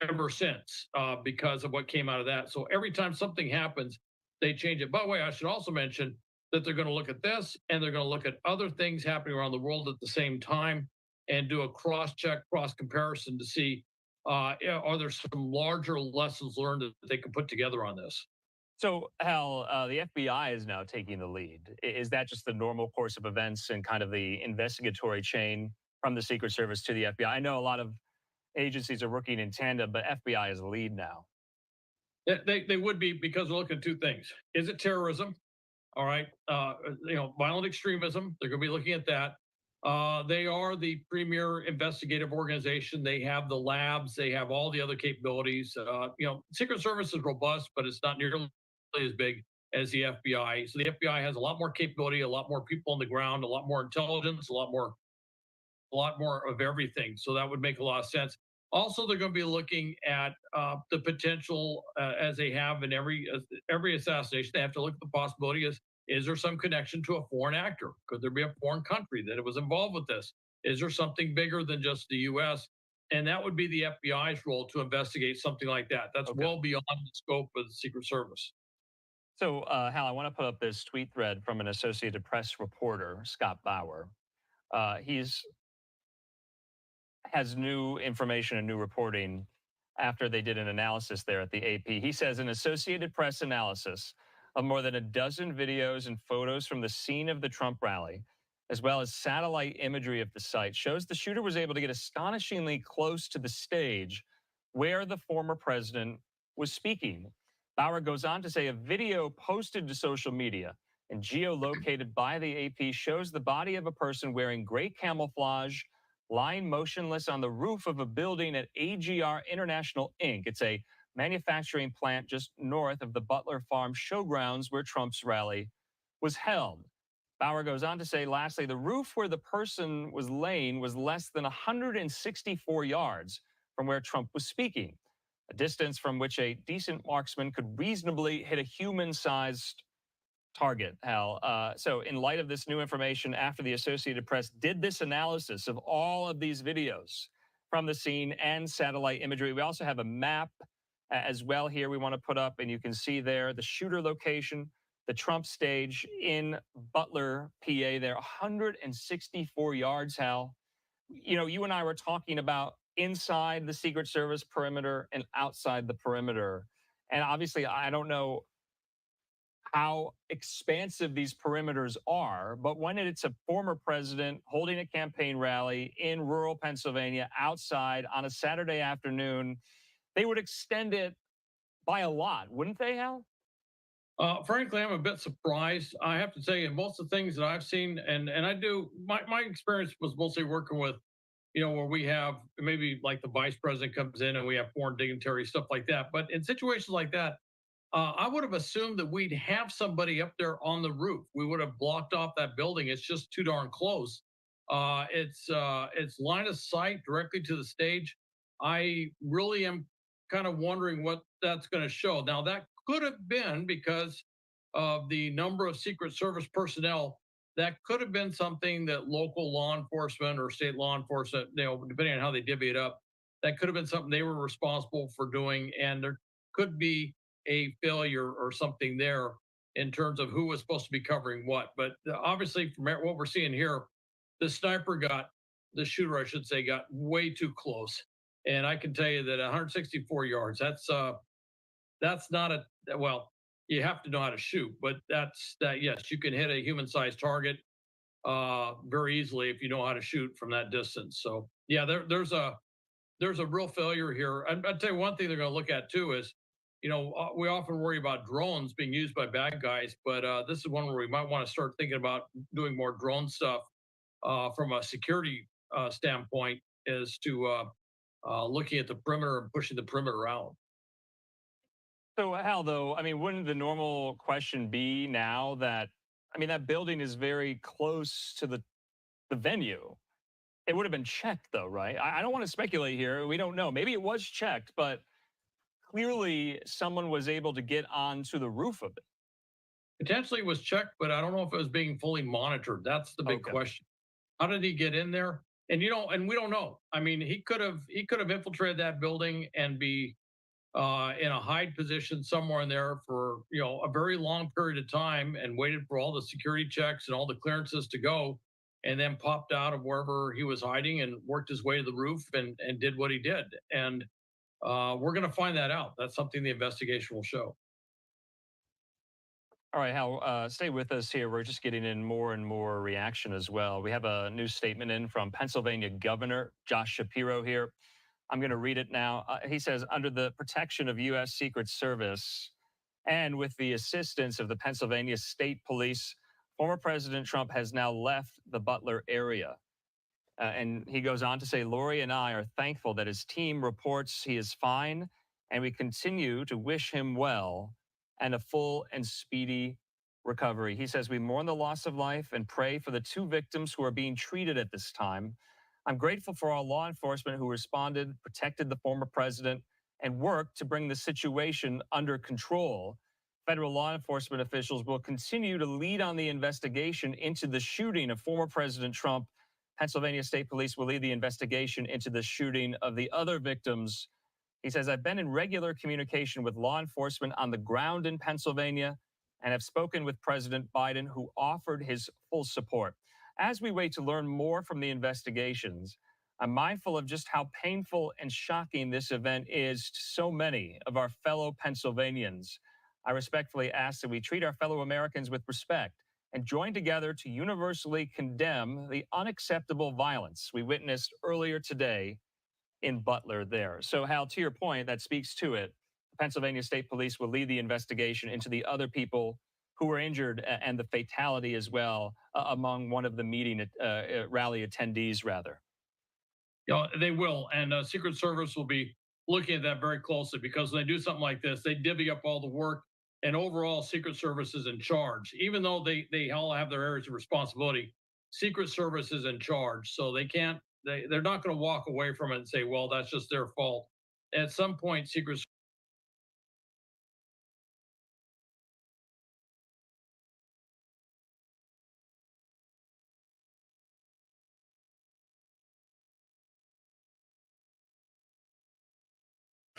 ever since because of what came out of that. So every time something happens, they change it. By the way, I should also mention that they're going to look at this and they're going to look at other things happening around the world at the same time and do a cross-check, cross-comparison to see are there some larger lessons learned that they can put together on this. So, Hal, the FBI is now taking the lead. Is that just the normal course of events and kind of the investigatory chain from the Secret Service to the FBI? I know a lot of agencies are working in tandem, but FBI is the lead now. They would be because we're looking at two things. Is it terrorism? All right. Violent extremism. They're going to be looking at that. They are the premier investigative organization. They have the labs. They have all the other capabilities. Secret Service is robust, but it's not nearly as big as the FBI. So the FBI has a lot more capability, a lot more people on the ground, a lot more intelligence, a lot more of everything. So that would make a lot of sense. Also, they're going to be looking at the potential, as they have in every assassination. They have to look at the possibility is there some connection to a foreign actor? Could there be a foreign country that was involved with this? Is there something bigger than just the U.S.? And that would be the FBI's role to investigate something like that. That's well beyond the scope of the Secret Service. So, Hal, I want to put up this tweet thread from an Associated Press reporter, Scott Bauer. Has new information and new reporting after they did an analysis there at the AP. He says an Associated Press analysis of more than a dozen videos and photos from the scene of the Trump rally, as well as satellite imagery of the site, shows the shooter was able to get astonishingly close to the stage where the former president was speaking. Bauer goes on to say a video posted to social media and geolocated by the AP shows the body of a person wearing gray camouflage lying motionless on the roof of a building at AGR International Inc. It's a manufacturing plant just north of the Butler Farm showgrounds where Trump's rally was held. Bauer goes on to say, lastly, the roof where the person was laying was less than 164 yards from where Trump was speaking, a distance from which a decent marksman could reasonably hit a human-sized target, Hal. So in light of this new information, after the Associated Press did this analysis of all of these videos from the scene and satellite imagery, we also have a map as well here we want to put up, and you can see there the shooter location, the Trump stage in Butler, PA there, 164 yards, Hal. You know, you and I were talking about inside the Secret Service perimeter and outside the perimeter. And obviously, I don't know how expansive these perimeters are, but when it's a former president holding a campaign rally in rural Pennsylvania outside on a Saturday afternoon, they would extend it by a lot, wouldn't they, Hal? Frankly, I'm a bit surprised. I have to tell you, most of the things that I've seen, and I do, my experience was mostly working with, you know, where we have maybe like the vice president comes in and we have foreign dignitaries, stuff like that. But in situations like that, I would have assumed that we'd have somebody up there on the roof. We would have blocked off that building. It's just too darn close. It's line of sight directly to the stage. I really am kind of wondering what that's going to show. Now, that could have been because of the number of Secret Service personnel. That could have been something that local law enforcement or state law enforcement, you know, depending on how they divvy it up, that could have been something they were responsible for doing. And there could be a failure or something there in terms of who was supposed to be covering what. But obviously, from what we're seeing here, the shooter, I should say, got way too close. And I can tell you that 164 yards, that's not a, well, you have to know how to shoot, but yes, you can hit a human-sized target very easily if you know how to shoot from that distance. So yeah, there's a real failure here. I'd tell you one thing they're going to look at too is, you know, we often worry about drones being used by bad guys, but this is one where we might want to start thinking about doing more drone stuff from a security standpoint, as to looking at the perimeter and pushing the perimeter out. So Hal, though, I mean, wouldn't the normal question be now that, I mean, that building is very close to the venue? It would have been checked, though, right? I don't want to speculate here. We don't know. Maybe it was checked, but clearly someone was able to get onto the roof of it. Potentially it was checked, but I don't know if it was being fully monitored. That's the big question. How did he get in there? And, you know, and we don't know. I mean, he could have infiltrated that building and be in a hide position somewhere in there for, you know, a very long period of time and waited for all the security checks and all the clearances to go, and then popped out of wherever he was hiding and worked his way to the roof and did what he did. And we're going to find that out. That's something the investigation will show. All right, Hal, stay with us here. We're just getting in more and more reaction as well. We have a new statement in from Pennsylvania Governor Josh Shapiro here. I'm going to read it now. He says, under the protection of U.S. Secret Service and with the assistance of the Pennsylvania State Police, former President Trump has now left the Butler area. And he goes on to say, Lori and I are thankful that his team reports he is fine, and we continue to wish him well and a full and speedy recovery. He says, we mourn the loss of life and pray for the two victims who are being treated at this time. I'm grateful for our law enforcement who responded, protected the former president, and worked to bring the situation under control. Federal law enforcement officials will continue to lead on the investigation into the shooting of former President Trump. Pennsylvania State Police will lead the investigation into the shooting of the other victims. He says, I've been in regular communication with law enforcement on the ground in Pennsylvania and have spoken with President Biden, who offered his full support. As we wait to learn more from the investigations, I'm mindful of just how painful and shocking this event is to so many of our fellow Pennsylvanians. I respectfully ask that we treat our fellow Americans with respect and join together to universally condemn the unacceptable violence we witnessed earlier today in Butler there. So, Hal, to your point, that speaks to it. Pennsylvania State Police will lead the investigation into the other people who were injured and the fatality as well among one of the meeting rally attendees, rather. Yeah, they will. And Secret Service will be looking at that very closely, because when they do something like this, they divvy up all the work, and overall Secret Service is in charge. Even though they all have their areas of responsibility, Secret Service is in charge. So they're not going to walk away from it and say, well, that's just their fault. At some point, Secret Service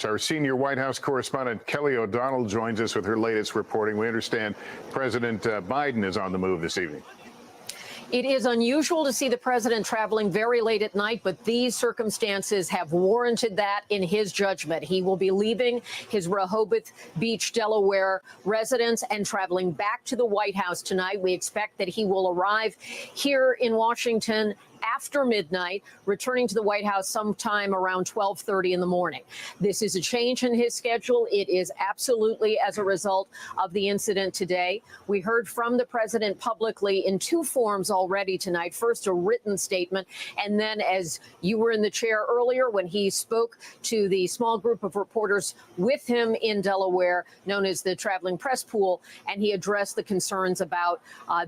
Our senior White House correspondent Kelly O'Donnell joins us with her latest reporting. We understand President Biden is on the move this evening. It is unusual to see the president traveling very late at night, but these circumstances have warranted that in his judgment. He will be leaving his Rehoboth Beach, Delaware residence and traveling back to the White House tonight. We expect that he will arrive here in Washington after midnight, returning to the White House sometime around 12:30 in the morning. This is a change in his schedule. It is absolutely as a result of the incident today. We heard from the president publicly in two forms already tonight. First, a written statement, and then, as you were in the chair earlier, when he spoke to the small group of reporters with him in Delaware, known as the Traveling Press Pool, and he addressed the concerns about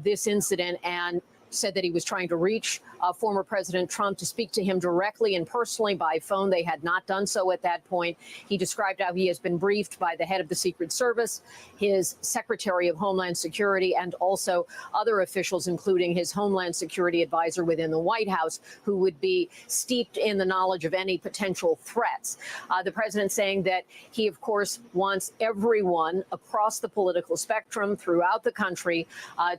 this incident and said that he was trying to reach former President Trump to speak to him directly and personally by phone. They had not done so at that point. He described how he has been briefed by the head of the Secret Service, his Secretary of Homeland Security, and also other officials, including his Homeland Security advisor within the White House, who would be steeped in the knowledge of any potential threats. The president saying that he, of course, wants everyone across the political spectrum throughout the country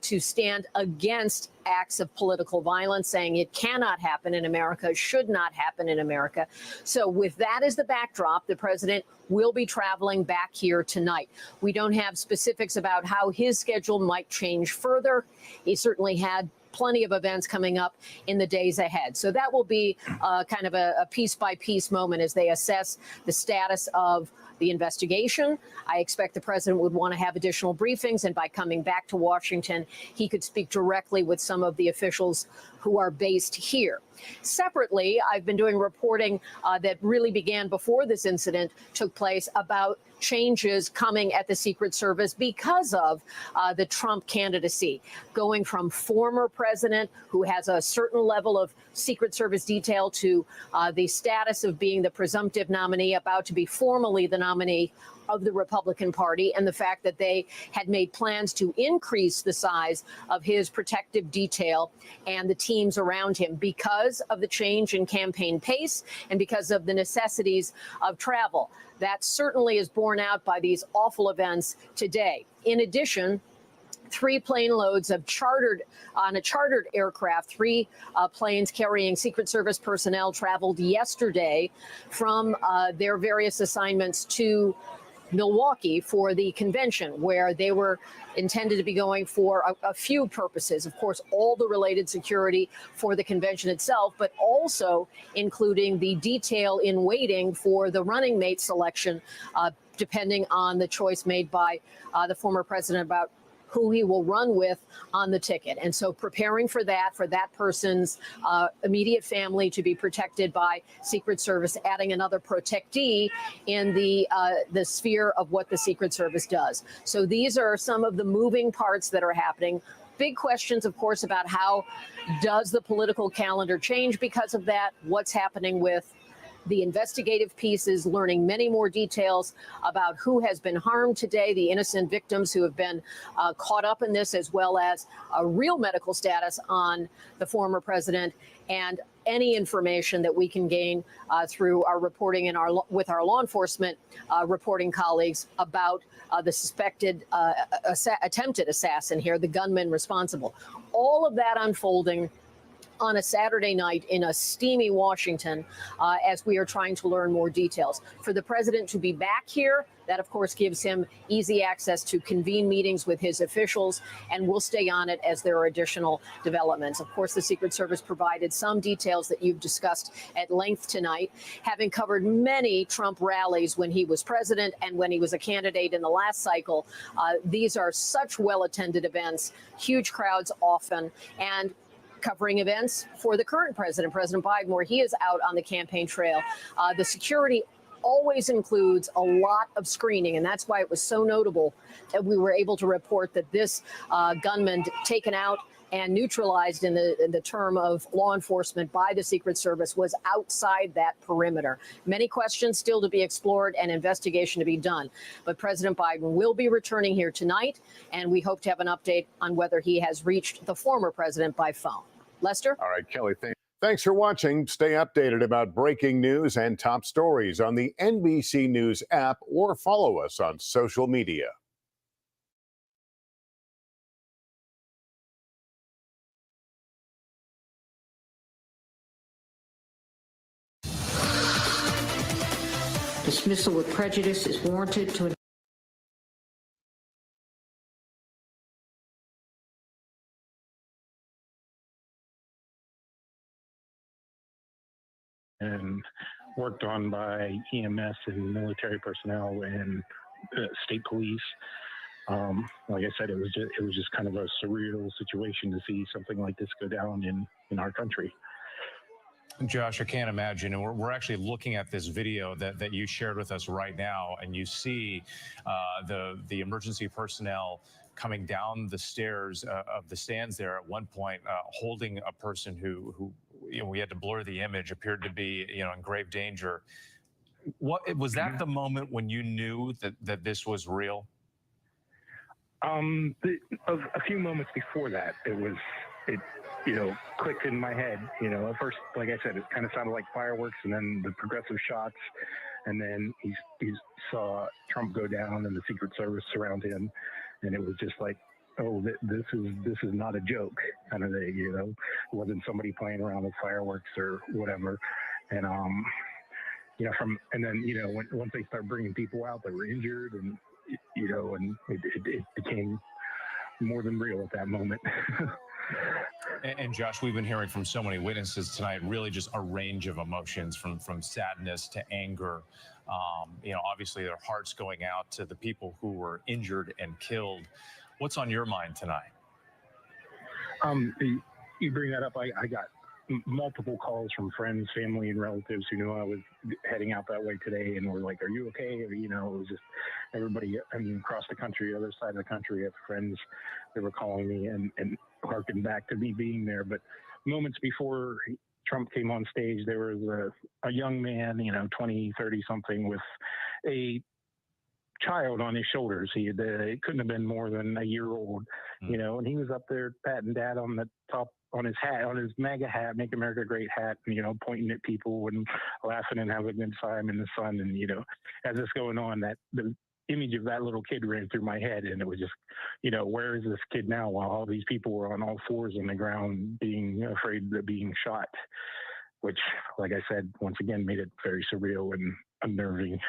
to stand against acts of political violence, saying it cannot happen in America, should not happen in America. So with that as the backdrop, the president will be traveling back here tonight. We don't have specifics about how his schedule might change further. He certainly had plenty of events coming up in the days ahead. So that will be kind of a piece-by-piece moment as they assess the status of the investigation. I expect the president would want to have additional briefings, and by coming back to Washington, he could speak directly with some of the officials who are based here. Separately, I've been doing reporting that really began before this incident took place about changes coming at the Secret Service because of the Trump candidacy, going from former president who has a certain level of Secret Service detail to the status of being the presumptive nominee, about to be formally the nominee of the Republican Party, and the fact that they had made plans to increase the size of his protective detail and the teams around him because of the change in campaign pace and because of the necessities of travel. That certainly is borne out by these awful events today. In addition, 3 plane loads of chartered aircraft, 3 planes carrying Secret Service personnel traveled yesterday from their various assignments to Milwaukee for the convention, where they were intended to be going for a few purposes. Of course, all the related security for the convention itself, but also including the detail in waiting for the running mate selection, depending on the choice made by the former president about who he will run with on the ticket. And so preparing for that person's immediate family to be protected by Secret Service, adding another protectee in the sphere of what the Secret Service does. So these are some of the moving parts that are happening. Big questions, of course, about how does the political calendar change because of that? What's happening with the investigative pieces, learning many more details about who has been harmed today, the innocent victims who have been caught up in this, as well as a real medical status on the former president, and any information that we can gain through our reporting and with our law enforcement reporting colleagues about the suspected attempted assassin here, the gunman responsible. All of that unfolding on a Saturday night in a steamy Washington as we are trying to learn more details. For the president to be back here, that, of course, gives him easy access to convene meetings with his officials, and we'll stay on it as there are additional developments. Of course, the Secret Service provided some details that you've discussed at length tonight, having covered many Trump rallies when he was president and when he was a candidate in the last cycle. These are such well-attended events, huge crowds often, and covering events for the current president, President Biden, where he is out on the campaign trail. The security always includes a lot of screening, and that's why it was so notable that we were able to report that this gunman taken out and neutralized in the term of law enforcement by the Secret Service was outside that perimeter. Many questions still to be explored and investigation to be done. But President Biden will be returning here tonight, and we hope to have an update on whether he has reached the former president by phone. Lester? All right, Kelly, thanks for watching. Stay updated about breaking news and top stories on the NBC News app or follow us on social media. Dismissal with prejudice is warranted to and worked on by EMS and military personnel and state police. Like I said, it was just kind of a surreal situation to see something like this go down in our country. Josh, I can't imagine. And we're actually looking at this video that you shared with us right now, and you see the emergency personnel coming down the stairs of the stands there at one point, holding a person who we had to blur the image, appeared to be in grave danger. What was that the moment when you knew that this was real? A few moments before that, it clicked in my head. At first, like I said, it kind of sounded like fireworks, and then the progressive shots, and then he saw Trump go down and the Secret Service surround him, and it was just like, oh, this is not a joke kind of thing. It wasn't somebody playing around with fireworks or whatever, and once they start bringing people out that were injured, and and it became more than real at that moment. And Josh, we've been hearing from so many witnesses tonight, really just a range of emotions from sadness to anger. Obviously their hearts going out to the people who were injured and killed. What's on your mind tonight? You bring that up. I got multiple calls from friends, family, and relatives who knew I was heading out that way today, and were like, "Are you okay?" Or, it was just everybody. Across the country, other side of the country, I have friends that were calling me and harkened back to me being there. But moments before Trump came on stage, there was a young man, 20, 30 something, with a child on his shoulders. It couldn't have been more than a year old, and he was up there patting dad on the top, on his hat, on his MAGA hat, Make America Great hat, and, pointing at people and laughing and having a good time in the sun. And, as it's going on, that the image of that little kid ran through my head, and it was just, where is this kid now, while all these people were on all fours on the ground being afraid of being shot, which, like I said, once again, made it very surreal and unnerving.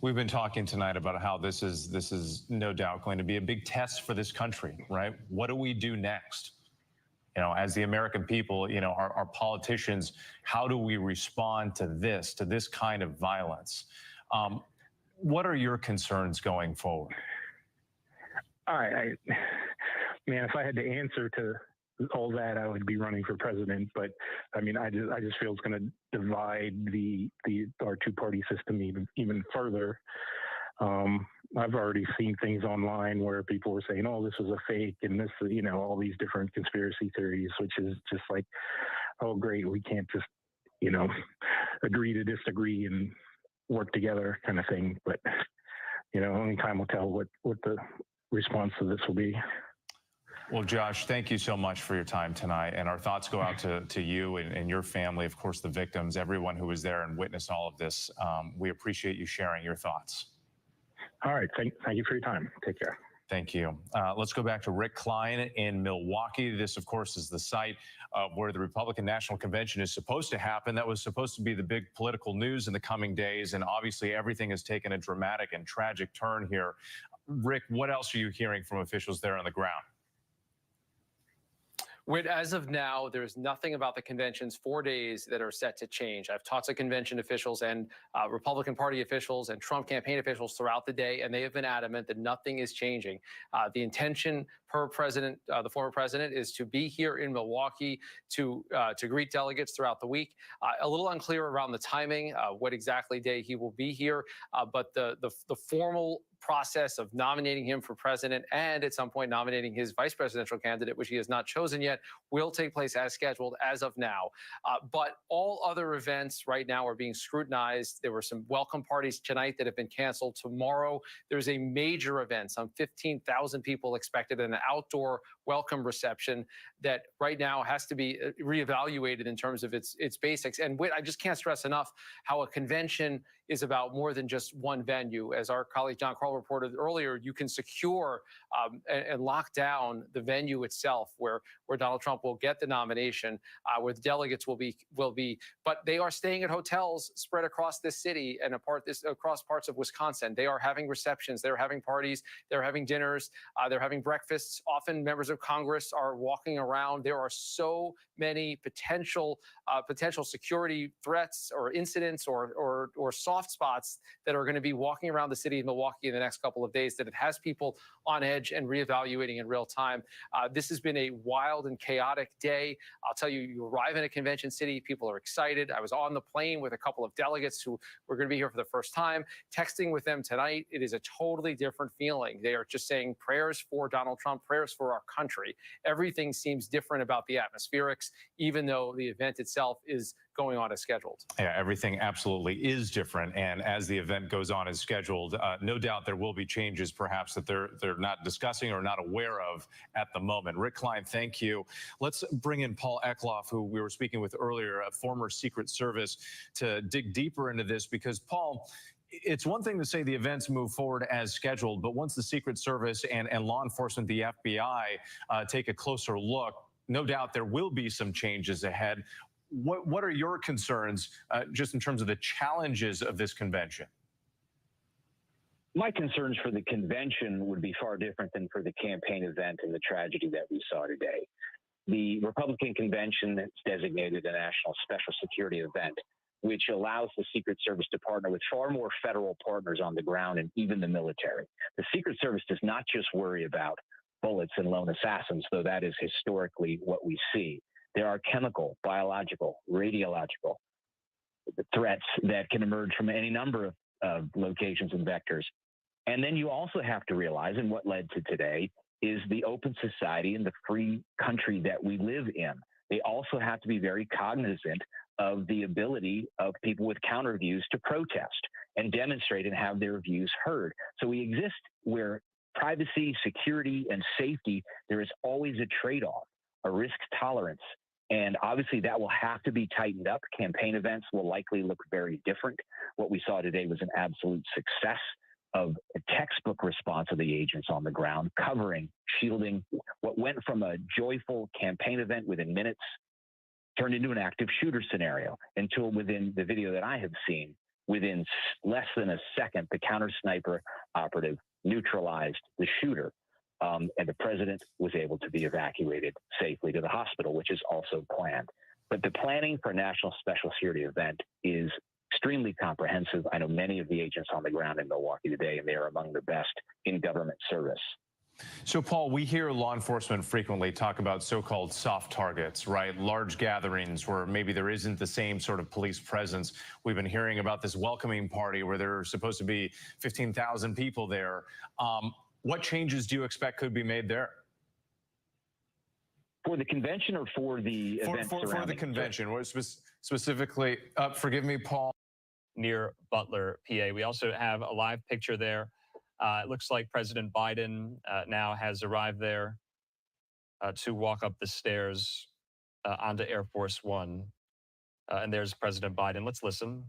We've been talking tonight about how this is no doubt going to be a big test for this country, right? What do we do next? As the American people, our politicians, how do we respond to this kind of violence? What are your concerns going forward? Man, if I had to answer to all that, I would be running for president. But I just feel it's going to divide our two-party system even further. I've already seen things online where people were saying, "Oh, this was a fake," and this, all these different conspiracy theories, which is just like, oh, great, we can't just, agree to disagree and work together kind of thing. But, only time will tell what the response to this will be. Well, Josh, thank you so much for your time tonight. And our thoughts go out to you and your family, of course, the victims, everyone who was there and witnessed all of this. We appreciate you sharing your thoughts. All right. Thank you for your time. Take care. Thank you. Let's go back to Rick Klein in Milwaukee. This, of course, is the site where the Republican National Convention is supposed to happen. That was supposed to be the big political news in the coming days. And obviously, everything has taken a dramatic and tragic turn here. Rick, what else are you hearing from officials there on the ground? Whit, as of now, there's nothing about the convention's 4 days that are set to change. I've talked to convention officials and Republican Party officials and Trump campaign officials throughout the day, and they have been adamant that nothing is changing. The intention per president, the former president, is to be here in Milwaukee to greet delegates throughout the week. A little unclear around the timing, what exactly day he will be here, but the formal process of nominating him for president and at some point nominating his vice presidential candidate, which he has not chosen yet, will take place as scheduled as of now. But all other events right now are being scrutinized. There were some welcome parties tonight that have been canceled. Tomorrow, there's a major event, some 15,000 people expected, an outdoor welcome reception that right now has to be reevaluated in terms of its basics. And I just can't stress enough how a convention is about more than just one venue. As our colleague John Carl reported earlier, you can secure and lock down the venue itself where Donald Trump will get the nomination, where the delegates will be. But they are staying at hotels spread across this city and across parts of Wisconsin. They are having receptions, they're having parties, they're having dinners, they're having breakfasts. Often members of Congress are walking around. There are so many potential security threats or incidents or soft spots that are going to be walking around the city of Milwaukee in the next couple of days that it has people on edge and reevaluating in real time. This has been a wild and chaotic day. I'll tell you, you arrive in a convention city, people are excited. I was on the plane with a couple of delegates who were going to be here for the first time, texting with them tonight. It is a totally different feeling. They are just saying prayers for Donald Trump, prayers for our country. Everything seems different about the atmospherics, even though the event itself is going on as scheduled. Yeah, everything absolutely is different. And as the event goes on as scheduled, no doubt there will be changes perhaps that they're not discussing or not aware of at the moment. Rick Klein, thank you. Let's bring in Paul Eklof, who we were speaking with earlier, a former Secret Service, to dig deeper into this, because Paul, it's one thing to say the events move forward as scheduled, but once the Secret Service and law enforcement, the FBI, take a closer look, no doubt there will be some changes ahead. What are your concerns just in terms of the challenges of this convention? My concerns for the convention would be far different than for the campaign event and the tragedy that we saw today. The Republican convention has designated a national special security event, which allows the Secret Service to partner with far more federal partners on the ground and even the military. The Secret Service does not just worry about bullets and lone assassins, though that is historically what we see. There are chemical, biological, radiological threats that can emerge from any number of locations and vectors. And then you also have to realize, and what led to today, is the open society and the free country that we live in. They also have to be very cognizant of the ability of people with counter views to protest and demonstrate and have their views heard. So we exist where privacy, security, and safety, there is always a trade-off, a risk tolerance. And obviously that will have to be tightened up. Campaign events will likely look very different. What we saw today was an absolute success of a textbook response of the agents on the ground, covering, shielding. What went from a joyful campaign event within minutes turned into an active shooter scenario until within the video that I have seen, within less than a second, the counter sniper operative neutralized the shooter. And the president was able to be evacuated safely to the hospital, which is also planned. But the planning for a national special security event is extremely comprehensive. I know many of the agents on the ground in Milwaukee today, and they are among the best in government service. So, Paul, we hear law enforcement frequently talk about so-called soft targets, right? Large gatherings where maybe there isn't the same sort of police presence. We've been hearing about this welcoming party where there are supposed to be 15,000 people there. What changes do you expect could be made there? For the convention or for the events for the convention? What specifically, forgive me, Paul. Near Butler, PA. We also have a live picture there. It looks like President Biden now has arrived there to walk up the stairs onto Air Force One. And there's President Biden. Let's listen.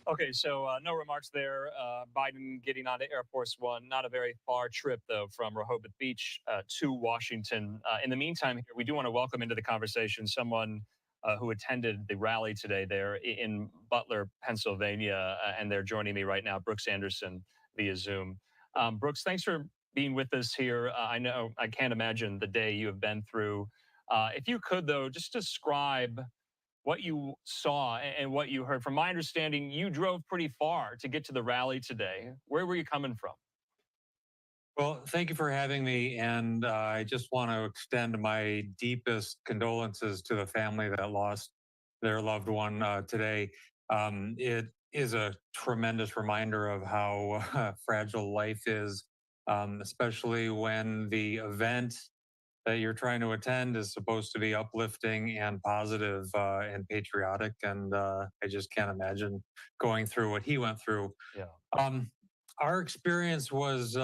Okay, so no remarks there. Biden getting onto Air Force One, not a very far trip, though, from Rehoboth Beach to Washington. In the meantime, here, we do want to welcome into the conversation someone who attended the rally today there in Butler, Pennsylvania, and they're joining me right now, Brooks Anderson, via Zoom. Brooks, thanks for being with us here. I know I can't imagine the day you have been through. If you could, though, just describe what you saw and what you heard. From my understanding, you drove pretty far to get to the rally today. Where were you coming from? Well, thank you for having me. And I just want to extend my deepest condolences to the family that lost their loved one today. It is a tremendous reminder of how fragile life is, especially when the event that you're trying to attend is supposed to be uplifting and positive and patriotic. And I just can't imagine going through what he went through. Yeah. Our experience was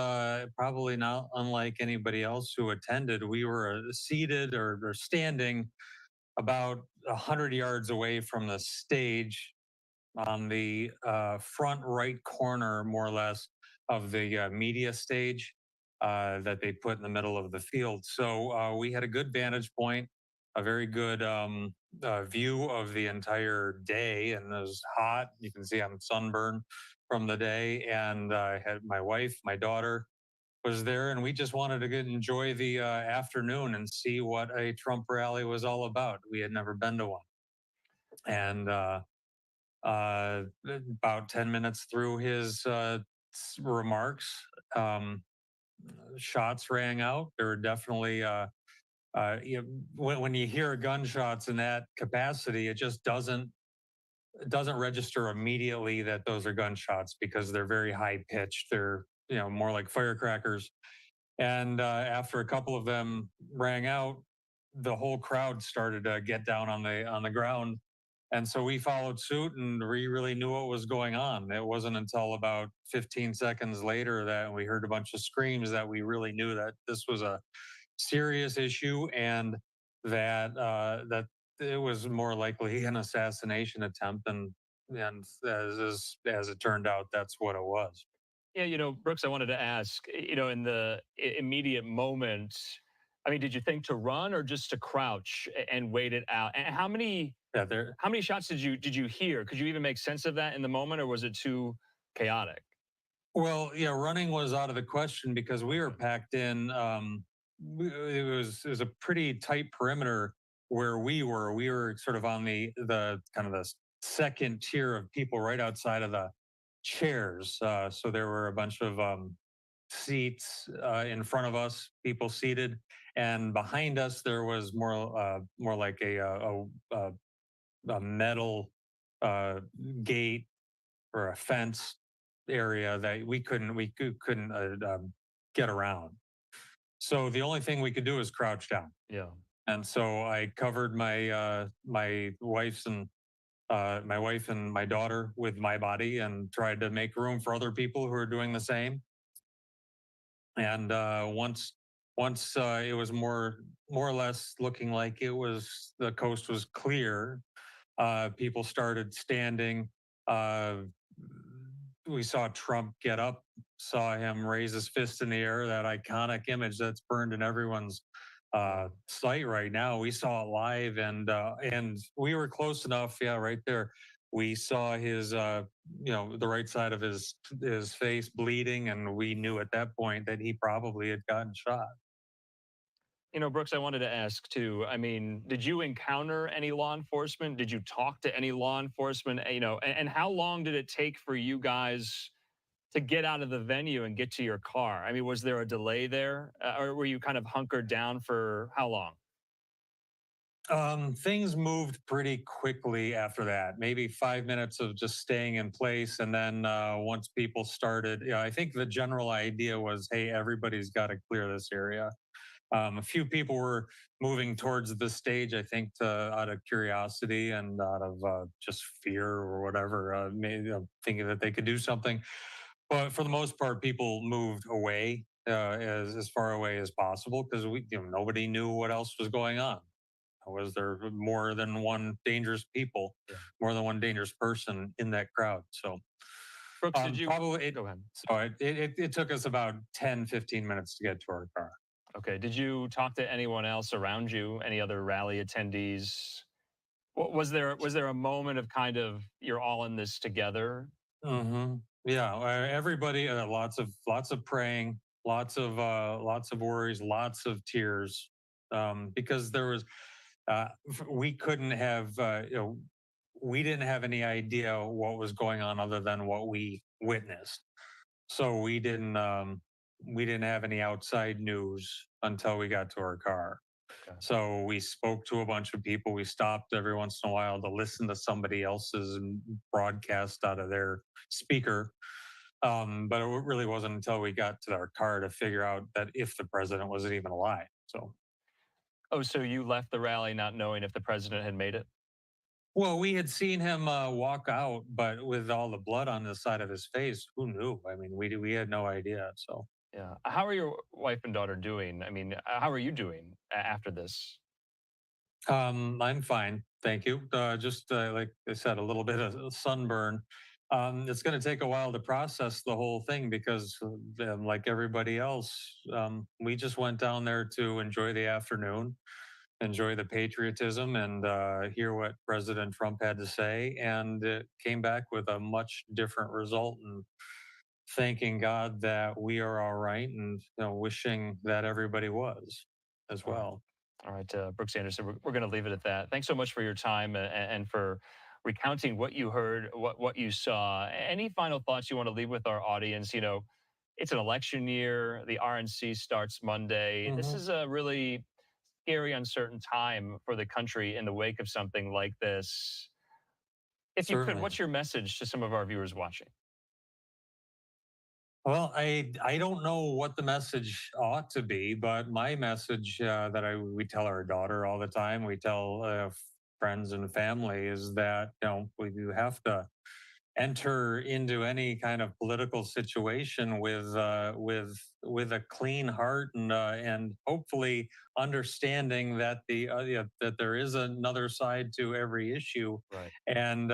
probably not unlike anybody else who attended. We were seated or standing about 100 yards away from the stage on the front right corner, more or less, of the media stage that they put in the middle of the field. So we had a good vantage point, a very good view of the entire day, and it was hot. You can see I'm sunburned from the day, and I had my wife, my daughter was there, and we just wanted to enjoy the afternoon and see what a Trump rally was all about. We had never been to one. And about 10 minutes through his remarks, shots rang out. There were definitely, when you hear gunshots in that capacity, it just doesn't register immediately that those are gunshots because they're very high pitched. They're more like firecrackers. And after a couple of them rang out, the whole crowd started to get down on the ground. And so we followed suit, and we really knew what was going on. It wasn't until about 15 seconds later that we heard a bunch of screams that we really knew that this was a serious issue, and that that it was more likely an assassination attempt. And as it turned out, that's what it was. Yeah, Brooks, I wanted to ask, in the immediate moment, I mean, did you think to run or just to crouch and wait it out? And how many shots did you hear? Could you even make sense of that in the moment, or was it too chaotic? Well, yeah, running was out of the question because we were packed in. It was a pretty tight perimeter where we were. We were sort of on the kind of the second tier of people right outside of the chairs. So there were a bunch of seats in front of us, people seated, and behind us there was more like a metal gate or a fence area that we couldn't get around. So the only thing we could do is crouch down. Yeah. And so I covered my my wife and my daughter with my body and tried to make room for other people who are doing the same. And once it was more or less looking like the coast was clear, people started standing. We saw Trump get up, saw him raise his fist in the air, that iconic image that's burned in everyone's sight right now. We saw it live, and we were close enough. Yeah, right there. We saw his, the right side of his face bleeding, and we knew at that point that he probably had gotten shot. Brooks, I wanted to ask too. I mean, did you encounter any law enforcement? Did you talk to any law enforcement? And how long did it take for you guys to get out of the venue and get to your car? I mean, was there a delay there, or were you kind of hunkered down for how long? Things moved pretty quickly after that, maybe 5 minutes of just staying in place. And then once people started, I think the general idea was, hey, everybody's got to clear this area. A few people were moving towards the stage, I think, out of curiosity and out of just fear or whatever, maybe thinking that they could do something. But for the most part, people moved away as far away as possible because nobody knew what else was going on. Was there more than one dangerous more than one dangerous person in that crowd? So Brooks, did you probably go ahead? so it took us about 10, 15 minutes to get to our car. Okay. Did you talk to anyone else around you? Any other rally attendees? Was there a moment of kind of you're all in this together? Yeah, everybody, lots of praying, lots of worries, lots of tears, because there was, we couldn't have, we didn't have any idea what was going on other than what we witnessed. So we didn't have any outside news until we got to our car. So we spoke to a bunch of people. We stopped every once in a while to listen to somebody else's broadcast out of their speaker. But it really wasn't until we got to our car to figure out that if the president wasn't even alive. So, oh, so you left the rally not knowing if the president had made it? well, we had seen him walk out, but with all the blood on the side of his face, who knew? I mean, we had no idea. So. Yeah. How are your wife and daughter doing? I mean, how are you doing after this? I'm fine, thank you. Just like I said, a little bit of sunburn. It's going to take a while to process the whole thing because, like everybody else, we just went down there to enjoy the afternoon, enjoy the patriotism, and hear what President Trump had to say, and it came back with a much different result. And thanking God that we are all right, and wishing that everybody was as well. All right, Brooks Anderson, we're going to leave it at that. Thanks so much for your time and for recounting what you heard, what you saw. Any final thoughts you want to leave with our audience? You know, it's an election year. The RNC starts Monday. This is a really scary, uncertain time for the country in the wake of something like this. If you could, Certainly. what's your message to some of our viewers watching? Well, I don't know what the message ought to be, but my message that we tell our daughter all the time, we tell friends and family, is that we have to enter into any kind of political situation with a clean heart and hopefully understanding that that there is another side to every issue, right. And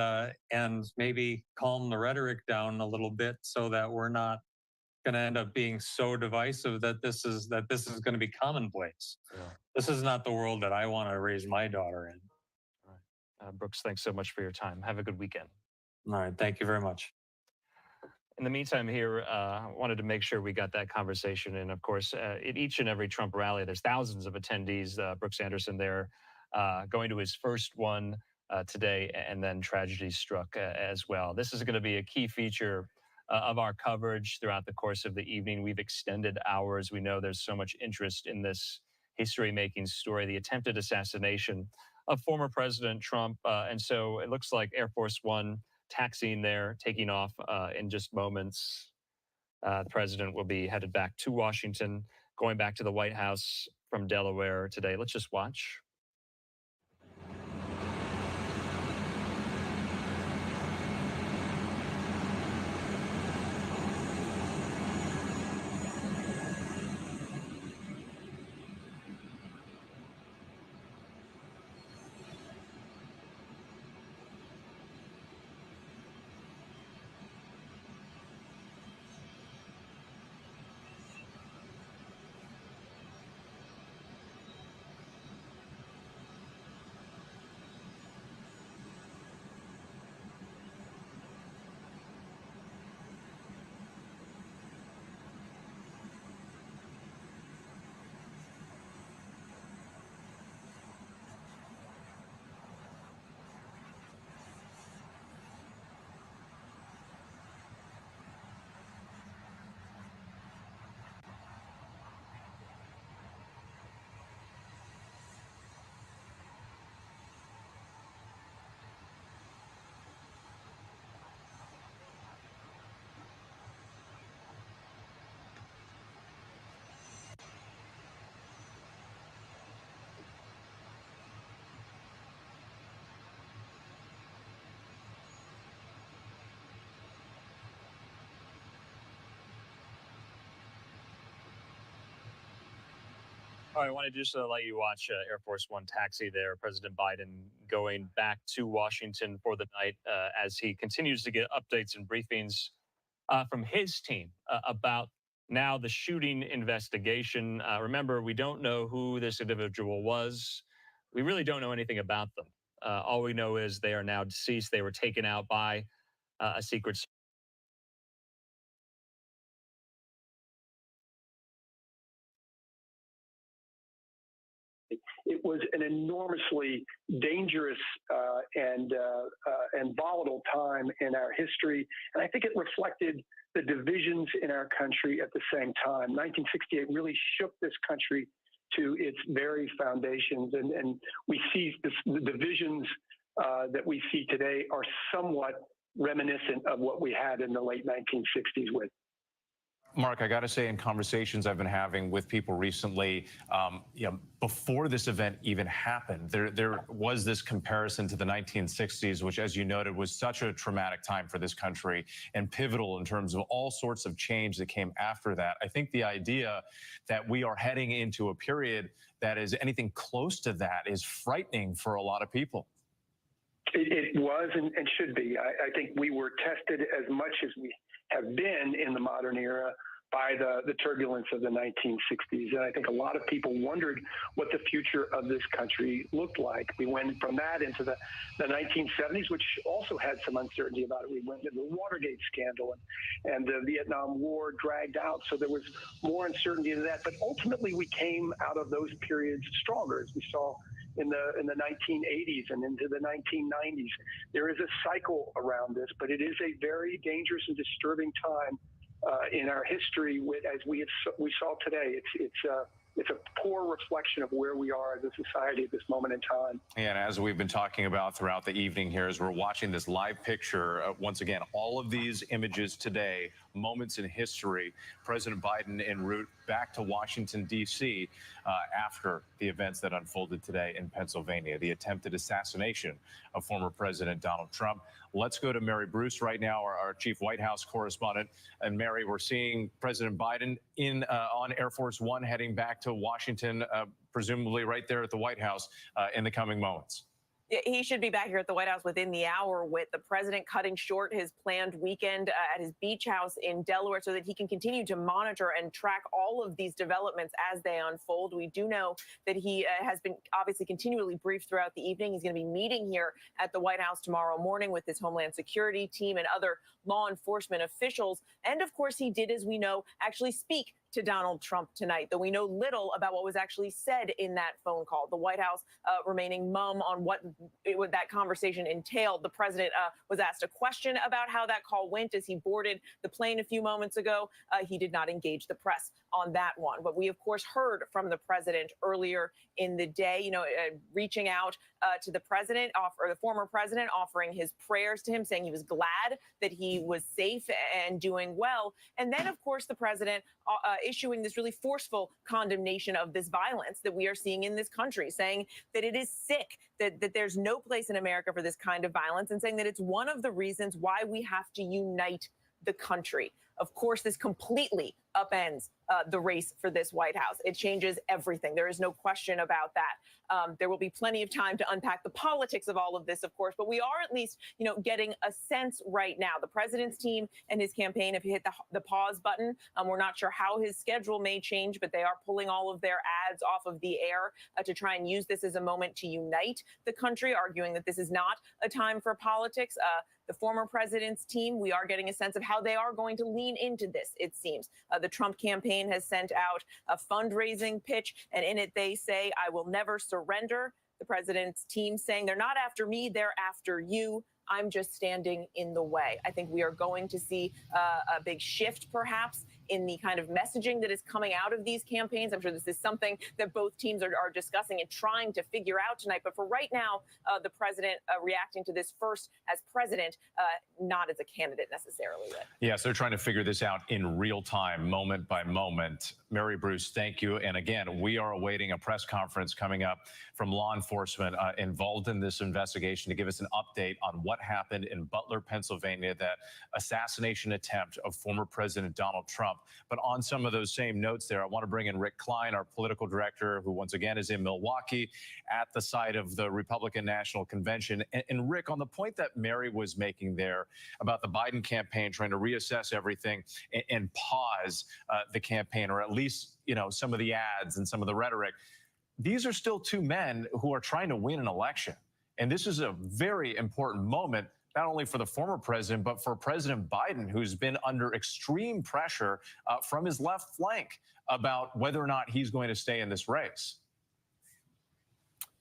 maybe calm the rhetoric down a little bit so that we're not going to end up being so divisive that this is going to be commonplace. Yeah. This is not the world that I want to raise my daughter in. All right. Brooks, thanks so much for your time. Have a good weekend. All right. Thank you very much. In the meantime here, I wanted to make sure we got that conversation. And of course, at each and every Trump rally, there's thousands of attendees. Brooks Anderson there going to his first one today, and then tragedy struck as well. This is going to be a key feature of our coverage throughout the course of the evening. We've extended hours. We know there's so much interest in this history-making story, the attempted assassination of former President Trump. And so it looks like Air Force One taxiing there, taking off in just moments. The president will be headed back to Washington, going back to the White House from Delaware today. Let's just watch. All right, I want to just let you watch Air Force One taxi there. President Biden going back to Washington for the night as he continues to get updates and briefings from his team about now the shooting investigation. Remember, we don't know who this individual was. We really don't know anything about them. All we know is they are now deceased. They were taken out by a Secret Service. It was an enormously dangerous and volatile time in our history, and I think it reflected the divisions in our country at the same time. 1968 really shook this country to its very foundations, and we see the divisions that we see today are somewhat reminiscent of what we had in the late 1960s with. Mark, I got to say, in conversations I've been having with people recently, before this event even happened, there was this comparison to the 1960s, which, as you noted, was such a traumatic time for this country and pivotal in terms of all sorts of change that came after that. I think the idea that we are heading into a period that is anything close to that is frightening for a lot of people. It was and should be. I think we were tested as much as we have been in the modern era by the turbulence of the 1960s. And I think a lot of people wondered what the future of this country looked like. We went from that into the 1970s, which also had some uncertainty about it. We went into the Watergate scandal and the Vietnam War dragged out. So there was more uncertainty in that. But ultimately, we came out of those periods stronger, as we saw in the 1980s and into the 1990s. There is a cycle around this, but it is a very dangerous and disturbing time in our history. As we saw today, it's a poor reflection of where we are as a society at this moment in time. And as we've been talking about throughout the evening here, as we're watching this live picture, once again, all of these images today, moments in history, President Biden en route back to Washington, D.C. After the events that unfolded today in Pennsylvania, the attempted assassination of former President Donald Trump. Let's go to Mary Bruce right now, our chief White House correspondent. And Mary, we're seeing President Biden on Air Force One heading back to Washington, presumably right there at the White House in the coming moments. He should be back here at the White House within the hour, with the president cutting short his planned weekend at his beach house in Delaware so that he can continue to monitor and track all of these developments as they unfold. We do know that he has been obviously continually briefed throughout the evening. He's going to be meeting here at the White House tomorrow morning with his Homeland Security team and other law enforcement officials. And of course, he did, as we know, actually speak to Donald Trump tonight, though we know little about what was actually said in that phone call. The White House remaining mum on what that conversation entailed. The president was asked a question about how that call went as he boarded the plane a few moments ago. He did not engage the press on that one. But we, of course, heard from the president earlier in the day, reaching out to the president, or the former president, offering his prayers to him, saying he was glad that he was safe and doing well. And then, of course, the president issuing this really forceful condemnation of this violence that we are seeing in this country, saying that it is sick, that there's no place in America for this kind of violence, and saying that it's one of the reasons why we have to unite the country. Of course, this completely upends the race for this White House. It changes everything. There is no question about that. There will be plenty of time to unpack the politics of all of this, of course, but we are at least, getting a sense right now. The president's team and his campaign have hit the pause button. We're not sure how his schedule may change, but they are pulling all of their ads off of the air to try and use this as a moment to unite the country, arguing that this is not a time for politics. The former president's team, we are getting a sense of how they are going to lean into this, it seems. The Trump campaign has sent out a fundraising pitch, and in it they say, "I will never surrender." The president's team saying, "They're not after me, they're after you. I'm just standing in the way." I think we are going to see a big shift, perhaps, in the kind of messaging that is coming out of these campaigns. I'm sure this is something that both teams are discussing and trying to figure out tonight. But for right now, the president reacting to this first as president, not as a candidate necessarily. Yes, they're trying to figure this out in real time, moment by moment. Mary Bruce, thank you. And again, we are awaiting a press conference coming up from law enforcement involved in this investigation to give us an update on what happened in Butler, Pennsylvania, that assassination attempt of former President Donald Trump. Trump. But on some of those same notes there, I want to bring in Rick Klein, our political director, who once again is in Milwaukee at the site of the Republican National Convention. And Rick, on the point that Mary was making there about the Biden campaign trying to reassess everything and pause the campaign, or at least, some of the ads and some of the rhetoric, these are still two men who are trying to win an election. And this is a very important moment, not only for the former president, but for President Biden, who's been under extreme pressure from his left flank about whether or not he's going to stay in this race.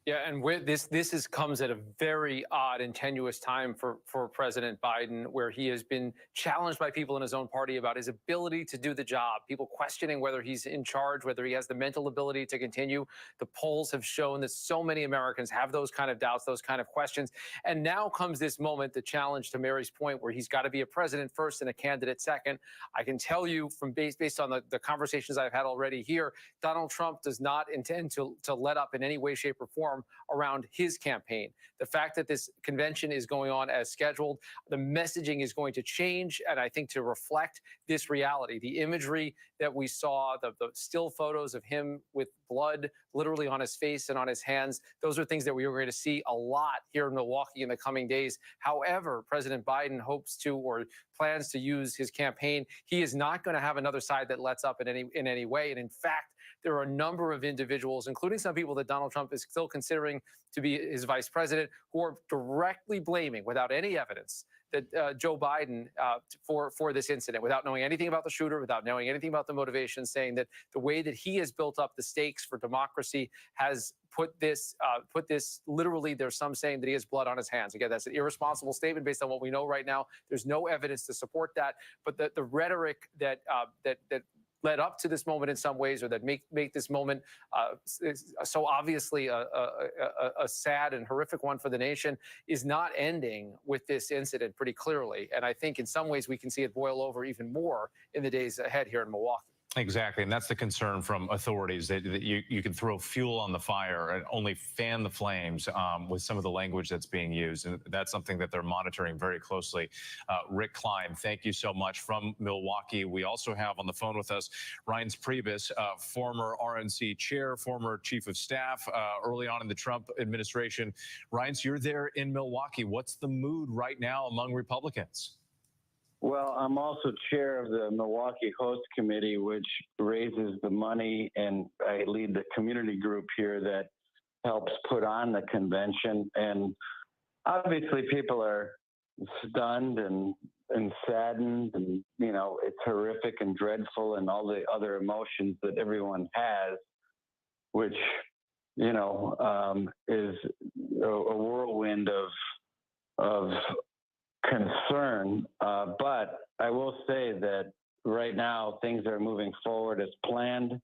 Yeah, and this comes at a very odd and tenuous time for President Biden, where he has been challenged by people in his own party about his ability to do the job, people questioning whether he's in charge, whether he has the mental ability to continue. The polls have shown that so many Americans have those kind of doubts, those kind of questions. And now comes this moment, the challenge, to Mary's point, where he's got to be a president first and a candidate second. I can tell you from based on the conversations I've had already here, Donald Trump does not intend to let up in any way, shape, or form around his campaign. The fact that this convention is going on as scheduled, the messaging is going to change, and I think to reflect this reality. The imagery that we saw, the still photos of him with blood literally on his face and on his hands, those are things that we are going to see a lot here in Milwaukee in the coming days. However, President Biden hopes to or plans to use his campaign. He is not going to have another side that lets up in any way. And in fact, there are a number of individuals, including some people that Donald Trump is still considering to be his vice president, who are directly blaming, without any evidence, that Joe Biden for this incident, without knowing anything about the shooter, without knowing anything about the motivation, saying that the way that he has built up the stakes for democracy has put this literally, there's some saying that he has blood on his hands. Again, that's an irresponsible statement based on what we know right now. There's no evidence to support that. But the rhetoric that led up to this moment in some ways, or that make this moment so obviously a sad and horrific one for the nation, is not ending with this incident pretty clearly. And I think in some ways we can see it boil over even more in the days ahead here in Milwaukee. Exactly, and that's the concern from authorities, that you can throw fuel on the fire and only fan the flames with some of the language that's being used, and that's something that they're monitoring very closely. Rick Klein, thank you so much from Milwaukee. We also have on the phone with us Reince Priebus, former RNC chair, former chief of staff early on in the Trump administration. Reince, you're there in Milwaukee. What's the mood right now among Republicans? Well, I'm also chair of the Milwaukee Host Committee, which raises the money, and I lead the community group here that helps put on the convention. And obviously people are stunned and saddened, and, it's horrific and dreadful, and all the other emotions that everyone has, which, is a whirlwind of concern, but I will say that right now things are moving forward as planned,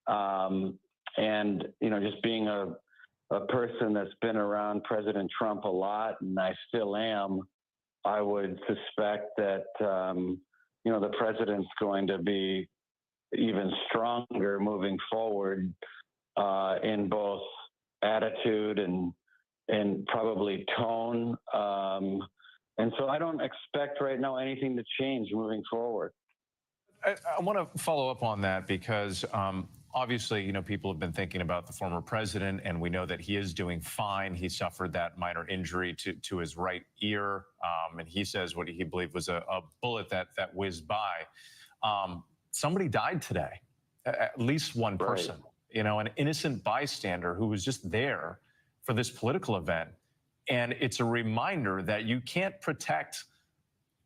and just being a person that's been around President Trump a lot, and I still am, I would suspect that the president's going to be even stronger moving forward in both attitude and probably tone. And so I don't expect right now anything to change moving forward. I want to follow up on that because obviously, people have been thinking about the former president, and we know that he is doing fine. He suffered that minor injury to his right ear, and he says what he believed was a bullet that whizzed by. Somebody died today, at least one person, an innocent bystander who was just there for this political event. And it's a reminder that you can't protect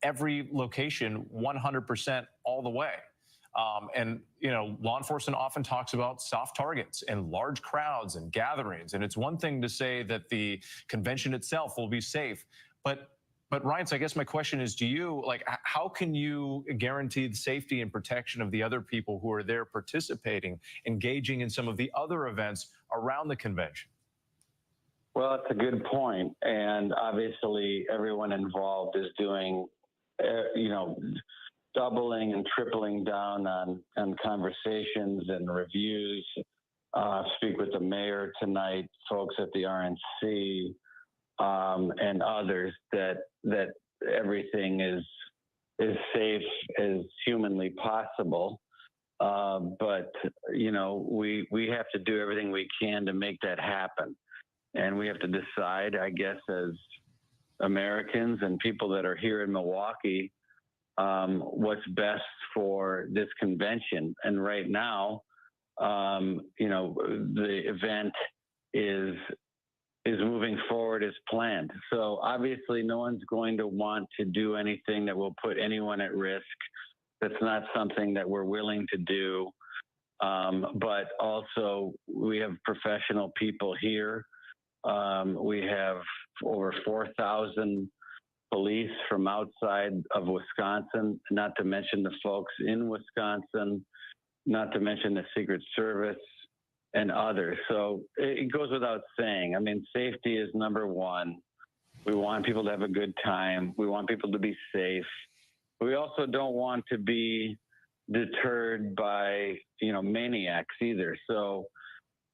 every location 100% all the way. And law enforcement often talks about soft targets and large crowds and gatherings. And it's one thing to say that the convention itself will be safe. But Reince, I guess my question is, how can you guarantee the safety and protection of the other people who are there participating, engaging in some of the other events around the convention? Well, it's a good point. And obviously everyone involved is doing, doubling and tripling down on conversations and reviews. Speak with the mayor tonight, folks at the RNC, and others, that everything is safe as humanly possible. possible. But, you know, we have to do everything we can to make that happen. And we have to decide, I guess, as Americans and people that are here in Milwaukee, what's best for this convention. And right now, you know, the event is moving forward as planned. So obviously no one's going to want to do anything that will put anyone at risk. That's not something that we're willing to do. But also we have professional people here. We have over 4,000 police from outside of Wisconsin, not to mention the folks in Wisconsin, not to mention the Secret Service and others. So it goes without saying. I mean, safety is number one. We want people to have a good time. We want people to be safe. We also don't want to be deterred by, you know, maniacs either. So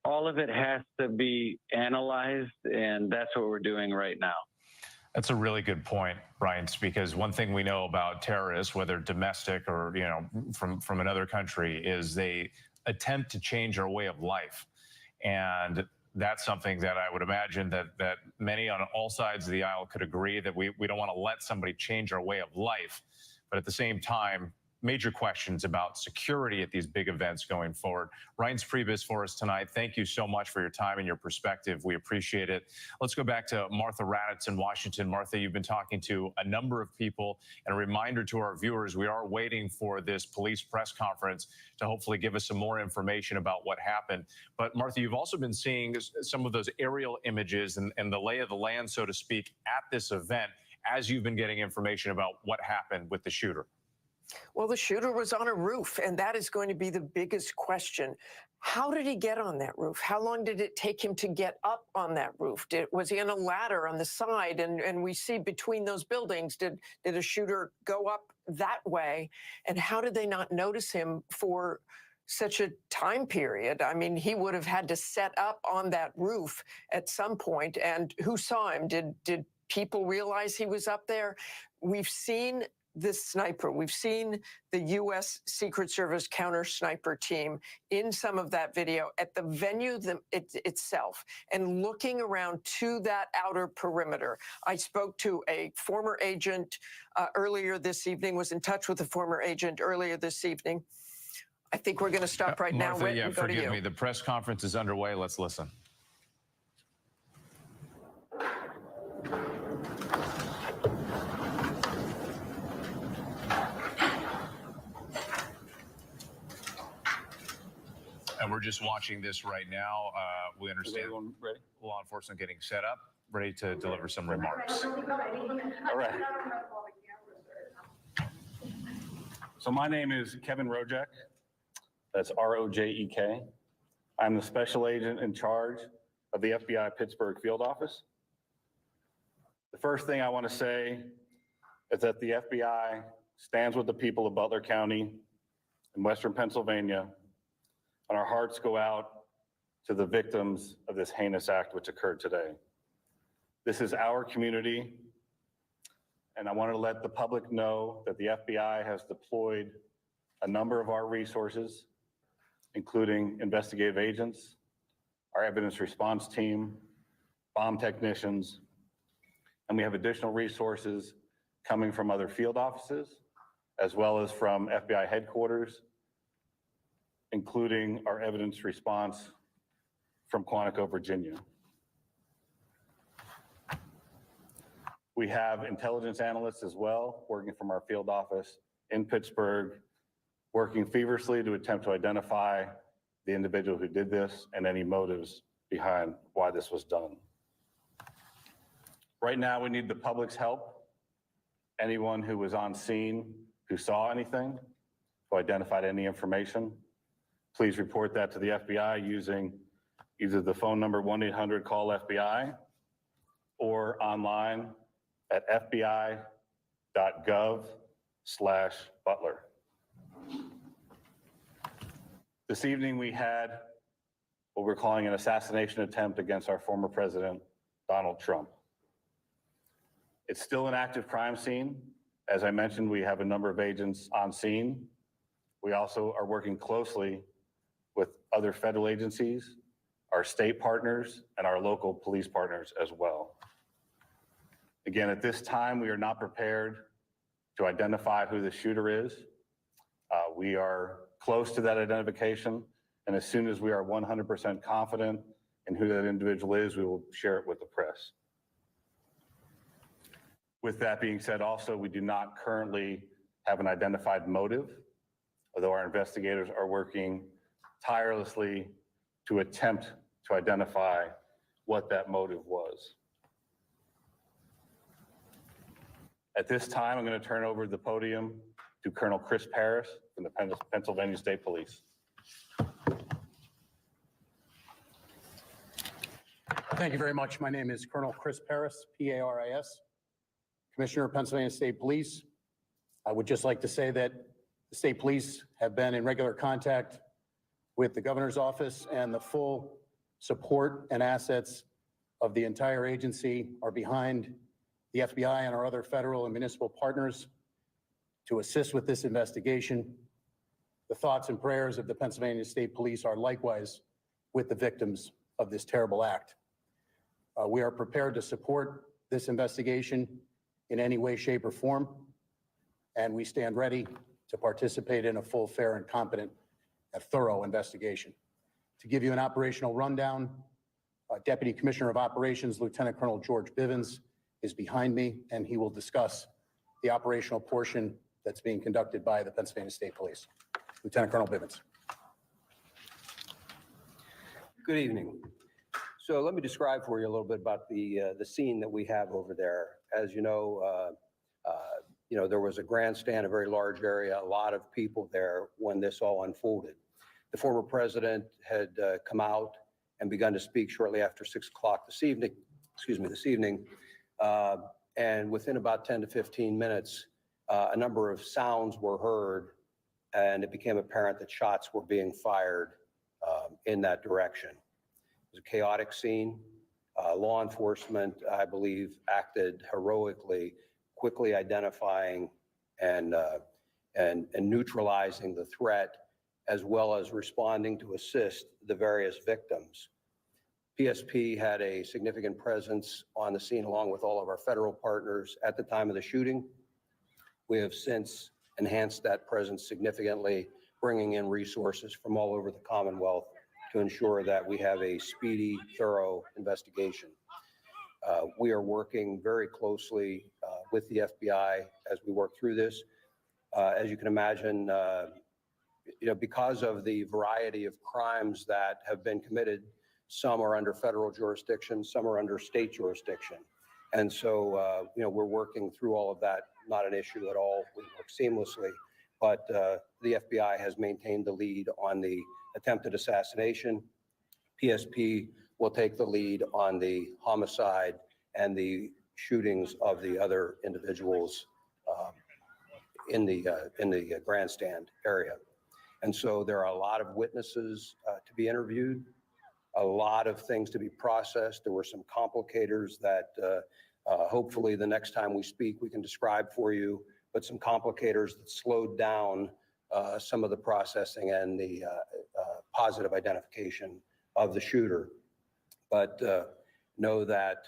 all of it has to be analyzed, and that's what we're doing right now. That's a really good point, Ryan, because one thing we know about terrorists, whether domestic or, you know, from another country, is they attempt to change our way of life. And that's something that I would imagine that many on all sides of the aisle could agree that we don't want to let somebody change our way of life. But at the same time, major questions about security at these big events going forward. Reince Priebus for us tonight. Thank you so much for your time and your perspective. We appreciate it. Let's go back to Martha Raddatz in Washington. Martha, you've been talking to a number of people, and a reminder to our viewers, we are waiting for this police press conference to hopefully give us some more information about what happened. But Martha, you've also been seeing some of those aerial images and the lay of the land, so to speak, at this event as you've been getting information about what happened with the shooter. Well, the shooter was on a roof, and that is going to be the biggest question. How did he get on that roof? How long did it take him to get up on that roof? Was he on a ladder on the side? And we see between those buildings, did a shooter go up that way? And how did they not notice him for such a time period? I mean, he would have had to set up on that roof at some point. And who saw him? Did people realize he was up there? We've seen this sniper. We've seen the U.S. Secret Service counter sniper team in some of that video at the venue itself and looking around to that outer perimeter. I spoke to a former agent earlier this evening, was in touch with a former agent earlier this evening. I think we're going to stop right now. Martha, yeah, forgive me. The press conference is underway. Let's listen. And we're just watching this right now. We understand law enforcement getting set up, ready to deliver some remarks. All right. So my name is Kevin Rojek. That's R-O-J-E-K. I'm the special agent in charge of the FBI Pittsburgh field office. The first thing I want to say is that the FBI stands with the people of Butler County in Western Pennsylvania, and our hearts go out to the victims of this heinous act which occurred today. This is our community, and I want to let the public know that the FBI has deployed a number of our resources, including investigative agents, our evidence response team, bomb technicians, and we have additional resources coming from other field offices, as well as from FBI headquarters, including our evidence response from Quantico, Virginia. We have intelligence analysts as well, working from our field office in Pittsburgh, working feverishly to attempt to identify the individual who did this and any motives behind why this was done. Right now, we need the public's help. Anyone who was on scene, who saw anything, who identified any information, please report that to the FBI using either the phone number 1-800-CALL-FBI or online at fbi.gov/Butler. This evening we had what we're calling an assassination attempt against our former president, Donald Trump. It's still an active crime scene. As I mentioned, we have a number of agents on scene. We also are working closely with other federal agencies, our state partners, and our local police partners as well. Again, at this time, we are not prepared to identify who the shooter is. We are close to that identification, and as soon as we are 100% confident in who that individual is, we will share it with the press. With that being said, also, we do not currently have an identified motive, although our investigators are working tirelessly to attempt to identify what that motive was. At this time, I'm going to turn over the podium to Colonel Chris Parris from the Pennsylvania State Police. Thank you very much. My name is Colonel Chris Parris, P-A-R-I-S, Commissioner of Pennsylvania State Police. I would just like to say that the state police have been in regular contact with the governor's office, and the full support and assets of the entire agency are behind the FBI and our other federal and municipal partners to assist with this investigation. The thoughts and prayers of the Pennsylvania State Police are likewise with the victims of this terrible act. We are prepared to support this investigation in any way, shape, or form, and we stand ready to participate in a full, fair, and competent and thorough investigation. To give you an operational rundown, Deputy Commissioner of Operations, Lieutenant Colonel George Bivens, is behind me, and he will discuss the operational portion that's being conducted by the Pennsylvania State Police. Lieutenant Colonel Bivens. Good evening. So let me describe for you a little bit about the scene that we have over there. As you know, there was a grandstand, a very large area, a lot of people there when this all unfolded. The former president had come out and begun to speak shortly after 6 o'clock this evening, and within about 10 to 15 minutes, a number of sounds were heard, and it became apparent that shots were being fired in that direction. It was a chaotic scene. Law enforcement, I believe, acted heroically, quickly identifying and neutralizing the threat, as well as responding to assist the various victims. PSP had a significant presence on the scene along with all of our federal partners at the time of the shooting. We have since enhanced that presence significantly, bringing in resources from all over the Commonwealth to ensure that we have a speedy, thorough investigation. We are working very closely with the FBI as we work through this. As you can imagine, because of the variety of crimes that have been committed, some are under federal jurisdiction, some are under state jurisdiction. And so, we're working through all of that, not an issue at all. We work seamlessly, but the FBI has maintained the lead on the attempted assassination. PSP will take the lead on the homicide and the shootings of the other individuals in the grandstand area. And so there are a lot of witnesses to be interviewed, a lot of things to be processed. There were some complicators that hopefully the next time we speak, we can describe for you, but some complicators that slowed down some of the processing and the positive identification of the shooter. But know that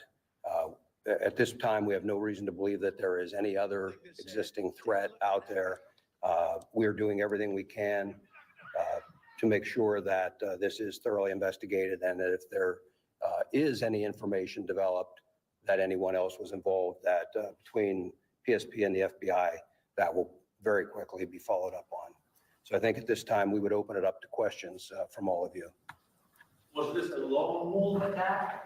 at this time, we have no reason to believe that there is any other existing threat out there. We are doing everything we can to make sure that this is thoroughly investigated, and that if there is any information developed that anyone else was involved, that between PSP and the FBI, that will very quickly be followed up on. So I think at this time, we would open it up to questions from all of you. Was this a lone wolf attack?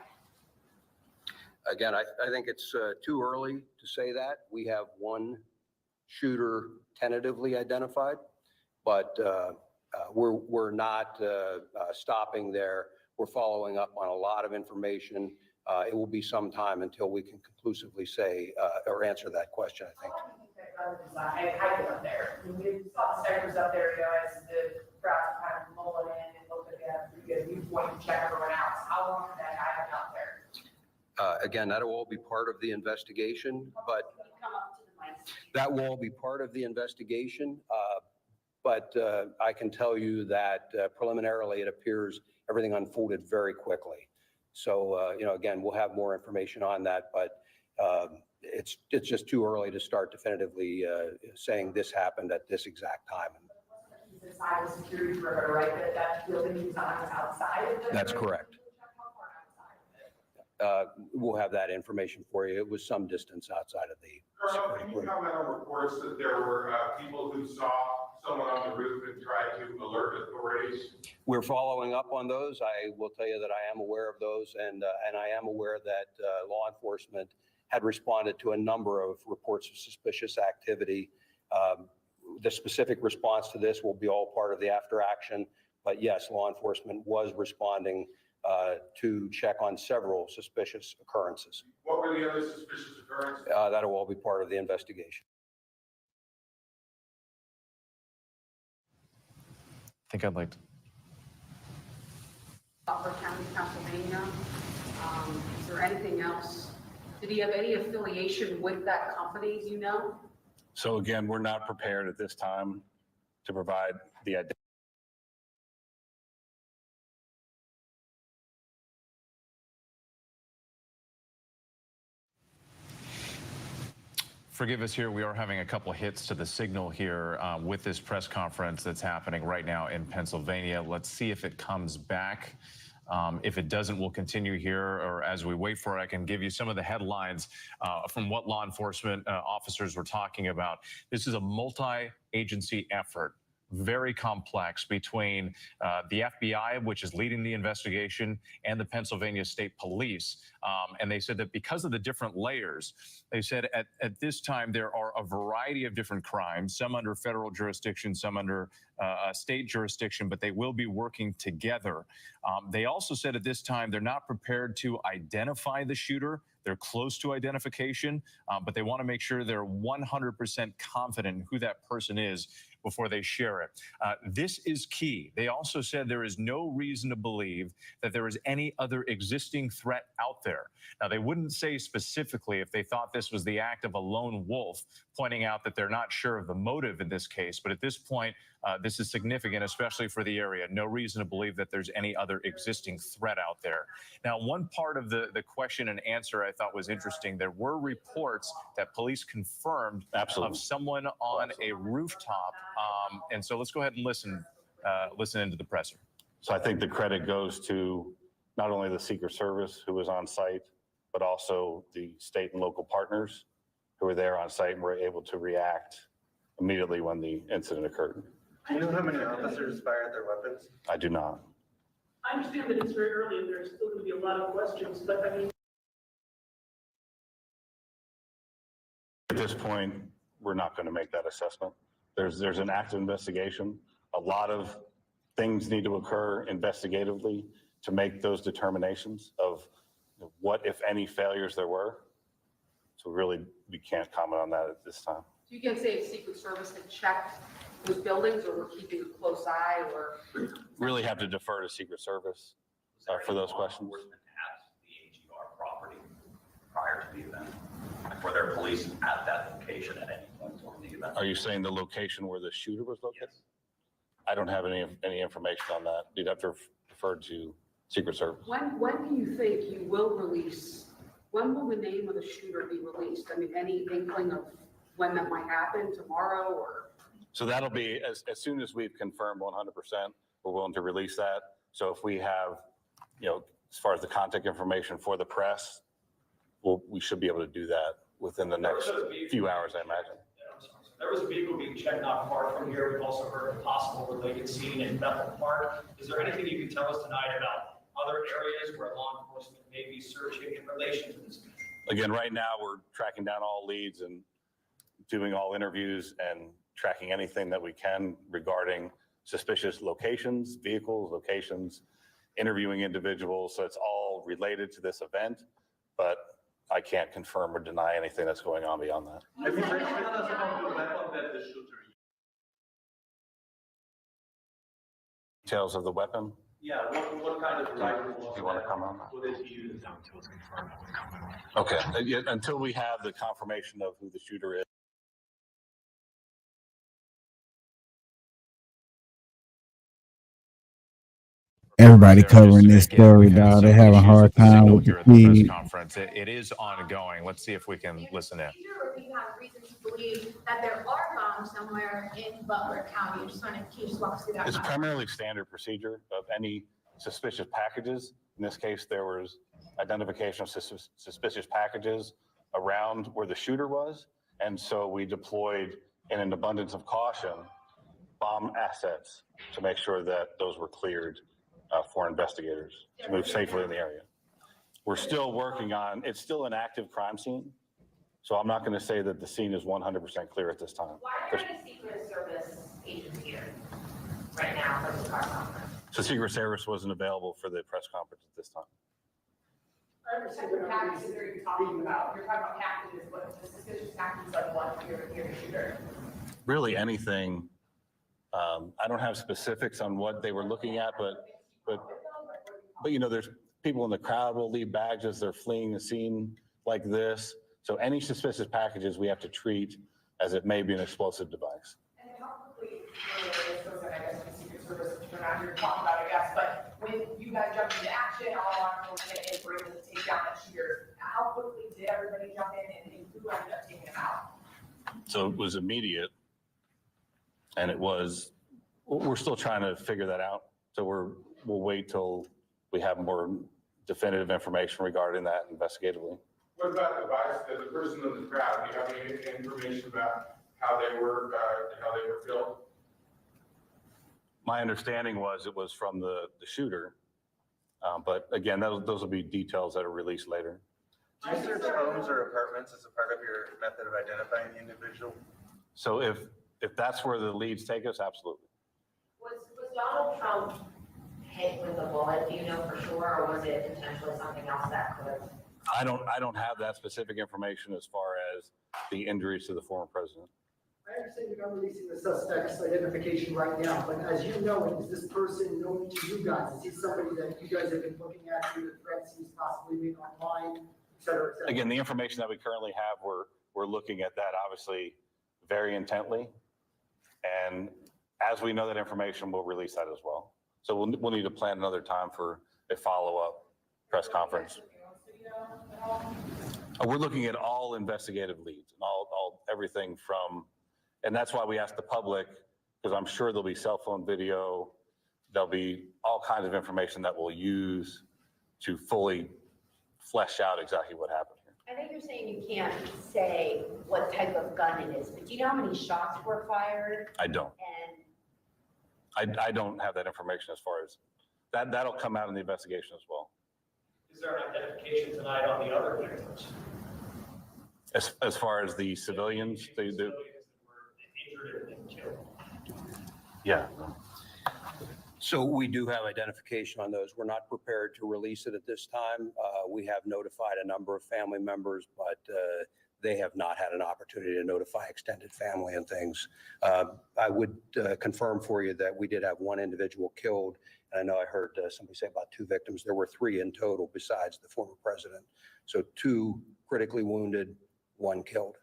Again, I think it's too early to say that. We have one shooter tentatively identified, but we're not stopping there. We're following up on a lot of information. It will be some time until we can conclusively say or answer that question, I think. I hiked up there. We saw the snipers up there, as the crowd kind of mulling in and looked at that pretty good viewpoint to check everyone else. How long did that guy have out there? Again, that will all be part of the investigation, but that will all be part of the investigation. but I can tell you that preliminarily it appears everything unfolded very quickly. So, again, we'll have more information on that, but it's just too early to start definitively saying this happened at this exact time. Inside the security perimeter, right? That building was outside of the. That's correct. We'll have that information for you. It was some distance outside of the. Colonel, can you comment on reports that there were people who saw someone on the roof and tried to alert authorities? We're following up on those. I will tell you that I am aware of those, and I am aware that law enforcement had responded to a number of reports of suspicious activity. The specific response to this will be all part of the after action, but yes, law enforcement was responding to check on several suspicious occurrences. What were the other suspicious occurrences? That'll all be part of the investigation. I think I'd like to. Butler County, Pennsylvania. Is there anything else? Did he have any affiliation with that company, do you know? So again, we're not prepared at this time to provide the identity. Forgive us here. We are having a couple hits to the signal here with this press conference that's happening right now in Pennsylvania. Let's see if it comes back. If it doesn't, we'll continue here, or as we wait for it, I can give you some of the headlines from what law enforcement officers were talking about. This is a multi-agency effort, very complex, between the FBI, which is leading the investigation, and the Pennsylvania State Police. And they said that because of the different layers, they said at this time there are a variety of different crimes, some under federal jurisdiction, some under state jurisdiction, but they will be working together. They also said at this time they're not prepared to identify the shooter. They're close to identification, but they want to make sure they're 100% confident in who that person is before they share it. This is key. They also said there is no reason to believe that there is any other existing threat out there. Now, they wouldn't say specifically if they thought this was the act of a lone wolf, pointing out that they're not sure of the motive in this case. But at this point, this is significant, especially for the area. No reason to believe that there's any other existing threat out there. Now, one part of the question and answer I thought was interesting. There were reports that police confirmed of someone on a rooftop. And so let's go ahead and listen into the presser. So I think the credit goes to not only the Secret Service who was on site, but also the state and local partners who were there on site and were able to react immediately when the incident occurred. Do you know how many officers fired their weapons? I do not. I understand that it's very early and there's still going to be a lot of questions, but I mean. At this point, we're not going to make that assessment. There's an active investigation. A lot of things need to occur investigatively to make those determinations of what, if any, failures there were. So really, we can't comment on that at this time. You can say if Secret Service had checked those buildings or were keeping a close eye or. Really have to defer to Secret Service for those questions. At the AGR property prior to the event? Like, were there police at that location at any point during the event? Are you saying the location where the shooter was located? Yes. I don't have any information on that. You'd have to defer to Secret Service. When do you think you will release? When will the name of the shooter be released? I mean, any inkling of when that might happen, tomorrow or? So that'll be as soon as we've confirmed 100%, we're willing to release that. So if we have, as far as the contact information for the press, we should be able to do that within the next few hours, I imagine. There was a vehicle being checked not far from here. We've also heard of a possible related scene in Bethel Park. Is there anything you can tell us tonight about other areas where law enforcement may be searching in relation to this? Again, right now we're tracking down all leads and doing all interviews and tracking anything that we can regarding suspicious locations, vehicles, locations, interviewing individuals. So it's all related to this event, but I can't confirm or deny anything that's going on beyond that. Have you heard us about the weapon that the shooter used? Details of the weapon? Yeah, what kind of rifle? Do you want to comment on that? Would it be used? Okay, until we have the confirmation of who the shooter is. Everybody Everybody covering this story, dog. They having a hard time with the feed. Conference. It is ongoing. Let's see if we can listen in. We have reason to believe that there are bombs somewhere in Butler County. I just want to, can you just walk us through that? It's primarily standard procedure of any suspicious packages. In this case, there was identification of suspicious packages around where the shooter was. And so we deployed, in an abundance of caution, bomb assets to make sure that those were cleared for investigators to move safely in the area. We're still working on, it's still an active crime scene. So I'm not going to say that the scene is 100% clear at this time. Why are there any Secret Service agents here right now for the press conference? So Secret Service wasn't available for the press conference at this time. I understand what packages are you talking about? You're talking about packages, but the suspicious packages like what you're shooter? Really anything. I don't have specifics on what they were looking at, but you know, there's people in the crowd will leave bags as they're fleeing the scene like this. So any suspicious packages we have to treat as it may be an explosive device. And then how quickly, this goes in, I guess, the Secret Service, which we're not here to talk about, I guess, but when you guys jumped into action, all along, and were able to take down that shooter, how quickly did everybody jump in and who ended up taking him out? So it was immediate, and we're still trying to figure that out. So we'll wait till we have more definitive information regarding that investigatively. What about the person in the crowd? Do you have any information about how they were killed? My understanding was it was from the shooter, but again, those will be details that are released later. Do you search homes or apartments as a part of your method of identifying the individual? So if that's where the leads take us, absolutely. Was Donald Trump hit with a bullet, do you know for sure, or was it potentially something else that could have? I don't have that specific information as far as the injuries to the former president. I understand you're not releasing the suspect's identification right now, but as you know, is this person known to you guys? Is he somebody that you guys have been looking at through the threats he's possibly made online, et cetera, et cetera? Again, the information that we currently have, we're looking at that obviously very intently. And as we know that information, we'll release that as well. So we'll need to plan another time for a follow-up press conference. We're looking at all investigative leads and all everything from, and that's why we asked the public, because I'm sure there'll be cell phone video, there'll be all kinds of information that we'll use to fully flesh out exactly what happened here. I think you're saying you can't say what type of gun it is, but do you know how many shots were fired? I don't. And I don't have that information as far as that'll come out in the investigation as well. Is there an identification tonight on the other victims? As far as the civilians, Civilians that were injured and killed. Yeah. So we do have identification on those. We're not prepared to release it at this time. We have notified a number of family members, but they have not had an opportunity to notify extended family and things. I would confirm for you that we did have one individual killed. And I know I heard somebody say about 2 victims. There were 3 in total besides the former president. So 2 critically wounded, 1 killed.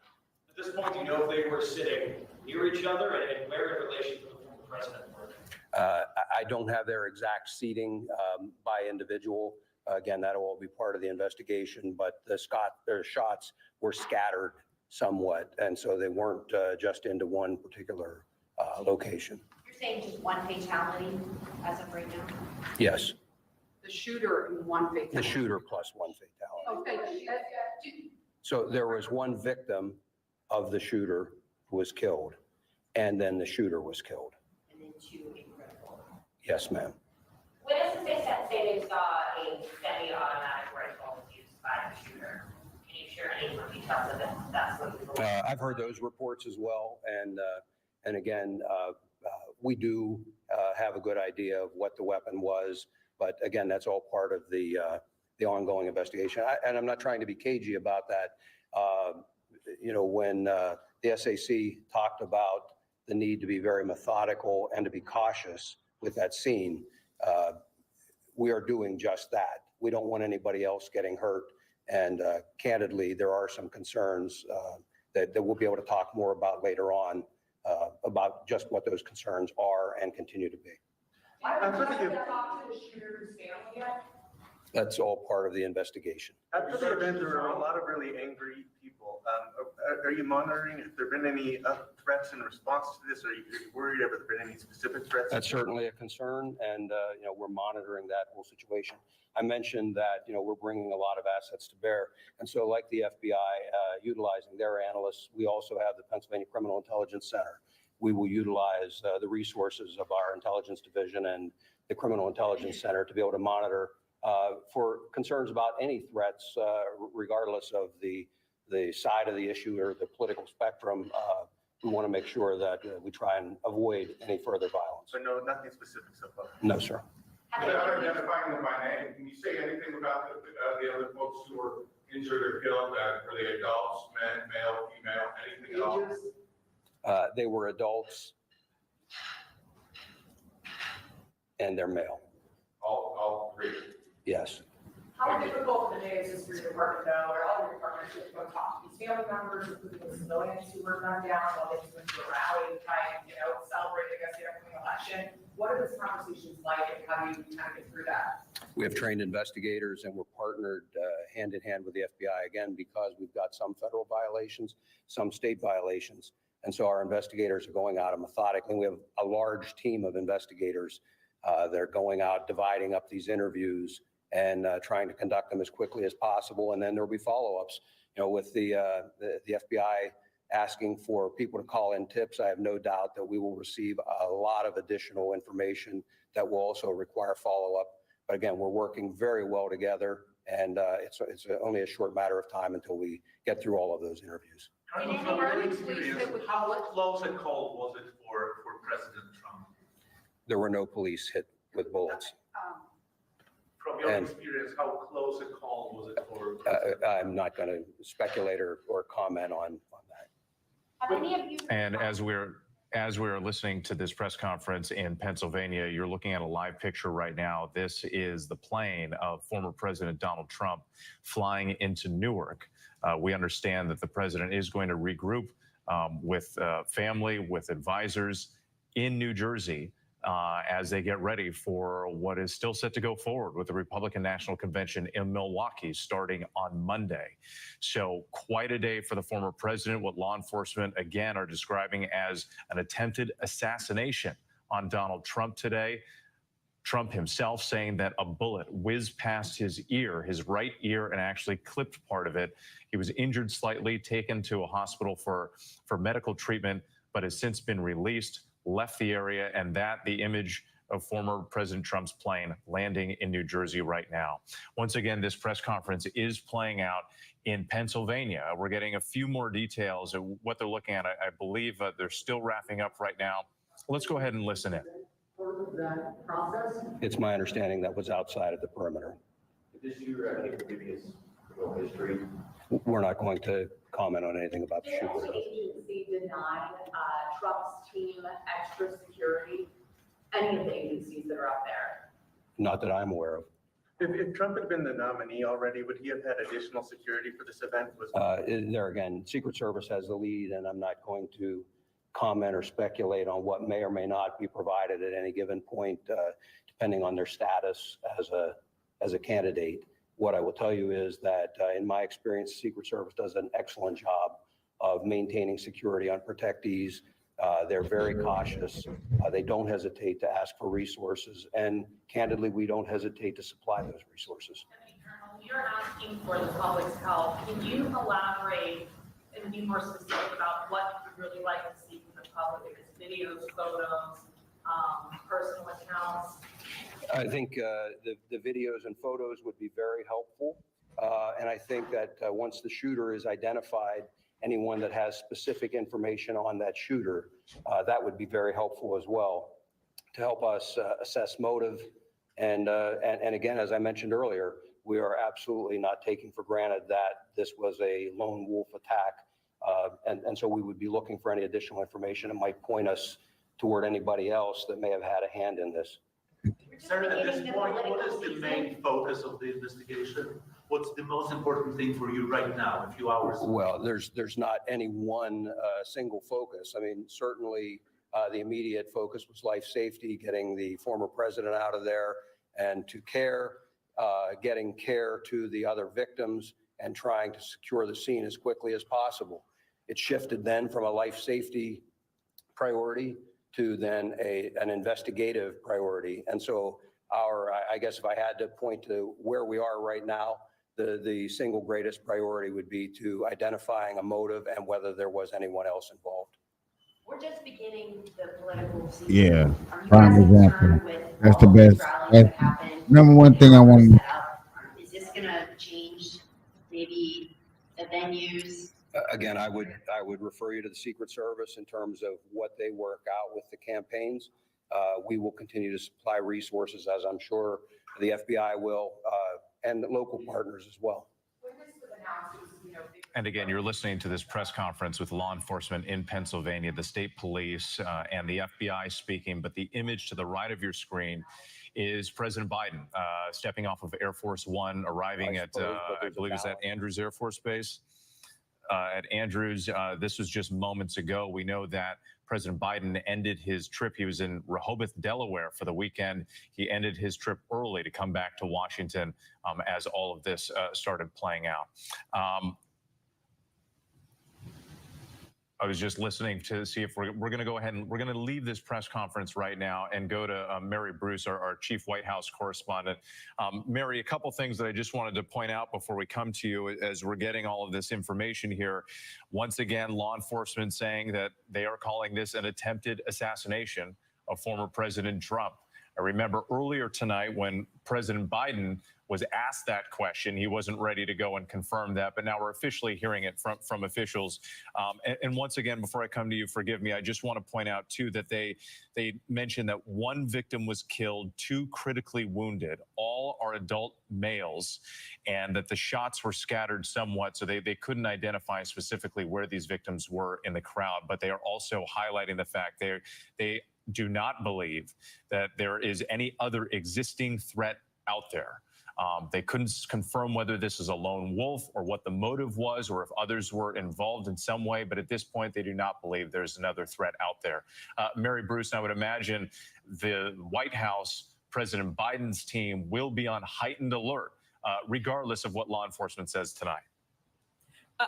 At this point, do you know if they were sitting near each other and where in relation to the former president were they? I don't have their exact seating by individual. Again, that'll all be part of the investigation, but their shots were scattered somewhat, and so they weren't just into one particular location. you're saying just one fatality as of right now? Yes, The shooter and one fatality? the shooter plus 1 fatality. Okay. So there was 1 victim of the shooter who was killed, and then the shooter was killed. And then 2 incredible. Yes, ma'am. Witnesses say they saw a semi-automatic rifle used by the shooter. Can you share any more details of it? That's what you believe. I've heard those reports as well, and again, we do have a good idea of what the weapon was, but again, that's all part of the ongoing investigation. And I'm not trying to be cagey about that. You know, when the SAC talked about the need to be very methodical and to be cautious with that scene, we are doing just that. We don't want anybody else getting hurt. And candidly, there are some concerns that we'll be able to talk more about later on about just what those concerns are and continue to be. Have you talked to the shooter's family yet? That's all part of the investigation. After the event, there were a lot of really angry people. Are you monitoring if there have been any threats in response to this? Are you worried? Have there been any specific threats? That's certainly a concern, and we're monitoring that whole situation. I mentioned that we're bringing a lot of assets to bear, and so like the FBI utilizing their analysts, we also have the Pennsylvania Criminal Intelligence Center. We will utilize the resources of our intelligence division and the Criminal Intelligence Center to be able to monitor for concerns about any threats, regardless of the side of the issue or the political spectrum. We want to make sure that we try and avoid any further violence. So no, nothing specific so far? No, sir. Without identifying them by name, can you say anything about the other folks who were injured or killed? Were they adults, men, male, female, anything at all? They were adults, and they're male. All three? Yes. How difficult of a day is this for your department though, or all your departments to go talk to these family members, including the civilians who were gunned down while they just went to a rally to try and, celebrate, I guess, the upcoming election? What are these conversations like and how do you kind of get through that? We have trained investigators and we're partnered hand in hand with the FBI, again, because we've got some federal violations, some state violations. And so our investigators are going out methodically. We have a large team of investigators that are going out, dividing up these interviews and trying to conduct them as quickly as possible. And then there'll be follow-ups. With the FBI asking for people to call in tips, I have no doubt that we will receive a lot of additional information that will also require follow-up. But again, we're working very well together, and it's only a short matter of time until we get through all of those interviews. How close a call was it for President Trump? There were no police hit with bullets. From your experience, how close a call was it for? I'm not going to speculate or comment on that. Have any of you? And as we're listening to this press conference in Pennsylvania, you're looking at a live picture right now. This is the plane of former President Donald Trump flying into Newark. We understand that the president is going to regroup with family, with advisors in New Jersey as they get ready for what is still set to go forward with the Republican National Convention in Milwaukee starting on Monday. So quite a day for the former president, what law enforcement again are describing as an attempted assassination on Donald Trump today. Trump himself saying that a bullet whizzed past his ear, his right ear, and actually clipped part of it. He was injured slightly, taken to a hospital for medical treatment, but has since been released, left the area, and the image of former President Trump's plane landing in New Jersey right now. Once again, this press conference is playing out in Pennsylvania. We're getting a few more details of what they're looking at. I believe they're still wrapping up right now. Let's go ahead and listen in. Part of that process? It's my understanding that was outside of the perimeter. Did this shooter have any previous criminal history? We're not going to comment on anything about the Did shooter. the agency deny Trump's team extra security? Any of the agencies that are out there? Not that I'm aware of. If Trump had been the nominee already, would he have had additional security for this event? There again, Secret Service has the lead, and I'm not going to comment or speculate on what may or may not be provided at any given point, depending on their status as a candidate. What I will tell you is that in my experience, Secret Service does an excellent job of maintaining security on protectees. They're very cautious. They don't hesitate to ask for resources. And candidly, we don't hesitate to supply those resources. Colonel, you're asking for the public's help. Can you elaborate and be more specific about what you'd really like to see from the public? If it's videos, photos, personal accounts? I think the videos and photos would be very helpful. And I think that once the shooter is identified, anyone that has specific information on that shooter, that would be very helpful as well to help us assess motive. And again, as I mentioned earlier, we are absolutely not taking for granted that this was a lone wolf attack. And so we would be looking for any additional information that might point us toward anybody else that may have had a hand in this. Sir, at this point, what is the main focus of the investigation? What's the most important thing for you right now, a few hours? Well, there's not any one single focus. I mean, certainly The immediate focus was life safety, getting the former president out of there, and to care, getting care to the other victims and trying to secure the scene as quickly as possible. It shifted then from a life safety priority to then an investigative priority. And so I guess if I had to point to where we are right now, the single greatest priority would be to identifying a motive and whether there was anyone else involved. We're just beginning the political season. Yeah, Are you prime guys example. concerned with That's the all these best. rallies That's that happen? number one thing I want to. Set up? Is this gonna change maybe the venues? Again, I would refer you to the Secret Service in terms of what they work out with the campaigns. We will continue to supply resources, as I'm sure the FBI will, and the local partners as well. When this was announced, it was, And again, you're listening to this press conference with law enforcement in Pennsylvania, the state police and the FBI speaking. But the image to the right of your screen is President Biden stepping off of Air Force One, arriving at, I believe it's at Andrews Air Force Base. At Andrews, this was just moments ago. We know that President Biden ended his trip. He was in Rehoboth, Delaware for the weekend. He ended his trip early to come back to Washington as all of this started playing out. I was just listening to see if we're going to go ahead and we're going to leave this press conference right now and go to Mary Bruce, our chief White House correspondent. Mary, a couple things that I just wanted to point out before we come to you as we're getting all of this information here. Once again, law enforcement saying that they are calling this an attempted assassination of former President Trump. I remember earlier tonight when President Biden was asked that question, he wasn't ready to go and confirm that, but now we're officially hearing it from officials. And once again, before I come to you, forgive me, I just want to point out too that they mentioned that one victim was killed, 2 critically wounded, all are adult males, and that the shots were scattered somewhat, so they couldn't identify specifically where these victims were in the crowd, but they are also highlighting the fact they do not believe that there is any other existing threat out there. They couldn't confirm whether this is a lone wolf or what the motive was or if others were involved in some way. But at this point, they do not believe there's another threat out there. Mary Bruce, I would imagine the White House, President Biden's team will be on heightened alert, regardless of what law enforcement says tonight.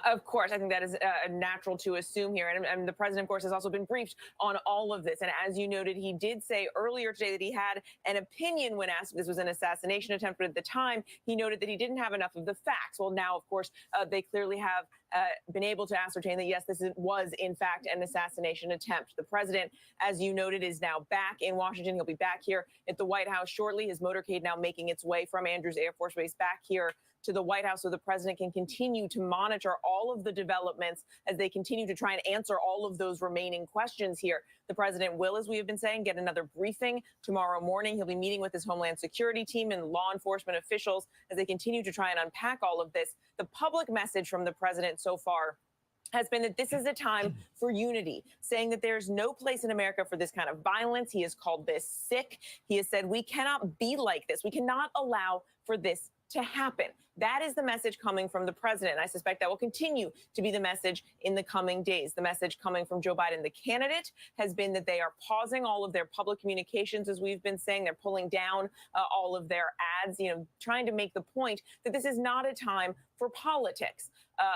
Of course, I think that is natural to assume here. And the president, of course, has also been briefed on all of this. And as you noted, he did say earlier today that he had an opinion when asked if this was an assassination attempt. But at the time, he noted that he didn't have enough of the facts. Well, now, of course, they clearly have been able to ascertain that, yes, this was, in fact, an assassination attempt. The president, as you noted, is now back in Washington. He'll be back here at the White House shortly. His motorcade now making its way from Andrews Air Force Base back here to the White House so the president can continue to monitor all of the developments as they continue to try and answer all of those remaining questions here. The president will, as we have been saying, get another briefing tomorrow morning. He'll be meeting with his Homeland Security team and law enforcement officials as they continue to try and unpack all of this. The public message from the president so far has been that this is a time for unity, saying that there's no place in America for this kind of violence. He has called this sick. He has said we cannot be like this. We cannot allow for this to happen. That is the message coming from the president. And I suspect that will continue to be the message in the coming days. The message coming from Joe Biden, the candidate, has been that they are pausing all of their public communications, as we've been saying. They're pulling down all of their ads, trying to make the point that this is not a time for politics.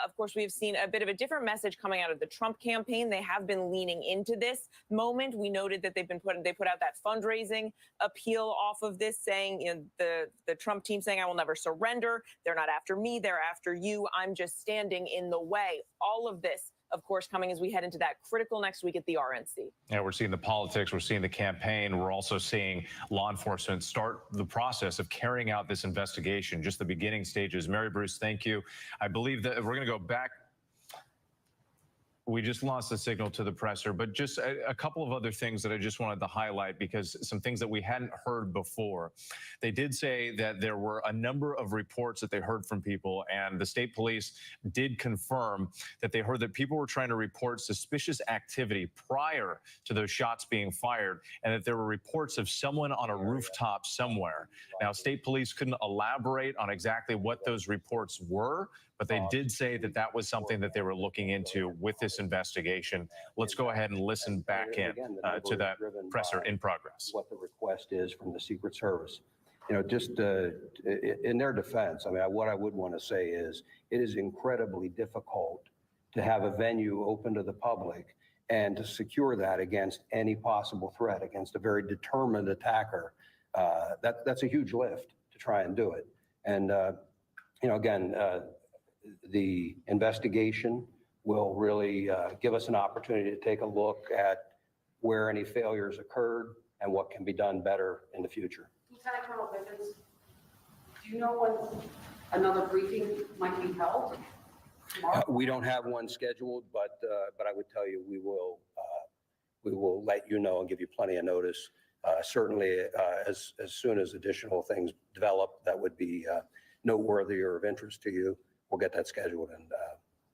Of course, we have seen a bit of a different message coming out of the Trump campaign. They have been leaning into this moment. We noted that they put out that fundraising appeal off of this, saying, the Trump team saying, I will never surrender. They're not after me. They're after you. I'm just standing in the way. All of this, of course, coming as we head into that critical next week at the RNC. Yeah, we're seeing the politics, we're seeing the campaign, we're also seeing law enforcement start the process of carrying out this investigation, just the beginning stages. Mary Bruce, thank you. I believe that we're going to go back. We just lost the signal to the presser, but just a couple of other things that I just wanted to highlight because some things that we hadn't heard before. They did say that there were a number of reports that they heard from people, and the state police did confirm that they heard that people were trying to report suspicious activity prior to those shots being fired, and that there were reports of someone on a rooftop somewhere. Now, state police couldn't elaborate on exactly what those reports were, but they did say that that was something that they were looking into with this investigation. Let's go ahead and listen back in to that presser in progress. What the request is from the Secret Service. Just in their defense, I mean, what I would want to say is it is incredibly difficult to have a venue open to the public and to secure that against any possible threat, against a very determined attacker. That's a huge lift to try and do it. And, again, the investigation will really give us an opportunity to take a look at where any failures occurred and what can be done better in the future. Lieutenant Colonel Bivens, do you know when another briefing might be held? Tomorrow? We don't have one scheduled, but I would tell you we will let you know and give you plenty of notice. Certainly, as soon as additional things develop that would be noteworthy or of interest to you, we'll get that scheduled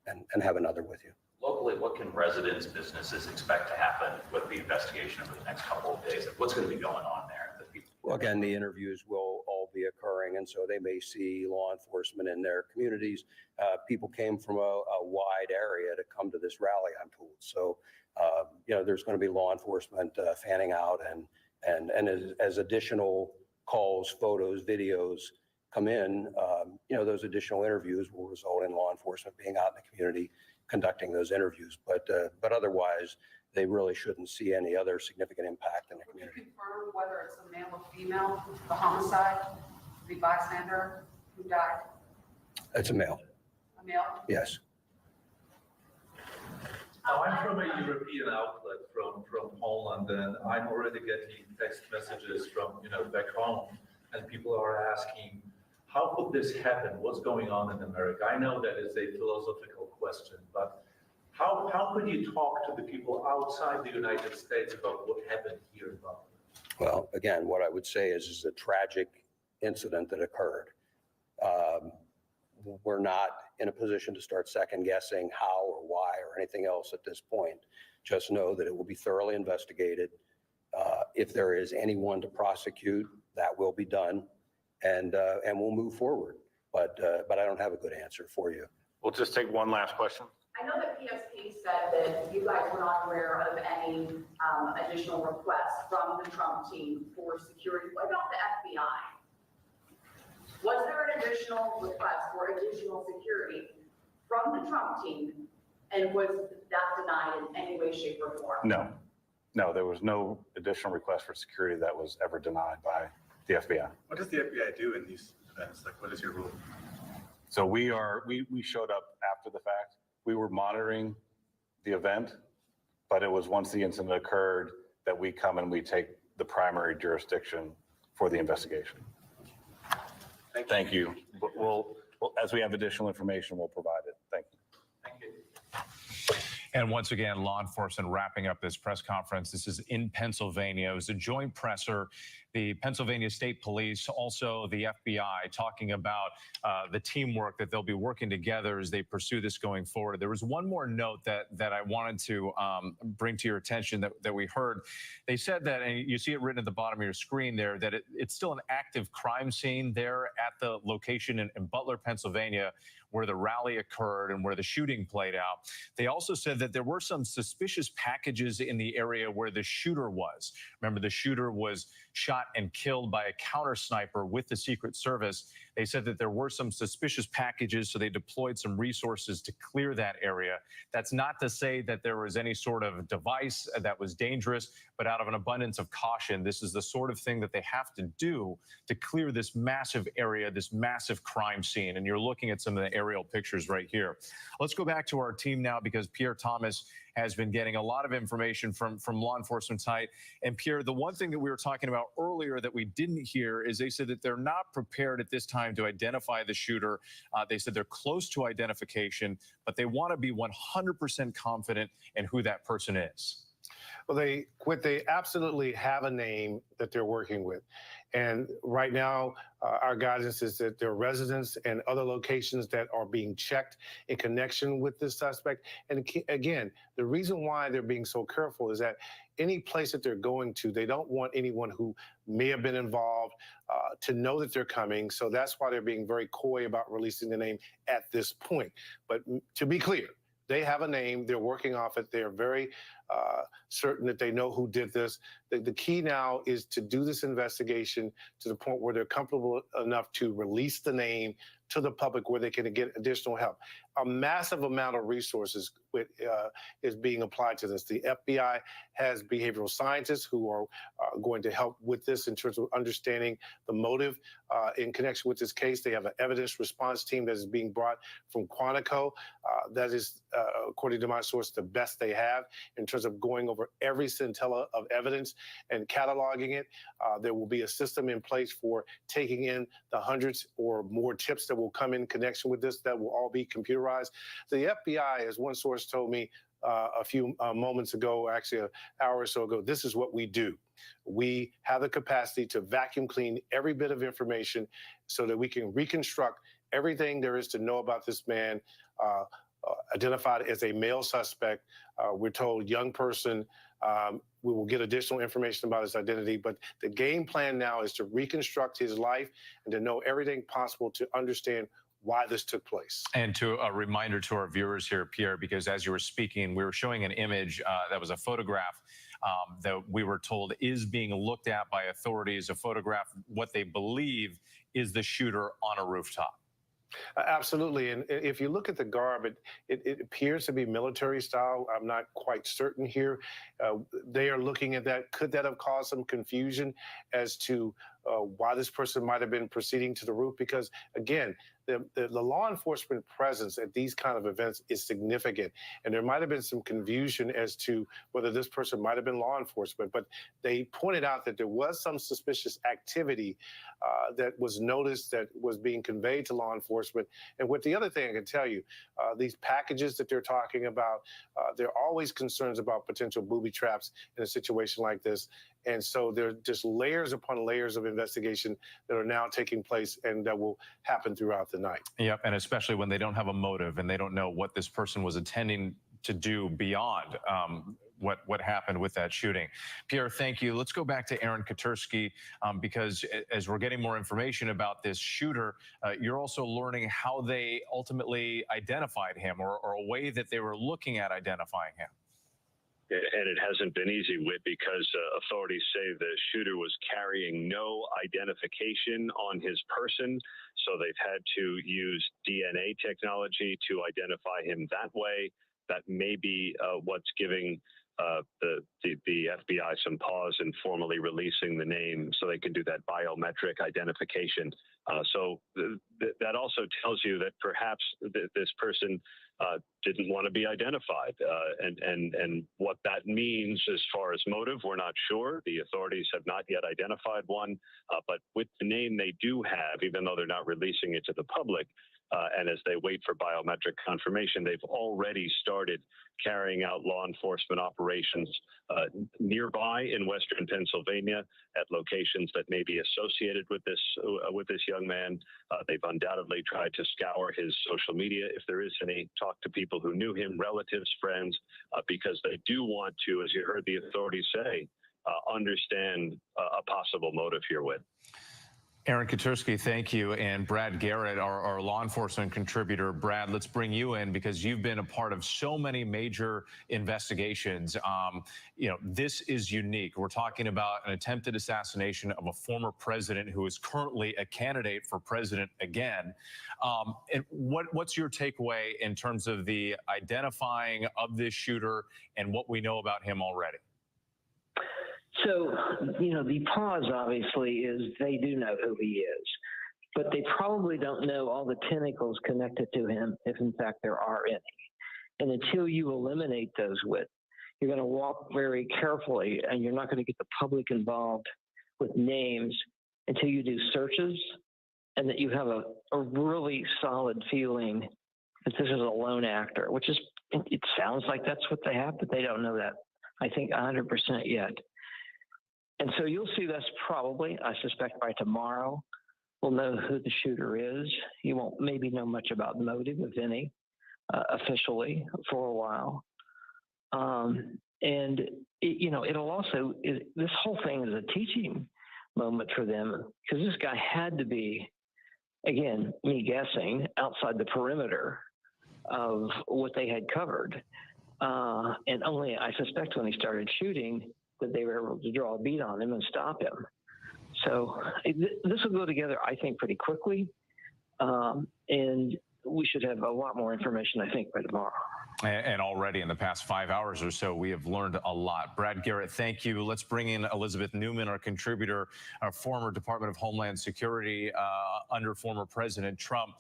and have another with you. Locally, what can residents, businesses expect to happen with the investigation over the next couple of days? What's going to be going on there? Well, again, the interviews will all be occurring, and so they may see law enforcement in their communities. People came from a wide area to come to this rally, I'm told. So, there's going to be law enforcement fanning out, and as additional calls, photos, videos come in, those additional interviews will result in law enforcement being out in the community conducting those interviews. But otherwise, they really shouldn't see any other significant impact in the community. Would you confirm whether it's a male or female, the homicide, the bystander who died? It's a male. A male? Yes. Now, I'm from a European outlet from Holland, and I'm already getting text messages from, back home, and people are asking, how could this happen? What's going on in America? I know that is a philosophical question, but how could you talk to the people outside the United States about what happened here in Buffalo? Well, again, what I would say is a tragic incident that occurred. We're not in a position to start second guessing how or why or anything else at this point. Just know that it will be thoroughly investigated. If there is anyone to prosecute, that will be done, and we'll move forward. But I don't have a good answer for you. We'll just take one last question. I know that PSP said that you guys were not aware of any additional requests from the Trump team for security. What about the FBI? Was there an additional request for additional security from the Trump team, and was that denied in any way, shape, or form? No, there was no additional request for security that was ever denied by the FBI. What does the FBI do in these events? Like, what is your rule? So we showed up after the fact. We were monitoring the event, but it was once the incident occurred that we come and we take the primary jurisdiction for the investigation. Thank you. We'll, as we have additional information, we'll provide it. Thank you. Thank you. And once again, law enforcement wrapping up this press conference. This is in Pennsylvania. It was a joint presser. The Pennsylvania State Police, also the FBI, talking about the teamwork that they'll be working together as they pursue this going forward. There was one more note that I wanted to bring to your attention that we heard. They said that, and you see it written at the bottom of your screen there, that it's still an active crime scene there at the location in Butler, Pennsylvania, where the rally occurred and where the shooting played out. They also said that there were some suspicious packages in the area where the shooter was. Remember, the shooter was shot and killed by a counter sniper with the Secret Service. They said that there were some suspicious packages, so they deployed some resources to clear that area. That's not to say that there was any sort of device that was dangerous, but out of an abundance of caution, this is the sort of thing that they have to do to clear this massive area, this massive crime scene. And you're looking at some of the aerial pictures right here. Let's go back to our team now, because Pierre Thomas has been getting a lot of information from law enforcement side. And Pierre, the one thing that we were talking about earlier that we didn't hear is they said that they're not prepared at this time to identify the shooter. They said they're close to identification, but they want to be 100% confident in who that person is. Well, they absolutely have a name that they're working with. And right now, our guidance is that there are residents and other locations that are being checked in connection with this suspect. And again, the reason why they're being so careful is that any place that they're going to, they don't want anyone who may have been involved to know that they're coming. So that's why they're being very coy about releasing the name at this point. But to be clear, they have a name. They're working off it. They're very certain that they know who did this. The key now is to do this investigation to the point where they're comfortable enough to release the name to the public where they can get additional help. A massive amount of resources is being applied to this. The FBI has behavioral scientists who are going to help with this in terms of understanding the motive in connection with this case. They have an evidence response team that is being brought from Quantico. That is, according to my source, the best they have in terms of going over every scintilla of evidence and cataloging it. There will be a system in place for taking in the hundreds or more tips that will come in connection with this that will all be computerized. The FBI, as one source told me a few moments ago, actually an hour or so ago, this is what we do. We have the capacity to vacuum clean every bit of information so that we can reconstruct everything there is to know about this man, identified as a male suspect. We're told young person. We will get additional information about his identity, but the game plan now is to reconstruct his life and to know everything possible to understand why this took place. And to a reminder to our viewers here, Pierre, because as you were speaking, we were showing an image that was a photograph that we were told is being looked at by authorities, a photograph, what they believe is the shooter on a rooftop. Absolutely. And if you look at the garb, it appears to be military style. I'm not quite certain here. They are looking at that. Could that have caused some confusion as to why this person might have been proceeding to the roof? Because, again, the law enforcement presence at these kind of events is significant. And there might have been some confusion as to whether this person might have been law enforcement. But they pointed out that there was some suspicious activity that was noticed that was being conveyed to law enforcement. And what the other thing I can tell you, these packages that they're talking about, there are always concerns about potential booby traps in a situation like this. And so there are just layers upon layers of investigation that are now taking place and that will happen throughout the night. Yep, and especially when they don't have a motive and they don't know what this person was intending to do beyond what happened with that shooting. Pierre, thank you. Let's go back to Aaron Katersky because as we're getting more information about this shooter, you're also learning how they ultimately identified him or a way that they were looking at identifying him. And it hasn't been easy, Whit, because authorities say the shooter was carrying no identification on his person. So they've had to use DNA technology to identify him that way. That may be what's giving the FBI some pause in formally releasing the name so they can do that biometric identification. So that also tells you that perhaps this person didn't want to be identified. And what that means as far as motive, we're not sure. The authorities have not yet identified one. But with the name they do have, even though they're not releasing it to the public, and as they wait for biometric confirmation, they've already started carrying out law enforcement operations nearby in Western Pennsylvania at locations that may be associated with this young man. They've undoubtedly tried to scour his social media, if there is any, talk to people who knew him, relatives, friends, because they do want to, as you heard the authorities say, understand a possible motive here with. Aaron Katersky, thank you. And Brad Garrett, our law enforcement contributor. Brad, let's bring you in because you've been a part of so many major investigations. This is unique. We're talking about an attempted assassination of a former president who is currently a candidate for president again. And what's your takeaway in terms of the identifying of this shooter and what we know about him already? So, the pause obviously is they do know who he is, but they probably don't know all the tentacles connected to him, if in fact there are any. And until you eliminate those, you're going to walk very carefully and you're not going to get the public involved with names until you do searches and that you have a really solid feeling that this is a lone actor, which is, it sounds like that's what they have, but they don't know that I think, 100% yet. And so you'll see this probably, I suspect, by tomorrow. We'll know who the shooter is. You won't maybe know much about motive, if any, officially for a while. And it'll also, this whole thing is a teaching moment for them, because this guy had to be, again, me guessing, outside the perimeter of what they had covered. And only, I suspect, when he started shooting, that they were able to draw a bead on him and stop him. So this will go together, I think, pretty quickly. And we should have a lot more information, I think, by tomorrow. And already in the past 5 hours or so, we have learned a lot. Brad Garrett, thank you. Let's bring in Elizabeth Newman, our contributor, our former Department of Homeland Security under former President Trump.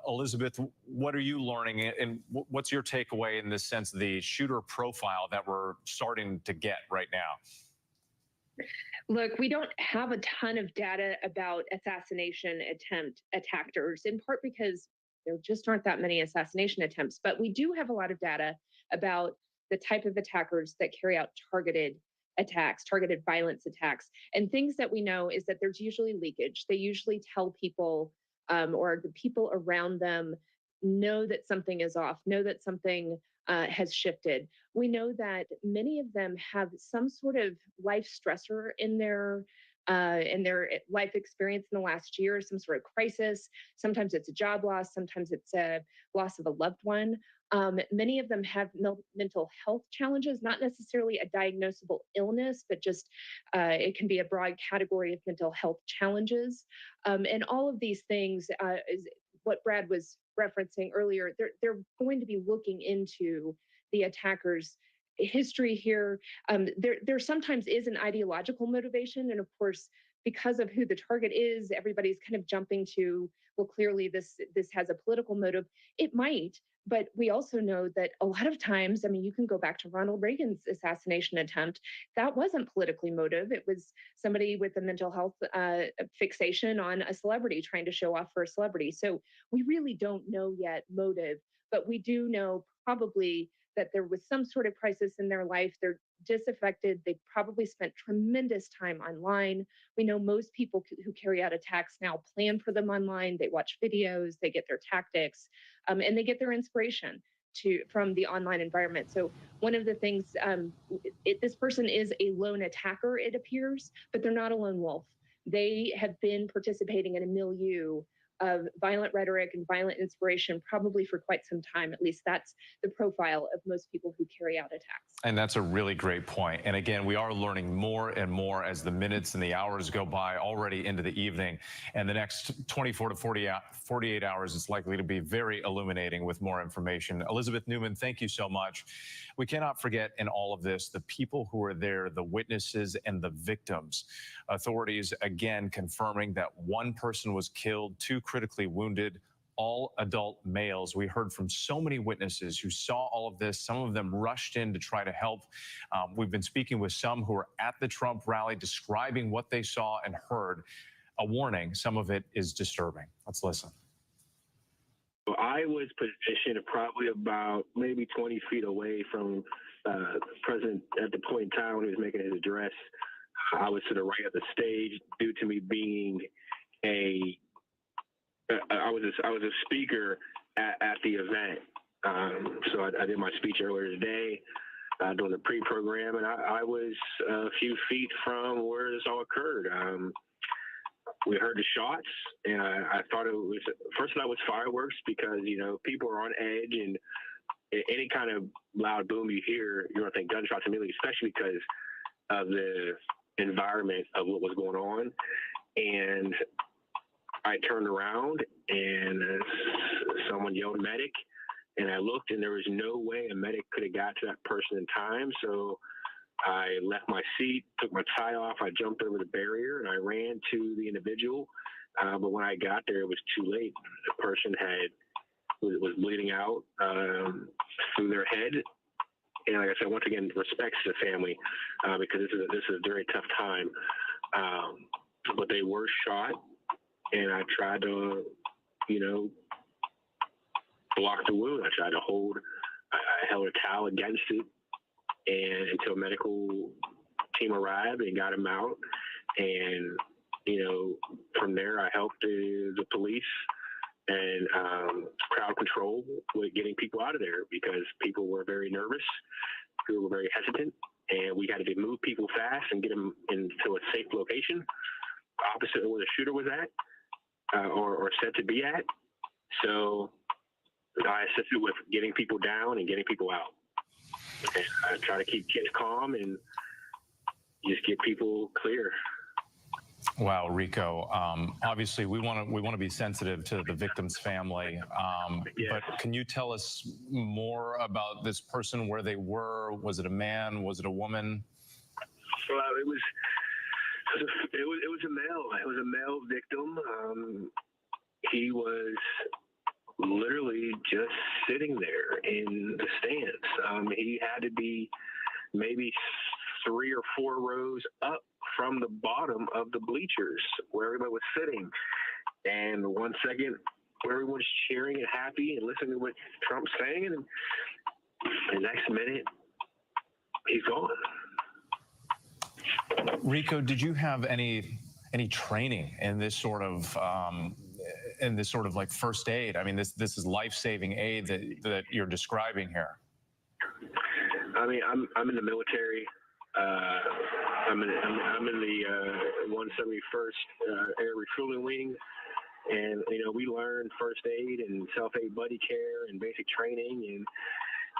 Elizabeth, what are you learning, and what's your takeaway in this sense of the shooter profile that we're starting to get right now? Look, we don't have a ton of data about assassination attempt attackers, in part because there just aren't that many assassination attempts. But we do have a lot of data about the type of attackers that carry out targeted attacks, targeted violence attacks. And things that we know is that there's usually leakage. They usually tell people, or the people around them know that something is off, know that something has shifted. We know that many of them have some sort of life stressor in their life experience in the last year, some sort of crisis. Sometimes it's a job loss, sometimes it's a loss of a loved one. Many of them have mental health challenges, not necessarily a diagnosable illness, but just it can be a broad category of mental health challenges. And all of these things is what Brad was referencing earlier. They're going to be looking into the attackers' history here. There sometimes is an ideological motivation. And of course, because of who the target is, everybody's kind of jumping to, well, clearly this has a political motive. It might, but we also know that a lot of times, I mean, you can go back to Ronald Reagan's assassination attempt. That wasn't politically motive. It was somebody with a mental health fixation on a celebrity, trying to show off for a celebrity. So we really don't know yet motive, but we do know probably that there was some sort of crisis in their life. They're disaffected. They probably spent tremendous time online. We know most people who carry out attacks now plan for them online. They watch videos, they get their tactics, and they get their inspiration from the online environment. So one of the things, this person is a lone attacker, it appears, but they're not a lone wolf. They have been participating in a milieu of violent rhetoric and violent inspiration probably for quite some time. At least that's the profile of most people who carry out attacks. And that's a really great point. And again, we are learning more and more as the minutes and the hours go by, already into the evening. And the next 24 to 48 hours is likely to be very illuminating with more information. Elizabeth Newman, thank you so much. We cannot forget in all of this the people who are there, the witnesses and the victims. Authorities again confirming that one person was killed, two critically wounded, all adult males. We heard from so many witnesses who saw all of this. Some of them rushed in to try to help. We've been speaking with some who were at the Trump rally describing what they saw and heard. A warning, some of it is disturbing. Let's listen. I was positioned probably about maybe 20 feet away from the president at the point in time when he was making his address. I was to the right of the stage due to me being I was a speaker at the event. So I did my speech earlier today during the pre-program, and I was a few feet from where this all occurred. We heard the shots, and I thought it was, first thought it was fireworks because, you know, people are on edge, and any kind of loud boom you hear, you're going to think gunshots immediately, especially because of the environment of what was going on. And I turned around, and someone yelled medic, and I looked, and there was no way a medic could have got to that person in time. So I left my seat, took my tie off, I jumped over the barrier, and I ran to the individual. But when I got there, it was too late. The person was bleeding out through their head. And like I said, once again, respects to the family because this is a very tough time. But they were shot, and I tried to, you know, block the wound. I tried to I held a towel against it, and until a medical team arrived and got him out. And, you know, from there, I helped the police and crowd control with getting people out of there because people were very nervous, people were very hesitant, and we had to move people fast and get them into a safe location opposite of where the shooter was at or said to be at. So I assisted with getting people down and getting people out. And I try to keep kids calm and just get people clear. Wow, Rico. Obviously, we want to be sensitive to the victim's family. But can you tell us more about this person, where they were? Was it a man? Was it a woman? Well, it was a male. It was a male victim. He was literally just sitting there in the stands. He had to be maybe 3 or 4 rows up from the bottom of the bleachers where everybody was sitting. And 1 second, everyone's cheering and happy and listening to what Trump's saying, and the next minute, he's gone. Rico, did you have any training in this sort of like first aid? I mean, this is life-saving aid that you're describing here. I mean, I'm in the military. I'm in the 171st Air Refueling Wing, and you know, we learn first aid and self-aid buddy care and basic training. And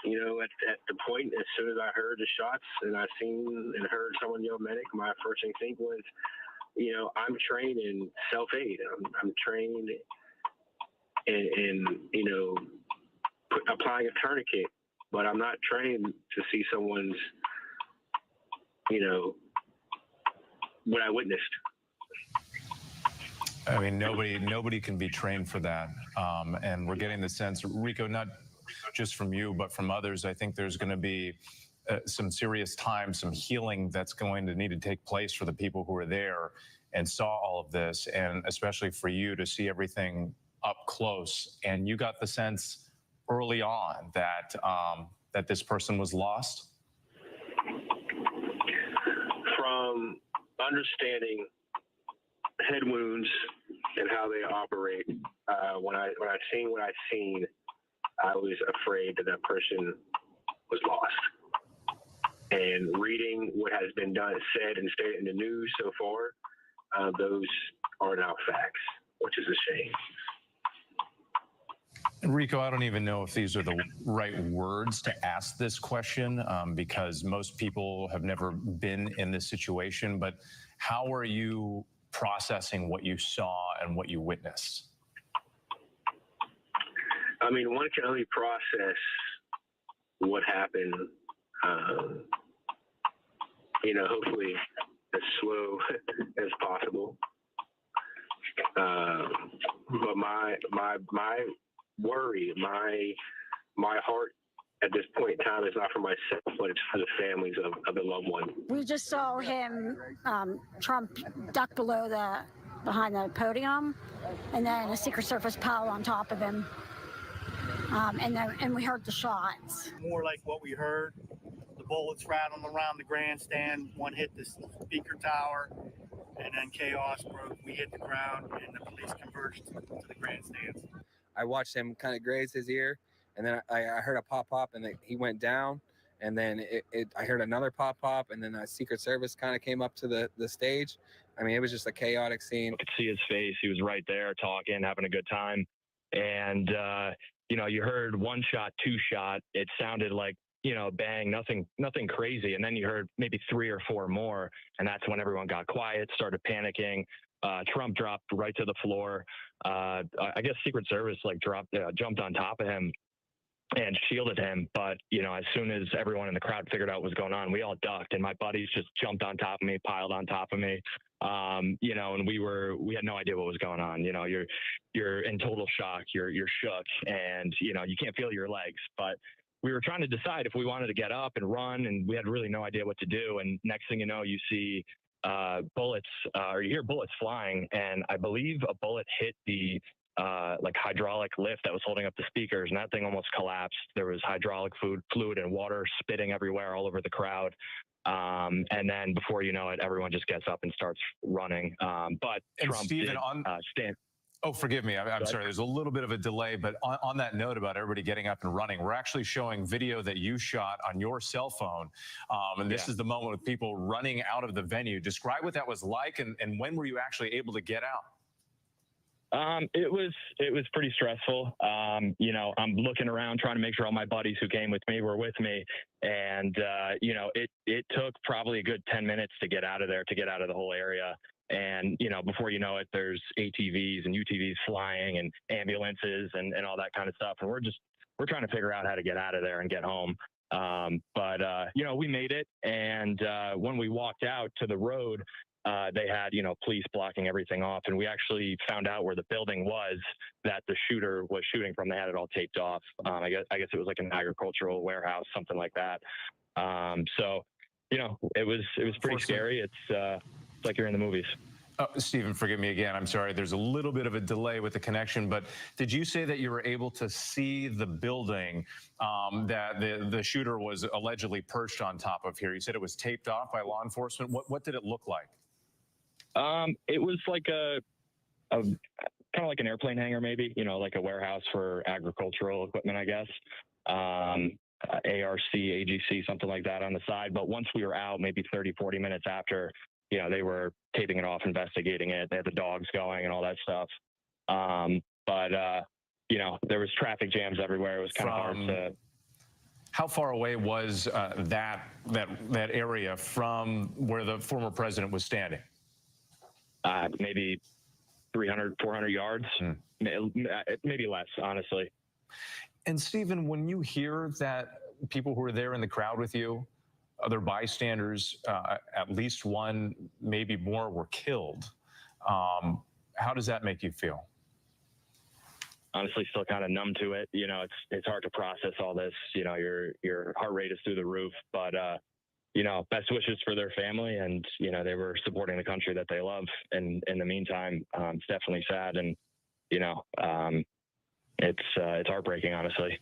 you know, at the point, as soon as I heard the shots and I seen and heard someone yell medic, my first instinct was, you know, I'm trained in self-aid. I'm trained in you know, applying a tourniquet, but I'm not trained to see someone's, you know, what I witnessed. I mean, nobody can be trained for that. And we're getting the sense, Rico, not just from you, but from others, I think there's going to be some serious time, some healing that's going to need to take place for the people who were there and saw all of this, and especially for you to see everything up close. And you got the sense early on that that this person was lost? From understanding head wounds and how they operate, when I seen what I seen, I was afraid that person was lost. And reading what has been done, said, and stated in the news so far, those are now facts, which is a shame. Rico, I don't even know if these are the right words to ask this question because most people have never been in this situation, but how are you processing what you saw and what you witnessed? I mean, one can only process what happened, you know, hopefully as slow as possible. But my worry, my heart at this point in time is not for myself, but it's for the families of the loved one. We just saw him, Trump, duck behind the podium, and then a Secret Service pile on top of him. And we heard the shots. More like what we heard, the bullets rattling around the grandstand. One hit the speaker tower, and then chaos broke. We hit the ground, and the police converged to the grandstands. I watched him kind of graze his ear, and then I heard a pop, and then he went down, and then I heard another pop, and then a Secret Service kind of came up to the stage. I mean, it was just a chaotic scene. I could see his face. He was right there talking, having a good time. And, you know, you heard one shot, two shot. It sounded like, you know, bang, nothing crazy. And then you heard maybe 3 or 4 more. And that's when everyone got quiet, started panicking. Trump dropped right to the floor. I guess Secret Service jumped on top of him and shielded him. But, you know, as soon as everyone in the crowd figured out what was going on, we all ducked, and my buddies just jumped on top of me, piled on top of me. You know, and we had no idea what was going on. You know, you're in total shock, you're shook, and, you know, you can't feel your legs. But we were trying to decide if we wanted to get up and run, and we had really no idea what to do. And next thing you know, you see bullets, or you hear bullets flying, and I believe a bullet hit the like hydraulic lift that was holding up the speakers, and that thing almost collapsed. There was hydraulic fluid and water spitting everywhere all over the crowd. And then before you know it, everyone just gets up and starts running. But And Trump Stephen, did stand. Oh, forgive me. I'm sorry. There's a little bit of a delay, but on that note about everybody getting up and running, we're actually showing video that you shot on your cell phone. And this is the moment with people running out of the venue. Describe what that was like, and when were you actually able to get out? It was pretty stressful. You know, I'm looking around trying to make sure all my buddies who came with me were with me. And, you know, it took probably a good 10 minutes to get out of there, to get out of the whole area. And, you know, before you know it, there's ATVs and UTVs flying and ambulances and all that kind of stuff. And we're trying to figure out how to get out of there and get home. But you know, we made it. And when we walked out to the road, they had, you know, police blocking everything off. And we actually found out where the building was that the shooter was shooting from. They had it all taped off. I guess it was like an agricultural warehouse, something like that. So, you know, it was pretty scary. It's like you're in the movies. Stephen, forgive me again. I'm sorry. There's a little bit of a delay with the connection, but did you say that you were able to see the building that the shooter was allegedly perched on top of here? You said it was taped off by law enforcement. What did it look like? It was like a kind of like an airplane hangar, maybe, you know, like a warehouse for agricultural equipment, I guess. ARC, AGC, something like that on the side. But once we were out, maybe 30, 40 minutes after, you know, they were taping it off, investigating it. They had the dogs going and all that stuff. But you know, there was traffic jams everywhere. It was kind of hard to. How far away was that area from where the former president was standing? Maybe 300, 400 yards, maybe less, honestly. And Stephen, when you hear that people who were there in the crowd with you, other bystanders, at least one, maybe more, were killed, how does that make you feel? Honestly, still kind of numb to it. You know, it's hard to process all this. You know, your heart rate is through the roof, but you know, best wishes for their family, and you know, they were supporting the country that they love. And in the meantime, it's definitely sad, and you know, it's heartbreaking, honestly.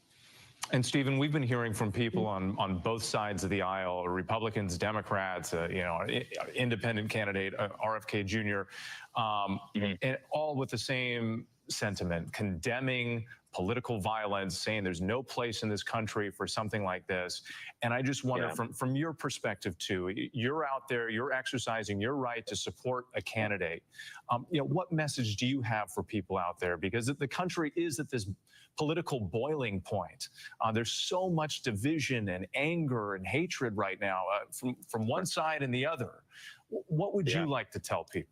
And Stephen, we've been hearing from people on both sides of the aisle, Republicans, Democrats, you know, independent candidate, RFK Jr., and all with the same sentiment, condemning political violence, saying there's no place in this country for something like this. And I just wonder, from your perspective too, you're out there, you're exercising your right to support a candidate. You know, what message do you have for people out there? Because the country is at this political boiling point. There's so much division and anger and hatred right now from one side and the other. What would you like to tell people?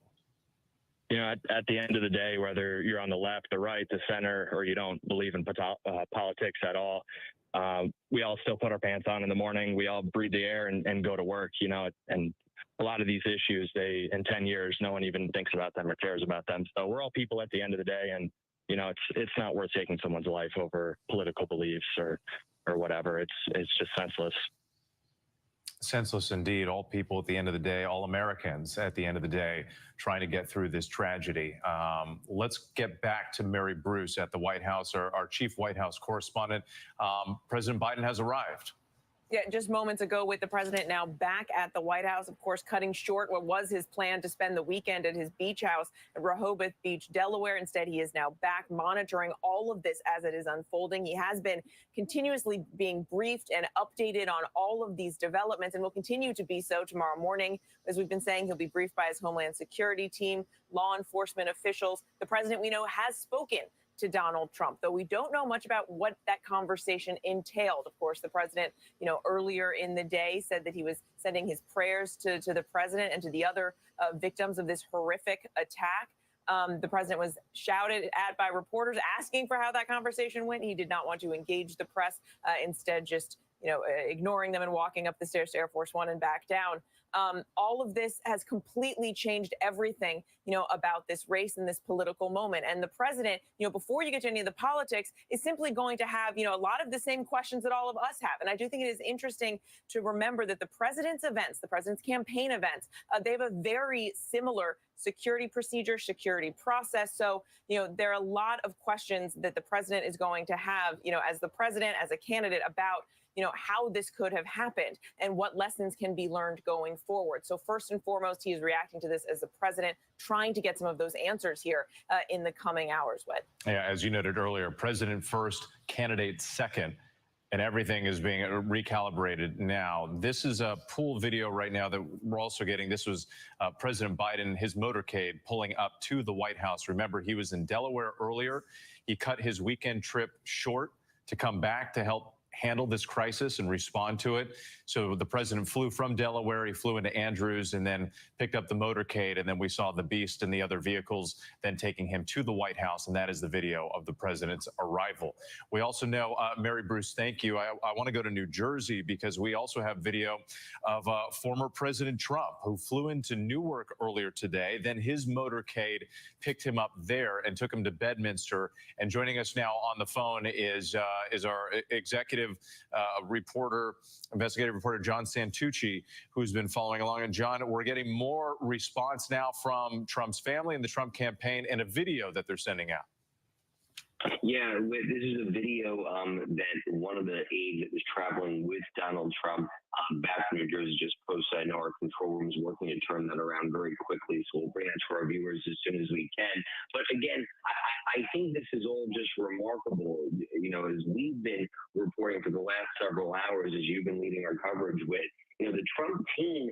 You know, at the end of the day, whether you're on the left, the right, the center, or you don't believe in politics at all, we all still put our pants on in the morning. We all breathe the air and go to work, you know, and a lot of these issues, in 10 years, no one even thinks about them or cares about them. So we're all people at the end of the day. And, you know, it's not worth taking someone's life over political beliefs or whatever. It's just senseless. Senseless indeed. All people at the end of the day, all Americans at the end of the day, trying to get through this tragedy. Let's get back to Mary Bruce at the White House, our chief White House correspondent. President Biden has arrived. Yeah, just moments ago with the president now back at the White House, of course, cutting short what was his plan to spend the weekend at his beach house at Rehoboth Beach, Delaware. Instead, he is now back monitoring all of this as it is unfolding. He has been continuously being briefed and updated on all of these developments and will continue to be so tomorrow morning. As we've been saying, he'll be briefed by his Homeland Security team, law enforcement officials. The president, we know, has spoken to Donald Trump, though we don't know much about what that conversation entailed. Of course, the president, you know, earlier in the day said that he was sending his prayers to the president and to the other victims of this horrific attack. The president was shouted at by reporters asking for how that conversation went. He did not want to engage the press, instead just, you know, ignoring them and walking up the stairs to Air Force One and back down. All of this has completely changed everything, about this race and this political moment. And the president, before you get to any of the politics, is simply going to have, a lot of the same questions that all of us have. And I do think it is interesting to remember that the president's events, the president's campaign events, they have a very similar security procedure, security process. So, there are a lot of questions that the president is going to have, as the president, as a candidate, about how this could have happened and what lessons can be learned going forward. So first and foremost, he is reacting to this as the president, trying to get some of those answers here in the coming hours, Whit. Yeah, as you noted earlier, president first, candidate second, and everything is being recalibrated now. This is a pool video right now that we're also getting. This was President Biden, his motorcade pulling up to the White House. Remember, he was in Delaware earlier. He cut his weekend trip short to come back to help handle this crisis and respond to it. So the president flew from Delaware, he flew into Andrews and then picked up the motorcade. And then we saw the Beast and the other vehicles then taking him to the White House. And that is the video of the president's arrival. We also know, Mary Bruce, thank you. I want to go to New Jersey because we also have video of former President Trump, who flew into Newark earlier today. Then his motorcade picked him up there and took him to Bedminster. And joining us now on the phone is our executive investigative reporter John Santucci, who's been following along. And John, we're getting more response now from Trump's family and the Trump campaign and a video that they're sending out. Yeah, this is a video that one of the aides that was traveling with Donald Trump back from New Jersey just posted. I know our control room is working to turn that around very quickly, so we'll bring that to our viewers as soon as we can. But again, I think this is all just remarkable. As we've been reporting for the last several hours, as you've been leading our coverage with, the Trump team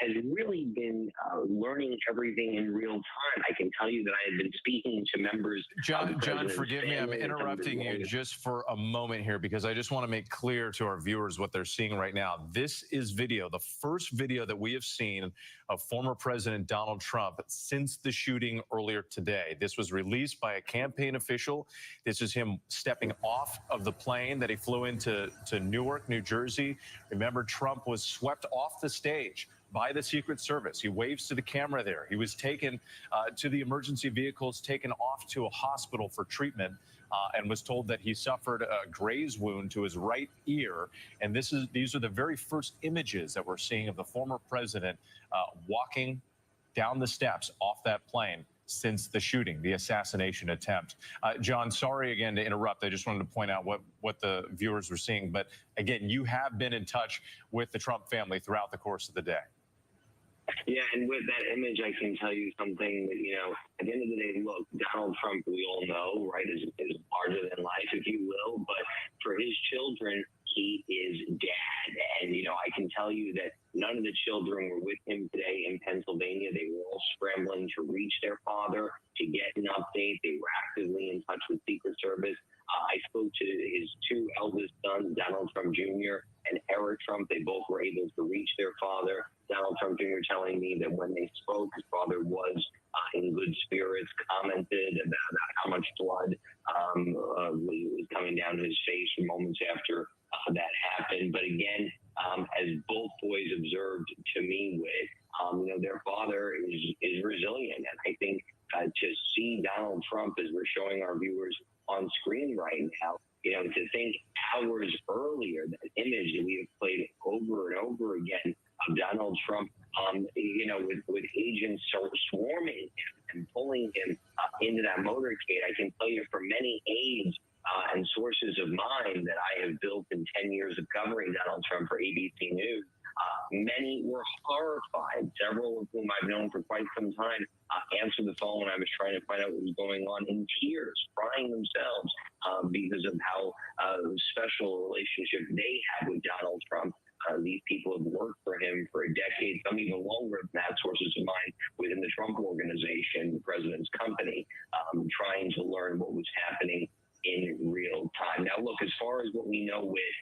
has really been learning everything in real time. I can tell you that I have been speaking to members. John, forgive me, I'm interrupting you just for a moment here because I just want to make clear to our viewers what they're seeing right now. This is video, the first video that we have seen of former President Donald Trump since the shooting earlier today. This was released by a campaign official. This is him stepping off of the plane that he flew into Newark, New Jersey. Remember, Trump was swept off the stage by the Secret Service. He waves to the camera there. He was taken to the emergency vehicles, taken off to a hospital for treatment, and was told that he suffered a graze wound to his right ear. And these are the very first images that we're seeing of the former president walking down the steps off that plane since the shooting, the assassination attempt. John, sorry again to interrupt. I just wanted to point out what the viewers were seeing. But again, you have been in touch with the Trump family throughout the course of the day. Yeah, and with that image, I can tell you something that, at the end of the day, look, Donald Trump, we all know, right, is larger than life, if you will. But for his children, he is dad. And, I can tell you that none of the children were with him today in Pennsylvania. They were all scrambling to reach their father, to get an update. They were actively in touch with Secret Service. I spoke to his two eldest sons, Donald Trump Jr. and Eric Trump. They both were able to reach their father. Donald Trump Jr. telling me that when they spoke, his father was in good spirits, commented about how much blood was coming down his face moments after that happened. But again, as both boys observed to me with, their father is resilient. And I think to see Donald Trump, as we're showing our viewers on screen right now, to think hours earlier, that image that we have played over and over again of Donald Trump, with agents swarming him and pulling him into that motorcade. I can tell you from many aides and sources of mine that I have built in 10 years of covering Donald Trump for ABC News, many were horrified. Several of whom I've known for quite some time answered the phone when I was trying to find out what was going on, in tears, crying themselves because of how special a relationship they had with Donald Trump. These people have worked for him for a decade, some even longer than that, sources of mine within the Trump Organization, the president's company, trying to learn what was happening in real time. Now, look, as far as what we know with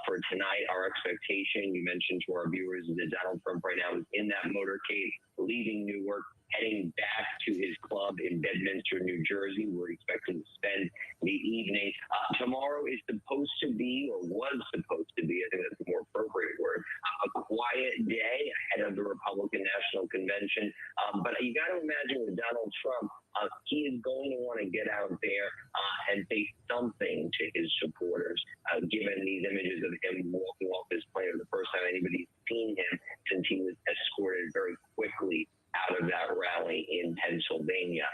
for tonight, our expectation, you mentioned to our viewers, that Donald Trump right now is in that motorcade, leaving Newark, heading back to his club in Bedminster, New Jersey. We're expecting to spend the evening. Tomorrow is supposed to be, or was supposed to be, I think that's a more appropriate word, a quiet day ahead of the Republican National Convention. But you got to imagine with Donald Trump, he is going to want to get out there and say something to his supporters, given these images of him walking off this plane for the first time anybody's seen him since he was escorted very quickly out of that rally in Pennsylvania.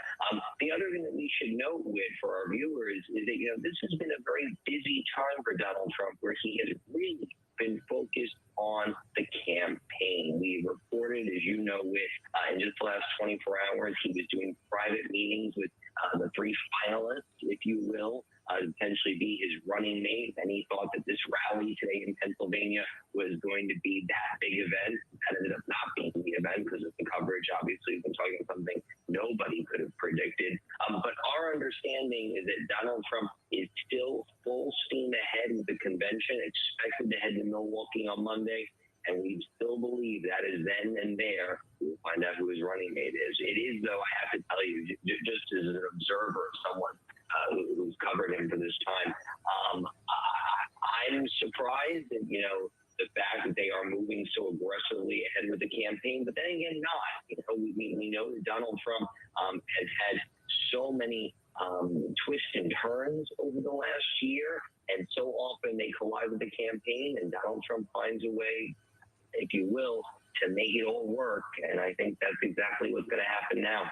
The other thing that we should note with for our viewers is that, this has been a very busy time for Donald Trump, where he has really been focused on the campaign. We reported, as you know, with in just the last 24 hours, he was doing private meetings with the three finalists, if you will, potentially be his running mate. And he thought that this rally today in Pennsylvania was going to be that big event. That ended up not being the event because of the coverage. Obviously, we've been talking about something nobody could have predicted. But our understanding is that Donald Trump is still full steam ahead with the convention, expected to head to Milwaukee on Monday. And we still believe that is then and there we'll find out who his running mate is. It is, though, I have to tell you, just as an observer, someone who's covered him for this time, I'm surprised that, the fact that they are moving so aggressively ahead with the campaign, but then again, not. We know that Donald Trump has had so many twists and turns over the last year, and so often they collide with the campaign, and Donald Trump finds a way, if you will, to make it all work. And I think that's exactly what's going to happen now.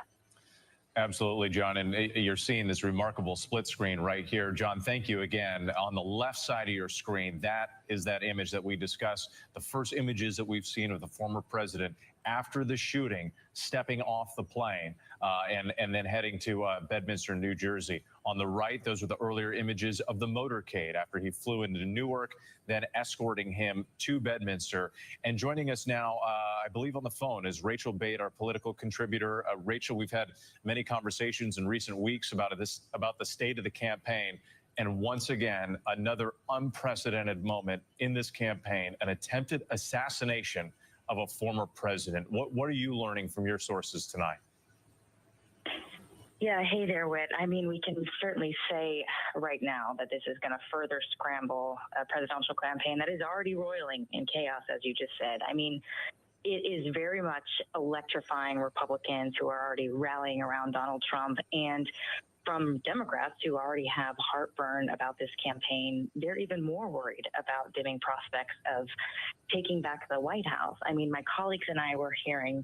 Absolutely, John. And you're seeing this remarkable split screen right here. John, thank you again. On the left side of your screen, that is that image that we discussed, the first images that we've seen of the former president after the shooting, stepping off the plane and then heading to Bedminster, New Jersey. On the right, those are the earlier images of the motorcade after he flew into Newark, then escorting him to Bedminster. And joining us now, I believe on the phone, is Rachel Bate, our political contributor. Rachel, we've had many conversations in recent weeks about the state of the campaign. And once again, another unprecedented moment in this campaign, an attempted assassination of a former president. What are you learning from your sources tonight? Yeah, hey there, Whit. I mean, we can certainly say right now that this is going to further scramble a presidential campaign that is already roiling in chaos, as you just said. I mean, it is very much electrifying Republicans who are already rallying around Donald Trump, and from Democrats who already have heartburn about this campaign, they're even more worried about dimming prospects of taking back the White House. I mean, my colleagues and I were hearing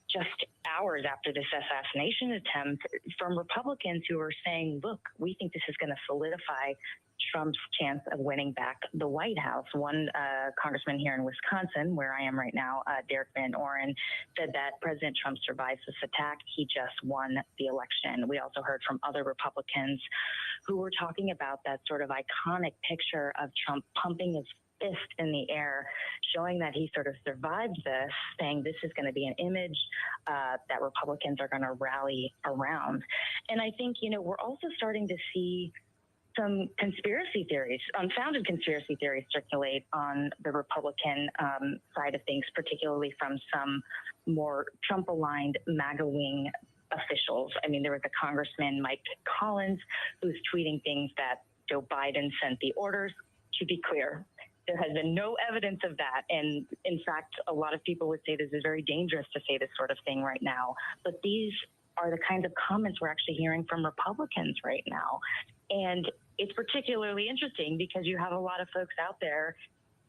just hours after this assassination attempt from Republicans who are saying, look, we think this is going to solidify Trump's chance of winning back the White House. One congressman here in Wisconsin, where I am right now, Derek Van Oren, said that President Trump survives this attack. He just won the election. We also heard from other Republicans who were talking about that sort of iconic picture of Trump pumping his fist in the air, showing that he sort of survived this, saying this is going to be an image that Republicans are going to rally around. And I think, we're also starting to see some conspiracy theories, unfounded conspiracy theories circulate on the Republican side of things, particularly from some more Trump-aligned MAGA wing officials. I mean, there was a Congressman, Mike Collins, who's tweeting things that Joe Biden sent the orders. To be clear, there has been no evidence of that. And in fact, a lot of people would say this is very dangerous to say this sort of thing right now. But these are the kinds of comments we're actually hearing from Republicans right now. And it's particularly interesting because you have a lot of folks out there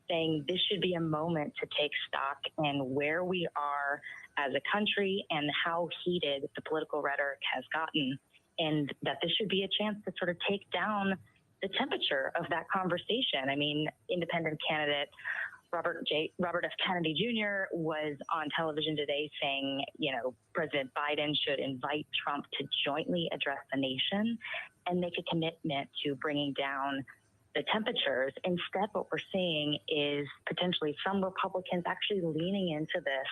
saying this should be a moment to take stock in where we are as a country and how heated the political rhetoric has gotten, and that this should be a chance to sort of take down the temperature of that conversation. I mean, independent candidate Robert F. Kennedy Jr. was on television today saying, President Biden should invite Trump to jointly address the nation and make a commitment to bringing down the temperatures. Instead, what we're seeing is potentially some Republicans actually leaning into this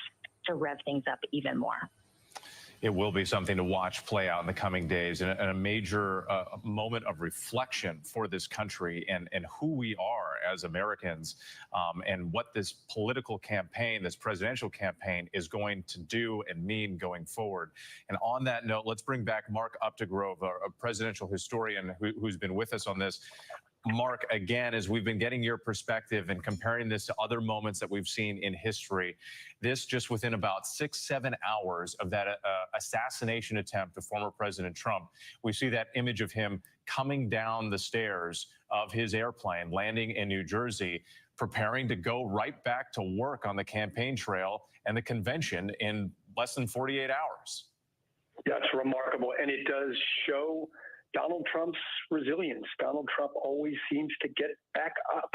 to rev things up even more. It will be something to watch play out in the coming days, and a major moment of reflection for this country and who we are as Americans, and what this political campaign, this presidential campaign, is going to do and mean going forward. And on that note, let's bring back Mark Updegrove, a presidential historian who's been with us on this. Mark, again, as we've been getting your perspective and comparing this to other moments that we've seen in history, this just within about 6-7 hours of that assassination attempt of former President Trump, we see that image of him coming down the stairs of his airplane, landing in New Jersey, preparing to go right back to work on the campaign trail and the convention in less than 48 hours. That's remarkable. And it does show Donald Trump's resilience. Donald Trump always seems to get back up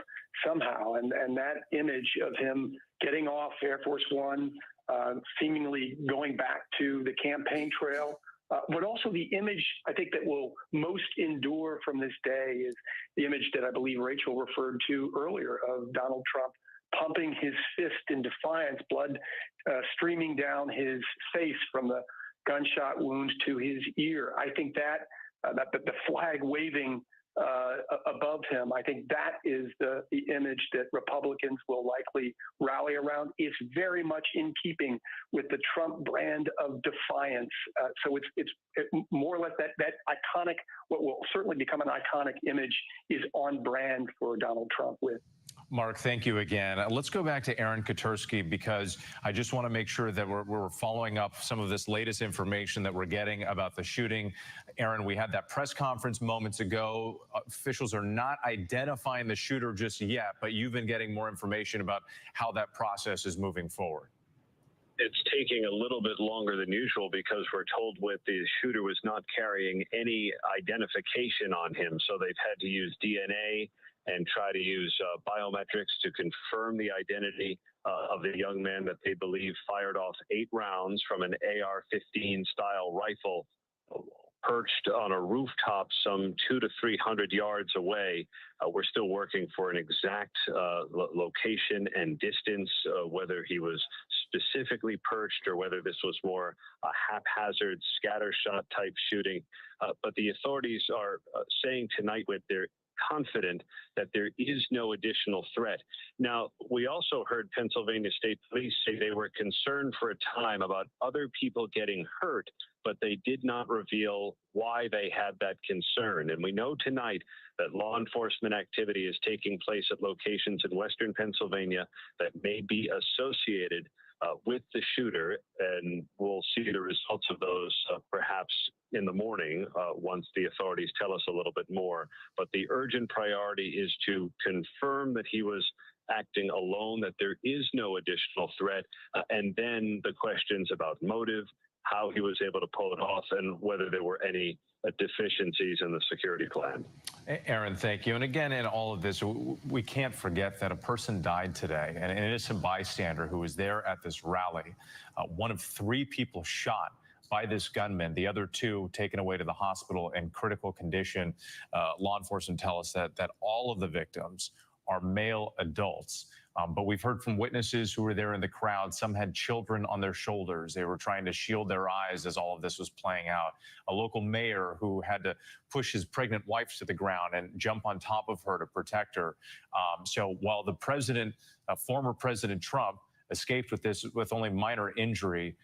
somehow. And that image of him getting off Air Force One, seemingly going back to the campaign trail, but also the image I think that will most endure from this day is the image that I believe Rachel referred to earlier of Donald Trump pumping his fist in defiance, blood streaming down his face from the gunshot wound to his ear. I think that the flag waving above him, I think that is the image that Republicans will likely rally around. It's very much in keeping with the Trump brand of defiance. So it's more or less that iconic, what will certainly become an iconic image, is on brand for Donald Trump with. Mark, thank you again. Let's go back to Aaron Katersky, because I just want to make sure that we're following up some of this latest information that we're getting about the shooting. Aaron, we had that press conference moments ago. Officials are not identifying the shooter just yet, but you've been getting more information about how that process is moving forward. It's taking a little bit longer than usual because we're told the shooter was not carrying any identification on him. So they've had to use DNA and try to use biometrics to confirm the identity of the young man that they believe fired off 8 rounds from an AR-15 style rifle perched on a rooftop some 200 to 300 yards away. We're still working for an exact location and distance, whether he was specifically perched or whether this was more a haphazard scattershot type shooting. But the authorities are saying tonight with their confident that there is no additional threat. Now, we also heard Pennsylvania State Police say they were concerned for a time about other people getting hurt, but they did not reveal why they had that concern. And we know tonight that law enforcement activity is taking place at locations in Western Pennsylvania that may be associated with the shooter, and we'll see the results of those perhaps in the morning once the authorities tell us a little bit more. But the urgent priority is to confirm that he was acting alone, that there is no additional threat, and then the questions about motive, how he was able to pull it off, and whether there were any deficiencies in the security plan. Aaron, thank you. And again, in all of this, we can't forget that a person died today, an innocent bystander who was there at this rally. One of 3 people shot by this gunman, the other 2 taken away to the hospital in critical condition. Law enforcement tell us that all of the victims are male adults. But we've heard from witnesses who were there in the crowd. Some had children on their shoulders. They were trying to shield their eyes as all of this was playing out. A local mayor who had to push his pregnant wife to the ground and jump on top of her to protect her. So while the president, former President Trump, escaped with only minor injury,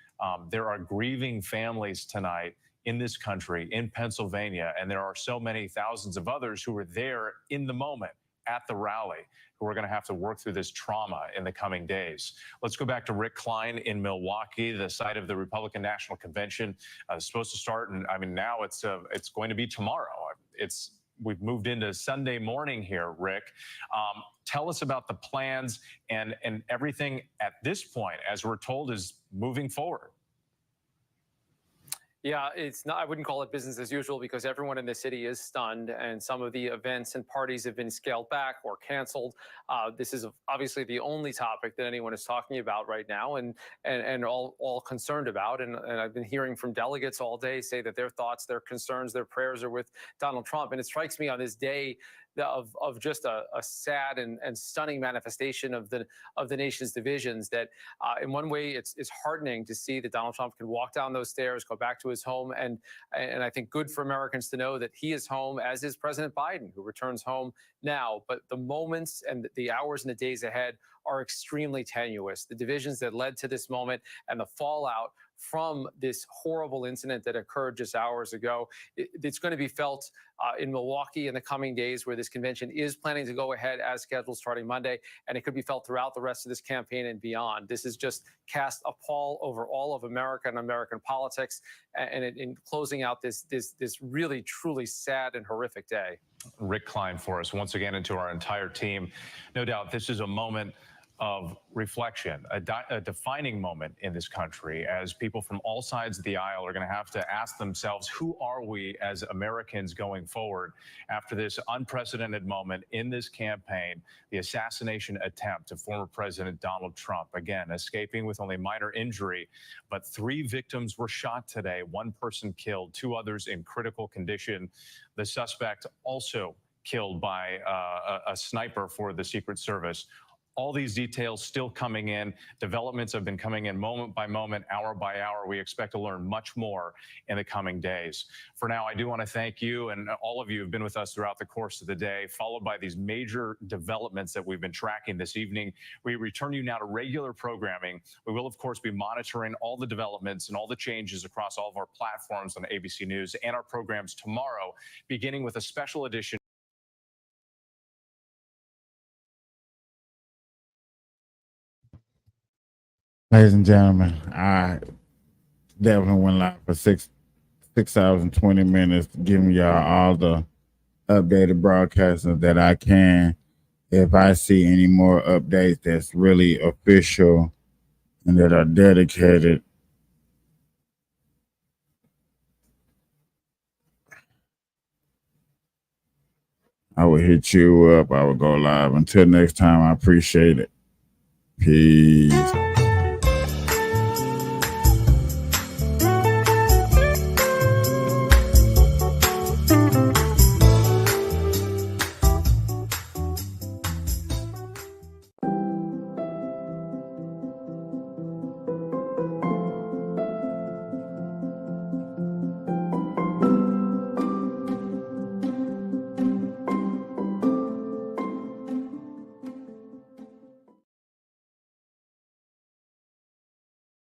there are grieving families tonight in this country, in Pennsylvania, and there are so many thousands of others who were there in the moment at the rally, who are going to have to work through this trauma in the coming days. Let's go back to Rick Klein in Milwaukee, the site of the Republican National Convention. It's supposed to start, and I mean, now it's going to be tomorrow. We've moved into Sunday morning here, Rick. Tell us about the plans and everything at this point, as we're told, is moving forward. Yeah, it's not, I wouldn't call it business as usual because everyone in the city is stunned and some of the events and parties have been scaled back or canceled. This is obviously the only topic that anyone is talking about right now and all concerned about. And I've been hearing from delegates all day say that their thoughts, their concerns, their prayers are with Donald Trump. And it strikes me on this day of just a sad and stunning manifestation of the nation's divisions that in one way it's heartening to see that Donald Trump can walk down those stairs, go back to his home, and I think good for Americans to know that he is home, as is President Biden, who returns home now. But the moments and the hours and the days ahead are extremely tenuous. The divisions that led to this moment and the fallout from this horrible incident that occurred just hours ago. It's going to be felt in Milwaukee in the coming days, where this convention is planning to go ahead as scheduled starting Monday, and it could be felt throughout the rest of this campaign and beyond. This has just cast a pall over all of America and American politics, and in closing out this really, truly sad and horrific day. Rick Klein for us once again, and to our entire team. No doubt this is a moment of reflection, a defining moment in this country, as people from all sides of the aisle are going to have to ask themselves, who are we as Americans going forward after this unprecedented moment in this campaign, the assassination attempt of former President Donald Trump, again, escaping with only minor injury, but 3 victims were shot today, 1 person killed, 2 others in critical condition. The suspect also killed by a sniper for the Secret Service. All these details still coming in. Developments have been coming in moment by moment, hour by hour. We expect to learn much more in the coming days. For now, I do want to thank you, and all of you have been with us throughout the course of the day, followed by these major developments that we've been tracking this evening. We return you now to regular programming. We will, of course, be monitoring all the developments and all the changes across all of our platforms on ABC News and our programs tomorrow, beginning with a special edition. Ladies and gentlemen, I definitely went live for 6 hours and 20 minutes, giving y'all all the updated broadcasting that I can. If I see any more updates that's really official and that are dedicated, I will hit you up. I will go live. Until next time, I appreciate it. Peace.